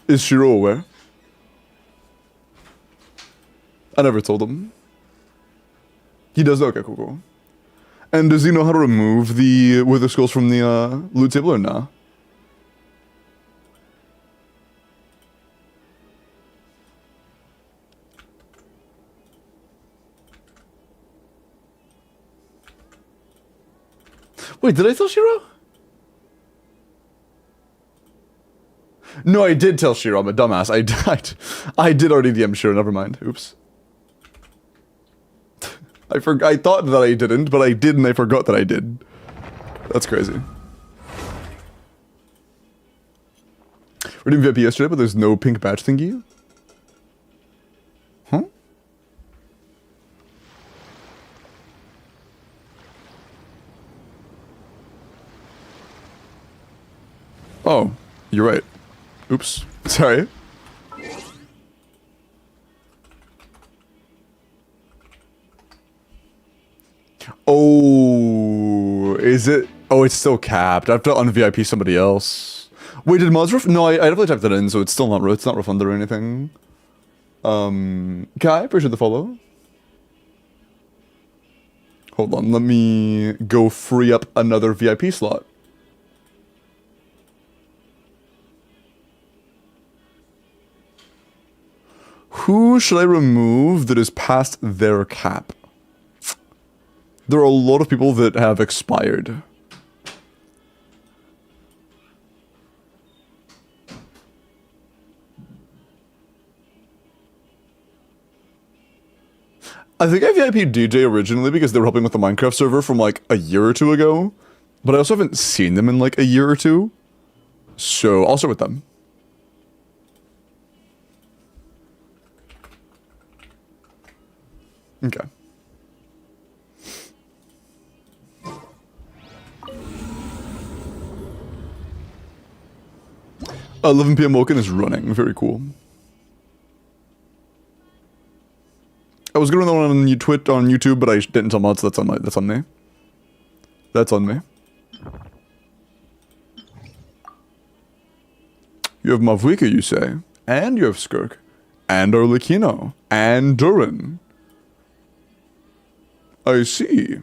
Is Shiro aware? I never told him. He does? Okay, cool, cool. And does he know how to remove the Wither Skulls from the loot table or nah? Wait, did I tell Shiro? No, I did tell Shiro. I'm a dumbass. I did already DM Shiro. Never mind. Oops. I thought that I didn't, but I did, and I forgot that I did. That's crazy. We're doing VIP yesterday, but there's no pink badge thingy. Huh? Oh, you're right. Oops. Sorry. Oh, is it? Oh, it's still capped. I have to un-VIP somebody else. Wait, did mods No, I definitely typed that in, so it's still not. It's not refunded or anything. Kai, appreciate the follow. Hold on, let me go free up another VIP slot. Who should I remove that is past their cap? There are a lot of people that have expired. I think I VIP'd DJ originally because they were helping with the Minecraft server from like a year or two ago. But I also haven't seen them in like a year or two. So I'll start with them. Okay. 11 PM WELKIN is running. Very cool. I was gonna run that one on YouTube, but I didn't tell mods. That's on me. That's on me. You have Mavwika, you say, and you have Skirk, and Arlecchino, and Durin. I see.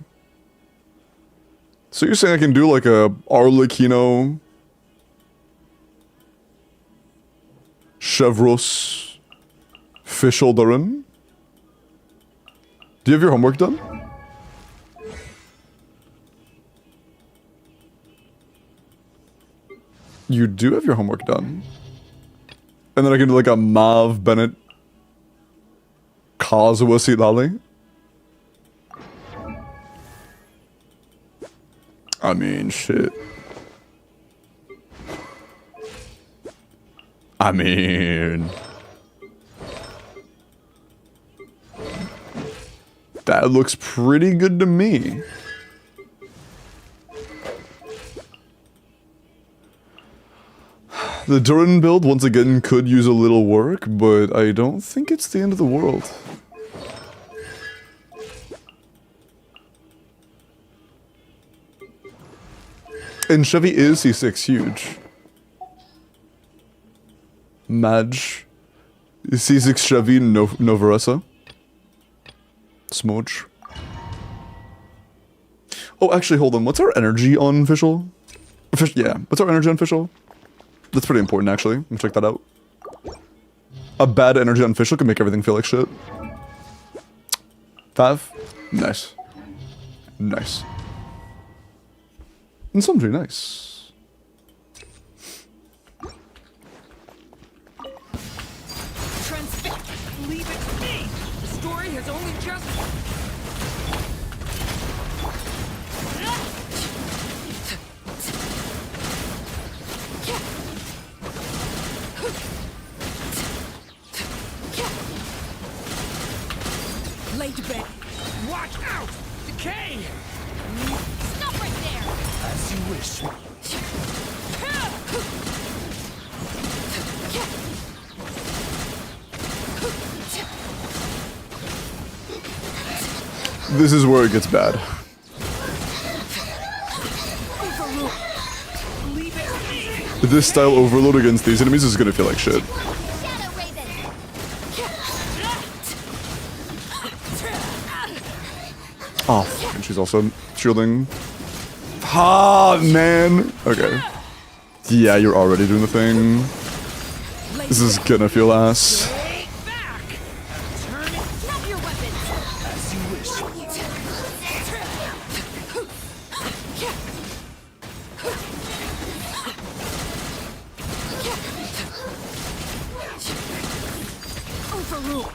So you're saying I can do like a Arlecchino, Chevros, Fischl Durin? Do you have your homework done? You do have your homework done. And then I can do like a Mav Bennett Kazuha Silali. I mean, shit. I mean... that looks pretty good to me. The Durin build, once again, could use a little work, but I don't think it's the end of the world. And Chevy is C6 huge. Madge. C6 Chevy Novaresa. Smooch. Oh, actually, hold on. What's our energy on Fischl? Yeah, what's our energy on Fischl? That's pretty important, actually. Let me check that out. A bad energy on Fischl can make everything feel like shit. 5? Nice. Nice. And Sundry, nice. Transfix. Leave it to me. The story has only just... Late bed. Watch out! Decay! Stop right there! As you wish. This is where it gets bad. Leave it to me. This style overload against these enemies is gonna feel like shit. Shadow Raven! Oh, and she's also shielding. Ah, man. Okay. Yeah, you're already doing the thing. This is gonna feel ass. Take back. Turn it. Snap your weapons! As you wish. Overrule.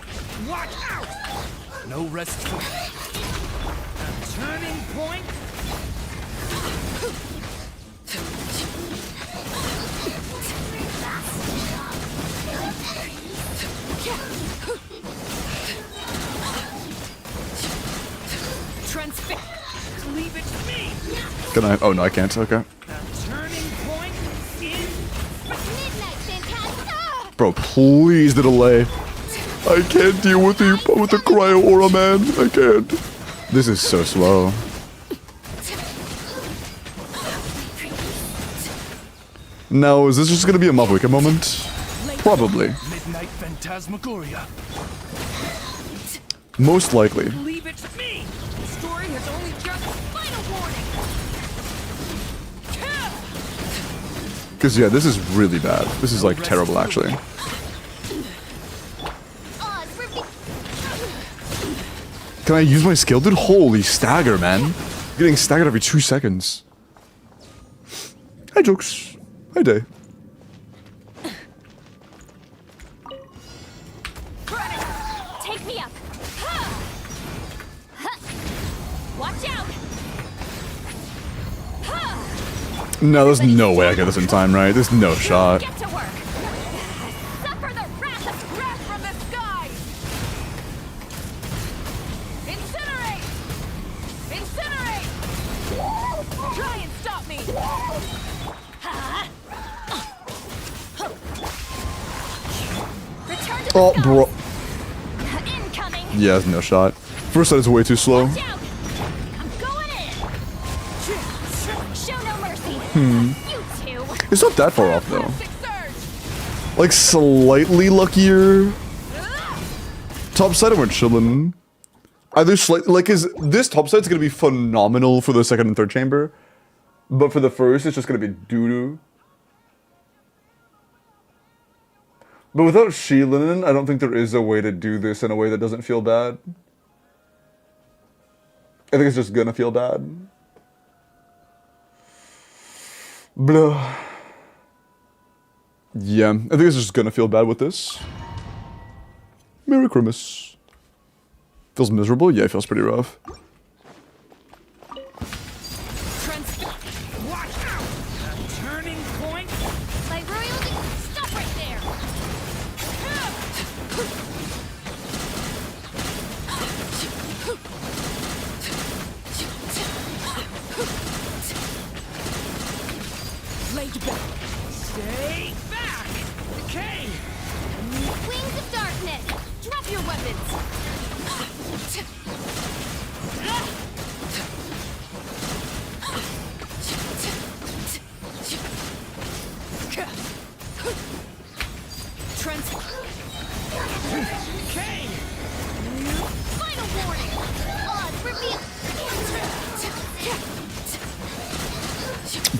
Watch out! No rest for Turning point. Transfix. Leave it to me. Can I? Oh no, I can't. Okay. Turning point in. Midnight Phantasm! Bro, please the delay. I can't deal with the cryo aura, man. I can't. This is so slow. Now, is this just gonna be a Mavwika moment? Probably. midnight phantasmagoria. Most likely. Leave it to me. The story has only just final warning. Because, yeah, this is really bad. This is, like, terrible, actually. Odds for Can I use my skill? Dude, holy stagger, man. Getting staggered every 2 seconds. Hi, Jokes. Hi, Day. Take me up! Huh. Watch out! Huh. No, there's no way I get this in time, right? There's no shot. Get to work! Suffer the wrath from the sky! Incinerate! Incinerate! Try and stop me! Return to the Oh, stars. bro. Incoming! Yeah, there's no shot. First sight is way too slow. Watch out! I'm going in! Show no mercy! You two! It's not that far off, though. Plastic surge! like slightly luckier. Top side we're chilling. Either slightly like is this top side's gonna be phenomenal for the second and third chamber, but for the first it's just gonna be doo-doo. But without Sheilin, I don't think there is a way to do this in a way that doesn't feel bad. I think it's just gonna feel bad. Blah. Yeah, I think it's just gonna feel bad with this. Merry Christmas. Feels miserable? Yeah, it feels pretty rough. Watch out! A turning point. My royalty, stop right there. Laid back. Stay back. Okay. Wings of darkness, drop your weapons. Okay. Final warning. Odds reveal.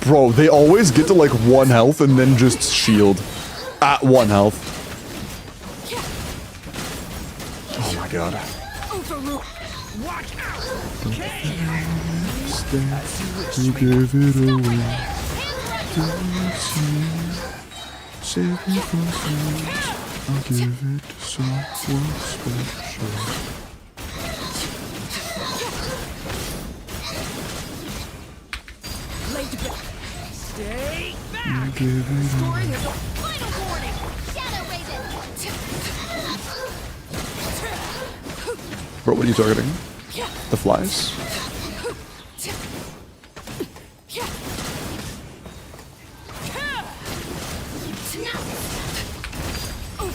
Bro, they always get to like 1 health and then just shield. At 1 health. Oh my god. Overrule. Watch out. Okay. You give it away. Save me from fools. I'll give it to someone special. Laid back. Stay back. You give it away. Scoring is a Final warning. Shadow Raven. Bro, what are you targeting? The flies?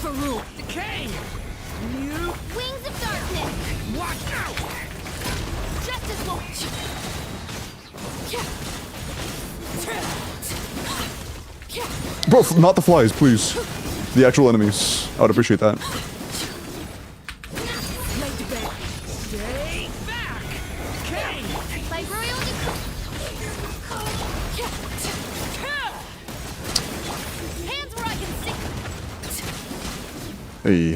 overrule. Decay. New. Wings of darkness. Watch out. Justice will. Bro, not the flies, please. The actual enemies. I would appreciate that. Laid to bed. Stay back. Okay. My royal hands where I can see. Hey.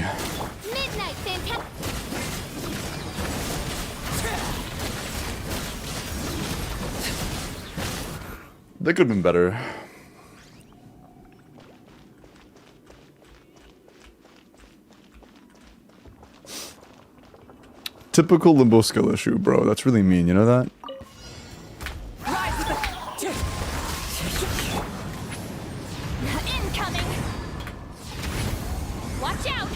Midnight fantastic. That could have been better. Typical limbo skill issue, bro. That's really mean, you know that? Rise with the. Incoming. Watch out.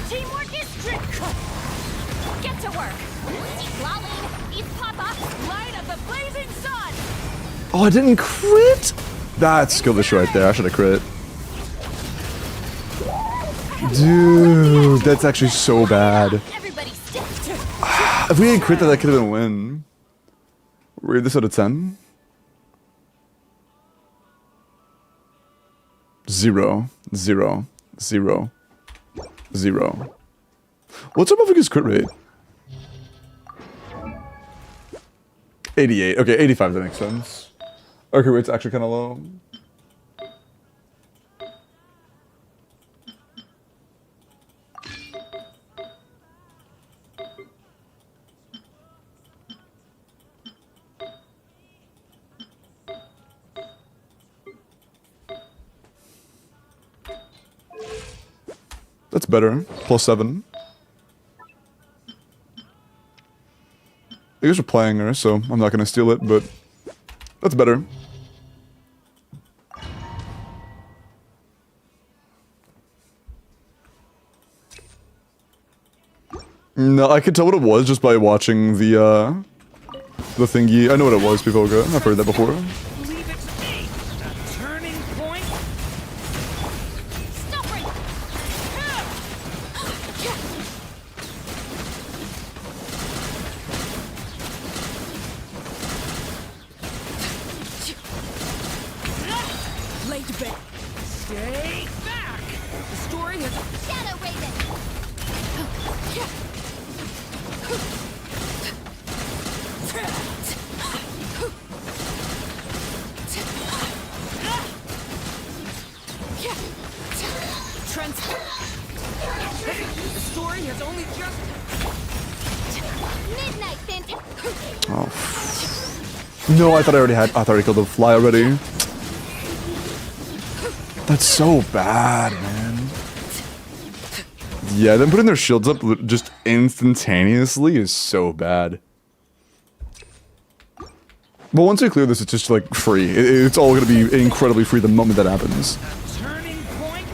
Teamwork is strict. Get to work. Lolling. Eat pop-up. Light of the blazing sun. Oh, I didn't crit? That's skill issue right there. I should have crit. Dude, that's actually so bad. Everybody stick. If we didn't crit that, that could have been a win. Rate this out of 10. 0, 0, 0, 0. What's our motherfucker's crit rate? 88. Okay, 85, that makes sense. Our crit rate's actually kind of low. That's better. +7. You guys are playing her, so I'm not gonna steal it, but that's better. No, I could tell what it was just by watching the thingy. I know what it was, Pivoga. I've heard that before. Leave it to me. A turning point. Stop right. Laid to bed. Stay back. The story has only just... Midnight fantastic. Oh. No, I thought I already had. I thought I killed the fly already. That's so bad, man. Yeah, them putting their shields up just instantaneously is so bad. But once we clear this, it's just like free. It's all gonna be incredibly free the moment that happens. Turning point.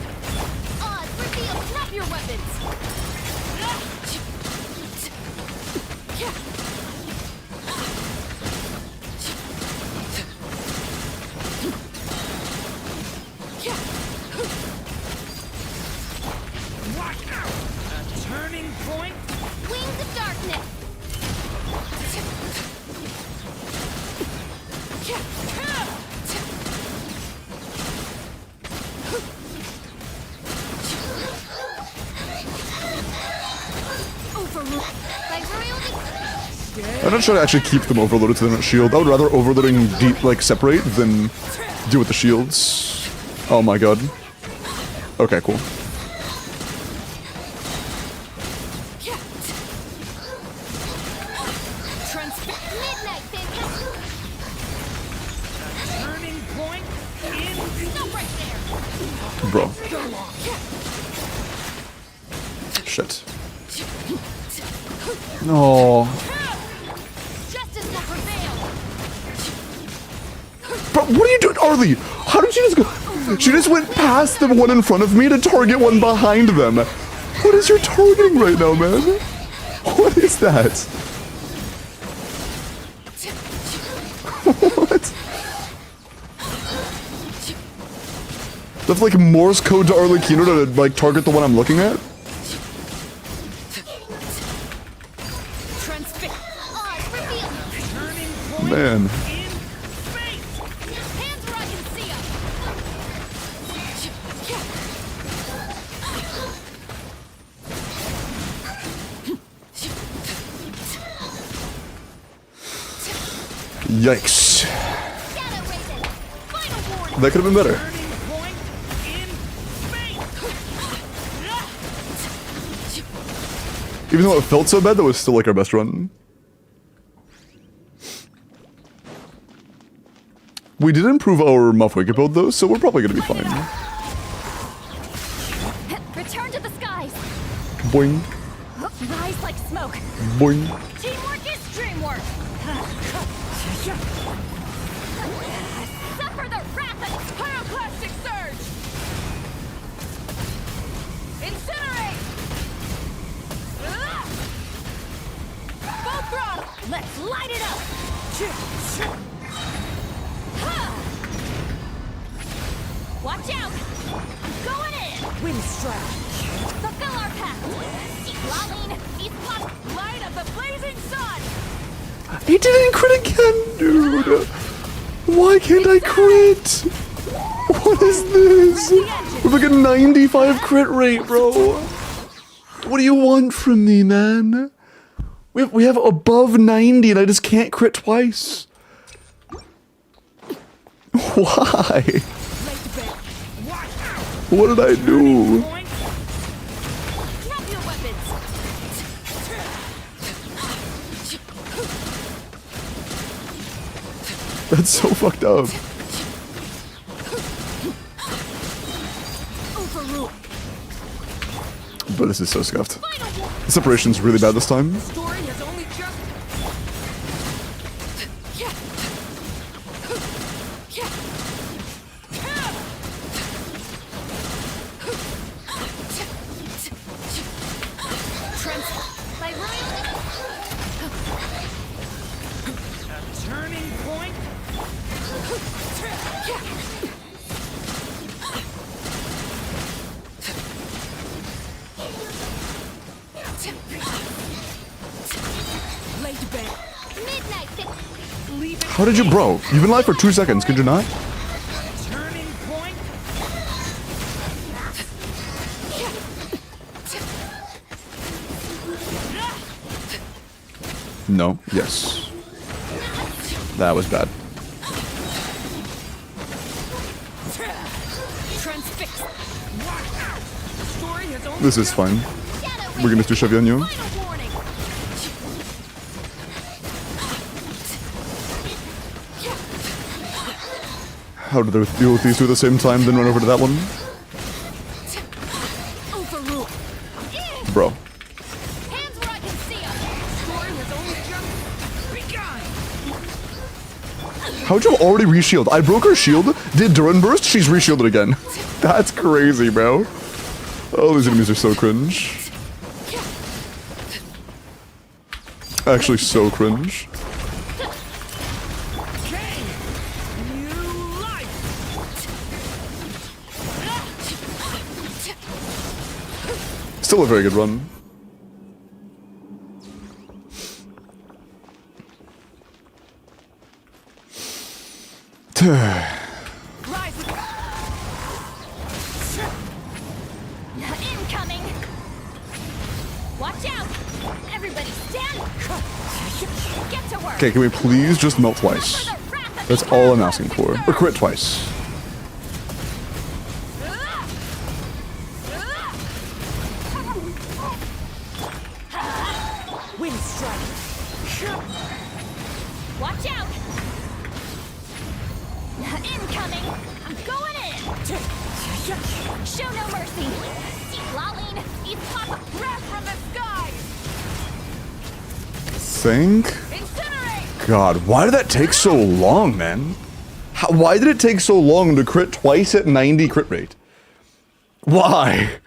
Odds reveal. Drop your weapons. Watch out. A turning point. Wings of darkness. Overruled. By royal I'm not trying to actually keep them overloaded to their shield. I would rather overloading like separate than deal with the shields. Oh my god. Okay, cool. Midnight fantastic. Turning point. In... Stop right there. Bro. Shit. No. Justice will prevail. Bro, what are you doing, Arlie? How did she just go? She just went past the one in front of me to target one behind them. What is your targeting right now, man? What is that? What? That's like Morse code to Arlecchino to like target the one I'm looking at? Odds reveal. Turning point. Man. In space. Hands where I can see 'em. Yikes. Shadow Raven. Final warning. That could have been better. Turning point. In space. Even though it felt so bad, that was still like our best run. We did improve our Muffwicket build though, so we're probably gonna be fine. Return to the skies. Boing, Rise like smoke. boing. Teamwork is dreamwork. Suffer the wrath of pyroclastic surge. Incinerate. Full throttle. Let's light it up. Watch out. Going in. Wind strike. Fulfill our pact. Lolling. East pop. Light of the blazing sun. He didn't crit again, dude. Why can't I crit? What is this? We're like a 95 crit rate, bro. What do you want from me, man? We have above 90 and I just can't crit twice. Why? What did I do? Point. Drop your weapons. That's so fucked up. Overruled. But this is so scuffed. Final warning. The separation's really bad this time. Story has only just... By royal. Turning point. Laid bare. Midnight. Leave it. How did you, bro? You've been live for 2 seconds, could you not? Turning point. No. Yes. That was bad. Transfix. Story has only This is fine. We're gonna do Chevy on you. final warning. How did they deal with these two at the same time, then run over to that one? Overrule. Bro. Hands where I can see 'em. Story has only just begun. How'd you already reshield? I broke her shield, did Duran burst, she's reshielded again. That's crazy, bro. Oh, these enemies are so cringe. Actually, so cringe. Okay. New life. Still a very good run. Rise. Incoming. Watch out. Everybody stand. Get to work. Okay, can we please just melt twice? That's all I'm asking for. Or crit twice. Wind strike. Watch out. Incoming. I'm going in. Show no mercy. Lolling. Eat pop breath from the sky. Think? Incinerate. God, why did that take so long, man? Why did it take so long to crit twice at 90 crit rate? Why?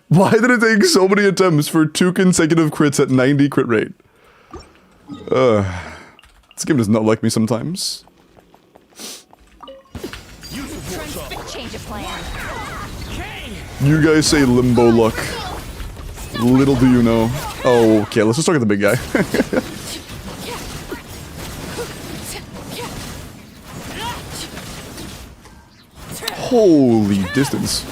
Why did it take so many attempts for 2 consecutive crits at 90 crit rate? This game does not like me sometimes. Change of plan. You guys say limbo luck. Little do you know. Oh, okay, let's just talk at the big guy. Holy distance.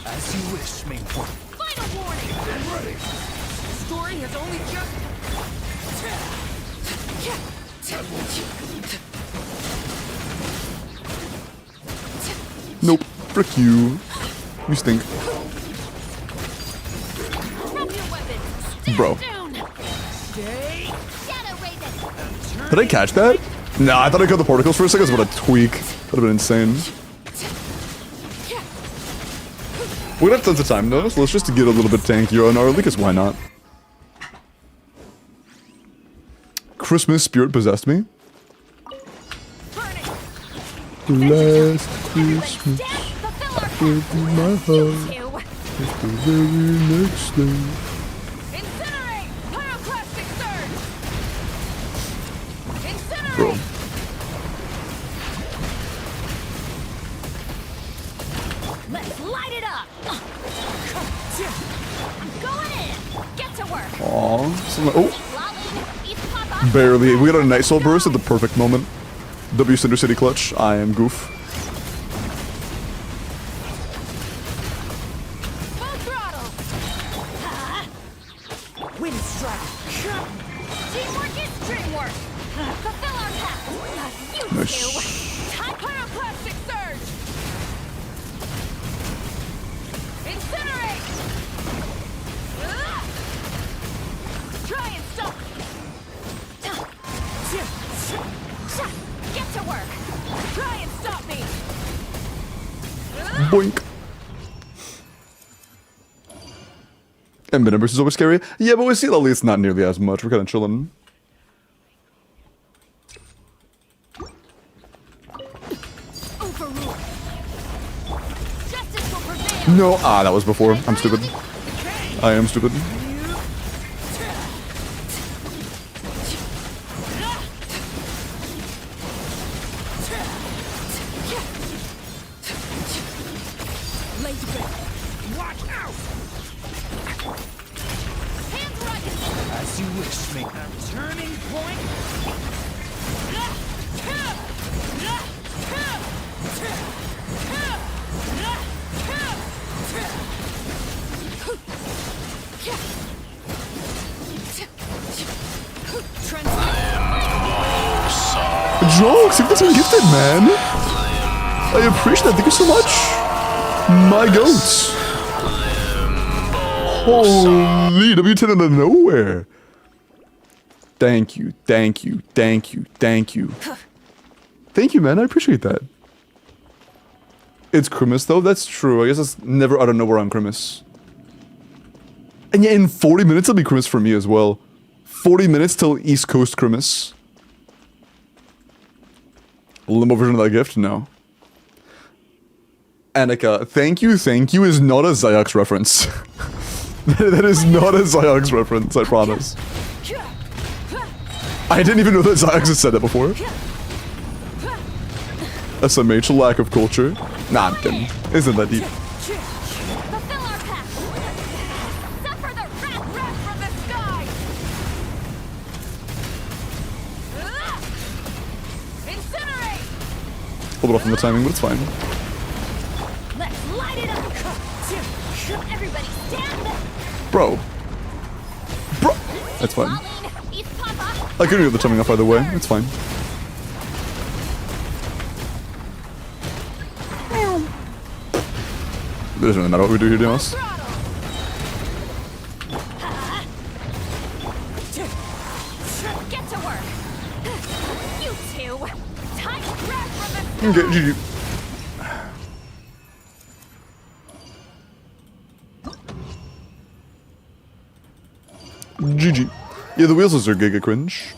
As you wish, main point. Final warning. I'm ready. Story has only just. Nope. Frick you. You stink. Drop your weapons. Bro. Down. Stay. Shadow Raven. Did I catch that? Nah, I thought I got the particles for a second. What a tweak. That'd have been insane. We're gonna have tons of time though, so let's just get a little bit tankier on early, because why not? Christmas spirit possessed me. Last Christmas, gave you my heart. It's the very next day. Incinerate! Pyroclastic surge! Incinerate! Bro. Let's light it up! I'm going in! Get to work! Oh, Lolling, eat pop barely. We got a Night Soul burst at the perfect moment. W Cinder City clutch. I am goof. Full throttle! Wind strike. Teamwork is dreamwork! Fulfill our path! You Nice. two! Time pyroclastic surge! Incinerate! Try and stop! Get to work! Try and stop me! Boink. Ember Embers is always scary. Yeah, but with Sea Lily, it's not nearly as much. We're kind of chilling. Overrule! Justice will prevail! No, that was before. I'm stupid. I am stupid. Laser beam. Watch out! Hands where I can see! As you wish, main Turning point. Jokes, you've been gifted, man. I appreciate that. Thank you so much. My goats. Holy W10 out of nowhere. Thank you, thank you, thank you, thank you. Thank you, man. I appreciate that. It's Christmas, though. That's true. I guess it's never out of nowhere on Christmas. And yet in 40 minutes, it'll be Christmas for me as well. 40 minutes till East Coast Christmas. Limo version of that gift? No. Annika, thank you is not a Zyox reference. That is not a Zyox reference, I promise. I didn't even know that Zyox had said that before. SMH, lack of culture. Nah, I'm kidding. Isn't that deep? Fulfill our pact. Suffer the wrath from the sky. Incinerate. A little off on the timing, but it's fine. Let's light it up. Everybody stand. Bro. Bro. That's fine. Marlene, East Papa. I couldn't get the timing off either way. It's fine. It doesn't really matter what we do here, Dimas. Get to work. You two. Time to grab from the Okay, GG. GG. Yeah, the wheels are giga cringe.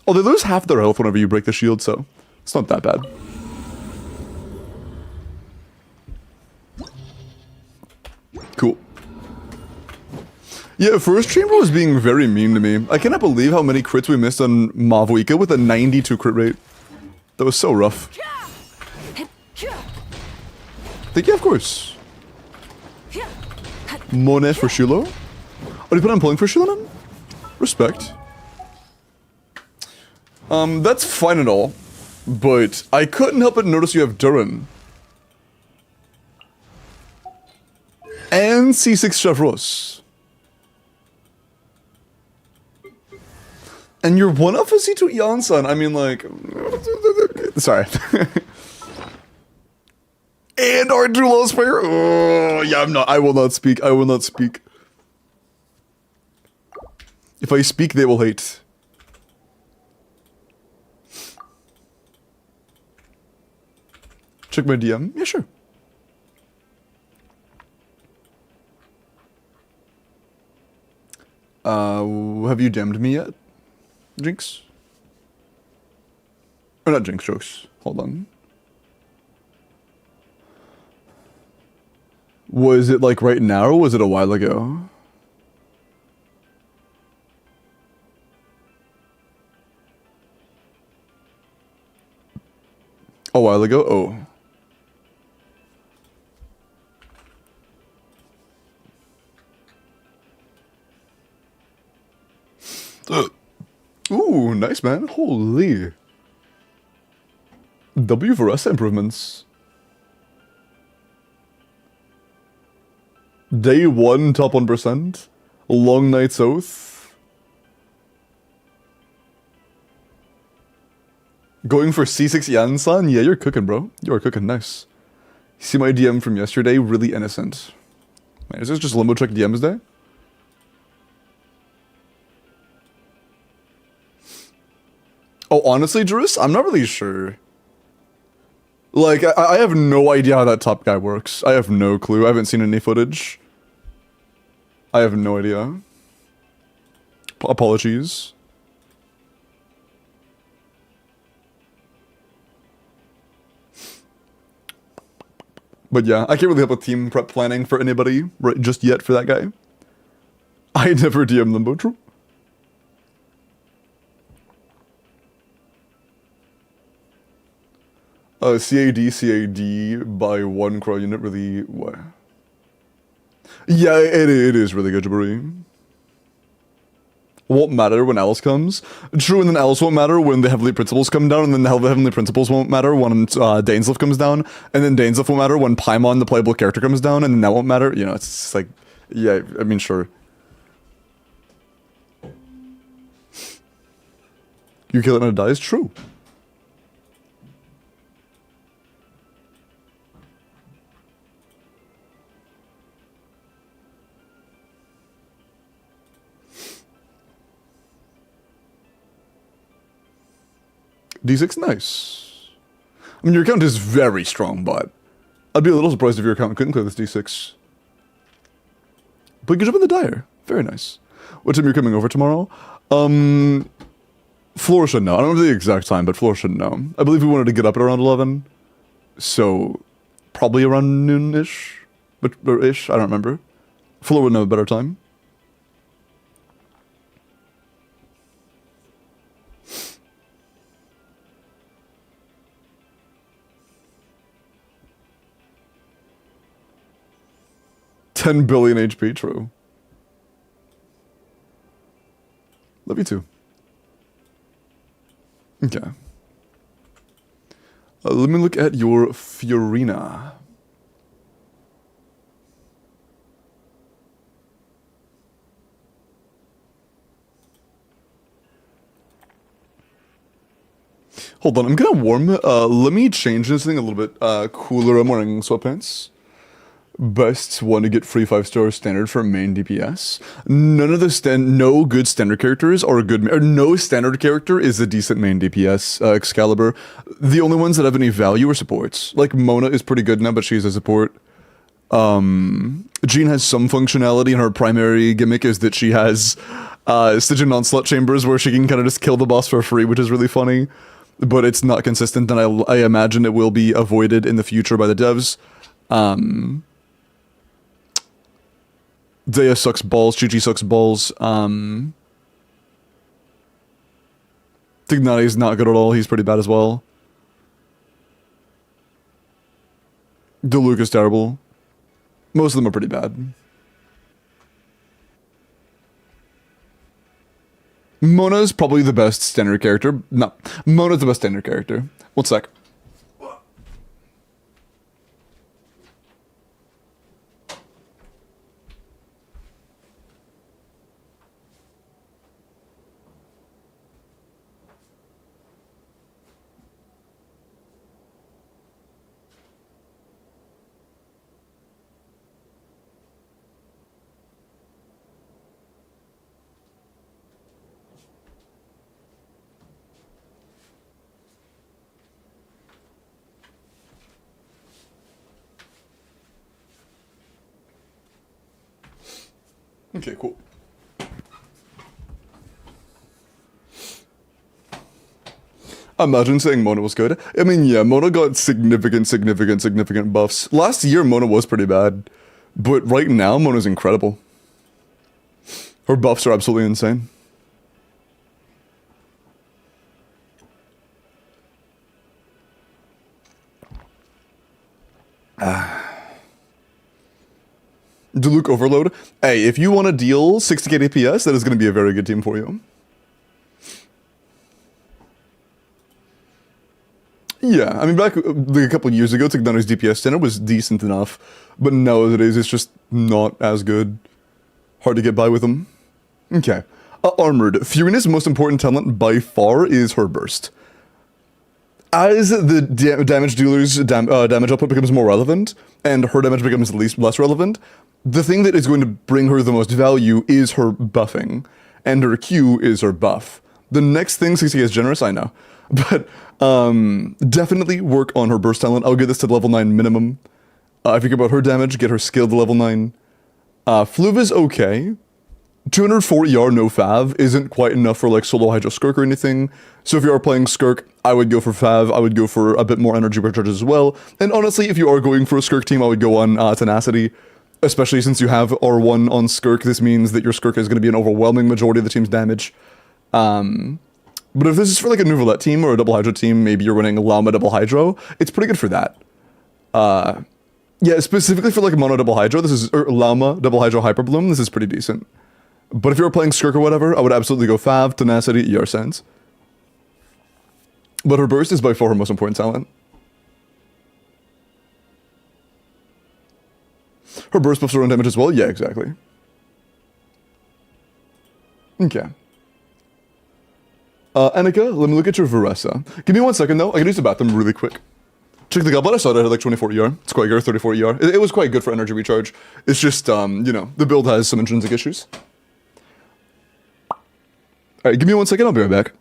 Oh, they lose half their health whenever you break the shield, so it's not that bad. Cool. Yeah, first chamber was being very mean to me. I cannot believe how many crits we missed on Mavuika with a 92 crit rate. That was so rough. Thank you, of course. Monet for Shiloh. Oh, do you put on pulling for Shiloh? Respect. That's fine and all, but I couldn't help but notice you have Durin. And C6 Chavros. And you're one of a C2 Yansan. I mean, like... Sorry. And R2 low spare. Oh, yeah, I'm not. I will not speak. I will not speak. If I speak, they will hate. Check my DM. Yeah, sure. Have you DM'd me yet? Jinx? Or not Jinx, jokes. Hold on. Was it like right now or was it a while ago? A while ago? Oh. Ooh, nice, man. Holy. W for us improvements. Day 1, top 1%. Long Night's Oath. Going for C6 Yansan? Yeah, you're cooking, bro. You're cooking, nice. See my DM from yesterday? Really innocent. Man, is this just Limbo Check DMs day? Oh, honestly, Juris, I'm not really sure. Like, I have no idea how that top guy works. I have no clue. I haven't seen any footage. I have no idea. Apologies. But yeah, I can't really help with team prep planning for anybody right just yet for that guy. I never DM Limbo, true. CAD by 1 crowd unit really... What? Yeah, it is really good, Jabari. Won't matter when Alice comes. True, and then Alice won't matter when the Heavenly Principles come down, and then the Heavenly Principles won't matter when Dainsleif comes down, and then Dainsleif won't matter when Paimon, the playable character, comes down, and then that won't matter. You know, it's just like... Yeah, I mean, sure. You kill it and it dies? True. D6, nice. I mean, your account is very strong, but I'd be a little surprised if your account couldn't clear this D6. But good job in the Dire. Very nice. What time you're coming over tomorrow? Floor should know. I don't remember the exact time, but Floor should know. I believe we wanted to get up at around 11. So, probably around noon-ish? Or ish, I don't remember. Floor would know a better time. $10 billion HP, true. Love you too. Okay. Let me look at your Fiorina. Hold on, I'm kind of warm. Let me change this thing a little bit cooler. I'm wearing sweatpants. Best one to get free 5-star standard for main DPS. None of the no good standard characters are good, or no standard character is a decent main DPS. Excalibur. The only ones that have any value are supports. Like Mona is pretty good now, but she's a support. Jean has some functionality, and her primary gimmick is that she has Stygian Onslaught chambers where she can kind of just kill the boss for free, which is really funny. But it's not consistent, and I imagine it will be avoided in the future by the devs. Dea sucks balls, Chi-Chi sucks balls, Tignani's not good at all, he's pretty bad as well. Diluc is terrible. Most of them are pretty bad. Mona's probably the best standard character. No, Mona's the best standard character. 1 sec. Okay, cool. Imagine saying Mona was good. I mean, yeah, Mona got significant buffs. Last year, Mona was pretty bad. But right now, Mona's incredible. Her buffs are absolutely insane. Diluc Overload. Hey, if you want to deal 60k DPS, that is going to be a very good team for you. Yeah, I mean, back like a couple of years ago, Tignani's DPS standard was decent enough, but nowadays it's just not as good. Hard to get by with them. Okay. Armored. Fiorina's most important talent by far is her burst. As the damage dealer's damage output becomes more relevant, and her damage becomes less relevant, the thing that is going to bring her the most value is her buffing, and her Q is her buff. The next thing 60k is generous, I know, but definitely work on her burst talent. I'll get this to level 9 minimum. If you care about her damage, get her skill to level 9. Fluve is okay. 240 ER no Fav isn't quite enough for like solo Hydro Skirk or anything. So if you are playing Skirk, I would go for Fav. I would go for a bit more energy recharge as well. And honestly, if you are going for a Skirk team, I would go on Tenacity. Especially since you have R1 on Skirk, this means that your Skirk is going to be an overwhelming majority of the team's damage. But if this is for like a Nouvelette team or a double Hydro team, maybe you're running Llama double Hydro, it's pretty good for that. Yeah, specifically for like a mono double Hydro, this is Llama double Hydro Hyper Bloom, this is pretty decent. But if you're playing Skirk or whatever, I would absolutely go Fav, Tenacity, ER Sense. But her burst is by far her most important talent. Her burst buffs her own damage as well? Yeah, exactly. Okay. Annika, let me look at your Veressa. Give me 1 second though, I can use the bathroom really quick. Check the Goblet, I saw that I had like 24 ER. It's quite good, 34 ER. It was quite good for energy recharge. It's just, you know, the build has some intrinsic issues. Alright, give me 1 second, I'll be right back.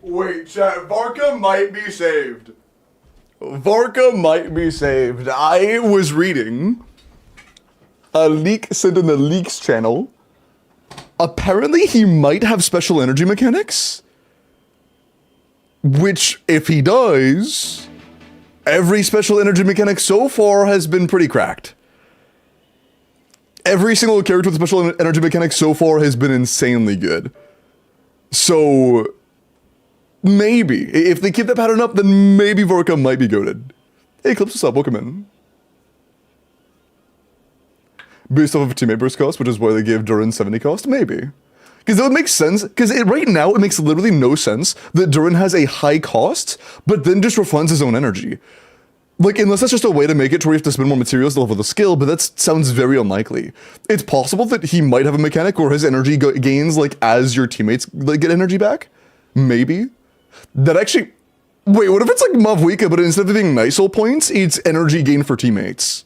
Wait, chat. Varka might be saved. Varka might be saved. I was reading a leak sent in the leaks channel. Apparently, he might have special energy mechanics. Which, if he does, every special energy mechanic so far has been pretty cracked. Every single character with special energy mechanics so far has been insanely good. So, maybe. If they keep that pattern up, then maybe Vorka might be goated. Hey, Clips, what's up? Welcome in. Based off of teammate burst cost, which is why they gave Durin 70 cost? Maybe. Because that would make sense, because right now it makes literally no sense that Durin has a high cost, but then just refunds his own energy. Like, unless that's just a way to make it to where you have to spend more materials to level the skill, but that sounds very unlikely. It's possible that he might have a mechanic where his energy gains, like, as your teammates like, get energy back? Maybe. That actually... Wait, what if it's like Mavwika, but instead of being nice soul points, it's energy gain for teammates?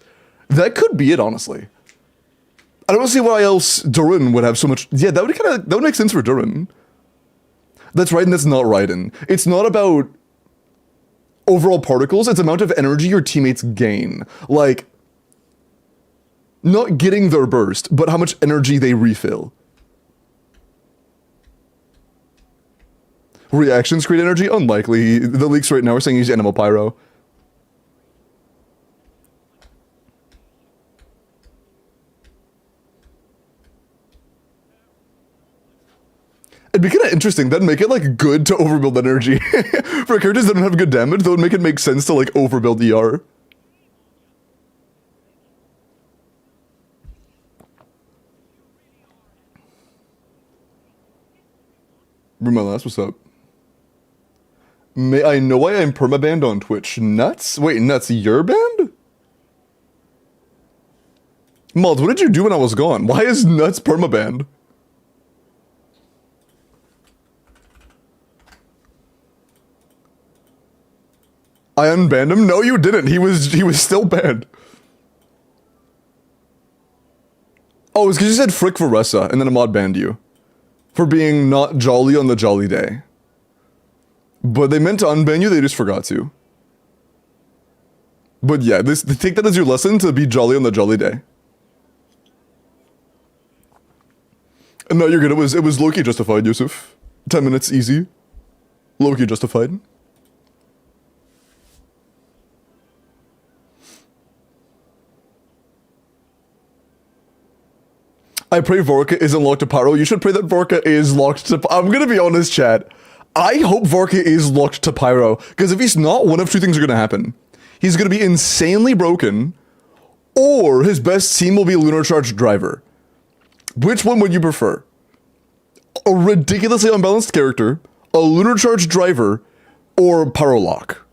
That could be it, honestly. I don't see why else Durin would have so much... Yeah, that would make sense for Durin. That's right, and that's not Raiden. It's not about overall particles, it's amount of energy your teammates gain. Like, not getting their burst, but how much energy they refill. Reactions create energy? Unlikely. The leaks right now are saying use Animal Pyro. It'd be kind of interesting. That'd make it like good to overbuild energy. For characters that don't have good damage, that would make it make sense to like overbuild ER. Remember last, what's up? May I know why I'm permabanned on Twitch? Nuts? Wait, Nuts, you're banned? Mods, what did you do when I was gone? Why is Nuts permabanned? I unbanned him? No, you didn't. He was still banned. Oh, it's because you said frick Varessa, and then a mod banned you. For being not jolly on the jolly day. But they meant to unban you, they just forgot to. But yeah, take that as your lesson to be jolly on the jolly day. No, you're good. It was low-key justified, Yusuf. 10 minutes, easy. Low-key justified. I pray Vorka isn't locked to Pyro. You should pray that Vorka is locked to... I'm gonna be honest, chat. I hope Vorka is locked to Pyro. Because if he's not, one of two things are gonna happen. He's gonna be insanely broken, or his best team will be Lunar Charge Driver. Which one would you prefer? A ridiculously unbalanced character, a Lunar Charge Driver, or Pyro Lock?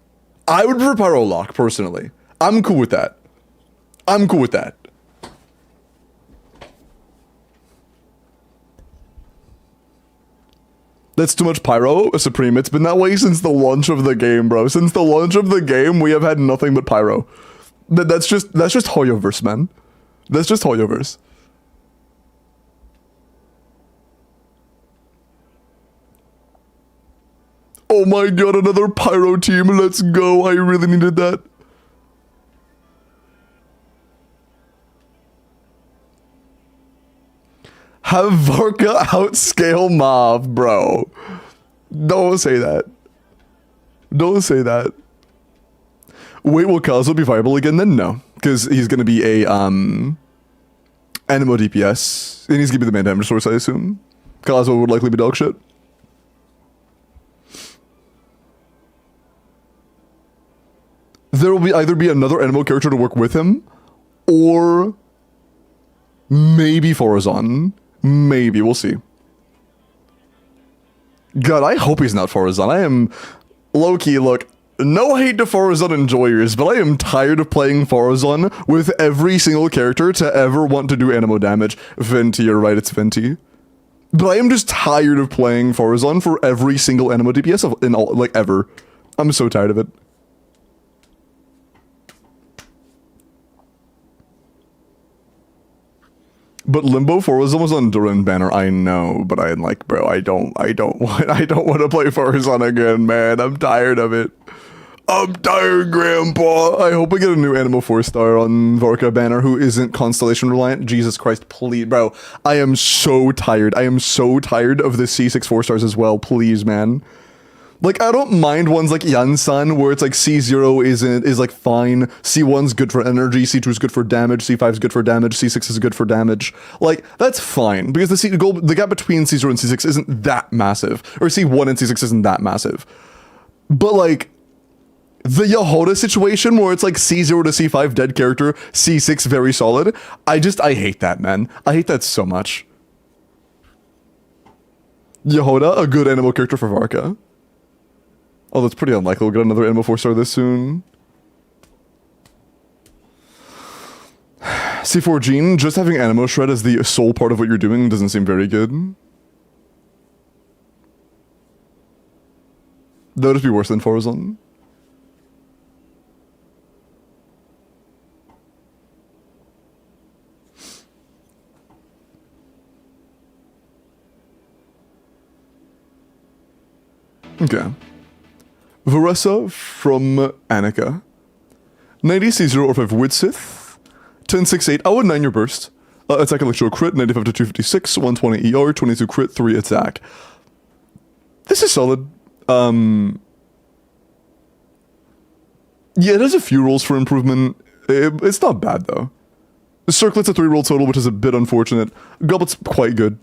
I would prefer Pyro Lock, personally. I'm cool with that. I'm cool with that. That's too much Pyro, Supreme. It's been that way since the launch of the game, bro. Since the launch of the game, we have had nothing but Pyro. That's just Hoyoverse, man. That's just Hoyoverse. Oh my god, another Pyro team. Let's go. I really needed that. Have Varka outscale Mav, bro. Don't say that. Don't say that. Wait, will Kazuo be viable again then? No. Because he's going to be a, Animo DPS. And he's going to be the main damage source, I assume. Kazuo would likely be dog shit. There will either be another Animo character to work with him, or maybe Forazon. Maybe, we'll see. God, I hope he's not Forazon. I am low-key, look, no hate to Forazon enjoyers, but I am tired of playing Forazon with every single character to ever want to do Animo damage. Venti, you're right, it's Venti. But I am just tired of playing Forazon for every single Animo DPS in all, like, ever. I'm so tired of it. But Limbo 4 was almost on Duran banner, I know, but I'm like, bro, I don't want to play Farazan again, man. I'm tired of it. I'm tired, Grandpa. I hope we get a new Animal 4-star on Vorka banner who isn't Constellation reliant. Jesus Christ, please, bro. I am so tired. I am so tired of the C6 4-stars as well. Please, man. Like, I don't mind ones like Yansan, where it's like C0 is like fine, C1's good for energy, C2's good for damage, C5's good for damage, C6 is good for damage. Like, that's fine, because the gap between C0 and C6 isn't that massive, or C1 and C6 isn't that massive. But like, the Yehoda situation where it's like C0 to C5 dead character, C6 very solid, I hate that, man. I hate that so much. Yehoda, a good animal character for Varka. Oh, that's pretty unlikely. We'll get another Animal 4-star this soon. C4 Gene, just having Animo Shred as the sole part of what you're doing doesn't seem very good. That would just be worse than Farazan. Okay. Varessa from Annika. 90 C0 or 5 Widsith. 10-6-8. I would 9 your burst. Attack electro crit, 95 to 256, 120 ER, 22 crit, 3 attack. This is solid. Yeah, it has a few rolls for improvement. It's not bad though. Circlet's a 3-roll total, which is a bit unfortunate. Goblet's quite good.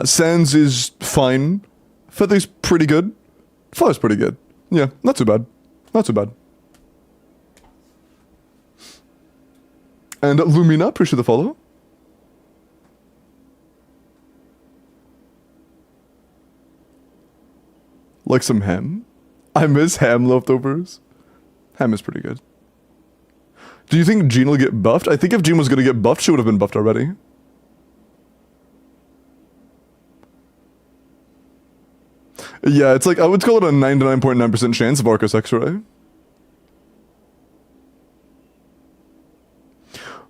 Sands is fine. Feather's pretty good. Flower's pretty good. Yeah, not too bad. Not too bad. And Lumina, appreciate the follow. Like some ham. I miss ham leftovers. Ham is pretty good. Do you think Jean will get buffed? I think if Jean was going to get buffed, she would have been buffed already. Yeah, it's like, I would call it a 99.9% chance of Arcos X-Ray.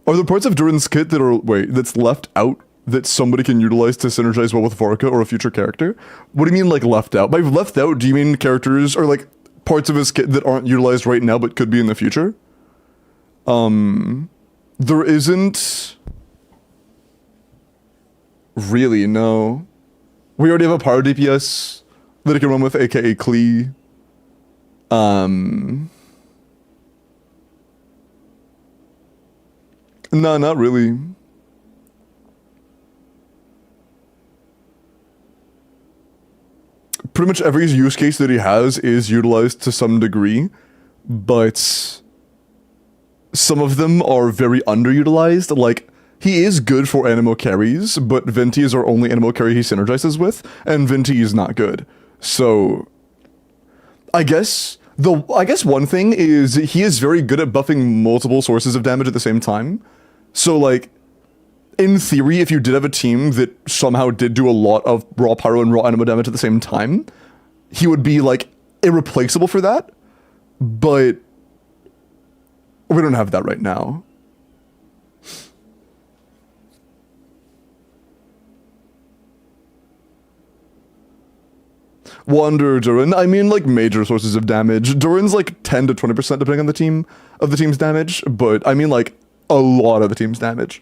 Are there parts of Duran's kit that are, that's left out that somebody can utilize to synergize well with Varka or a future character? What do you mean, like, left out? By left out, do you mean characters or, like, parts of his kit that aren't utilized right now but could be in the future? There isn't... Really, no. We already have a power DPS that it can run with, aka Klee. No, not really. Pretty much every use case that he has is utilized to some degree, but some of them are very underutilized. Like, he is good for animal carries, but Venti is our only animal carry he synergizes with, and Venti is not good. So, I guess one thing is he is very good at buffing multiple sources of damage at the same time. So, like, in theory, if you did have a team that somehow did do a lot of raw pyro and raw animo damage at the same time, he would be, like, irreplaceable for that. But we don't have that right now. Wander Duran, I mean, like, major sources of damage. Duran's like 10 to 20% depending on the team's damage, but I mean, like, a lot of the team's damage.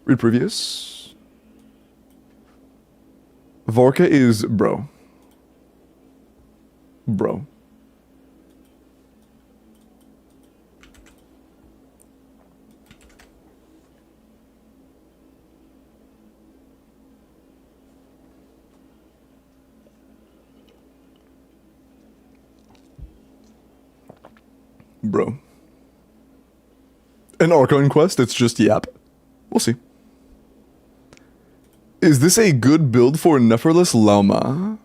Read previous. Vorka is bro. Bro. Bro. In Archon Quest, it's just yap. We'll see. Is this a good build for Neferless Lauma?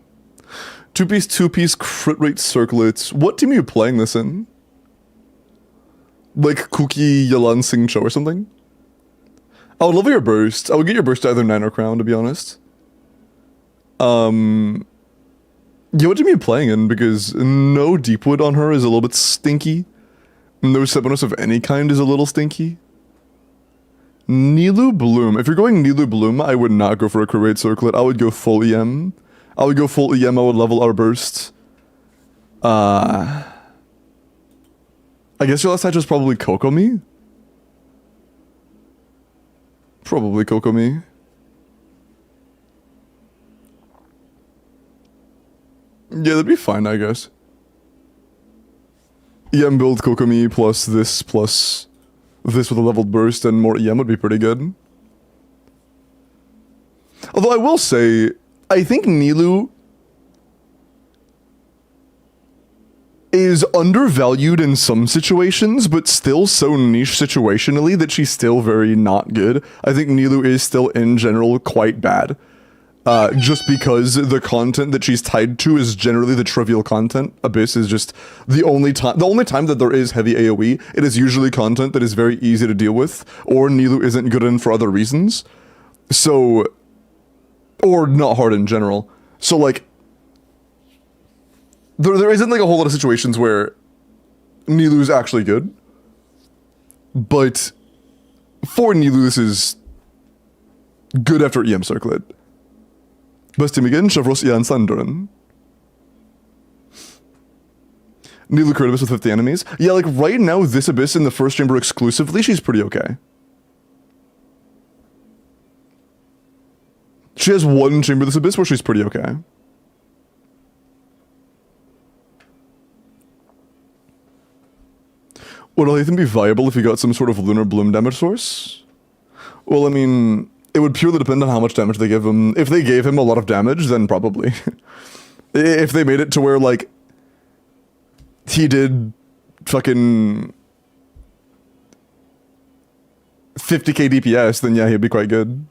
2-piece crit rate circlets. What team are you playing this in? Like Kuki Yalan Sing Cho or something? I would love your burst. I would get your burst to either 9 or Crown, to be honest. Yeah, what team are you playing in? Because no Deepwood on her is a little bit stinky. No set bonus of any kind is a little stinky. Nilu Bloom. If you're going Nilu Bloom, I would not go for a crit rate circlet. I would go full EM. I would go full EM. I would level our burst. I guess your last hatch was probably Kokomi? Probably Kokomi. Yeah, that'd be fine, I guess. EM build Kokomi plus this with a leveled burst and more EM would be pretty good. Although I will say, I think Nilu is undervalued in some situations, but still so niche situationally that she's still very not good. I think Nilu is still in general quite bad. Just because the content that she's tied to is generally the trivial content. Abyss is just the only time that there is heavy AoE, it is usually content that is very easy to deal with, or Nilu isn't good in for other reasons. So, or not hard in general. So like, there isn't like a whole lot of situations where Nilu's actually good. But for Nilu, this is good after EM Circlet. Bestimigen, Chevros, Ian, Sandren. Nilu crit Abyss with 50 enemies. Yeah, like right now, this Abyss in the first chamber exclusively, she's pretty okay. She has one chamber this Abyss where she's pretty okay. Would Alathan be viable if he got some sort of Lunar Bloom damage source? Well, I mean, it would purely depend on how much damage they give him. If they gave him a lot of damage, then probably. If they made it to where, like, he did fucking 50k DPS, then yeah, he'd be quite good.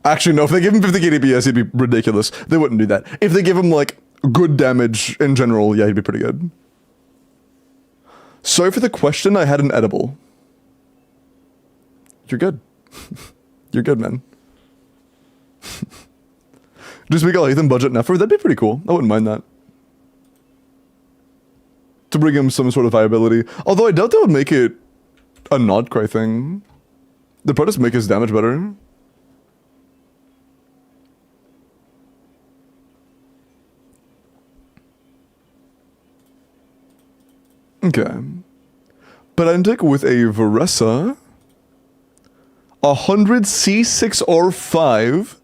Actually, no, if they give him 50k DPS, he'd be ridiculous. They wouldn't do that. If they give him, like, good damage in general, yeah, he'd be pretty good. Sorry for the question, I had an edible. You're good. You're good, man. Just make a Lathan budget Nefer, that'd be pretty cool. I wouldn't mind that. To bring him some sort of viability. Although I doubt that would make it a Nodcry thing. The probably just make his damage better. Okay. But Penantic with a Varessa. 100 C6R5.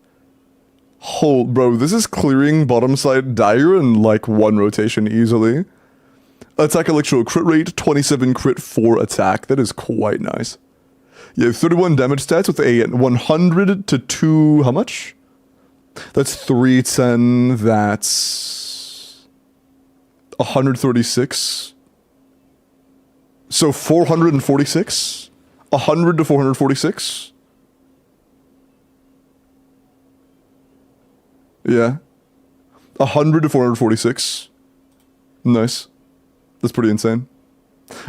Hold, bro, this is clearing bottom side Dire in like one rotation easily. Attack electro crit rate, 27 crit 4 attack. That is quite nice. Yeah, 31 damage stats with a 100 to 2, how much? That's 310, that's 136. So 446? 100 to 446? Yeah. 100 to 446. Nice. That's pretty insane.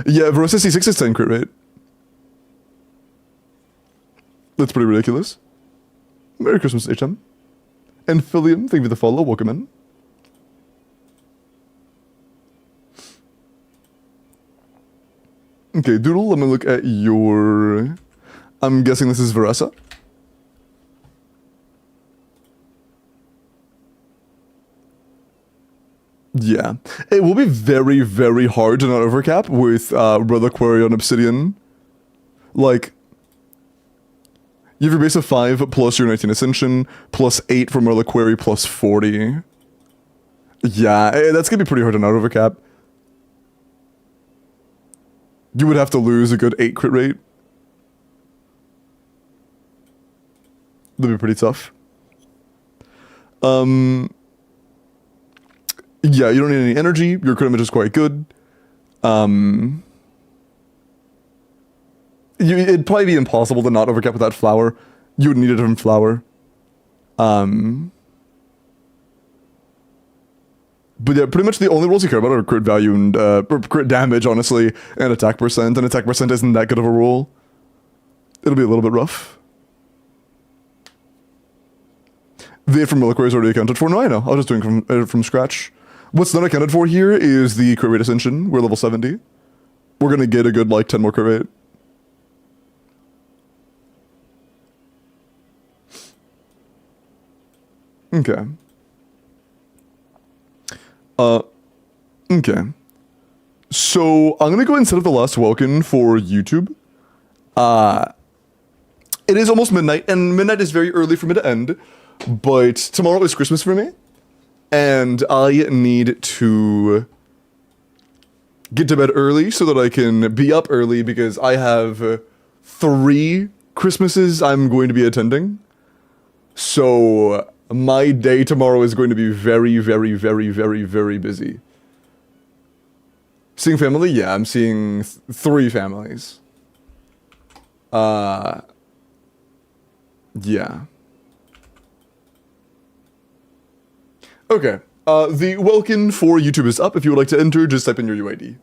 Yeah, Varessa C6 is 10 crit rate. That's pretty ridiculous. Merry Christmas, HM. And Philium, thank you for the follow. Welcome in. Okay, Doodle, let me look at your... I'm guessing this is Varessa. Yeah. It will be very, very hard to not overcap with Reliquary on Obsidian. Like, you have your base of 5 plus your 19 Ascension, plus 8 from Reliquary, plus 40. Yeah, that's gonna be pretty hard to not overcap. You would have to lose a good 8 crit rate. That'd be pretty tough. Yeah, you don't need any energy. Your crit damage is quite good. It'd probably be impossible to not overcap with that flower. You would need a different flower. But yeah, pretty much the only rules you care about are crit value and or crit damage, honestly, and attack percent. And attack percent isn't that good of a rule. It'll be a little bit rough. The 8 from Reliquary is already accounted for. No, I know. I was just doing from scratch. What's not accounted for here is the crit rate ascension. We're level 70. we're gonna get a good like 10 more crit rate. Okay. Okay. So I'm gonna go ahead and set up the last welkin for YouTube. It is almost midnight, and midnight is very early for me to end, but tomorrow is Christmas for me, and I need to get to bed early so that I can be up early because I have 3 Christmases I'm going to be attending. So my day tomorrow is going to be very, very, very, very, very busy. Seeing family? Yeah, I'm seeing 3 families. Yeah. Okay. The welkin for YouTube is up. If you would like to enter, just type in your UID.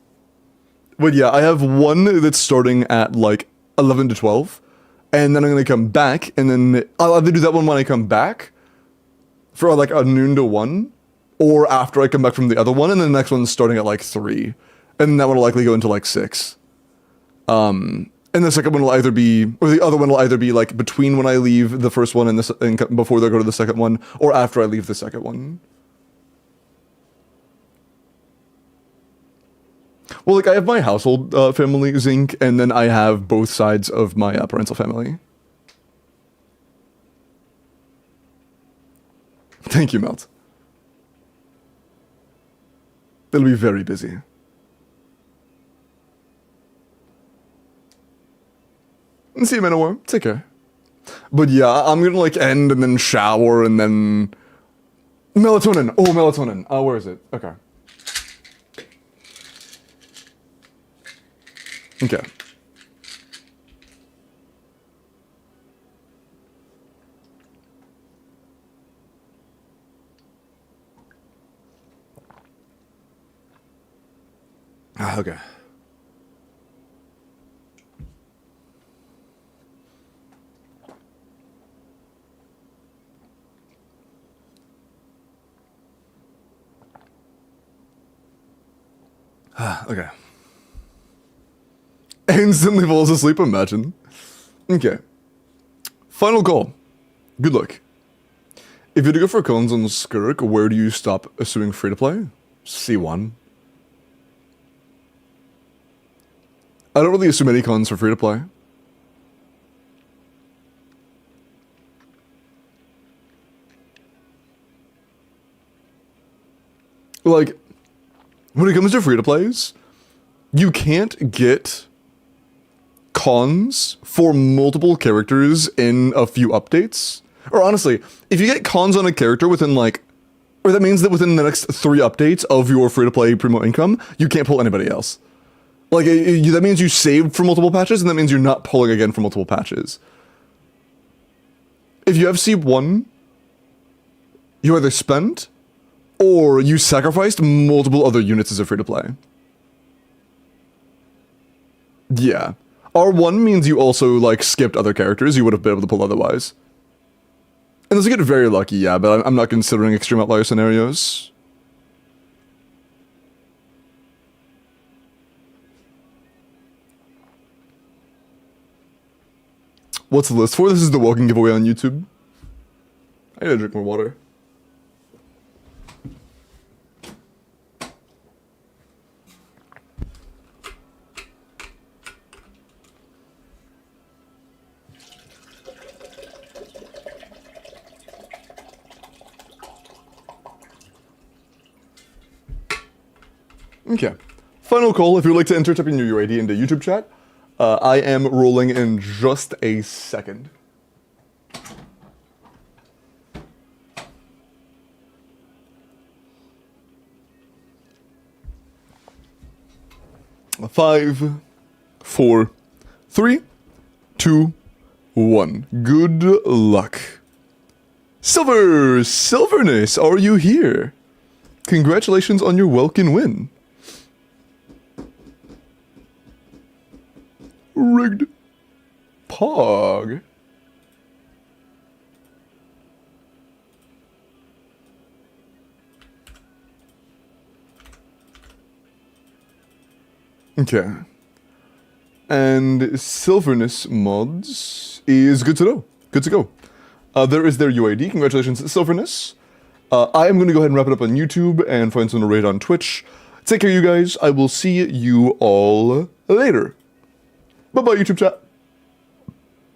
But yeah, I have one that's starting at like 11 to 12. And then I'm going to come back. And then I'll either do that one when I come back for like a noon to 1. Or after I come back from the other one. And then the next one's starting at like 3. And that one will likely go into like 6. And the second one will either be, or the other one will either be like between when I leave the first one and before they go to the second one, or after I leave the second one. Well, like I have my household family, Zinc, and then I have both sides of my parental family. Thank you, Melt. It'll be very busy. See you, Manowar. Take care. But yeah, I'm gonna like end and then shower and then... Melatonin. Oh, melatonin. Where is it? Okay. Okay. Okay. Okay. Instantly falls asleep, imagine. Okay. Final call. Good luck. If you do go for cons on Skirk, where do you stop assuming free to play? C1. I don't really assume any cons for free to play. Like, when it comes to free to plays, you can't get cons for multiple characters in a few updates. Or honestly, if you get cons on a character within like, or that means that within the next 3 updates of your free to play primo income, you can't pull anybody else. Like, that means you saved for multiple patches, and that means you're not pulling again for multiple patches. If you have C1, you either spent, or you sacrificed multiple other units as a free-to-play. Yeah. R1 means you also, like, skipped other characters you would have been able to pull otherwise. Unless you get very lucky, yeah, but I'm not considering extreme outlier scenarios. What's the list for? This is the welcome giveaway on YouTube. I gotta drink more water. Okay. Final call. If you'd like to enter, type in your UID into YouTube chat. I am rolling in just a second. Five, 4, 3, 2, 1. Good luck. Silverness, are you here? Congratulations on your Welkin win. Rigged. Pog. Okay. and Silverness mods is good to know. Good to go. There is their UID. Congratulations, Silverness. I am going to go ahead and wrap it up on YouTube and find someone to raid on Twitch. Take care, you guys. I will see you all later. Bye-bye, YouTube chat.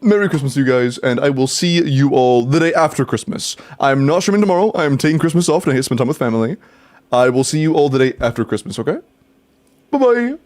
Merry Christmas, you guys, and I will see you all the day after Christmas. I'm not streaming tomorrow. I'm taking Christmas off and I spend time with family. I will see you all the day after Christmas, okay? Bye-bye.